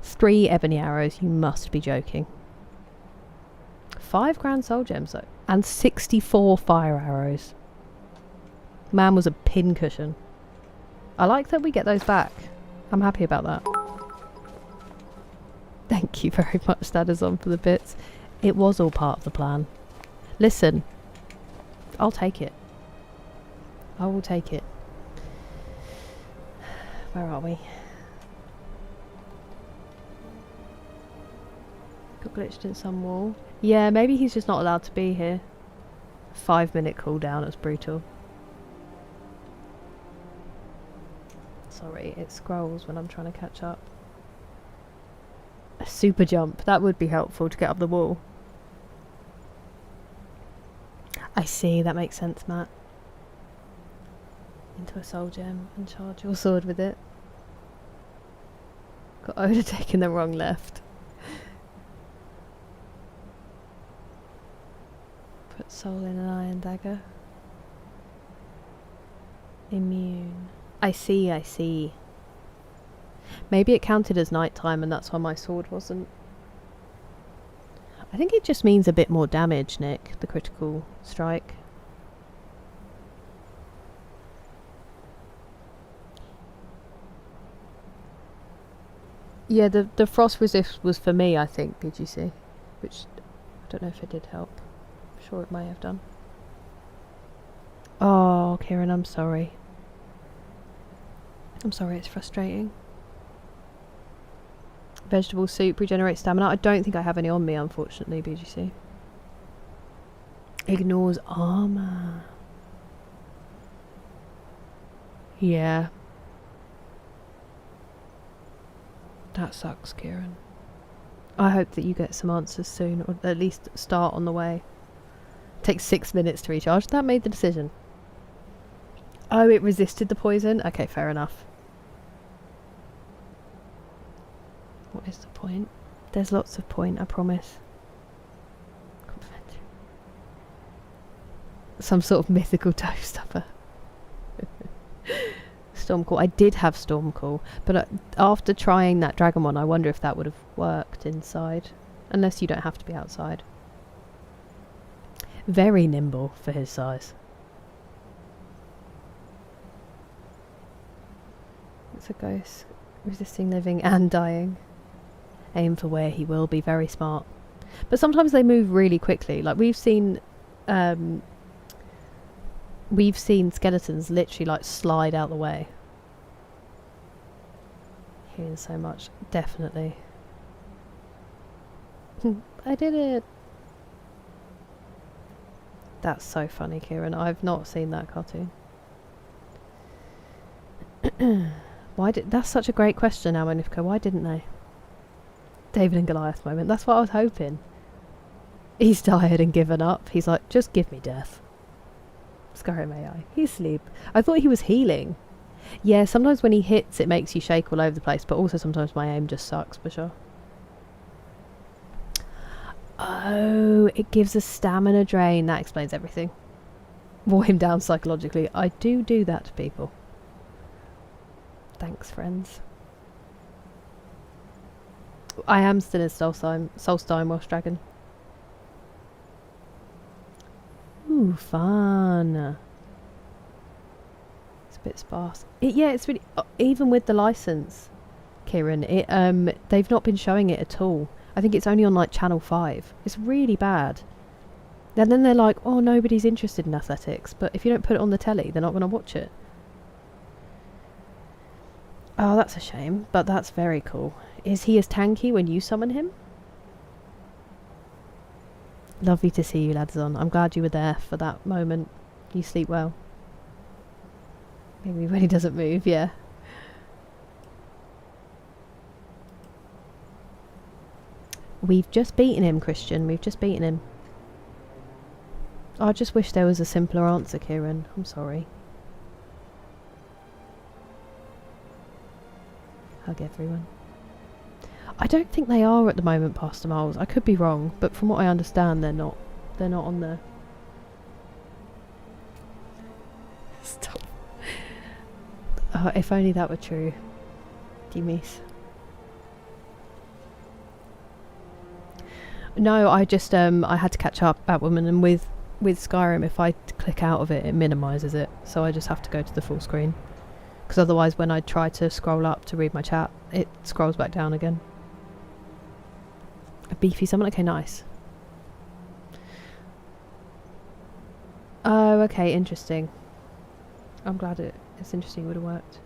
3 ebony arrows, you must be joking. 5 grand soul gems though. And 64 fire arrows. Man was a pincushion. I like that we get those back. I'm happy about that. Thank you very much, Dadazon, for the bits. It was all part of the plan. Listen, I'll take it. I will take it. Where are we? Got glitched in some wall. Yeah, maybe he's just not allowed to be here. 5-minute cooldown, it's brutal. Sorry, it scrolls when I'm trying to catch up. A super jump, that would be helpful to get up the wall. I see, that makes sense, Matt. Into a soul gem and charge your sword with it. Got Oda taking the wrong left. Put soul in an iron dagger. Immune. I see, I see. Maybe it counted as nighttime and that's why my sword wasn't. I think it just means a bit more damage, Nick, the critical strike. Yeah, the frost resist was for me, I think, BGC. Which, I don't know if it did help. I'm sure it may have done. Oh, Kieran, I'm sorry. I'm sorry, it's frustrating. Vegetable soup regenerates stamina. I don't think I have any on me, unfortunately, BGC. Ignores armor. Yeah. That sucks, Kieran. I hope that you get some answers soon, or at least start on the way. Takes 6 minutes to recharge. That made the decision. Oh, it resisted the poison? Okay, fair enough. What is the point? There's lots of point, I promise. Some sort of mythical toe stuffer. Stormcall. I did have Stormcall, but after trying that dragon one, I wonder if that would have worked inside. Unless you don't have to be outside. Very nimble for his size. It's a ghost. Resisting living and dying. Aim for where he will be. Very smart. But sometimes they move really quickly. Like we've seen skeletons literally like slide out the way. Healing so much. Definitely. I did it. That's so funny, Kieran. I've not seen that cartoon. That's such a great question, Amonifka. Why didn't they? David and Goliath moment. That's what I was hoping. He's tired and given up. He's like, just give me death. Skyrim AI. He's asleep. I thought he was healing. Yeah, sometimes when he hits it makes you shake all over the place, but also sometimes my aim just sucks for sure. Oh, it gives a stamina drain. That explains everything. Wore him down psychologically. I do that to people. Thanks, friends. I am still in Solstheim Welsh Dragon. Ooh, fun. It's a bit sparse. Yeah, it's really... even with the license, Kieran, they've not been showing it at all. I think it's only on like Channel 5. It's really bad. And then they're like, oh, nobody's interested in athletics. But if you don't put it on the telly, they're not going to watch it. Oh, that's a shame. But that's very cool. Is he as tanky when you summon him? Lovely to see you, Ladzon. I'm glad you were there for that moment. You sleep well. Maybe when he doesn't move, yeah. We've just beaten him, Christian. We've just beaten him. I just wish there was a simpler answer, Kieran. I'm sorry. Hug everyone. I don't think they are at the moment, Pastor Miles. I could be wrong, but from what I understand, they're not. They're not on there. Stop. If only that were true. Demise. No, I just I had to catch up, Batwoman, and with Skyrim, if I click out of it, it minimises it, so I just have to go to the full screen. Because otherwise, when I try to scroll up to read my chat, it scrolls back down again. A beefy summon? Okay, nice. Oh, okay, interesting. I'm glad it's interesting. It would have worked.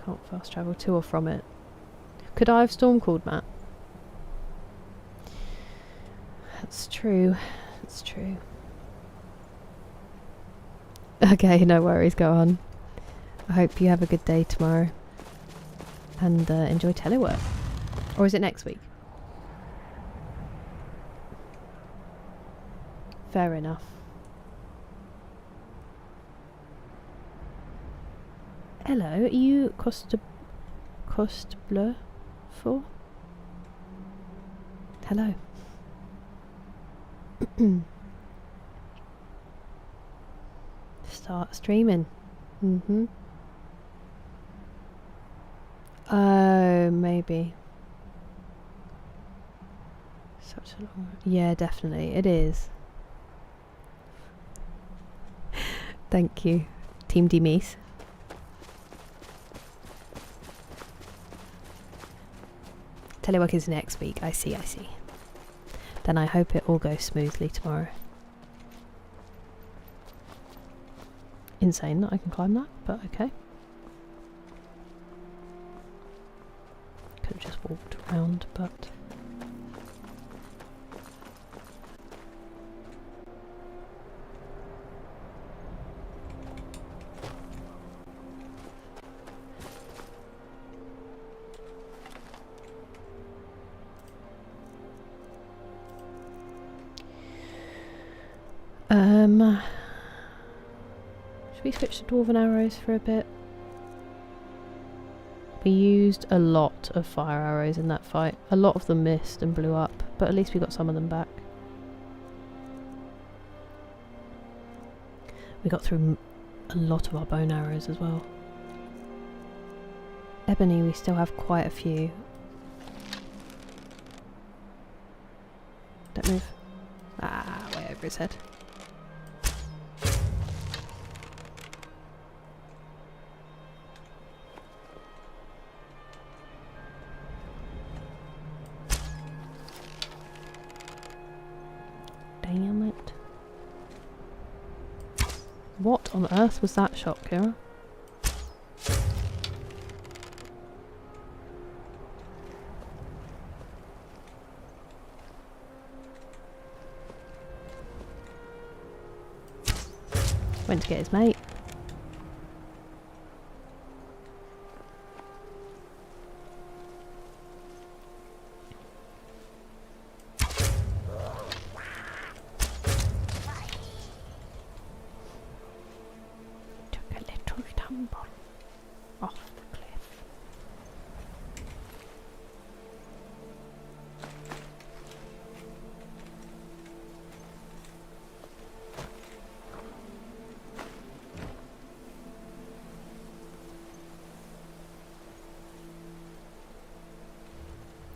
Can't fast travel to or from it. Could I have storm called, Matt? That's true. That's true. Okay, no worries, go on. I hope you have a good day tomorrow. And enjoy telework. Or is it next week? Fair enough. Hello, are you Coste Bleu for? Hello. Start streaming. Oh, maybe. Such a long... Yeah, definitely. It is. Thank you. Team Demise. Telework is next week. I see. Then I hope it all goes smoothly tomorrow. Insane that I can climb that, but okay. Could have just walked around, but... Should we switch to Dwarven arrows for a bit? We used a lot of fire arrows in that fight. A lot of them missed and blew up, but at least we got some of them back. We got through a lot of our bone arrows as well. Ebony, we still have quite a few. Don't move. Ah, way over his head. Damn it. What on earth was that shot, Kira? Went to get his mate. Took a little tumble off the cliff.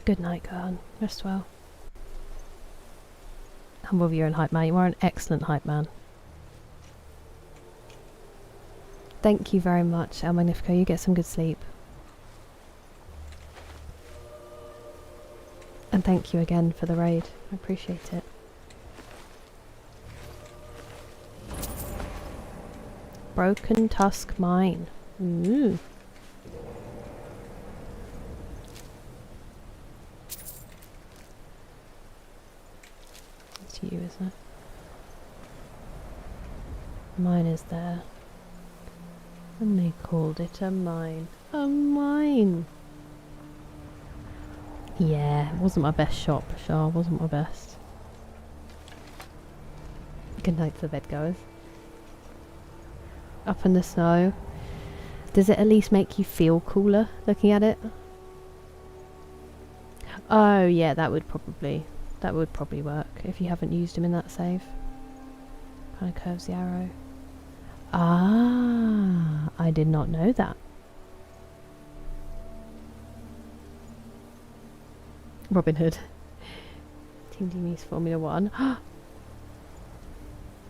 Good night, Khan. Rest well. I'm with you in hype man. You are an excellent hype man. Thank you very much, El Magnifico. You get some good sleep. And thank you again for the raid. I appreciate it. Broken Tusk Mine. Ooh. It's you, isn't it? Mine is there. And they called it a mine. Oh, mine. Yeah, it wasn't my best shot, Bashar. Wasn't my best. Good night to the bedgoers. Up in the snow. Does it at least make you feel cooler looking at it? Oh yeah, that would probably work if you haven't used him in that save. Kind of curves the arrow. Ah, I did not know that. Robin Hood. Team Demies Formula 1.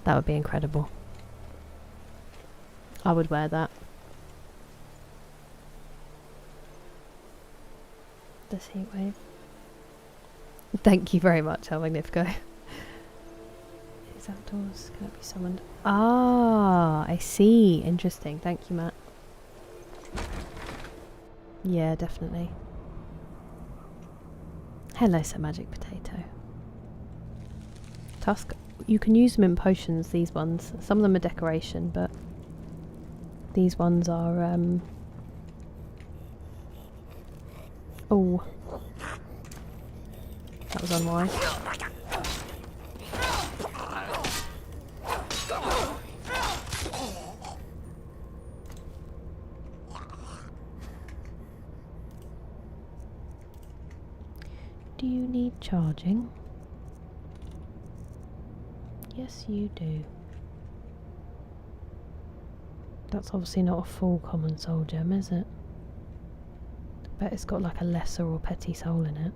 That would be incredible. I would wear that. This heat wave. Thank you very much, El Magnifico. Is outdoors. Can it be summoned? Ah, I see. Interesting. Thank you, Matt. Yeah, definitely. Hello, Sir Magic Potato. Tusk. You can use them in potions, these ones. Some of them are decoration, but these ones are, oh. That was unwise. Do you need charging? Yes, you do. That's obviously not a full common soul gem, is it? I bet it's got like a lesser or petty soul in it.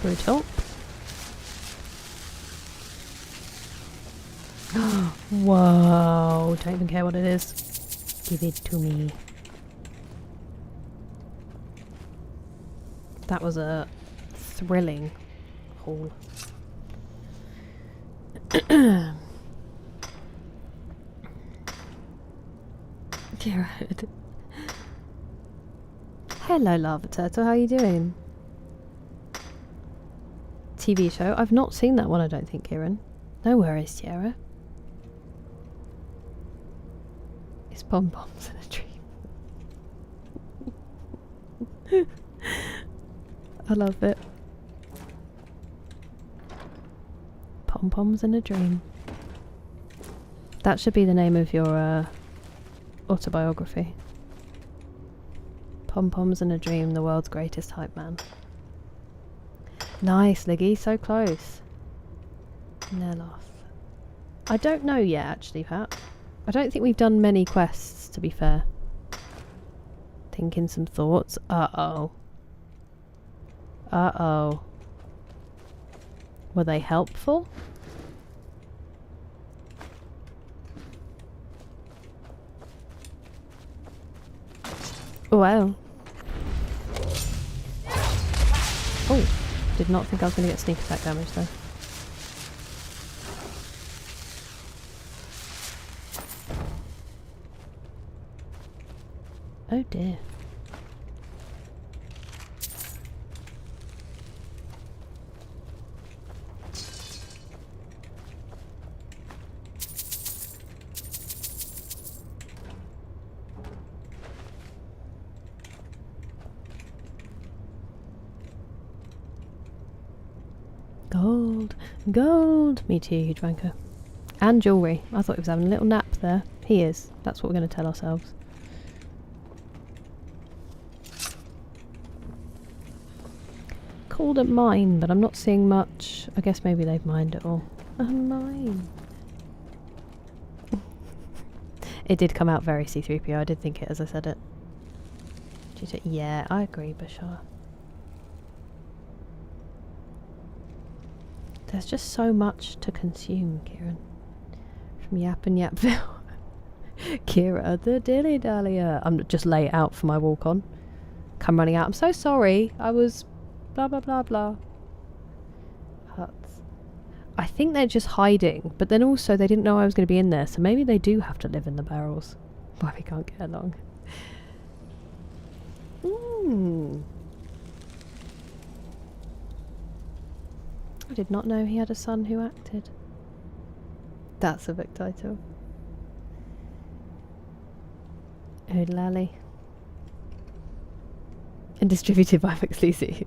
Brutal. Whoa, don't even care what it is. Give it to me. That was a thrilling haul. Jared. Hello, Lava Turtle, how are you doing? TV show? I've not seen that one, I don't think, Kieran. No worries, Tiara. It's pom-poms in a dream. I love it. Pom-poms in a dream. That should be the name of your autobiography. Pom-poms in a dream, the world's greatest hype man. Nice, Liggy, so close. Neloth. I don't know yet, actually, Pat. I don't think we've done many quests, to be fair. Thinking some thoughts. Uh-oh. Uh-oh. Were they helpful? Wow. Oh. Did not think I was going to get sneak attack damage though. Oh dear. Gold. Gold! Me too, huge wanker. And jewellery. I thought he was having a little nap there. He is. That's what we're going to tell ourselves. Called it mine, but I'm not seeing much. I guess maybe they've mined it all. Mine. It did come out very C3PO. I did think it as I said it. Yeah, I agree, Bashar. There's just so much to consume, Kieran. From Yap and Yapville. Kira, the dilly-dallyer. I'm just late out for my walk on. Come running out. I'm so sorry. I was blah, blah, blah, blah. Huts. I think they're just hiding, but then also they didn't know I was going to be in there, so maybe they do have to live in the barrels. Why we can't get along. I did not know he had a son who acted. That's a book title. Oh, lally. And distributed by McSleazy.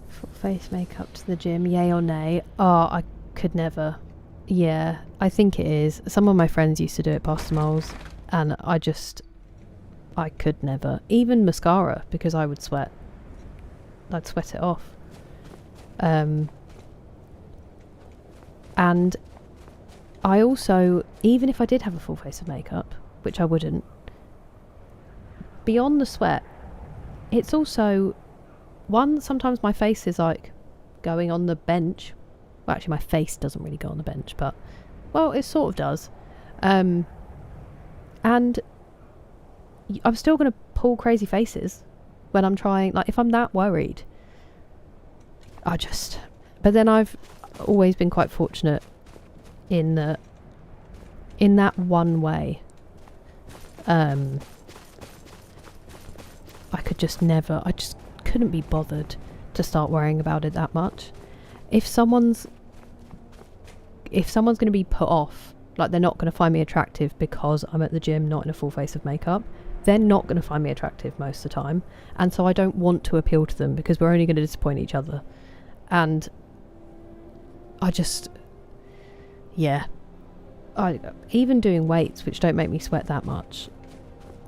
Full face makeup to the gym, yay or nay? Oh, I could never. Yeah, I think it is. Some of my friends used to do it past moles, and I could never. Even mascara, because I would sweat. I'd sweat it off. And I also, even if I did have a full face of makeup, which I wouldn't, beyond the sweat, it's also, one, sometimes my face is like going on the bench. Well, actually my face doesn't really go on the bench, but, well, it sort of does. And I'm still going to pull crazy faces when I'm trying, like, if I'm that worried. But then I've always been quite fortunate in that one way. I just couldn't be bothered to start worrying about it that much. If someone's going to be put off, like they're not going to find me attractive because I'm at the gym not in a full face of makeup, they're not going to find me attractive most of the time, and so I don't want to appeal to them because we're only going to disappoint each other. And even doing weights, which don't make me sweat that much,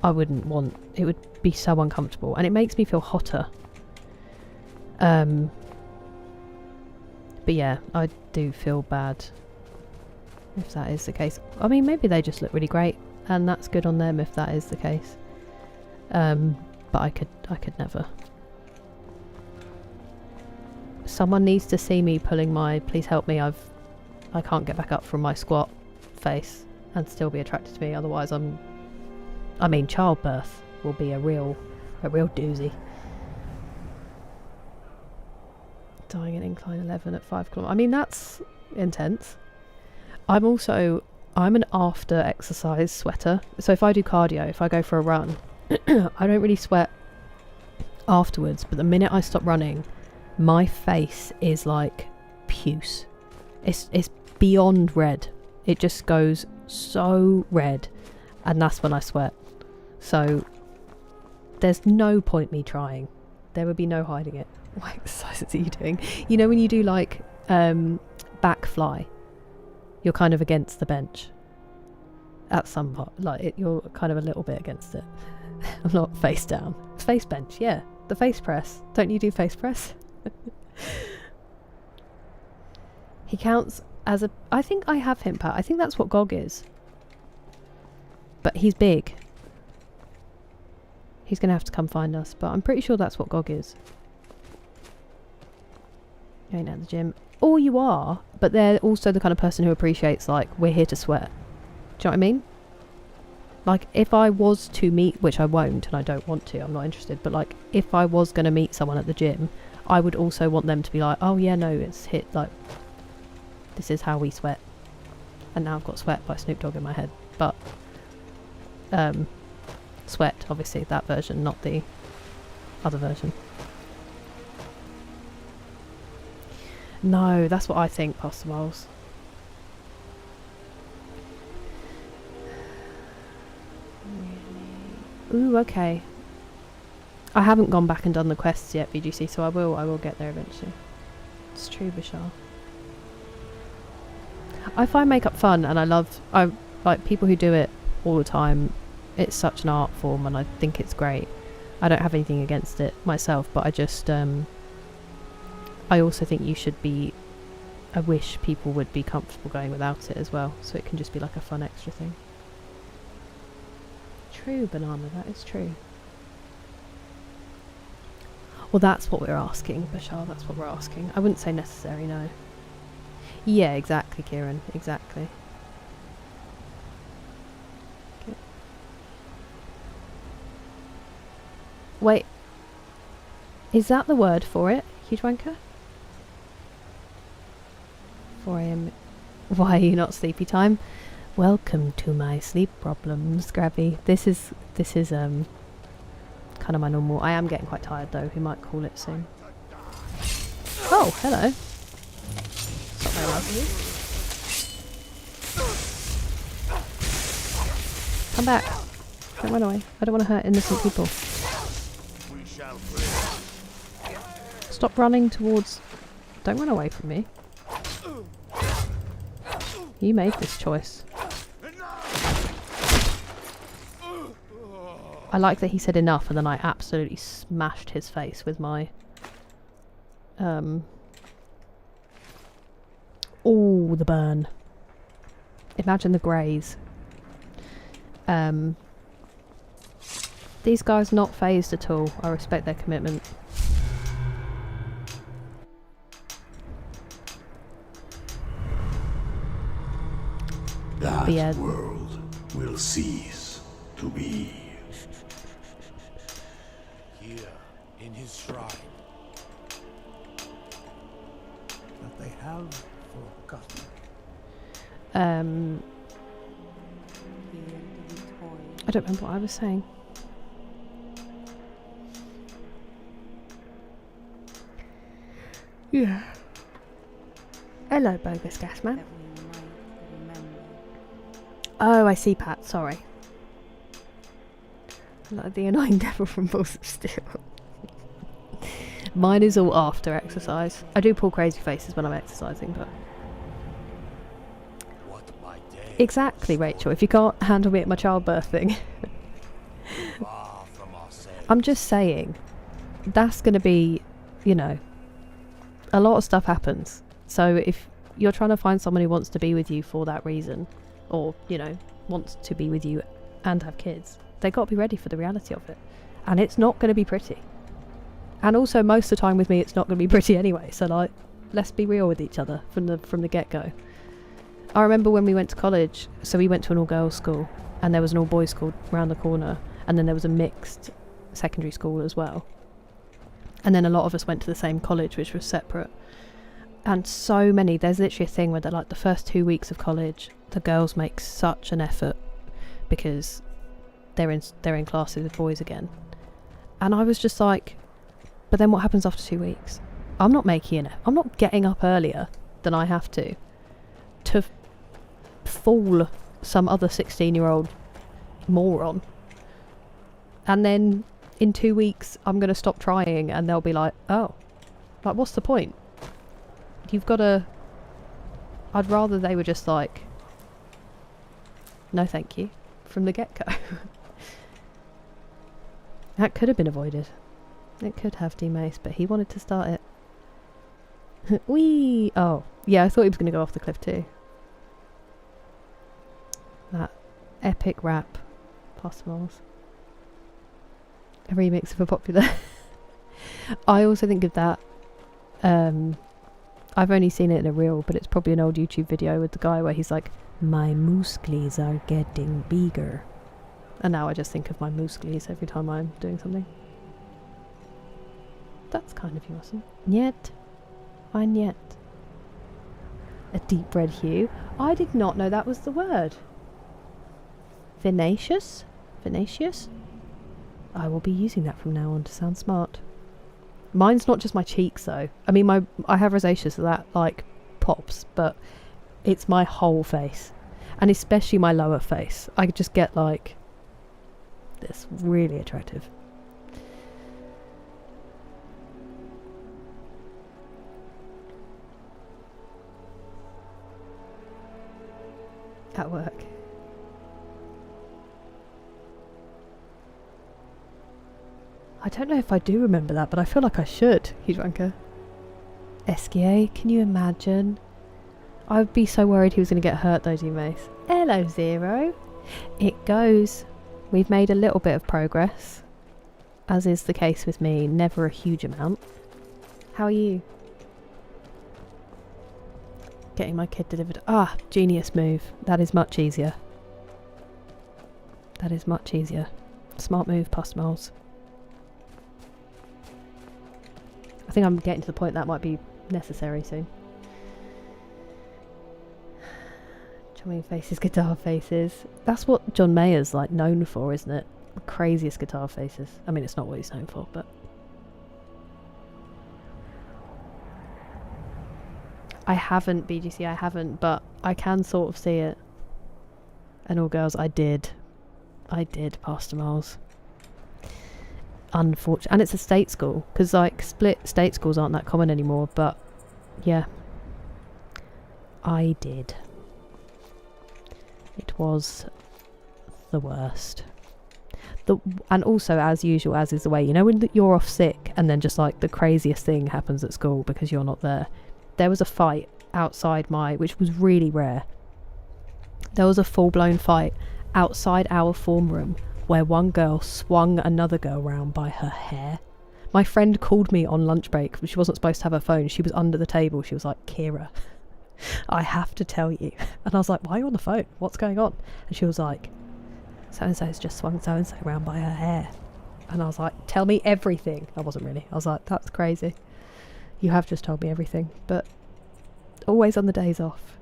I wouldn't want. It would be so uncomfortable, and it makes me feel hotter. But yeah, I do feel bad if that is the case. I mean, maybe they just look really great, and that's good on them if that is the case. But I could never. Someone needs to see me pulling my "please help me, I can't get back up from my squat" face and still be attracted to me. Otherwise, childbirth will be a real doozy. Dying at incline 11 at 5 kilometers. I mean, that's intense. I'm an after exercise sweater. So if I do cardio, if I go for a run, I don't really sweat afterwards, but the minute I stop running, my face is like puce. It's beyond red. It just goes so red, and that's when I sweat. So there's no point me trying. There would be no hiding it. What exercises are you doing? You know when you do like back fly, you're kind of against the bench at some part, you're kind of a little bit against it. I'm not face down. It's face bench, yeah. The face press. Don't you do face press? He counts as a... I think I have him, Pat. I think that's what Gog is. But he's big. He's going to have to come find us, but I'm pretty sure that's what Gog is. You ain't at the gym. Or you are, but they're also the kind of person who appreciates, like, we're here to sweat. Do you know what I mean? Like, if I was to meet, which I won't, and I don't want to, I'm not interested, but, like, if I was going to meet someone at the gym, I would also want them to be like, oh, yeah, no, it's hit, like, this is how we sweat. And now I've got Sweat by Snoop Dogg in my head. But, Sweat, obviously, that version, not the other version. No, that's what I think, Pastor Miles. Ooh, okay. I haven't gone back and done the quests yet, BGC, so I will get there eventually. It's true, Bashar. I find makeup fun, and I like people who do it all the time. It's such an art form, and I think it's great. I don't have anything against it myself, but I just, I also think you should be, I wish people would be comfortable going without it as well, so it can just be like a fun extra thing. True, Banana, that is true. Well, that's what we're asking, Bashar, that's what we're asking. I wouldn't say necessary, no. Yeah, exactly, Kieran, exactly. Wait. Is that the word for it? Huge wanker? 4 a.m. Why are you not sleepy time? Welcome to my sleep problems, Grabby. This is kind of my normal. I am getting quite tired though. We might call it soon. Oh, hello. Stop very loud for you. Come back. Don't run away. I don't want to hurt innocent people. Stop running towards... Don't run away from me. You made this choice. I like that he said enough and then I absolutely smashed his face with my... Oh, the burn. Imagine the graze. These guys not phased at all. I respect their commitment. That world will cease to be. Here, in his shrine. But they have forgotten. I don't remember what I was saying. Yeah. Hello, bogus gas man. Oh, I see, Pat. Sorry. Like the annoying devil from Balls of Steel. Mine is all after exercise. I do pull crazy faces when I'm exercising, but... Exactly, Rachel. If you can't handle me at my childbirth thing. I'm just saying. That's going to be, you know... A lot of stuff happens. So if you're trying to find someone who wants to be with you for that reason... Or, you know, wants to be with you and have kids... They got to be ready for the reality of it. And it's not going to be pretty. And also, most of the time with me, it's not going to be pretty anyway. So, like, let's be real with each other from the get-go. I remember when we went to college, so we went to an all-girls school, and there was an all-boys school round the corner, and then there was a mixed secondary school as well. And then a lot of us went to the same college, which was separate. And so many, there's literally a thing where they're like, the first 2 weeks of college, the girls make such an effort because they're in classes with boys again. And I was just like, but then what happens after 2 weeks? I'm not making it. I'm not getting up earlier than I have to fool some other 16-year-old moron. And then in 2 weeks, I'm going to stop trying and they'll be like, oh, like, what's the point? You've got to... I'd rather they were just like, no thank you, from the get-go. That could have been avoided. It could have D-Mace, but he wanted to start it. Whee! Oh, yeah, I thought he was going to go off the cliff too. That epic rap. Possibles. A remix of a popular... I also think of that... I've only seen it in a reel, but it's probably an old YouTube video with the guy where he's like, my musklies are getting bigger. And now I just think of my musklies every time I'm doing something. That's kind of awesome. Niet. Why niet? A deep red hue. I did not know that was the word. Vinacious? Vinacious? I will be using that from now on to sound smart. Mine's not just my cheeks though. I mean, I have rosacea, so that like pops, but it's my whole face. And especially my lower face. I just get like this really attractive. At work. I don't know if I do remember that, but I feel like I should. Huge wanker. Esquier, can you imagine? I would be so worried he was going to get hurt though, D-Mace. Hello, Zero. It goes. We've made a little bit of progress. As is the case with me, never a huge amount. How are you? Getting my kid delivered. Ah, genius move. That is much easier. That is much easier. Smart move, Pustules. think I'm getting to the point that might be necessary soon. Charming faces, guitar faces. That's what John Mayer's like known for, isn't it? The craziest guitar faces. I mean, it's not what he's known for, but I haven't, BGC, I haven't, but I can sort of see it. And all girls, I did, Pastor Miles. Unfortunate, and it's a state school, because like split state schools aren't that common anymore, but yeah, I did. It was the worst. And also, as usual, as is the way, you know, when you're off sick and then just like the craziest thing happens at school because you're not there. There was a fight outside which was really rare. There was a full-blown fight outside our form room where one girl swung another girl round by her hair. My friend called me on lunch break, but she wasn't supposed to have her phone. She was under the table. She was like, Kira, I have to tell you. And I was like, why are you on the phone? What's going on? And she was like, so-and-so's just swung so-and-so round by her hair. And I was like, tell me everything. I wasn't really. I was like, that's crazy. You have just told me everything. But always on the days off.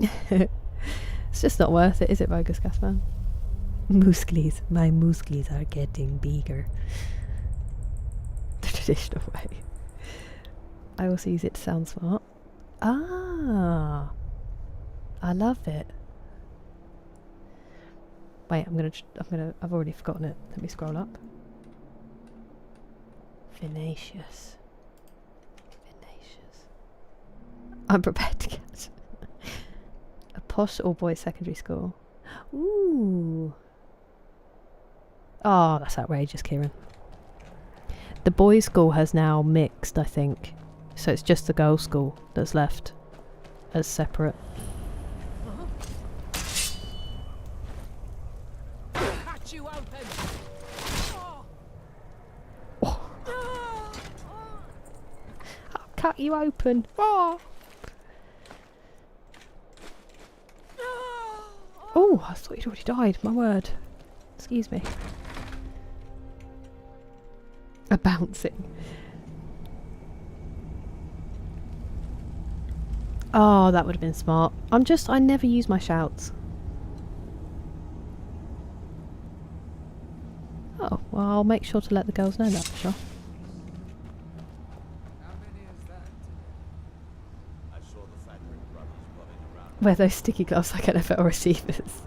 It's just not worth it, is it, Bogus Gasman? Musklies. My musklies are getting bigger. The traditional way. I also use it to sound smart. Ah, I love it. Wait, I've already forgotten it. Let me scroll up. Vinacious. I'm prepared to get a posh all-boys secondary school. Ooh. Oh, that's outrageous, Kieran. The boys' school has now mixed, I think. So it's just the girls' school that's left as separate. Cut you open. Oh. I'll cut you open. Oh. Oh, I thought you'd already died. My word. Excuse me. A bouncing. Oh, that would have been smart. I never use my shouts. Oh, well, I'll make sure to let the girls know that for sure. How many is that? I saw the Fadric brothers bobbing around. Wear those sticky gloves like NFL receivers.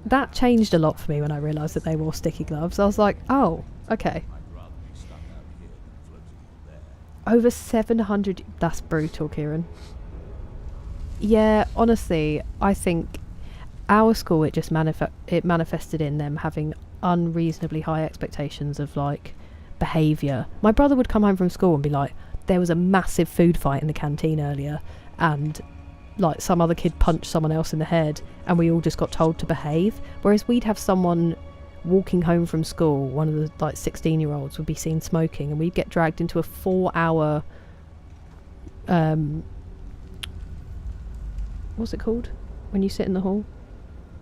That changed a lot for me when I realised that they wore sticky gloves. I was like, oh, okay. I'd rather be stuck out here than floating in there. Over 700... That's brutal, Kieran. Yeah, honestly, I think our school, it just manifested in them having unreasonably high expectations of, like, behaviour. My brother would come home from school and be like, there was a massive food fight in the canteen earlier, and, like, some other kid punched someone else in the head, and we all just got told to behave. Whereas we'd have someone walking home from school, one of the, like, 16-year-olds would be seen smoking, and we'd get dragged into a 4-hour... what's it called? When you sit in the hall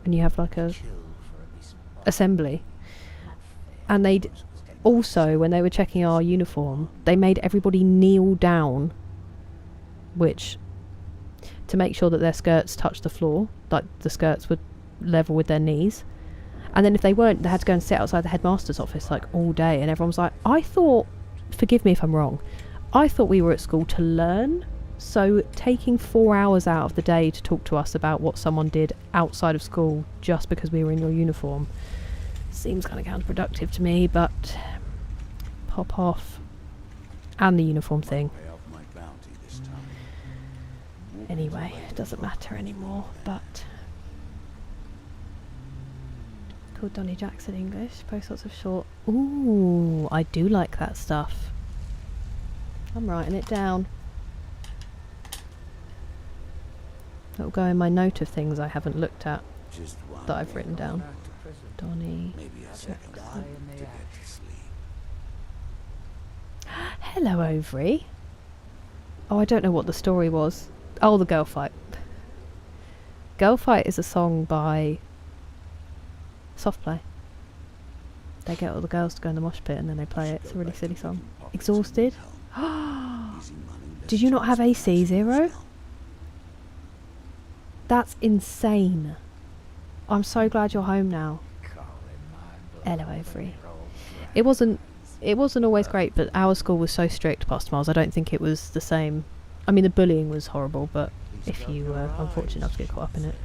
and you have like a assembly. And they'd also, when they were checking our uniform, they made everybody kneel down, which to make sure that their skirts touched the floor, like the skirts were level with their knees. And then if they weren't, they had to go and sit outside the headmaster's office like all day, and everyone was like, I thought, forgive me if I'm wrong, I thought we were at school to learn. So taking 4 hours out of the day to talk to us about what someone did outside of school just because we were in your uniform seems kind of counterproductive to me, but pop off. And the uniform thing. Pay off my bounty this time. Anyway, it doesn't matter anymore, but... Called Donny Jackson English, post lots of short... Ooh, I do like that stuff. I'm writing it down. That'll go in my note of things I haven't looked at Just one. that I've written down. Back to prison. Donny. Maybe a second Jackson. one to get to sleep. Hello, Overy. Oh, I don't know what the story was. Oh, the Girl Fight. Girl Fight is a song by Softplay. They get all the girls to go in the mosh pit and then they play it. It's a really silly song. Exhausted? Did you not have AC, Zero? That's insane. I'm so glad you're home now. LOA free. It wasn't always great, but our school was so strict, Pastor Miles. I don't think it was the same. I mean, the bullying was horrible, but if you were unfortunate enough to get caught up in it.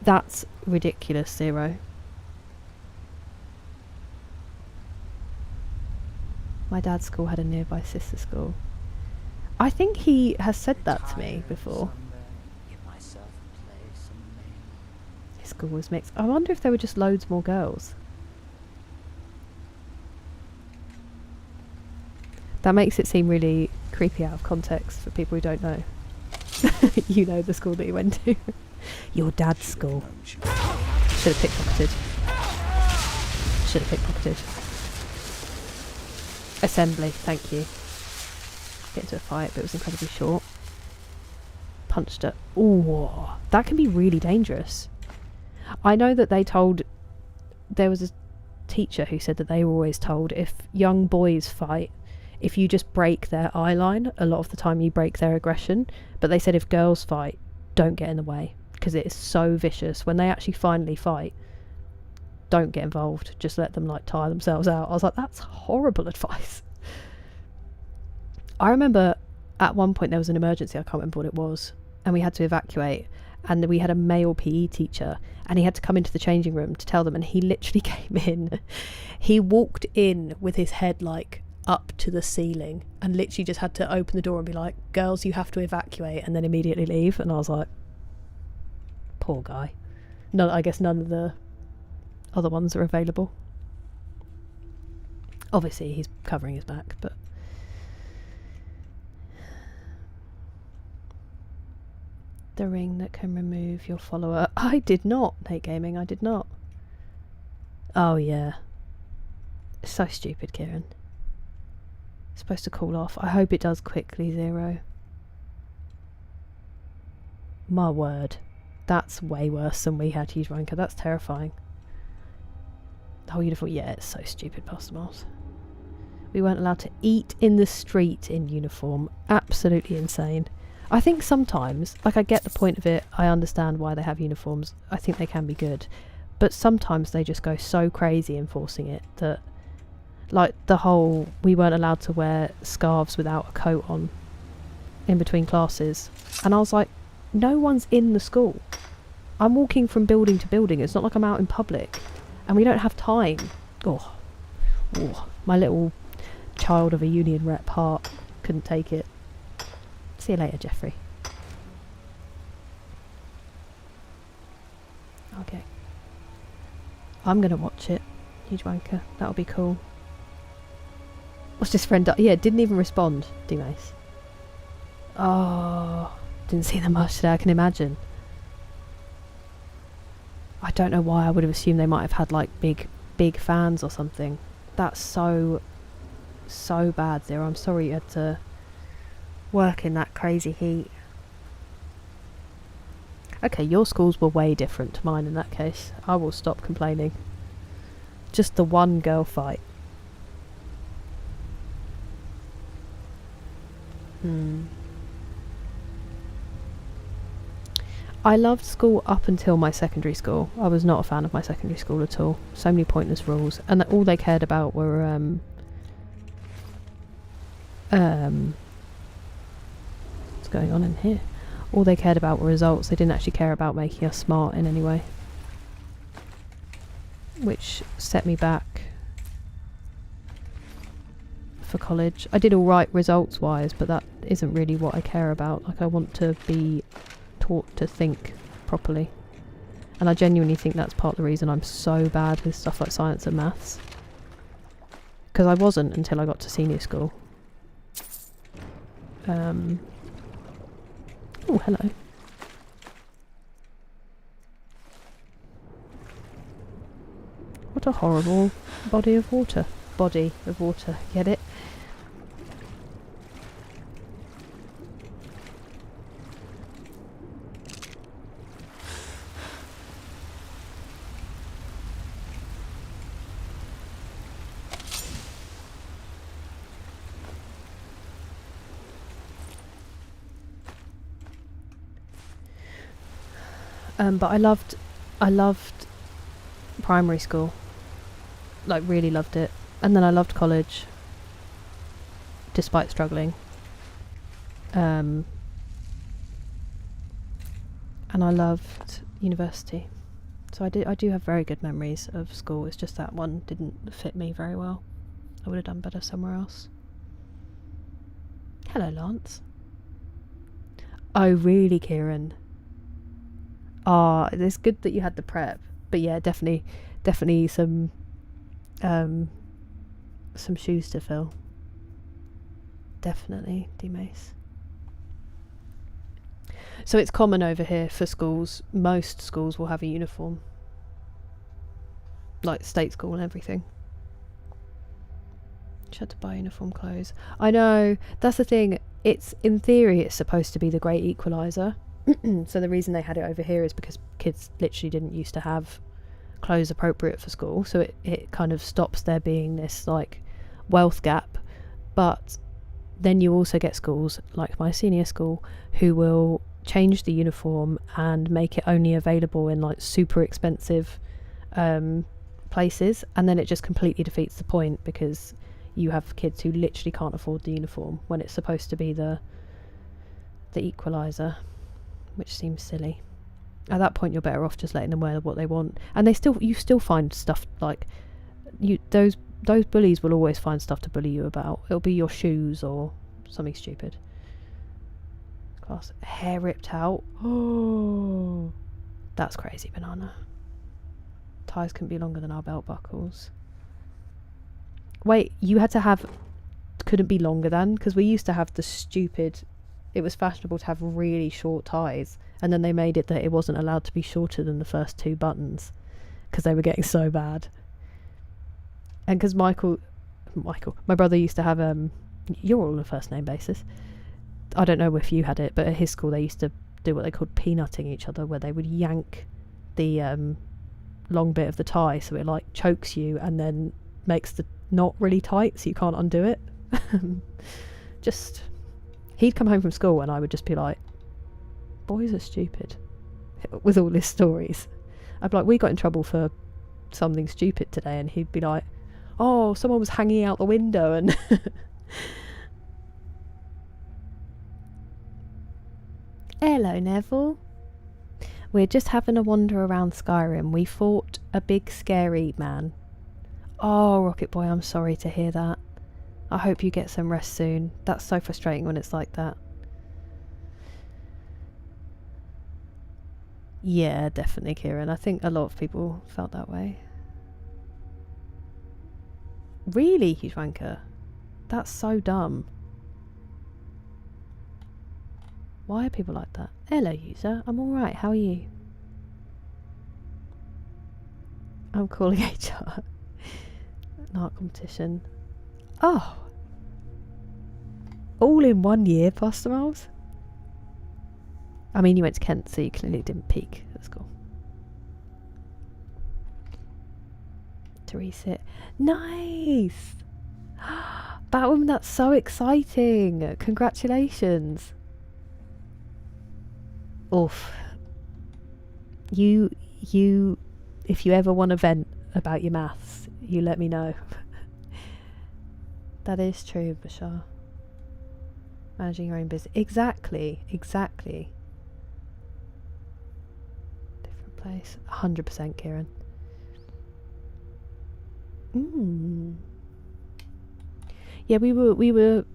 That's ridiculous, Zero. My dad's school had a nearby sister school. I think he has said that to me before. His school was mixed. I wonder if there were just loads more girls. That makes it seem really creepy out of context for people who don't know. You know the school that you went to. Your dad's school. Should have pickpocketed. Should have pickpocketed. Assembly, thank you. Get into a fight, but it was incredibly short. Punched it. Ooh, that can be really dangerous. I know that there was a teacher who said that they were always told if young boys fight, if you just break their eye line, a lot of the time you break their aggression. But they said if girls fight, don't get in the way, because it is so vicious. When they actually finally fight, don't get involved. Just let them like tire themselves out. I was like, that's horrible advice. I remember at one point there was an emergency, I can't remember what it was, and we had to evacuate, and we had a male PE teacher, and he had to come into the changing room to tell them, and he literally came in. He walked in with his head like up to the ceiling and literally just had to open the door and be like, girls, you have to evacuate, and then immediately leave. And I was like, poor guy. No, I guess none of the other ones are available. Obviously he's covering his back, but the ring that can remove your follower. I did not, Nate Gaming, I did not. Oh yeah, so stupid, Kieran. It's supposed to cool off. I hope it does quickly, Zero. My word, that's way worse than we had, Huge Wanker. That's terrifying. The whole uniform, yeah, it's so stupid, Pastor Miles. We weren't allowed to eat in the street in uniform. Absolutely insane. I think sometimes, like, I get the point of it, I understand why they have uniforms, I think they can be good, but sometimes they just go so crazy enforcing it that, like, the whole, we weren't allowed to wear scarves without a coat on in between classes, and I was like, no one's in the school. I'm walking from building to building, it's not like I'm out in public. And we don't have time. Oh, my little child of a union rep heart couldn't take it. See you later, Jeffrey. Okay. I'm going to watch it. Huge wanker. That'll be cool. What's this friend? Yeah, didn't even respond, D-Mace. Oh, didn't see them much today, I can imagine. I don't know why I would have assumed they might have had like big fans or something. That's so bad, Zero. I'm sorry you had to work in that crazy heat. Okay, your schools were way different to mine in that case. I will stop complaining. Just the one girl fight. I loved school up until my secondary school. I was not a fan of my secondary school at all. So many pointless rules, and all they cared about were what's going on in here? All they cared about were results. They didn't actually care about making us smart in any way, which set me back for college. I did all right results wise, but that isn't really what I care about. Like, I want to be taught to think properly, and I genuinely think that's part of the reason I'm so bad with stuff like science and maths, because I wasn't until I got to senior school. Oh, hello. What a horrible body of water. Body of water, get it? But I loved primary school. Like, really loved it. And then I loved college, despite struggling. And I loved university. So I do have very good memories of school. It's just that one didn't fit me very well. I would have done better somewhere else. Hello, Lance. Oh, really, Kieran? Ah, it's good that you had the prep. But yeah, definitely some shoes to fill. Definitely, D-Mace. So it's common over here for schools. Most schools will have a uniform. Like state school and everything. She had to buy uniform clothes. I know, that's the thing. It's, in theory, it's supposed to be the great equaliser. So the reason they had it over here is because kids literally didn't used to have clothes appropriate for school. So it kind of stops there being this like wealth gap. But then you also get schools like my senior school who will change the uniform and make it only available in like super expensive places, and then it just completely defeats the point because you have kids who literally can't afford the uniform when it's supposed to be the equaliser, which seems silly. At that point you're better off just letting them wear what they want, and you still find stuff like those bullies will always find stuff to bully you about. It'll be your shoes or something stupid. Class hair ripped out. Oh, that's crazy, banana. Ties couldn't be longer than our belt buckles. Wait, you had to have couldn't be longer than, because we used to have the stupid, it was fashionable to have really short ties, and then they made it that it wasn't allowed to be shorter than the first 2 buttons because they were getting so bad. And because Michael, my brother used to have you're all on a first name basis. I don't know if you had it, but at his school they used to do what they called peanutting each other, where they would yank the long bit of the tie so it like chokes you and then makes the knot really tight so you can't undo it. Just, he'd come home from school and I would just be like, boys are stupid, with all his stories. I'd be like, we got in trouble for something stupid today, and he'd be like, oh, someone was hanging out the window and hello, Neville. We're just having a wander around Skyrim. We fought a big scary man. Oh, Rocket Boy, I'm sorry to hear that. I hope you get some rest soon. That's so frustrating when it's like that. Yeah, definitely, Kieran. I think a lot of people felt that way. Really, huge wanker? That's so dumb. Why are people like that? Hello, user. I'm alright. How are you? I'm calling HR. An art competition. Oh. All in 1 year, Pastor Miles? I mean, you went to Kent, so you clearly didn't peak at school. To resit. Nice! Batwoman, that's so exciting! Congratulations! Oof. You, if you ever want to vent about your maths, you let me know. That is true, Bashar. Managing your own business. Exactly. Different place. 100%, Kieran. Yeah, we were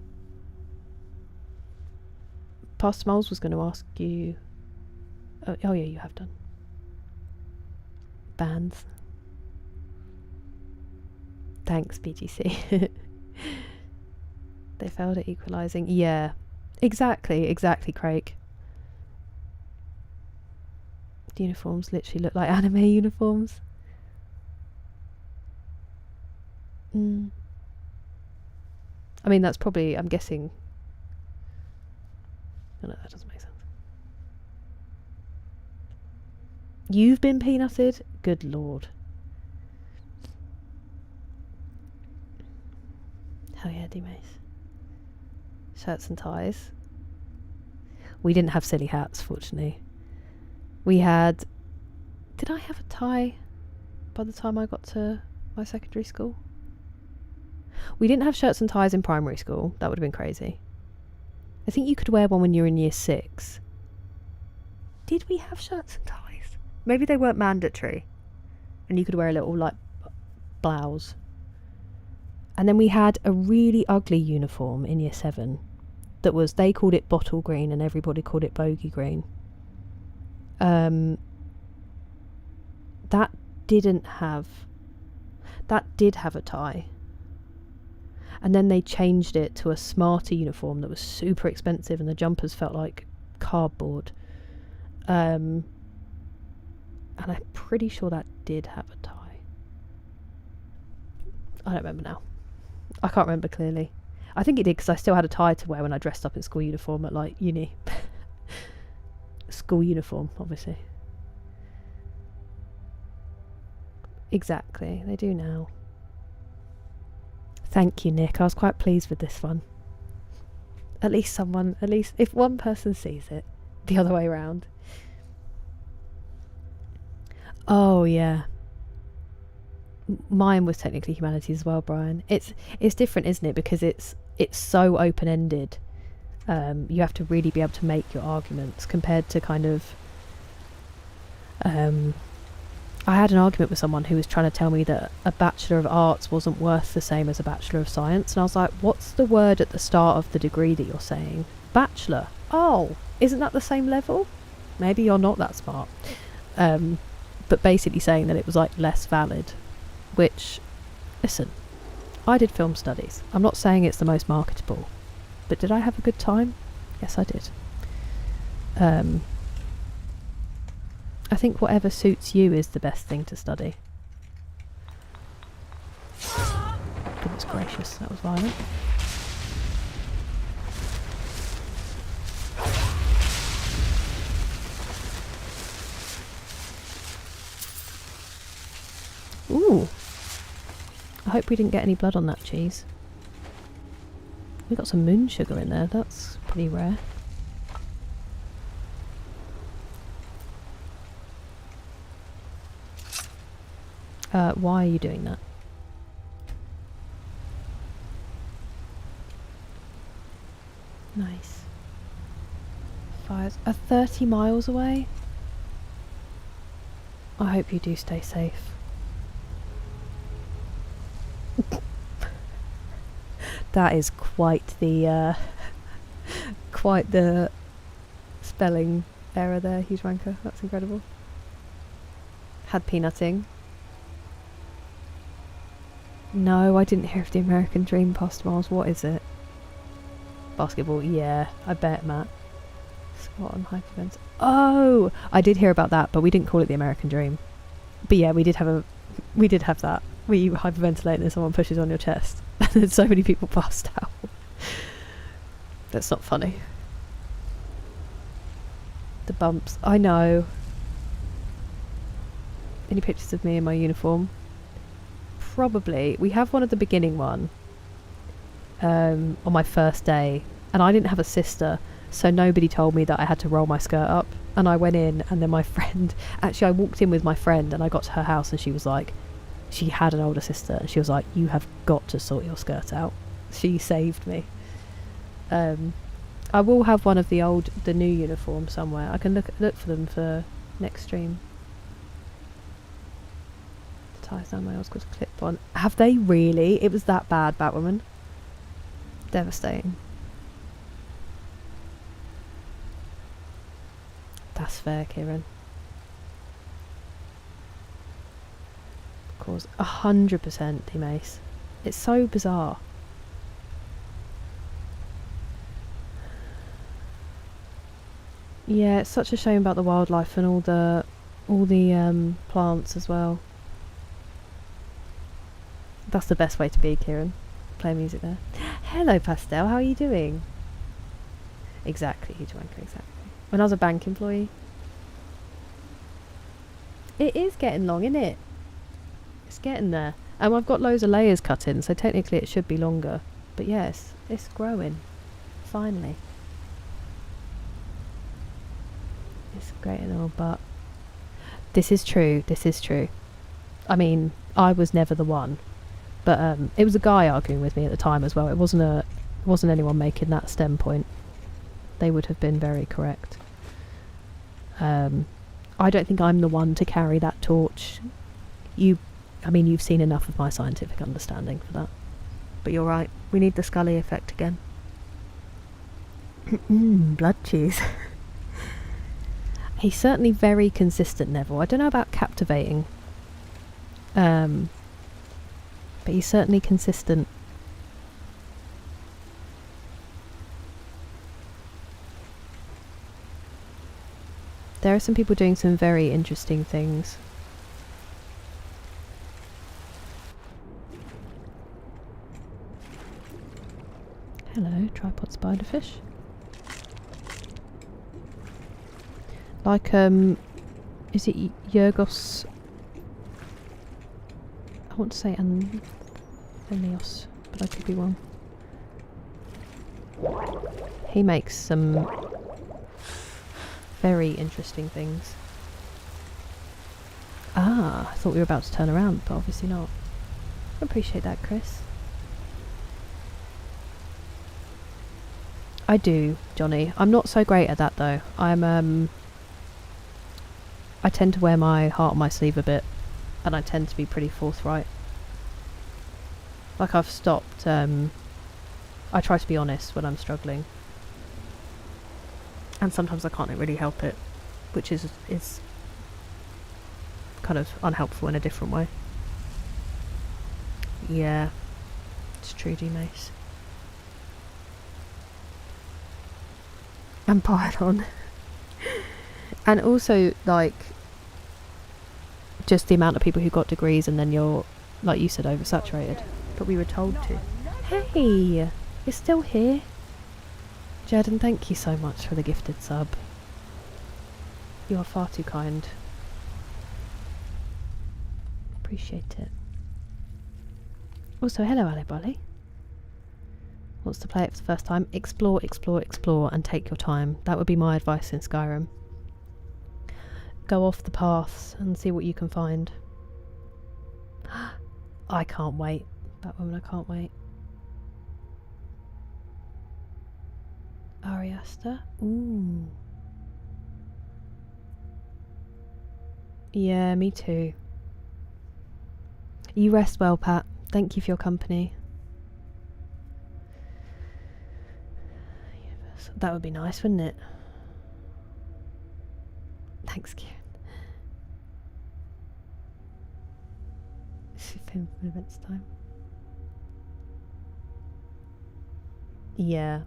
Pastor Moles was going to ask you. Oh yeah, you have done. Bands. Thanks, BGC. They failed at equalising. Yeah, exactly, Craig. The uniforms literally look like anime uniforms. I mean, that's probably, I'm guessing. No, that doesn't make sense. You've been peanutted? Good lord. Hell yeah, D-Mace. Shirts and ties. We didn't have silly hats, fortunately. We had Did I have a tie by the time I got to my secondary school? We didn't have shirts and ties in primary school. That would have been crazy. I think you could wear one when you were in year 6. Did we have shirts and ties? Maybe they weren't mandatory. And you could wear a little, like, blouse. And then we had a really ugly uniform in year 7 that was, they called it bottle green and everybody called it bogey green. That did have a tie. And then they changed it to a smarter uniform that was super expensive and the jumpers felt like cardboard. And I'm pretty sure that did have a tie. I don't remember now. I can't remember clearly. I think it did because I still had a tie to wear when I dressed up in school uniform at like uni. School uniform, obviously. Exactly, they do now. Thank you, Nick. I was quite pleased with this one. At least if one person sees it, the other way around. Oh yeah. Mine was technically humanities as well, Brian. It's different, isn't it? Because it's so open-ended. You have to really be able to make your arguments compared to kind of... I had an argument with someone who was trying to tell me that a Bachelor of Arts wasn't worth the same as a Bachelor of Science. And I was like, what's the word at the start of the degree that you're saying? Bachelor. Oh, isn't that the same level? Maybe you're not that smart. But basically saying that it was like less valid. Which, listen, I did film studies. I'm not saying it's the most marketable. But did I have a good time? Yes, I did. I think whatever suits you is the best thing to study. Goodness gracious, that was violent. Ooh. I hope we didn't get any blood on that cheese. We got some moon sugar in there, that's pretty rare. Why are you doing that? Nice. Fires are 30 miles away? I hope you do stay safe. That is quite the spelling error there, huge wanker. That's incredible. Had peanutting. No, I didn't hear of the American Dream past miles. What is it? Basketball, yeah, I bet, Matt. Squat on hypervent. Oh, I did hear about that, but we didn't call it the American Dream. But yeah, we did have that. Where you hyperventilate and someone pushes on your chest. And then so many people passed out. That's not funny. The bumps. I know. Any pictures of me in my uniform? Probably. We have one at the beginning one. On my first day. And I didn't have a sister. So nobody told me that I had to roll my skirt up. And I went in and then my friend... Actually, I walked in with my friend and I got to her house and she was like... She had an older sister and she was like, you have got to sort your skirt out. She saved me. I will have one of the new uniforms somewhere. I can look for them for next stream. The ties down my Oscar's clip on. Have they really? It was that bad, Batwoman. Devastating. That's fair, Kieran. Of course, 100% Team Ace. It's so bizarre. Yeah, it's such a shame about the wildlife and all the plants as well. That's the best way to be, Kieran. Play music there. Hello, Pastel. How are you doing? Exactly, huge wanker, exactly. When I was a bank employee. It is getting long, isn't it? It's getting there. I've got loads of layers cut in, so technically it should be longer. But yes, it's growing. Finally. It's great and all, but This is true. This is true. I mean, I was never the one, but it was a guy arguing with me at the time as well. It wasn't anyone making that stem point. They would have been very correct. I don't think I'm the one to carry that torch. You've seen enough of my scientific understanding for that. But you're right. We need the Scully effect again. Blood cheese. He's certainly very consistent, Neville. I don't know about captivating. But he's certainly consistent. There are some people doing some very interesting things. Hello, tripod spiderfish. Like, is it Yergos? I want to say Anthelios, but I could be wrong. He makes some very interesting things. Ah, I thought we were about to turn around, but obviously not. I appreciate that, Chris. I do, Johnny. I'm not so great at that though. I tend to wear my heart on my sleeve a bit, and I tend to be pretty forthright. Like I've stopped, I try to be honest when I'm struggling. And sometimes I can't really help it, which is kind of unhelpful in a different way. Yeah, it's true, G-Mace. And pylon. And also, like, just the amount of people who got degrees and then you're, like you said, oversaturated. But we were told to. Hey! You're still here? Jaden, thank you so much for the gifted sub. You are far too kind. Appreciate it. Also, hello Ali Bolly. Wants to play it for the first time. Explore, explore, explore and take your time. That would be my advice in Skyrim. Go off the paths and see what you can find. I can't wait. That woman, I can't wait. Ariasta? Ooh. Yeah, me too. You rest well, Pat. Thank you for your company. That would be nice, wouldn't it? Thanks, Kieran. This is film for events time. Yeah.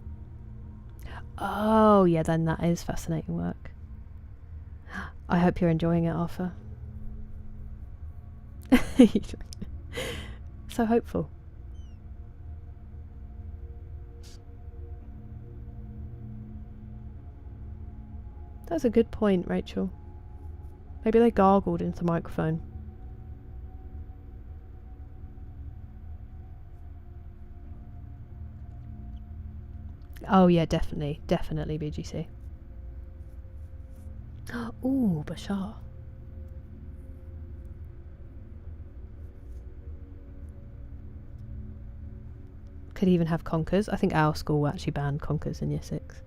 Oh, yeah, then that is fascinating work. I hope you're enjoying it, Arthur. So hopeful. That's a good point, Rachel. Maybe they gargled into the microphone. Oh yeah, definitely. Definitely BGC. Ooh, Bashar. Could even have conkers. I think our school actually banned conkers in year 6.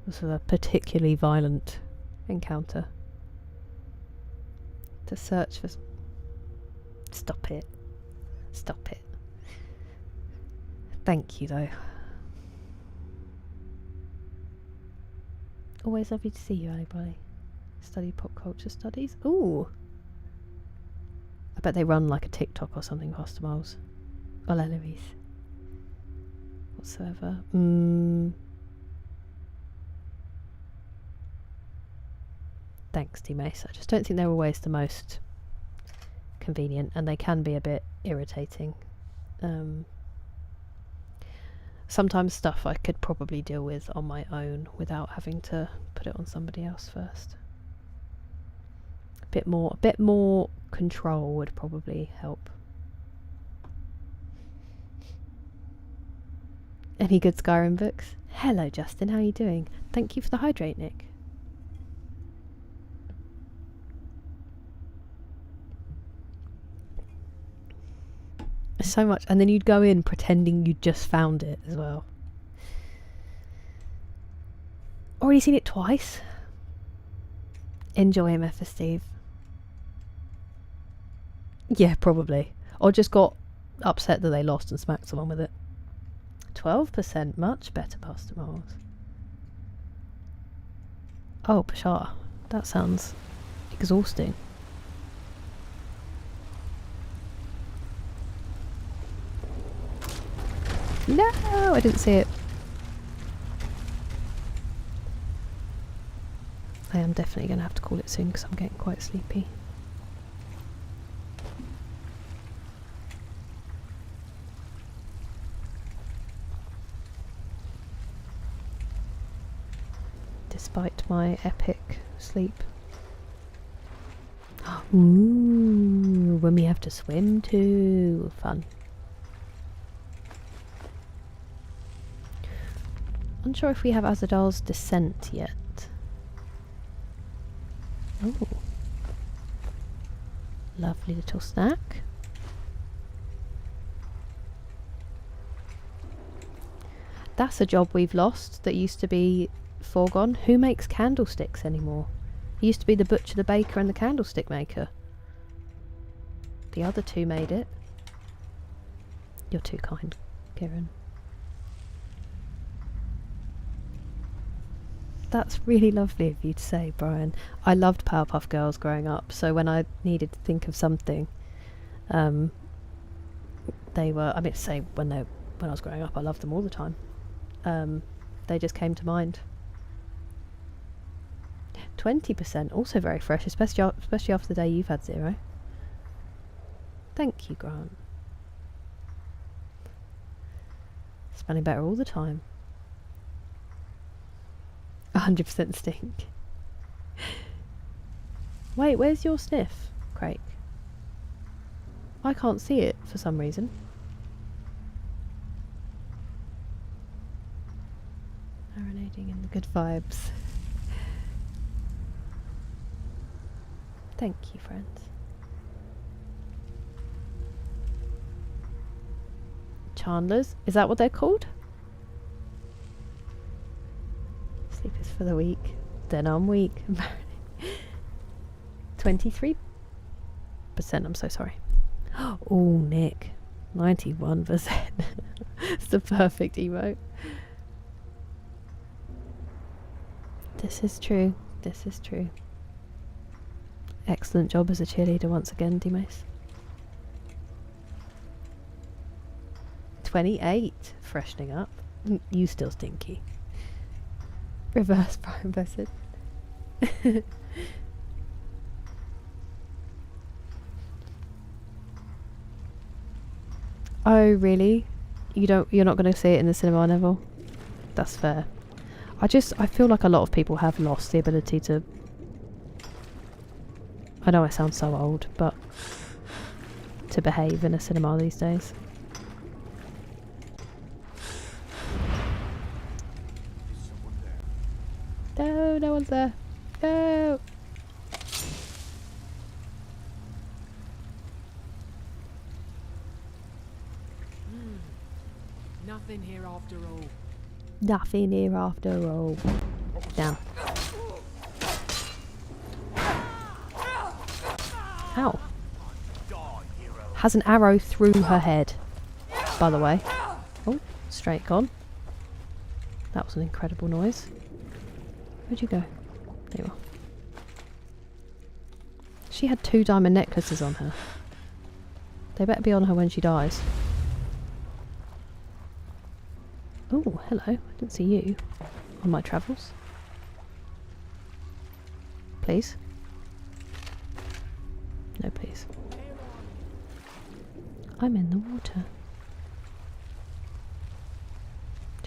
This was a particularly violent encounter. To search for... Stop it. Stop it. Thank you though. Always lovely to see you, anybody. Study pop culture studies. Ooh. I bet they run like a TikTok or something, Pastor Miles. Or Eloise. Whatsoever. Thanks, D-Mace. I just don't think they're always the most convenient, and they can be a bit irritating. Sometimes stuff I could probably deal with on my own without having to put it on somebody else first. A bit more control would probably help. Any good Skyrim books? Hello Justin, how are you doing? Thank you for the hydrate, Nick. So much. And then you'd go in pretending you'd just found it as well. Already seen it twice. Enjoy MF Steve. Yeah, probably. Or just got upset that they lost and smacked someone with it. 12%, much better, Pastor Miles. Oh, Pashar. That sounds exhausting. No, I didn't see it. I am definitely going to have to call it soon because I'm getting quite sleepy. Despite my epic sleep. Ooh, when we have to swim too. Fun. Unsure if we have Azadal's Descent yet. Oh. Lovely little snack. That's a job we've lost that used to be foregone. Who makes candlesticks anymore? It used to be the butcher, the baker and the candlestick maker. The other two made it. You're too kind, Kieran. That's really lovely of you to say, Brian. I loved Powerpuff Girls growing up, so when I needed to think of something, they were, I mean to say when I was growing up I loved them all the time. They just came to mind. 20%, also very fresh, especially after the day you've had 0. Thank you, Grant. Smelling better all the time. 100% stink. Wait, where's your sniff, Craig? I can't see it for some reason. Marinating in the good vibes. Thank you, friends. Chandlers, is that what they're called? Sleep is for the weak. Then I'm weak. 23%, I'm so sorry. Oh, Nick. 91%. It's the perfect emote. This is true. This is true. Excellent job as a cheerleader once again, D-Mace. 28. Freshening up. You still stinky. Reverse Brian Blessed. Oh really? You're not going to see it in the cinema, Neville? That's fair. I feel like a lot of people have lost the ability to, I know I sound so old, but to behave in a cinema these days. No, no one's there. No. Nothing here after all. Nothing here after all. Down. Ow. Has an arrow through her head, by the way. Oh, straight gone. That was an incredible noise. Where'd you go? There you are. She had 2 diamond necklaces on her. They better be on her when she dies. Oh, hello. I didn't see you on my travels. Please. No, please. I'm in the water.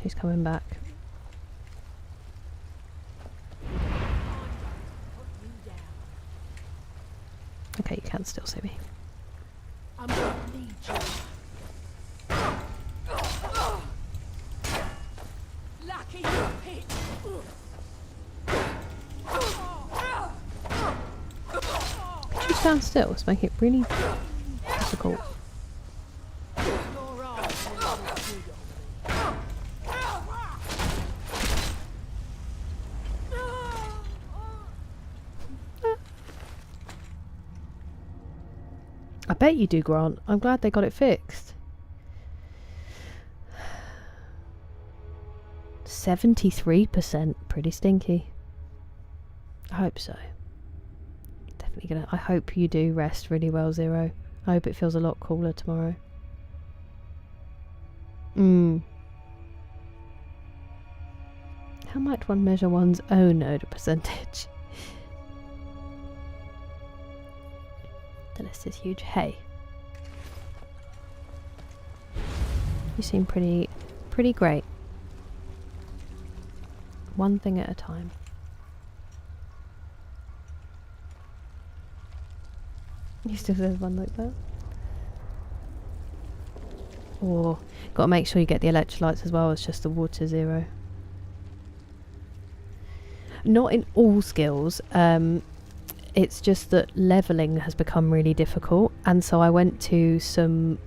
She's coming back. Okay, you can still see me. I'm gonna need you. Lucky you picked. Could you stand still? It's making it really difficult. I bet you do, Grant. I'm glad they got it fixed. 73%. Pretty stinky. I hope so. Definitely gonna. I hope you do rest really well, Zero. I hope it feels a lot cooler tomorrow. How might one measure one's own odor percentage? The list is huge. Hey. You seem pretty great. One thing at a time. You still says one like that? Or gotta make sure you get the electrolytes as well as just the water, Zero. Not in all skills. It's just that leveling has become really difficult, and so I went to some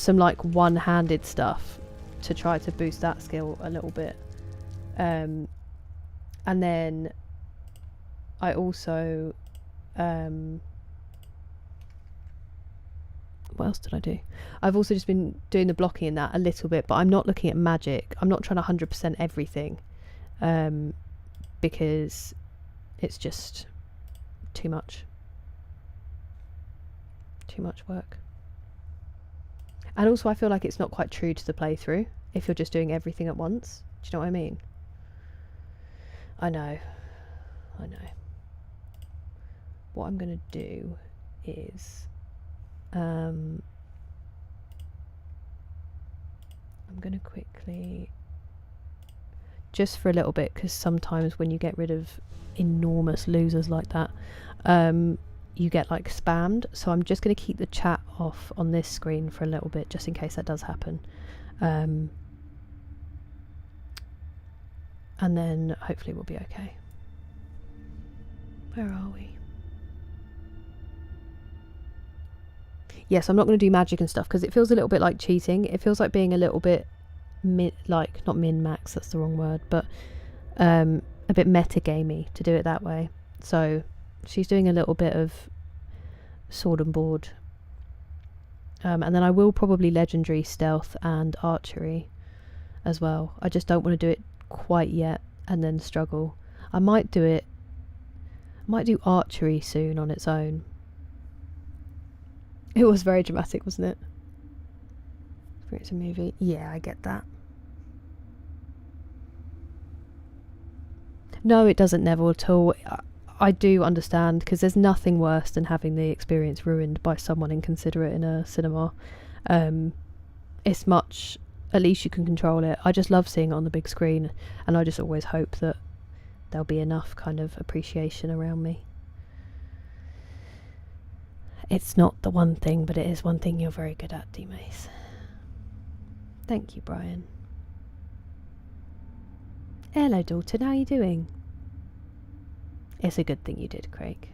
like one-handed stuff to try to boost that skill a little bit. And then I also what else did I do? I've also just been doing the blocking in that a little bit, but I'm not looking at magic. I'm not trying to 100% everything, because it's just too much work. And also I feel like it's not quite true to the playthrough if you're just doing everything at once. Do you know what I mean? I know. What I'm gonna do is I'm gonna quickly, just for a little bit, because sometimes when you get rid of enormous losers like that, you get like spammed. So I'm just going to keep the chat off on this screen for a little bit, just in case that does happen. And then hopefully we'll be okay. Where are we? Yes, I'm not going to do magic and stuff because it feels a little bit like cheating. It feels like being a little bit not min-max, that's the wrong word, but a bit metagamey to do it that way. So she's doing a little bit of sword and board, and then I will probably legendary, stealth and archery as well. I just don't want to do it quite yet and then struggle. I might do archery soon on its own. It was very dramatic, wasn't it? It's a movie. Yeah, I get that. No, it doesn't, Neville, at all. I do understand, because there's nothing worse than having the experience ruined by someone inconsiderate in a cinema. It's much, at least you can control it. I just love seeing it on the big screen, and I just always hope that there'll be enough kind of appreciation around me. It's not the one thing, but it is one thing you're very good at, D-Mace. Thank you, Brian. Hello, Dalton. How are you doing? It's a good thing you did, Craig.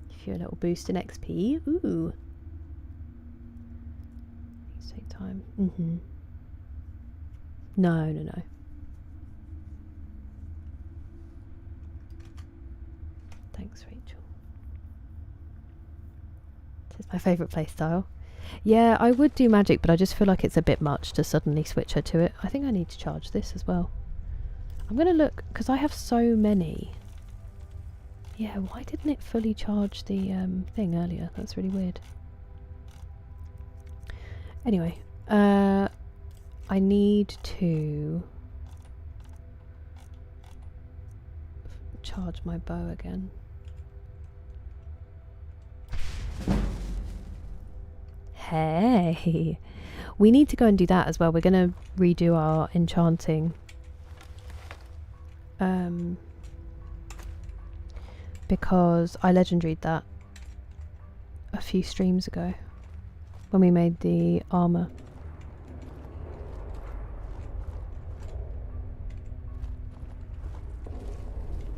Give you a little boost in XP. Ooh. Please take time. No. Thanks, Rachel. This is my favourite playstyle. Yeah, I would do magic, but I just feel like it's a bit much to suddenly switch her to it. I think I need to charge this as well. I'm going to look, because I have so many. Yeah, why didn't it fully charge the thing earlier? That's really weird. Anyway, I need to charge my bow again. Hey, we need to go and do that as well. We're going to redo our enchanting. Because I legendaried that a few streams ago when we made the armour.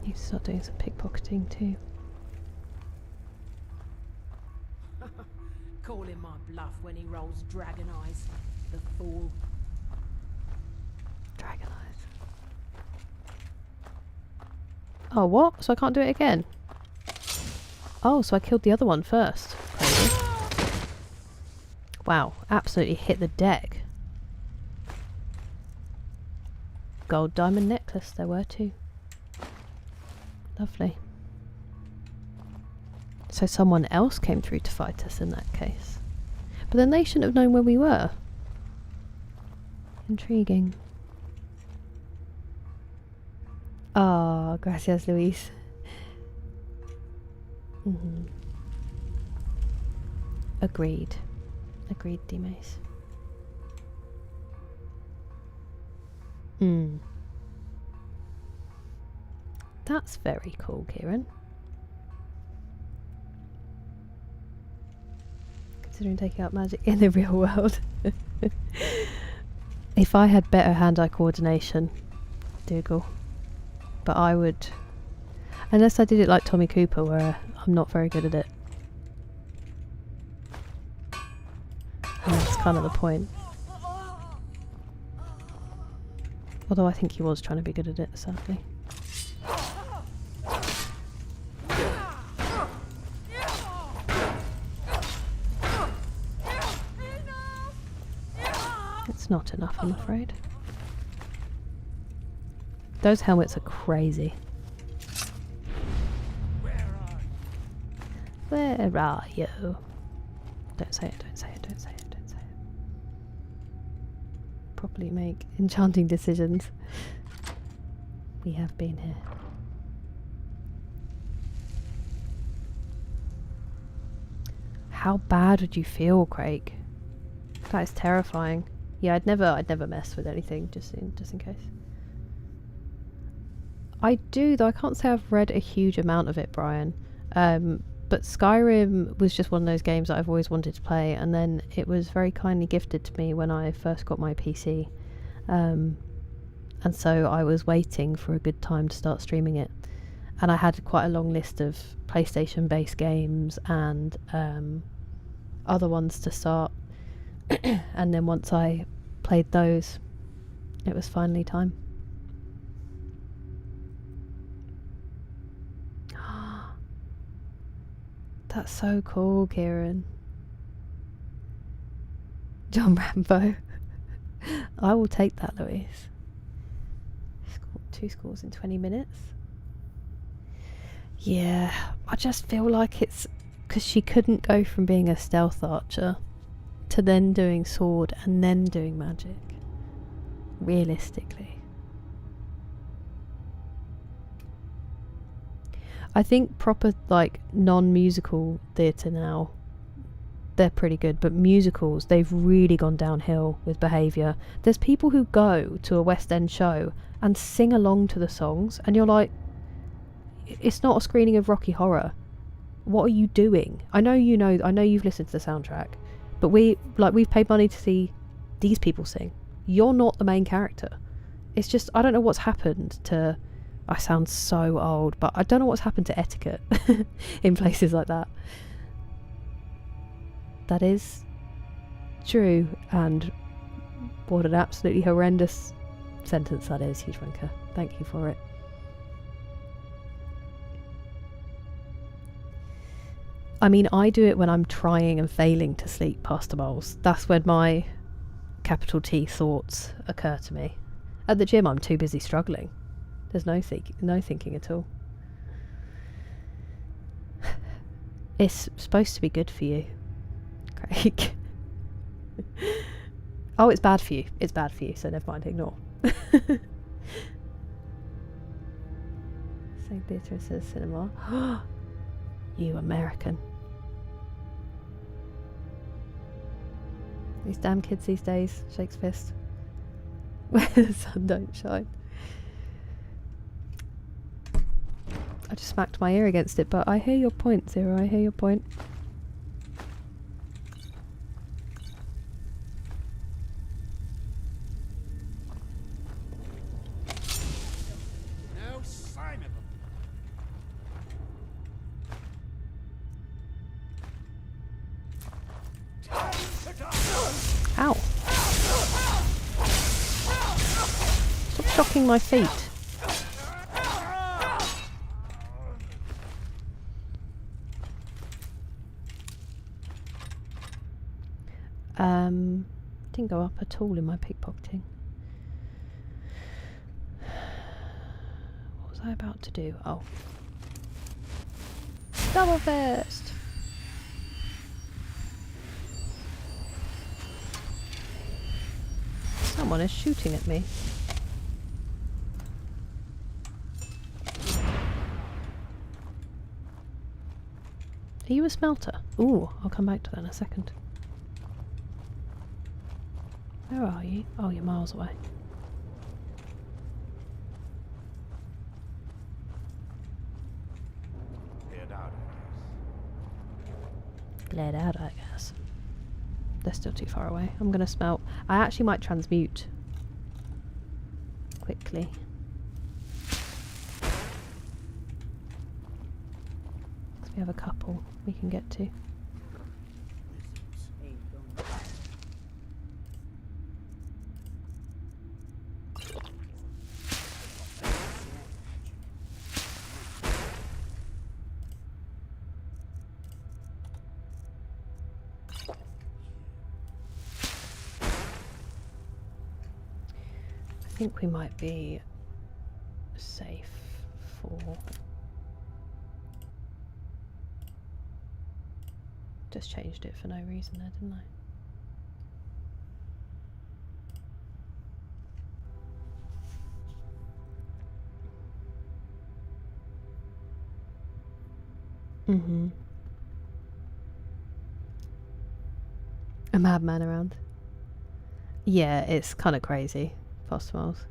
Need to start doing some pickpocketing too. Calling my bluff when he rolls dragon eyes. The fool. Dragon eyes. Oh, what? So I can't do it again? Oh, so I killed the other one first. Crazy. Wow, absolutely hit the deck. Gold diamond necklace, there were two. Lovely. So someone else came through to fight us in that case. But then they shouldn't have known where we were. Intriguing. Ah, gracias, Luis. Agreed. Agreed, D-Mace. That's very cool, Kieran. Considering taking out magic in the real world. If I had better hand-eye coordination, Dougal. But I would... Unless I did it like Tommy Cooper, where I'm not very good at it. And that's kind of the point. Although I think he was trying to be good at it, sadly. It's not enough, I'm afraid. Those helmets are crazy. Where are you? Don't say it, don't say it, don't say it, don't say it. Properly make enchanting decisions. We have been here. How bad would you feel, Craig? That is terrifying. Yeah, I'd never mess with anything just in case. I do, though I can't say I've read a huge amount of it, Brian. But Skyrim was just one of those games that I've always wanted to play, and then it was very kindly gifted to me when I first got my PC. And so I was waiting for a good time to start streaming it. And I had quite a long list of PlayStation-based games and other ones to start. And then once I played those, it was finally time. That's so cool, Kieran. John Rambo. I will take that, Louise. Scored 2 scores in 20 minutes. Yeah, I just feel like it's because she couldn't go from being a stealth archer to then doing sword and then doing magic. Realistically. I think proper, like, non-musical theatre now, they're pretty good, but musicals, they've really gone downhill with behaviour. There's people who go to a West End show and sing along to the songs, and you're like, it's not a screening of Rocky Horror. What are you doing? I know you've listened to the soundtrack, but we've paid money to see these people sing. You're not the main character. It's just, I don't know what's happened to... I sound so old, but I don't know what's happened to etiquette in places like that. That is true, and what an absolutely horrendous sentence that is, Huge Ranker. Thank you for it. I mean, I do it when I'm trying and failing to sleep past the moles. That's when my capital T thoughts occur to me. At the gym, I'm too busy struggling. There's no thinking at all. It's supposed to be good for you, Craig. Oh, it's bad for you. It's bad for you, so never mind, ignore. St. Beatrice's Cinema. You American. These damn kids these days, shakes fist. Where the sun don't shine. I just smacked my ear against it, but I hear your point, Zero. I hear your point. No sign of them. Ow. Stop shocking my feet. Didn't go up at all in my pickpocketing. What was I about to do? Oh. Double fist! Someone is shooting at me. Are you a smelter? Ooh, I'll come back to that in a second. Where are you? Oh, you're miles away. Cleared out, Cleared out, I guess. They're still too far away. I'm gonna smelt. I actually might transmute quickly. We have a couple we can get to. I think we might be safe for... Just changed it for no reason there, didn't I? Mm-hmm. A madman around. Yeah, it's kind of crazy. Possibles.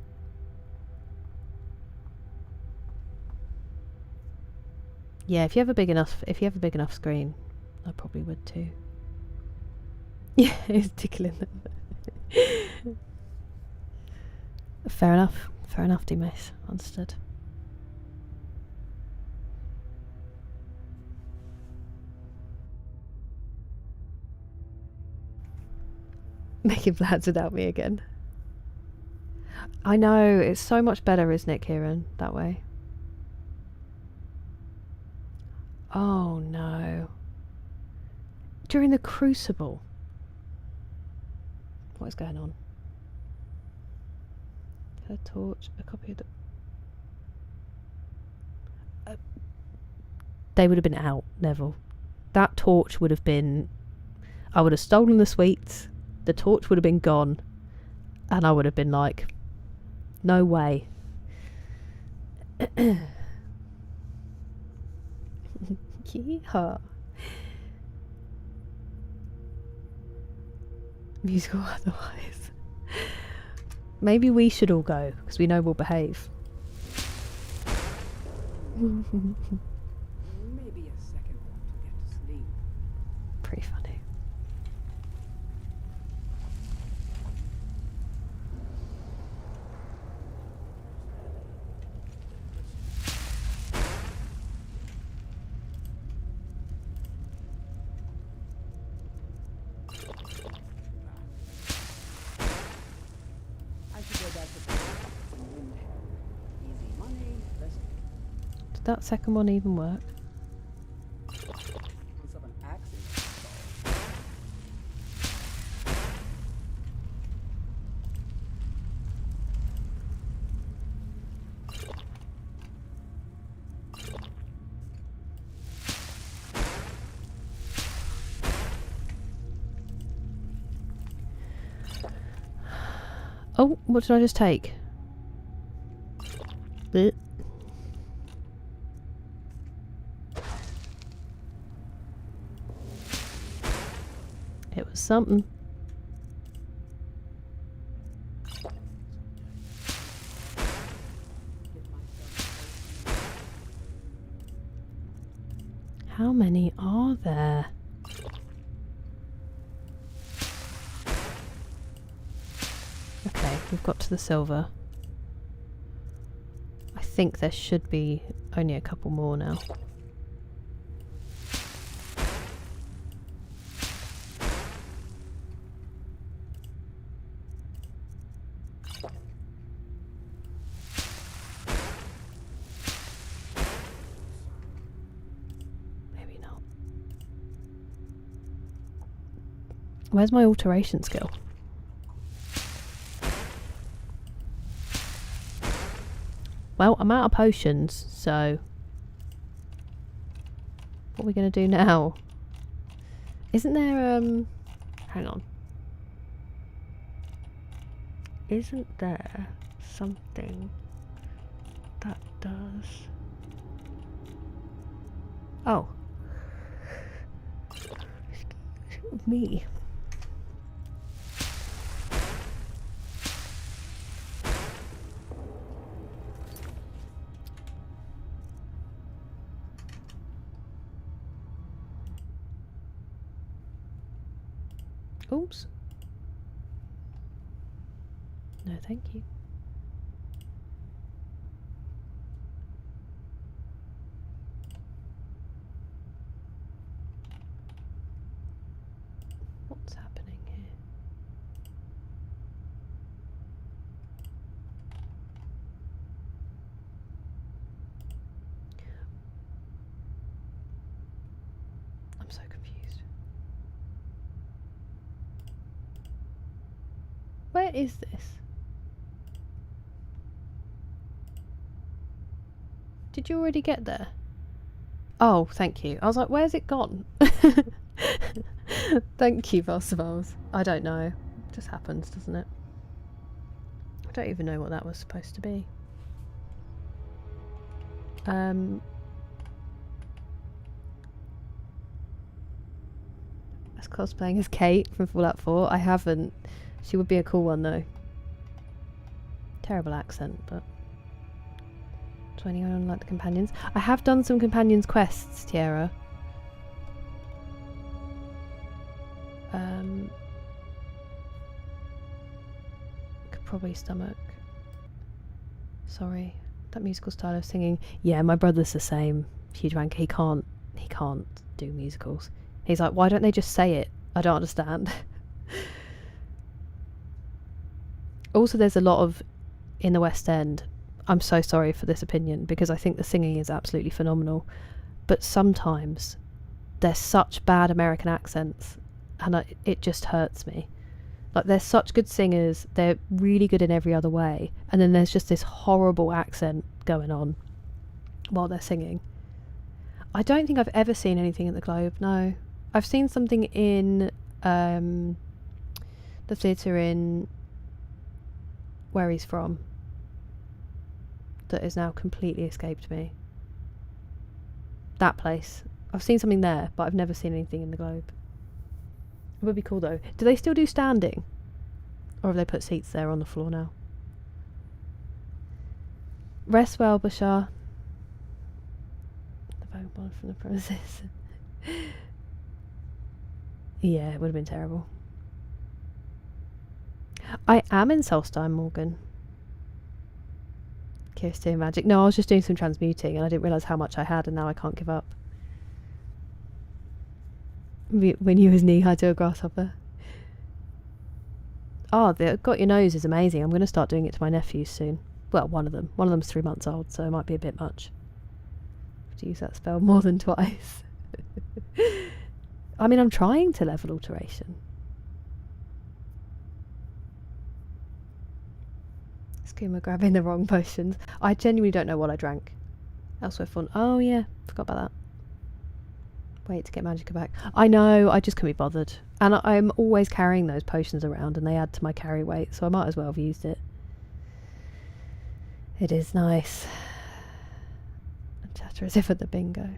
Yeah, if you have a big enough screen, I probably would too. Yeah, it's tickling them. Fair enough. Fair enough, D-Mace. Understood. Making plans without me again. I know, it's so much better, isn't it, Kieran, that way? Oh no. During the Crucible. What is going on? A torch, a copy of the... they would have been out, Neville. That torch would have been... I would have stolen the sweets, the torch would have been gone, and I would have been like, no way. Yeehaw. Musical otherwise. Maybe we should all go, because we know we'll behave. Maybe a second one to get to sleep. Pretty funny. Did that second one even work? Oh, what did I just take? Blech. It was something. How many are there? Okay, we've got to the silver. I think there should be only a couple more now. Where's my alteration skill? Well, I'm out of potions, so... What are we going to do now? Isn't there, hang on. Isn't there something that does... Oh. Excuse me. Oops. No, thank you. What's happening here? I'm so confused. Where is this? Did you already get there? Oh, thank you. I was like, where's it gone? Thank you, Vosvals. I don't know. It just happens, doesn't it? I don't even know what that was supposed to be. That's cosplaying as Kate from Fallout 4. I haven't. She would be a cool one though. Terrible accent, but... Do anyone like the companions? I have done some companions quests, Tiara. Could probably stomach. Sorry, that musical style of singing. Yeah, my brother's the same. Huge wanker. He can't do musicals. He's like, why don't they just say it? I don't understand. Also, there's a lot of in the West End. I'm so sorry for this opinion because I think the singing is absolutely phenomenal, but sometimes there's such bad American accents and it just hurts me. Like, they're such good singers, they're really good in every other way, and then there's just this horrible accent going on while they're singing. I don't think I've ever seen anything at the Globe, no. I've seen something in the theatre in where he's from that has now completely escaped me. That place. I've seen something there, but I've never seen anything in the Globe. It would be cool though. Do they still do standing? Or have they put seats there on the floor now? Rest well, Bashar. The vagabond from the premises. Yeah, it would have been terrible. I am in Solstheim, Morgan. Curious doing magic. No, I was just doing some transmuting and I didn't realise how much I had and now I can't give up. When you was knee high to a grasshopper. Oh, the got your nose is amazing. I'm going to start doing it to my nephews soon. Well, one of them. One of them's 3 months old, so it might be a bit much. I have to use that spell more than twice. I mean, I'm trying to level alteration. Skooma grabbing the wrong potions. I genuinely don't know what I drank. Elsewhere fun. Oh yeah, forgot about that. Wait to get Magicka back. I know, I just couldn't be bothered. And I'm always carrying those potions around and they add to my carry weight, so I might as well have used it. It is nice. And chatter as if at the bingo.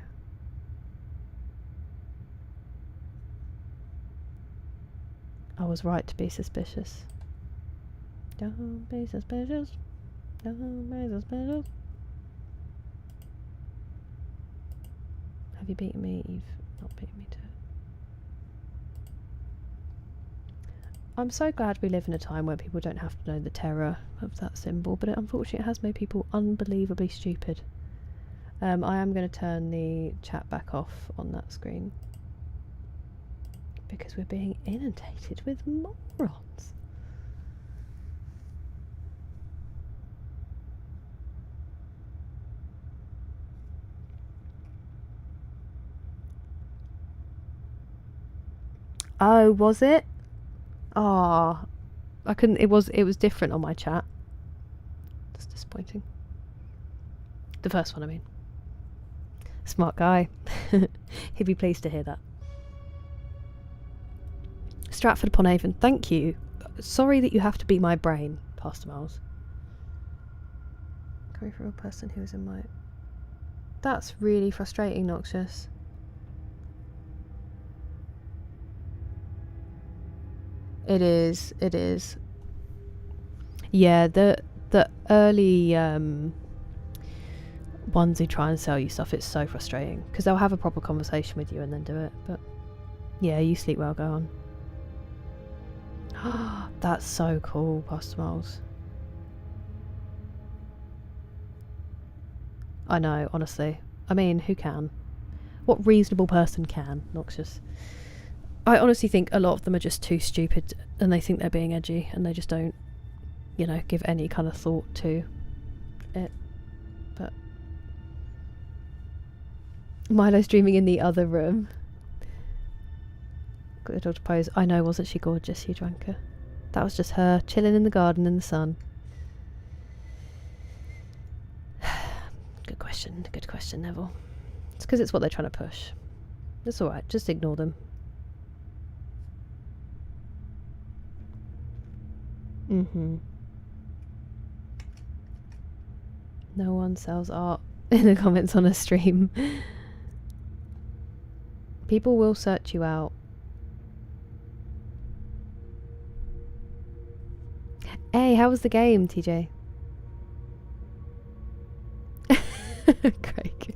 I was right to be suspicious. Don't be suspicious. Don't be suspicious. Have you beaten me? You've not beaten me too. I'm so glad we live in a time where people don't have to know the terror of that symbol, but unfortunately it has made people unbelievably stupid. I am going to turn the chat back off on that screen because we're being inundated with morons. Oh, was it? Ah, I couldn't. It was different on my chat. That's disappointing. The first one, I mean. Smart guy. He'd be pleased to hear that. Stratford upon Avon, thank you. Sorry that you have to be my brain, Pastor Miles. Coming from a person who was in my... That's really frustrating, Noxious. It is. Yeah, the early ones who try and sell you stuff, it's so frustrating. Because they'll have a proper conversation with you and then do it. But yeah, you sleep well, go on. That's so cool, Pastor Miles. I know, honestly. I mean, who can? What reasonable person can, Noxious? I honestly think a lot of them are just too stupid and they think they're being edgy and they just don't, you know, give any kind of thought to it. But Milo's dreaming in the other room. Got the dog to pose. I know, wasn't she gorgeous, you dranker? That was just her chilling in the garden in the sun. Good question, Neville. It's because it's what they're trying to push. It's alright, just ignore them. No one sells art in the comments on a stream. People will search you out. Hey, how was the game, TJ? Craig.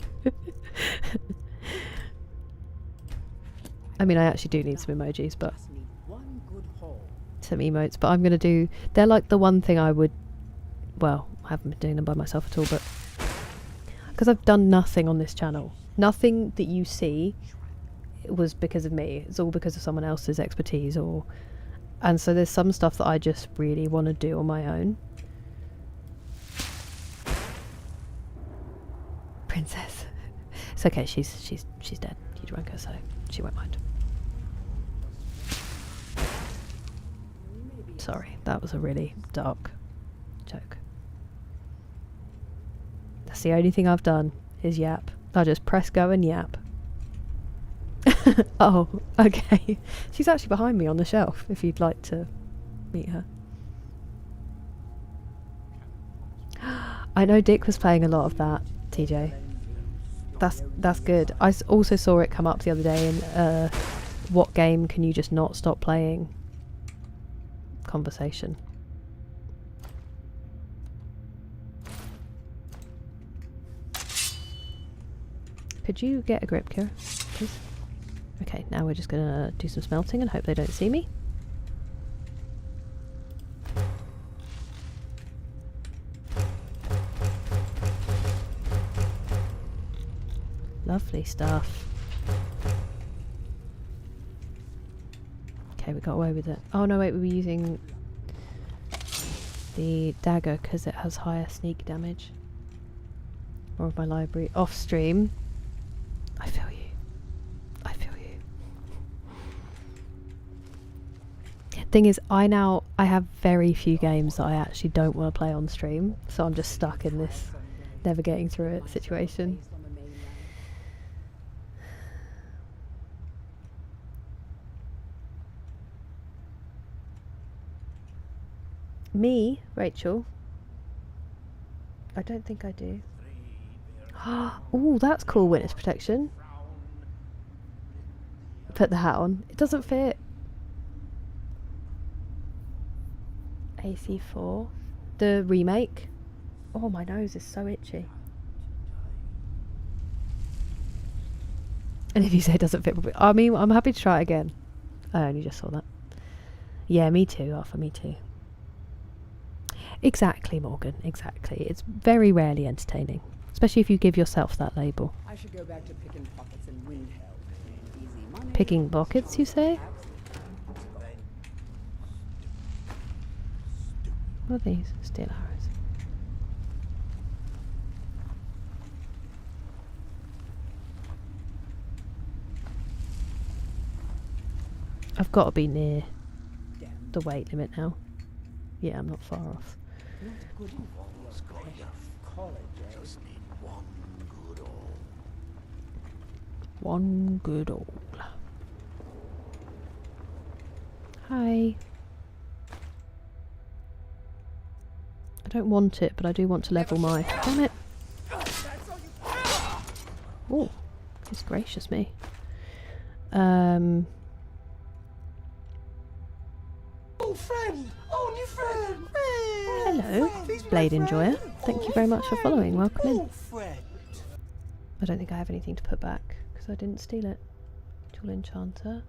I mean, I actually do need some emojis, but Just need one good haul. some emotes, but I'm going to do... They're like the one thing I would... Well, I haven't been doing them by myself at all, but... Because I've done nothing on this channel. Nothing that you see was because of me. It's all because of someone else's expertise or... And so there's some stuff that I just really want to do on my own. Princess. It's okay, she's dead. You drank her, so she won't mind. Sorry, that was a really dark joke. That's the only thing I've done, is yap. I just press go and yap. Oh, okay. She's actually behind me on the shelf, if you'd like to meet her. I know Dick was playing a lot of that, TJ. That's good. I also saw it come up the other day in what game can you just not stop playing conversation. Could you get a grip, Kira, please? Okay, now we're just gonna do some smelting and hope they don't see me. Lovely stuff. Okay, we got away with it. Oh no, wait, we were using the dagger because it has higher sneak damage. More of my library off stream. I feel you. I feel you. Thing is, I have very few games that I actually don't want to play on stream, so I'm just stuck in this never getting through it situation. Me, Rachel? I don't think I do. Oh, that's cool, witness protection. Put the hat on. It doesn't fit. AC4. The remake. Oh, my nose is so itchy. And if you say it doesn't fit properly, I mean, I'm happy to try it again. I only just saw that. Yeah, me too, Arthur, me too. Exactly, Morgan, exactly. It's very rarely entertaining. Especially if you give yourself that label. I should go back to picking pockets and Windhelm. Easy money. Picking pockets, you say? What are these? Steel arrows. I've got to be near the weight limit now. Yeah, I'm not far off. Not good enough for your college, eh? Just need one good old. One good old. Hi. I don't want it, but I do want to level my... Damn it! Oh, goodness gracious me. Oh, friend! Oh, new friend! Hello, Blade Enjoyer. Thank you very much for following. Welcome in. Oh, friend! I don't think I have anything to put back because I didn't steal it. Tool Enchanter.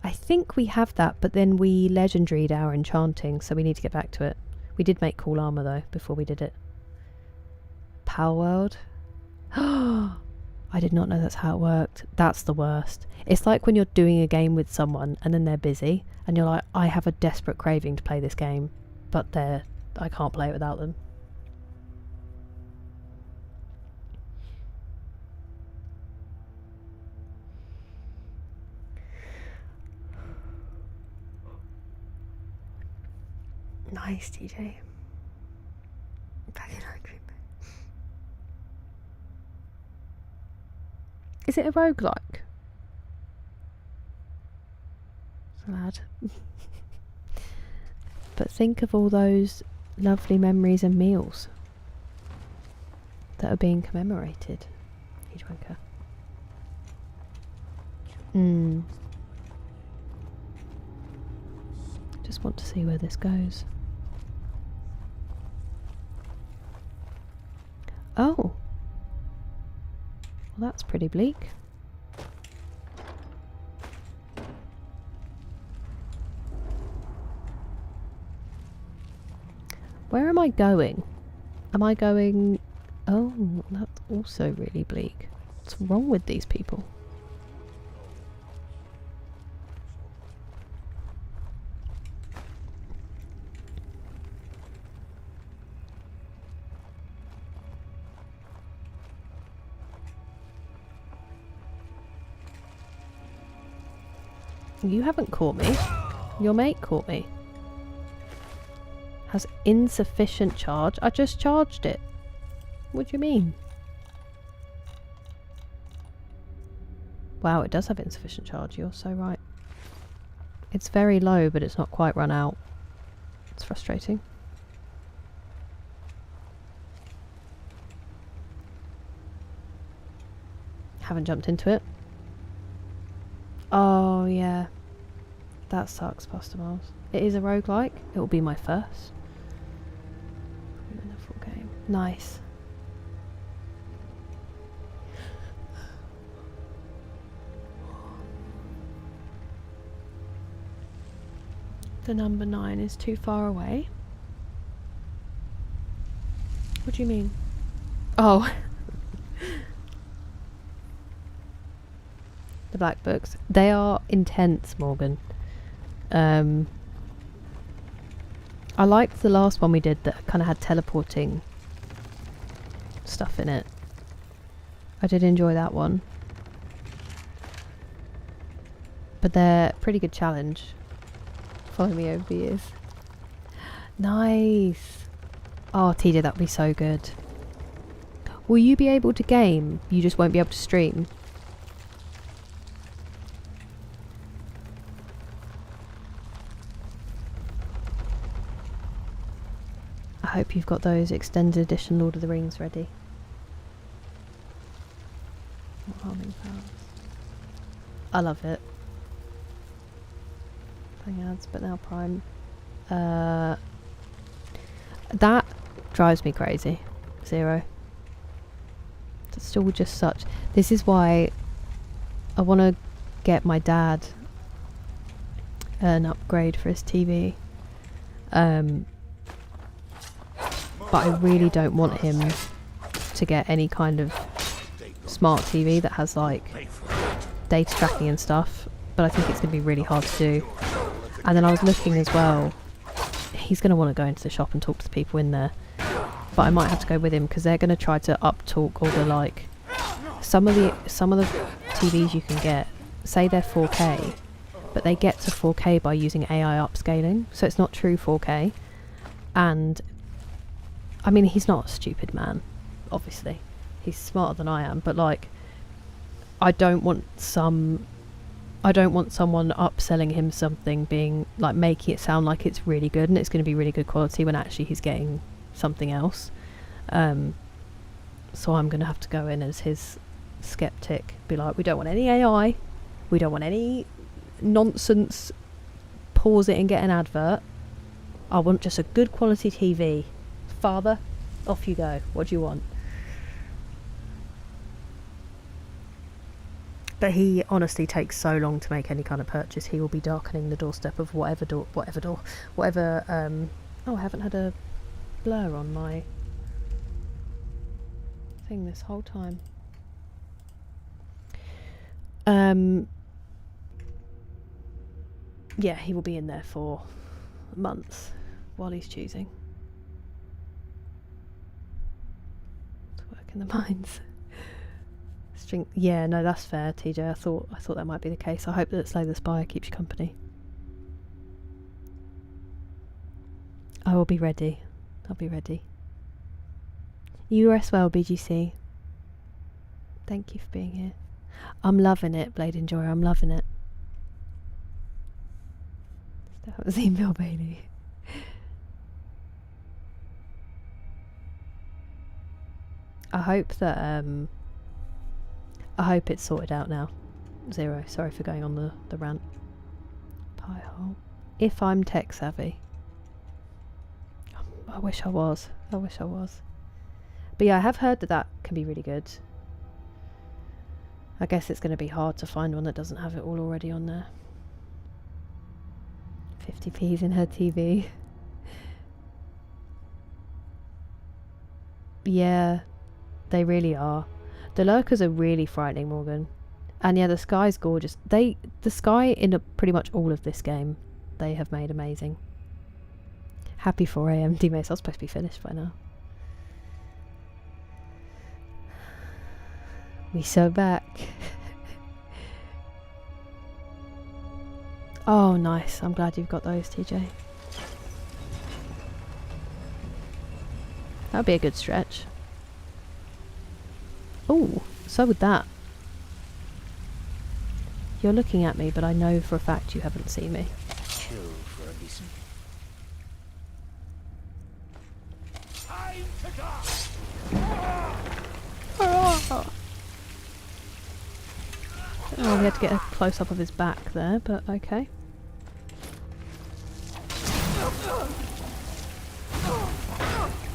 I think we have that, but then we legendaried our enchanting, so we need to get back to it. We did make cool armor though before we did it. Power World. I did not know that's how it worked. That's the worst. It's like when you're doing a game with someone and then they're busy and you're like, I have a desperate craving to play this game, but I can't play it without them. Nice, TJ. Is it a roguelike? Sad. But think of all those lovely memories and meals that are being commemorated. You wanker. Just want to see where this goes. Oh. Well, that's pretty bleak. Where am I going? Am I going... Oh, that's also really bleak. What's wrong with these people? You haven't caught me. Your mate caught me. Has insufficient charge. I just charged it. What do you mean? Wow, it does have insufficient charge. You're so right. It's very low, but it's not quite run out. It's frustrating. Haven't jumped into it. Oh, yeah. That sucks, Pastor Miles. It is a roguelike. It will be my first. Full game. Nice. The number 9 is too far away. What do you mean? Oh. The black books. They are intense, Morgan. I liked the last one we did that kind of had teleporting stuff in it. I did enjoy that one. But they're a pretty good challenge. Follow me over the years. Nice. Oh, TJ, that would be so good. Will you be able to game? You just won't be able to stream? I hope you've got those extended edition Lord of the Rings ready. Not harming powers. I love it. Playing ads, but now Prime. That drives me crazy. 0. That's still just such... This is why I want to get my dad an upgrade for his TV. But I really don't want him to get any kind of smart TV that has like data tracking and stuff, but I think it's going to be really hard to do. And then I was looking as well, he's going to want to go into the shop and talk to the people in there, but I might have to go with him because they're going to try to up talk all the like some of the TVs you can get, say they're 4K, but but they get to 4K by using AI upscaling, so it's not true 4K. And I mean, he's not a stupid man, obviously. He's smarter than I am, but like, I don't want someone upselling him something being like making it sound like it's really good and it's going to be really good quality when actually he's getting something else. So I'm going to have to go in as his skeptic, be like, we don't want any AI, we don't want any nonsense, pause it and get an advert. I want just a good quality TV. Father, off you go. What do you want? But he honestly takes so long to make any kind of purchase. He will be darkening the doorstep of whatever oh, I haven't had a blur on my thing this whole time. Yeah, he will be in there for months while he's choosing to work in the mines. Yeah, no, that's fair, TJ. I thought that might be the case. I hope that Slay the Spire keeps you company. I will be ready. I'll be ready. You rest well, BGC. Thank you for being here. I'm loving it, Blade Enjoyer. I'm loving it. Still haven't seen Bill Bailey. I hope that I hope it's sorted out now. Zero, sorry for going on the rant. Pie hole. If I'm tech savvy. I wish I was. I wish I was. But yeah, I have heard that can be really good. I guess it's going to be hard to find one that doesn't have it all already on there. 50p's in her TV. Yeah, they really are. The lurkers are really frightening, Morgan. And yeah, the sky's gorgeous. The sky in pretty much all of this game, they have made amazing. Happy 4 AM, D-Mace. I was supposed to be finished by now. We so back. Oh, nice. I'm glad you've got those, TJ. That would be a good stretch. Oh, so would that. You're looking at me, but I know for a fact you haven't seen me. Chill for a reason. Time to go. Oh, we had to get a close-up of his back there, but okay.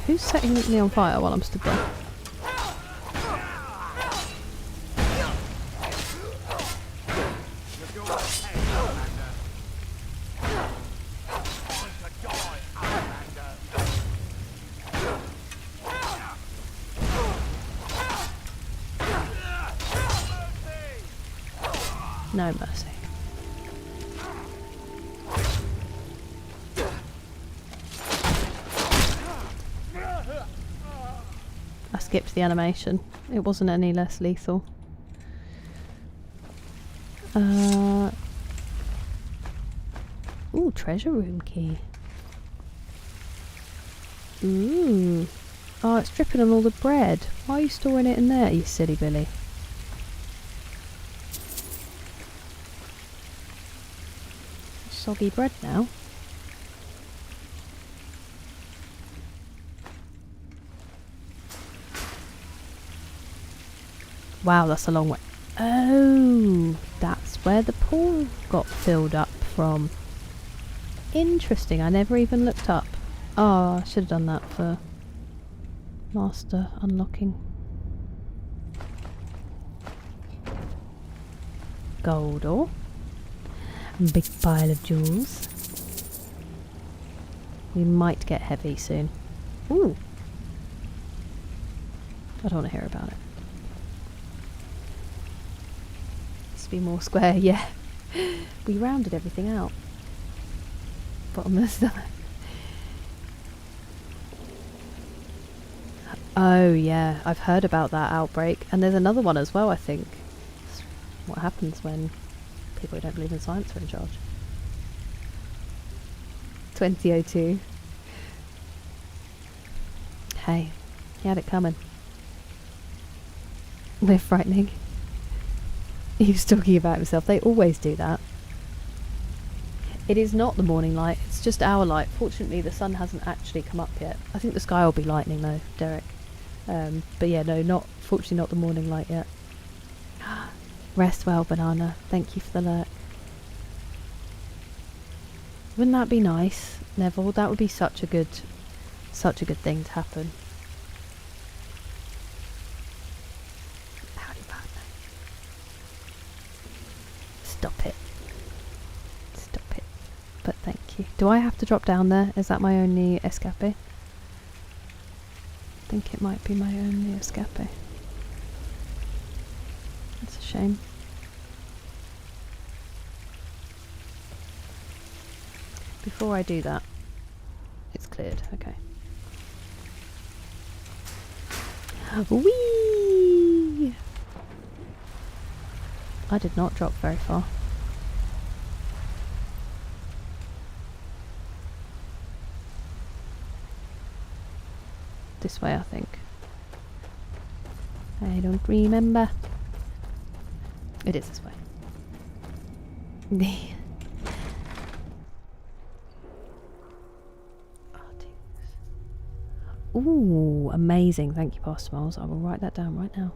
Who's setting me on fire while I'm stood there? No mercy. I skipped the animation. It wasn't any less lethal. Ooh, treasure room key. Ooh. Oh, it's dripping on all the bread. Why are you storing it in there, you silly Billy? Soggy bread now. Wow, that's a long way. Oh, that's where the pool got filled up from. Interesting, I never even looked up. Oh, I should have done that for master unlocking. Gold ore. Big pile of jewels. We might get heavy soon. Ooh. I don't want to hear about it. Needs to be more square, yeah. We rounded everything out. Bottomless. Oh yeah, I've heard about that outbreak. And there's another one as well, I think. What happens when People who don't believe in science are in charge. 2002. Hey, he had it coming. We're frightening. He was talking about himself. They always do that. It is not the morning light, it's just our light. Fortunately, the sun hasn't actually come up yet. I think the sky will be lightning though, Derek. But yeah, no, fortunately not the morning light yet. Rest well, Banana. Thank you for the lurk. Wouldn't that be nice, Neville? That would be such a good thing to happen. Howdy, partner. Stop it. Stop it. But thank you. Do I have to drop down there? Is that my only escape? I think it might be my only escape. That's a shame. Before I do that, it's cleared. Okay. Whee! I did not drop very far. This way, I think. I don't remember. It is this way. Ooh, amazing. Thank you, Pastor Miles. I will write that down right now.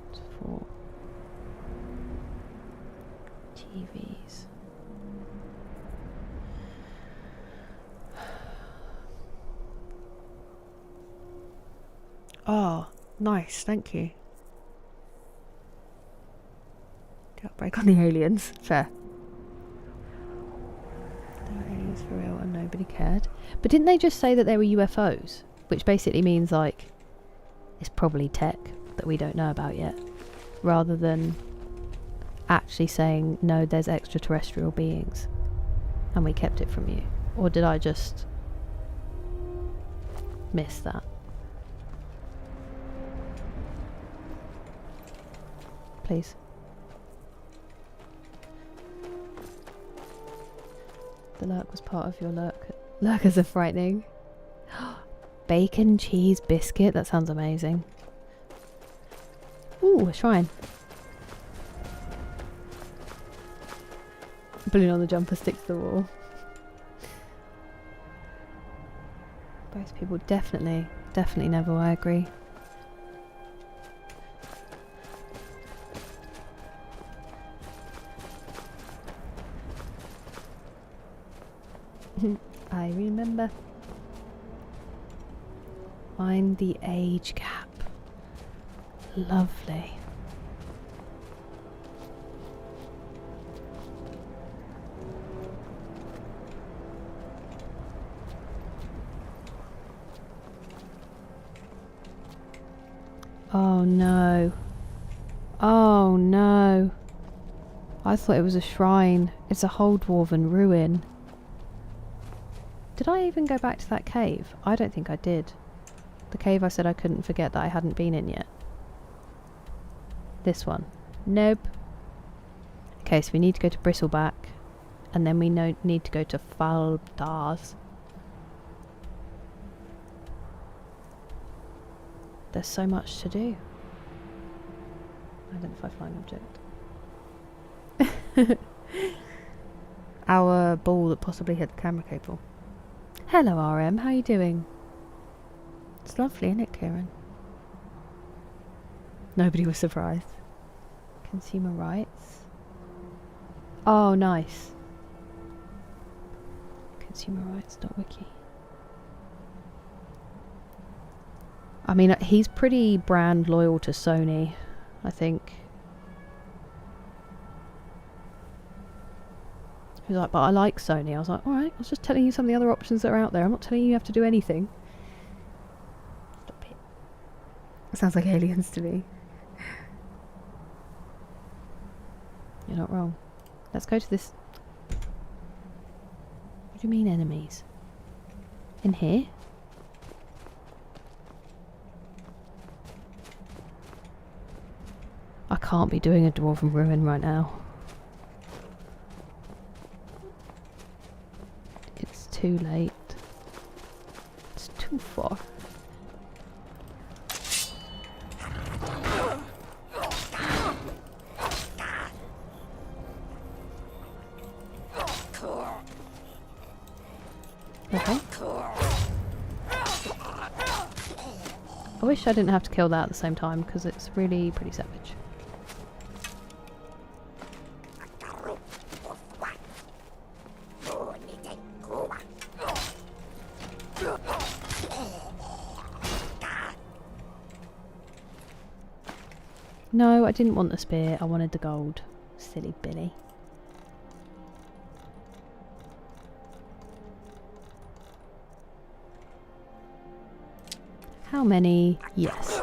It's for TVs. Oh, nice. Thank you. Outbreak on the aliens. Fair. Aliens for real and nobody cared. But didn't they just say that they were UFOs? Which basically means, like, it's probably tech that we don't know about yet. Rather than actually saying, no, there's extraterrestrial beings. And we kept it from you. Or did I just miss that? Please. The lurk was part of your lurk. Lurkers are frightening. Bacon cheese biscuit. That sounds amazing. Ooh, a shrine. Balloon on the jumper sticks to the wall. Both people definitely Neville, I agree. I remember. Mind the age gap. Lovely. Oh no. Oh no. I thought it was a shrine. It's a whole dwarven ruin. Did I even go back to that cave? I don't think I did. The cave I said I couldn't forget that I hadn't been in yet. This one. Nope. Okay, so we need to go to Bristleback. And then we need to go to Faldars. There's so much to do. Identify flying object. Our ball that possibly hit the camera cable. Hello RM, how are you doing? It's lovely, isn't it, Kieran? Nobody was surprised. Consumer rights. Oh, nice. Consumer rights.wiki. I mean, he's pretty brand loyal to Sony, I think. He was like, but I like Sony. I was like, alright, I was just telling you some of the other options that are out there. I'm not telling you have to do anything. Stop it. It sounds like aliens to me. You're not wrong. Let's go to this. What do you mean enemies? In here? I I can't be doing a dwarven ruin right now. It's too late. It's too far. Okay. I wish I didn't have to kill that at the same time because it's really pretty savage. No, I didn't want the spear, I wanted the gold. Silly Billy. How many? Yes.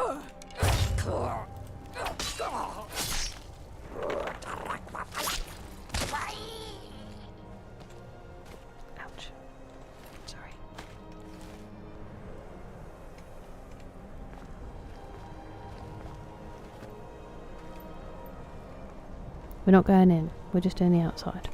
Ouch. Sorry. We're not going in, we're just doing the outside.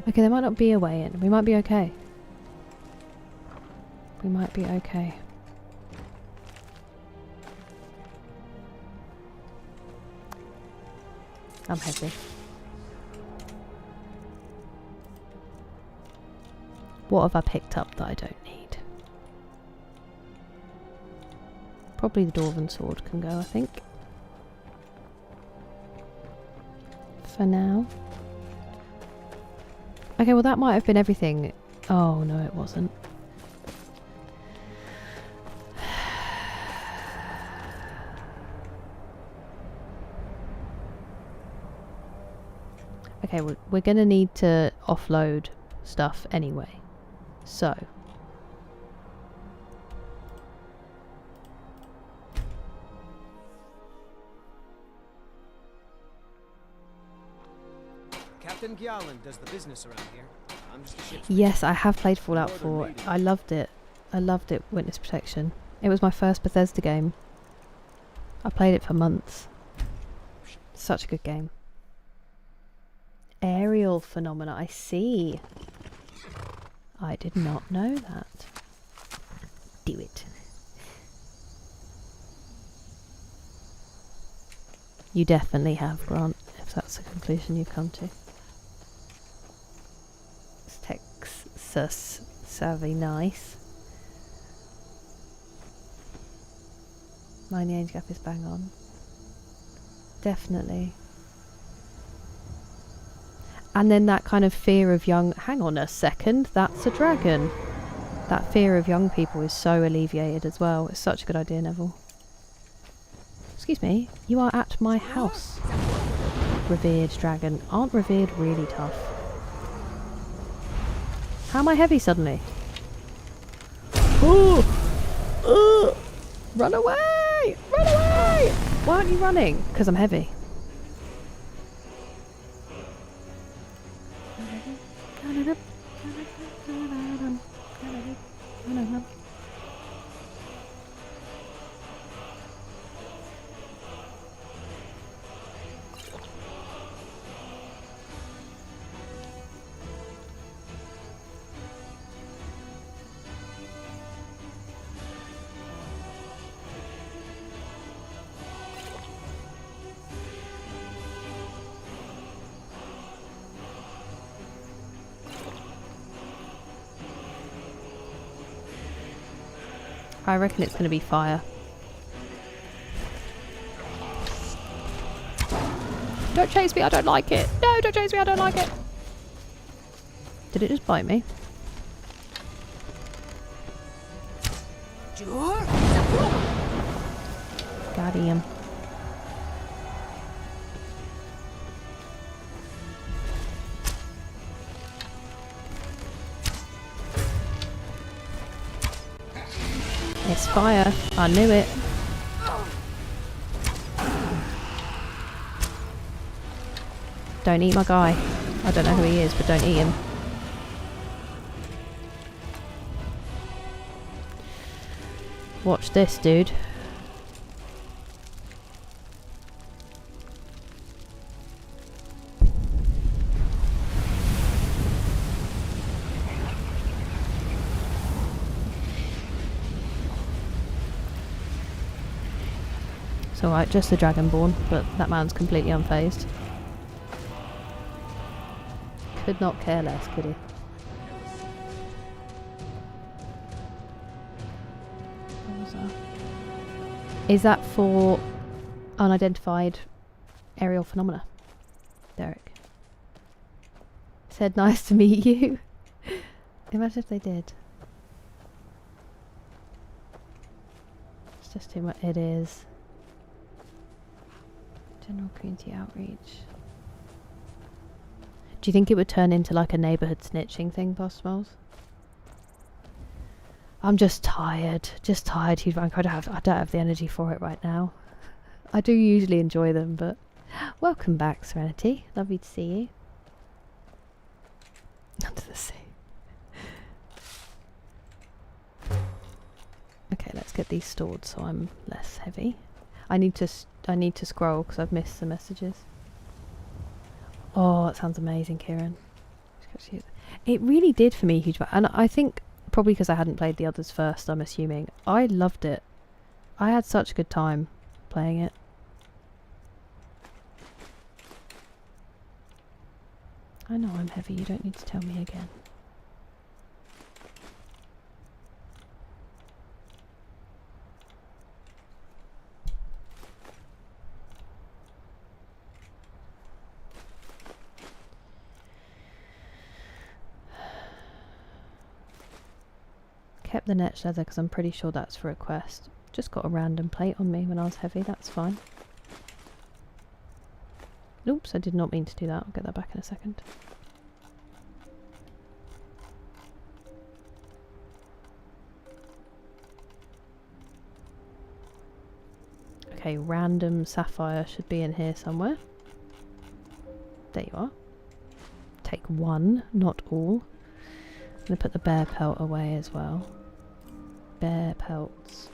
Okay, there might not be a way in. We might be okay. We might be okay. I'm heavy. What have I picked up that I don't need? Probably the Dwarven sword can go, I think. For now. Okay, well that might have been everything. Oh, no it wasn't. Okay, we're gonna need to offload stuff anyway. So. Captain Gjalland does the business around here. I'm just a ship's Yes, I have played Fallout 4. I loved it. I loved it, Witness Protection. It was my first Bethesda game. I played it for months. Such a good game. Aerial phenomena, I see. I did not know that. Do it. You definitely have, Grant, if that's the conclusion you've come to. Texas savvy, nice. Mind the age gap is bang on. Definitely. And then that kind of fear of young... Hang on a second, that's a dragon. That fear of young people is so alleviated as well. It's such a good idea, Neville. Excuse me, you are at my house. Revered dragon. Aren't revered really tough? How am I heavy suddenly? Ooh! Ooh! Run away! Run away! Why aren't you running? Because I'm heavy. I reckon it's going to be fire. Don't chase me, I don't like it. No, don't chase me, I don't like it. Did it just bite me? Got him. It's fire. I knew it. Don't eat my guy. I don't know who he is, but don't eat him. Watch this, dude. It's alright, just the Dragonborn, but that man's completely unfazed. Could not care less, could he? What was that? Is that for unidentified aerial phenomena? Derek said, nice to meet you. Imagine if they did. It's just too much. It is. General community outreach. Do you think it would turn into like a neighbourhood snitching thing, Boss Smalls? I'm just tired. Just tired, Hugh Rank. I don't have the energy for it right now. I do usually enjoy them, but welcome back, Serenity. Lovely to see you. Under the sea. Okay, let's get these stored so I'm less heavy. I need to scroll because I've missed the messages. Oh, that sounds amazing, Kieran. It really did for me, huge. And I think probably because I hadn't played the others first, I'm assuming. I loved it. I had such a good time playing it. I know I'm heavy, you don't need to tell me again. Kept the netch leather because I'm pretty sure that's for a quest. Just got a random plate on me when I was heavy, that's fine. Oops, I did not mean to do that. I'll get that back in a second. Okay, random sapphire should be in here somewhere. There you are. Take one, not all. I'm going to put the bear pelt away as well. Bear pelts.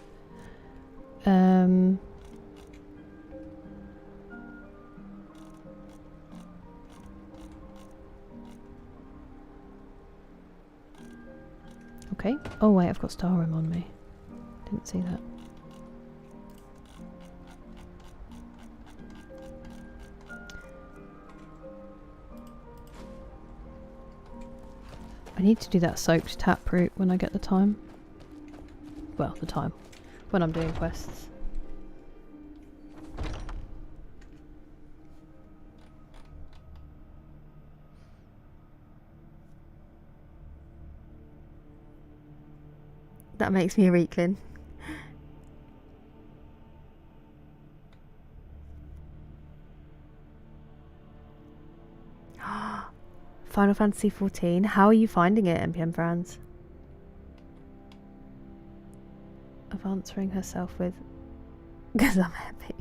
Okay. Oh wait, I've got Starrim on me. Didn't see that. I need to do that soaked taproot when I get the time. Well, the time. When I'm doing quests. That makes me a Reeklin. Final Fantasy XIV. How are you finding it, NPM Franz? Of answering herself with, because I'm happy.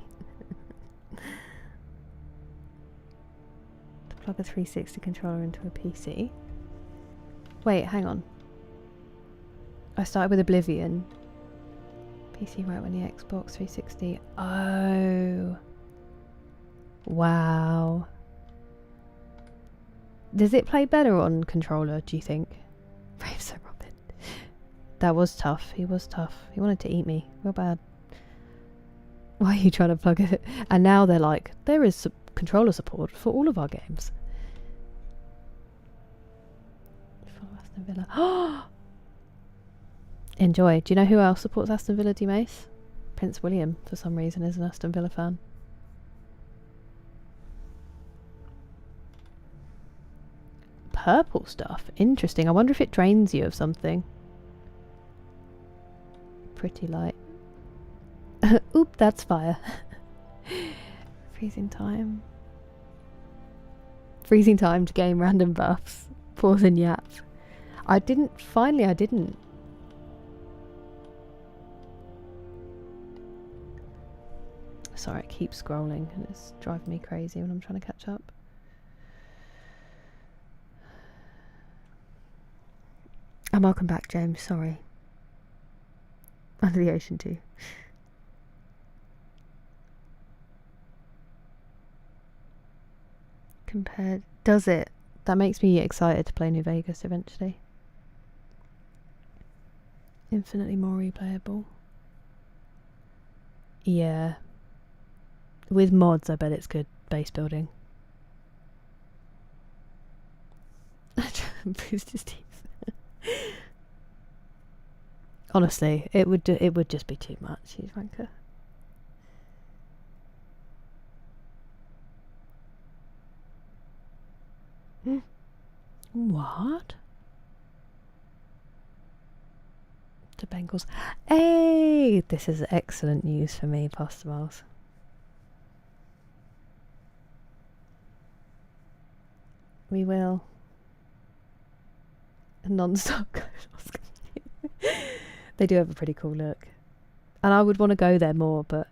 To plug a 360 controller into a PC. Wait, hang on. I started with Oblivion. PC right when the Xbox 360. Oh. Wow. Does it play better on controller, do you think? Brave Sir Robin. That was tough. He was tough. He wanted to eat me. Real bad. Why are you trying to plug it? And now they're like, there is controller support for all of our games. Follow Aston Villa. Enjoy. Do you know who else supports Aston Villa, D Mace? Prince William, for some reason, is an Aston Villa fan. Purple stuff. Interesting. I wonder if it drains you of something. Pretty light. Oop, that's fire. Freezing time. Freezing time to gain random buffs. Pause and yap. I didn't. Sorry, it keeps scrolling and it's driving me crazy when I'm trying to catch up. And welcome back, James. Sorry. Under the ocean too. Compared, does it? That makes me excited to play New Vegas eventually. Infinitely more replayable. Yeah. With mods, I bet it's good base building. Bruised his teeth. Honestly, it would just be too much, you wanker. What? The Bengals. Hey! This is excellent news for me, Pastor Miles. We will. Non-stop. They do have a pretty cool look. And I would want to go there more, but...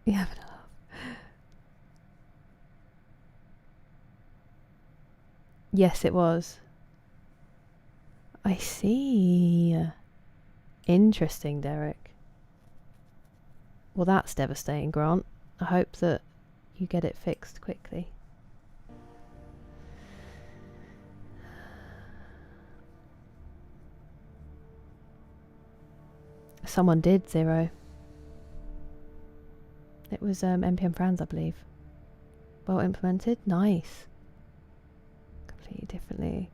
Yeah, but yes, it was. I see. Interesting, Derek. Well, that's devastating, Grant. I hope that you get it fixed quickly. Someone did, Zero. It was NPM Franz, I believe. Well implemented? Nice. Completely differently.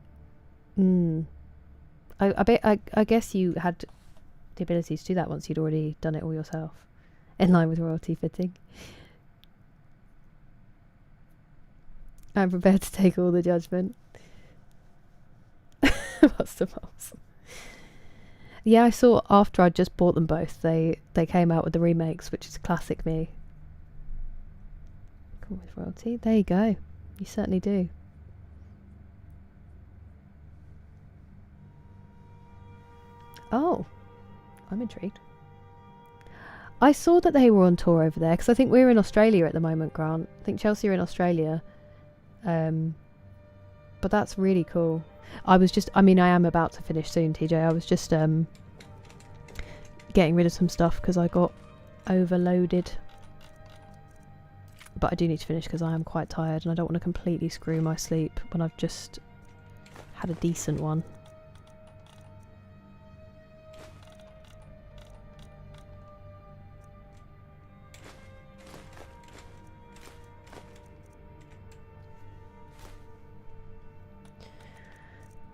I guess you had the ability to do that once you'd already done it all yourself. In line with royalty fitting. I'm prepared to take all the judgment. What's the most? Yeah, I saw after I'd just bought them both, they came out with the remakes, which is classic me. Cool with royalty. There you go. You certainly do. Oh, I'm intrigued. I saw that they were on tour over there, because I think we're in Australia at the moment, Grant. I think Chelsea are in Australia. But that's really cool. I am about to finish soon, TJ. I was just getting rid of some stuff because I got overloaded. But I do need to finish because I am quite tired and I don't want to completely screw my sleep when I've just had a decent one.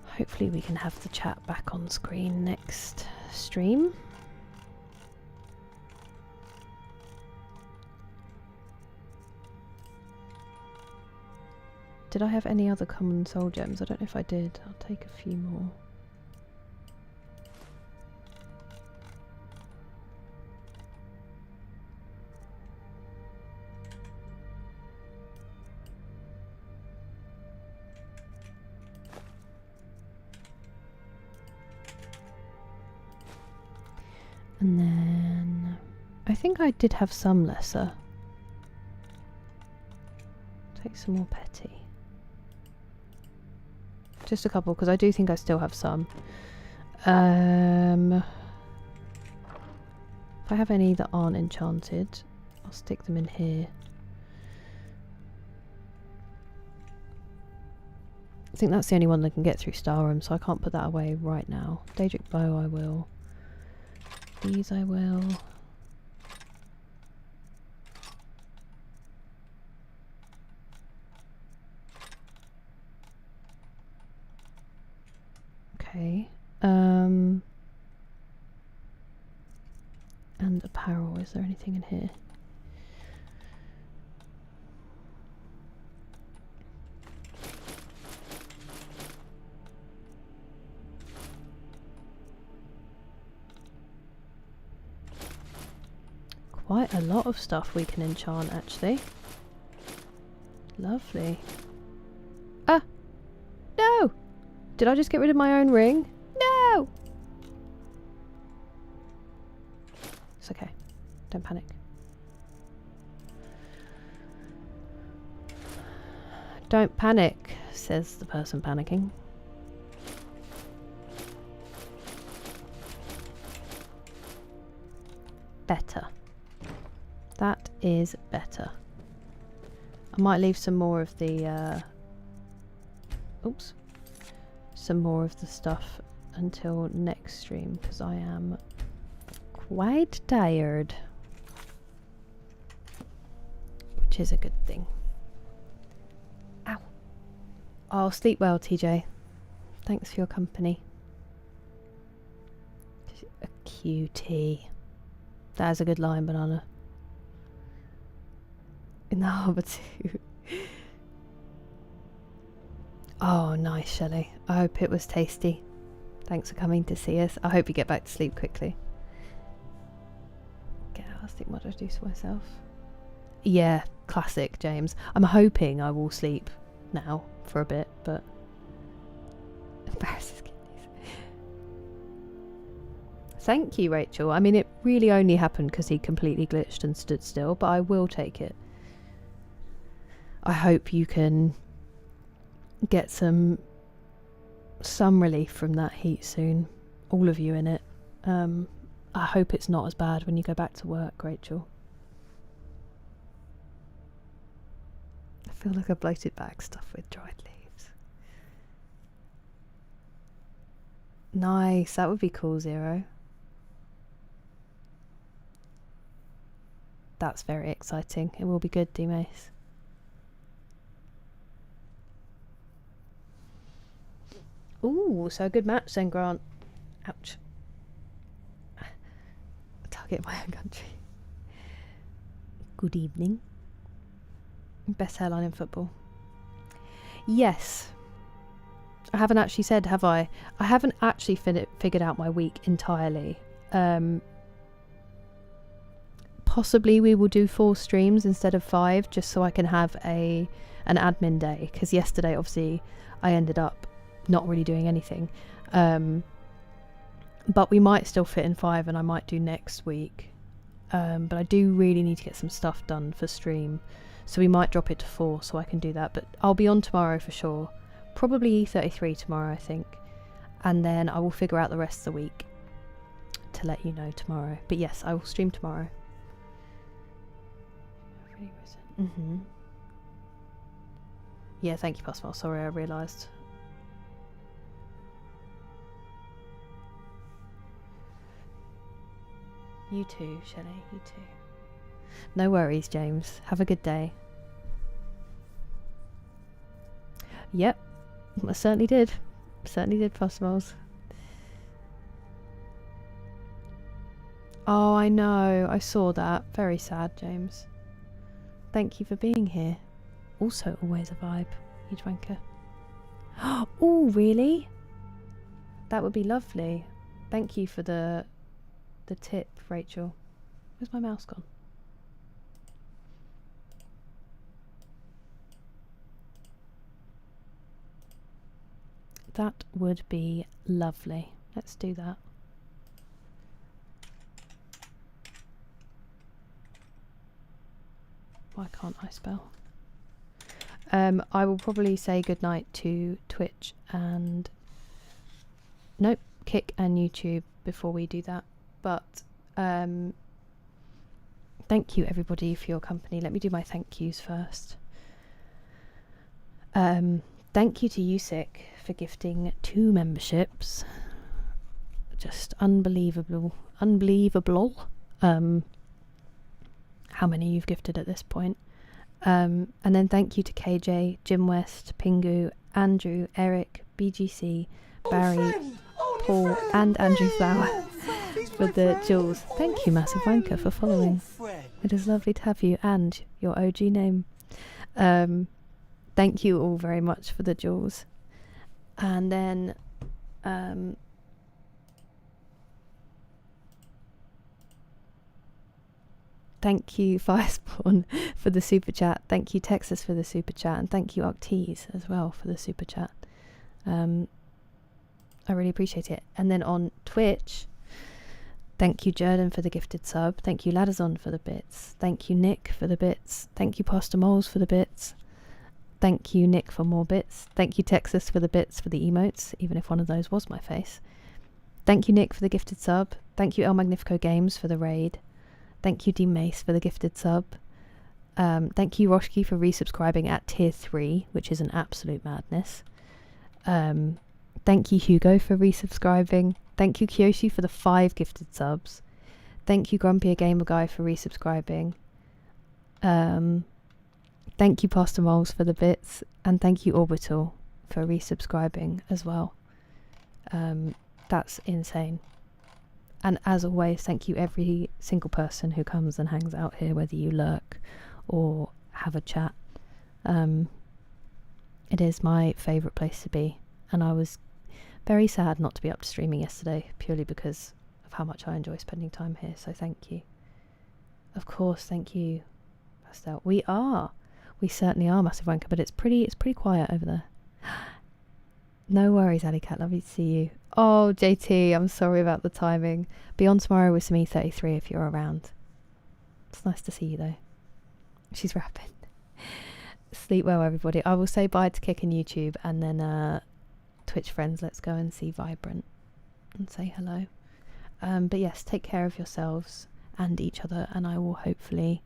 Hopefully we can have the chat back on screen next stream. Did I have any other common soul gems? I don't know if I did. I'll take a few more. And then I think I did have some lesser. Take some more petty. Just a couple, because I do think I still have some. If I have any that aren't enchanted, I'll stick them in here. I think that's the only one that can get through Starroom, so I can't put that away right now. Daedric Bow I will. These I will. Okay. And apparel, is there anything in here? Quite a lot of stuff we can enchant, actually. Lovely. Ah! No! Did I just get rid of my own ring? No! It's okay. Don't panic. Don't panic, says the person panicking. better. That is better. I might leave some more of the oops, some more of the stuff until next stream because I am quite tired, which is a good thing. Ow. Oh, sleep well, TJ. Thanks for your company. A cutie. That is a good line, Banana. In the harbour too. Oh, nice, Shelley. I hope it was tasty. Thanks for coming to see us. I hope you get back to sleep quickly. Get out, think what do I do to myself? Yeah, classic, James. I'm hoping I will sleep now for a bit, but embarrasses kidneys. Thank you, Rachel. I mean, it really only happened because he completely glitched and stood still, but I will take it. I hope you can get some relief from that heat soon. All of you in it. I hope it's not as bad when you go back to work, Rachel. I feel like a bloated bag stuffed with dried leaves. Nice, that would be cool, Zero. That's very exciting. It will be good, D-Mace. Ooh, so a good match then, Grant. Ouch. Target my own country. Good evening. Best hairline in football. Yes. I haven't actually said, have I? I haven't actually figured out my week entirely. Possibly we will do 4 streams instead of 5, just so I can have an admin day. Because yesterday, obviously, I ended up not really doing anything. But we might still fit in 5, and I might do next week. But I do really need to get some stuff done for stream. So we might drop it to 4 so I can do that. But I'll be on tomorrow for sure. Probably E33 tomorrow, I think. And then I will figure out the rest of the week to let you know tomorrow. But yes, I will stream tomorrow. Mm-hmm. Yeah, thank you, Pascal. Sorry, I realised. You too, Shelley, you too. No worries, James. Have a good day. Yep, I certainly did. Certainly did, Fosmos. Oh, I know. I saw that. Very sad, James. Thank you for being here. Also, always a vibe. You wanker. Oh, really? That would be lovely. Thank you for the tip, Rachel. Where's my mouse gone? That would be lovely. Let's do that. Why can't I spell? I will probably say goodnight to Twitch and... Nope, Kick and YouTube before we do that. But thank you everybody for your company. Let me do my thank yous first. Thank you to Usick for gifting 2 memberships. Just unbelievable. How many you've gifted at this point. And then thank you to KJ, Jim West, Pingu, Andrew, Eric, BGC, Barry, Paul, and Andrew Flower for the jewels. Thank you, Massive Wanker, for following. It is lovely to have you and your OG name. Thank you all very much for the jewels. And then thank you, Firespawn, for the super chat. Thank you, Texas, for the super chat. And thank you, Octees, as well, for the super chat. I really appreciate it. And then on Twitch, thank you, Jordan, for the gifted sub. Thank you, Ladazon, for the bits. Thank you, Nick, for the bits. Thank you, Pastor Moles, for the bits. Thank you, Nick, for more bits. Thank you, Texas, for the bits for the emotes, even if one of those was my face. Thank you, Nick, for the gifted sub. Thank you, El Magnifico Games, for the raid. Thank you, D Mace, for the gifted sub. Thank you, Roshki, for resubscribing at tier 3, which is an absolute madness. Thank you, Hugo, for resubscribing. Thank you, Kyoshi, for the 5 gifted subs. Thank you, Grumpier Gamer Guy, for resubscribing. Thank you, Pastor Moles, for the bits. And thank you, Orbital, for resubscribing as well. That's insane. And as always, thank you every single person who comes and hangs out here, whether you lurk or have a chat. It is my favourite place to be, and I was very sad not to be up to streaming yesterday, purely because of how much I enjoy spending time here, so thank you. Of course, thank you, Pastel. We certainly are Massive Wanker, but it's pretty quiet over there. No worries, Alley Cat, lovely to see you. Oh, JT, I'm sorry about the timing. Be on tomorrow with some E33 if you're around. It's nice to see you though. She's rapping. Sleep well, everybody. I will say bye to Kick and YouTube, and then Twitch friends, let's go and see Vibrant and say hello. But yes, take care of yourselves and each other, and I will hopefully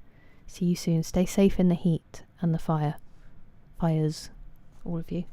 see you soon. Stay safe in the heat and the fires, all of you.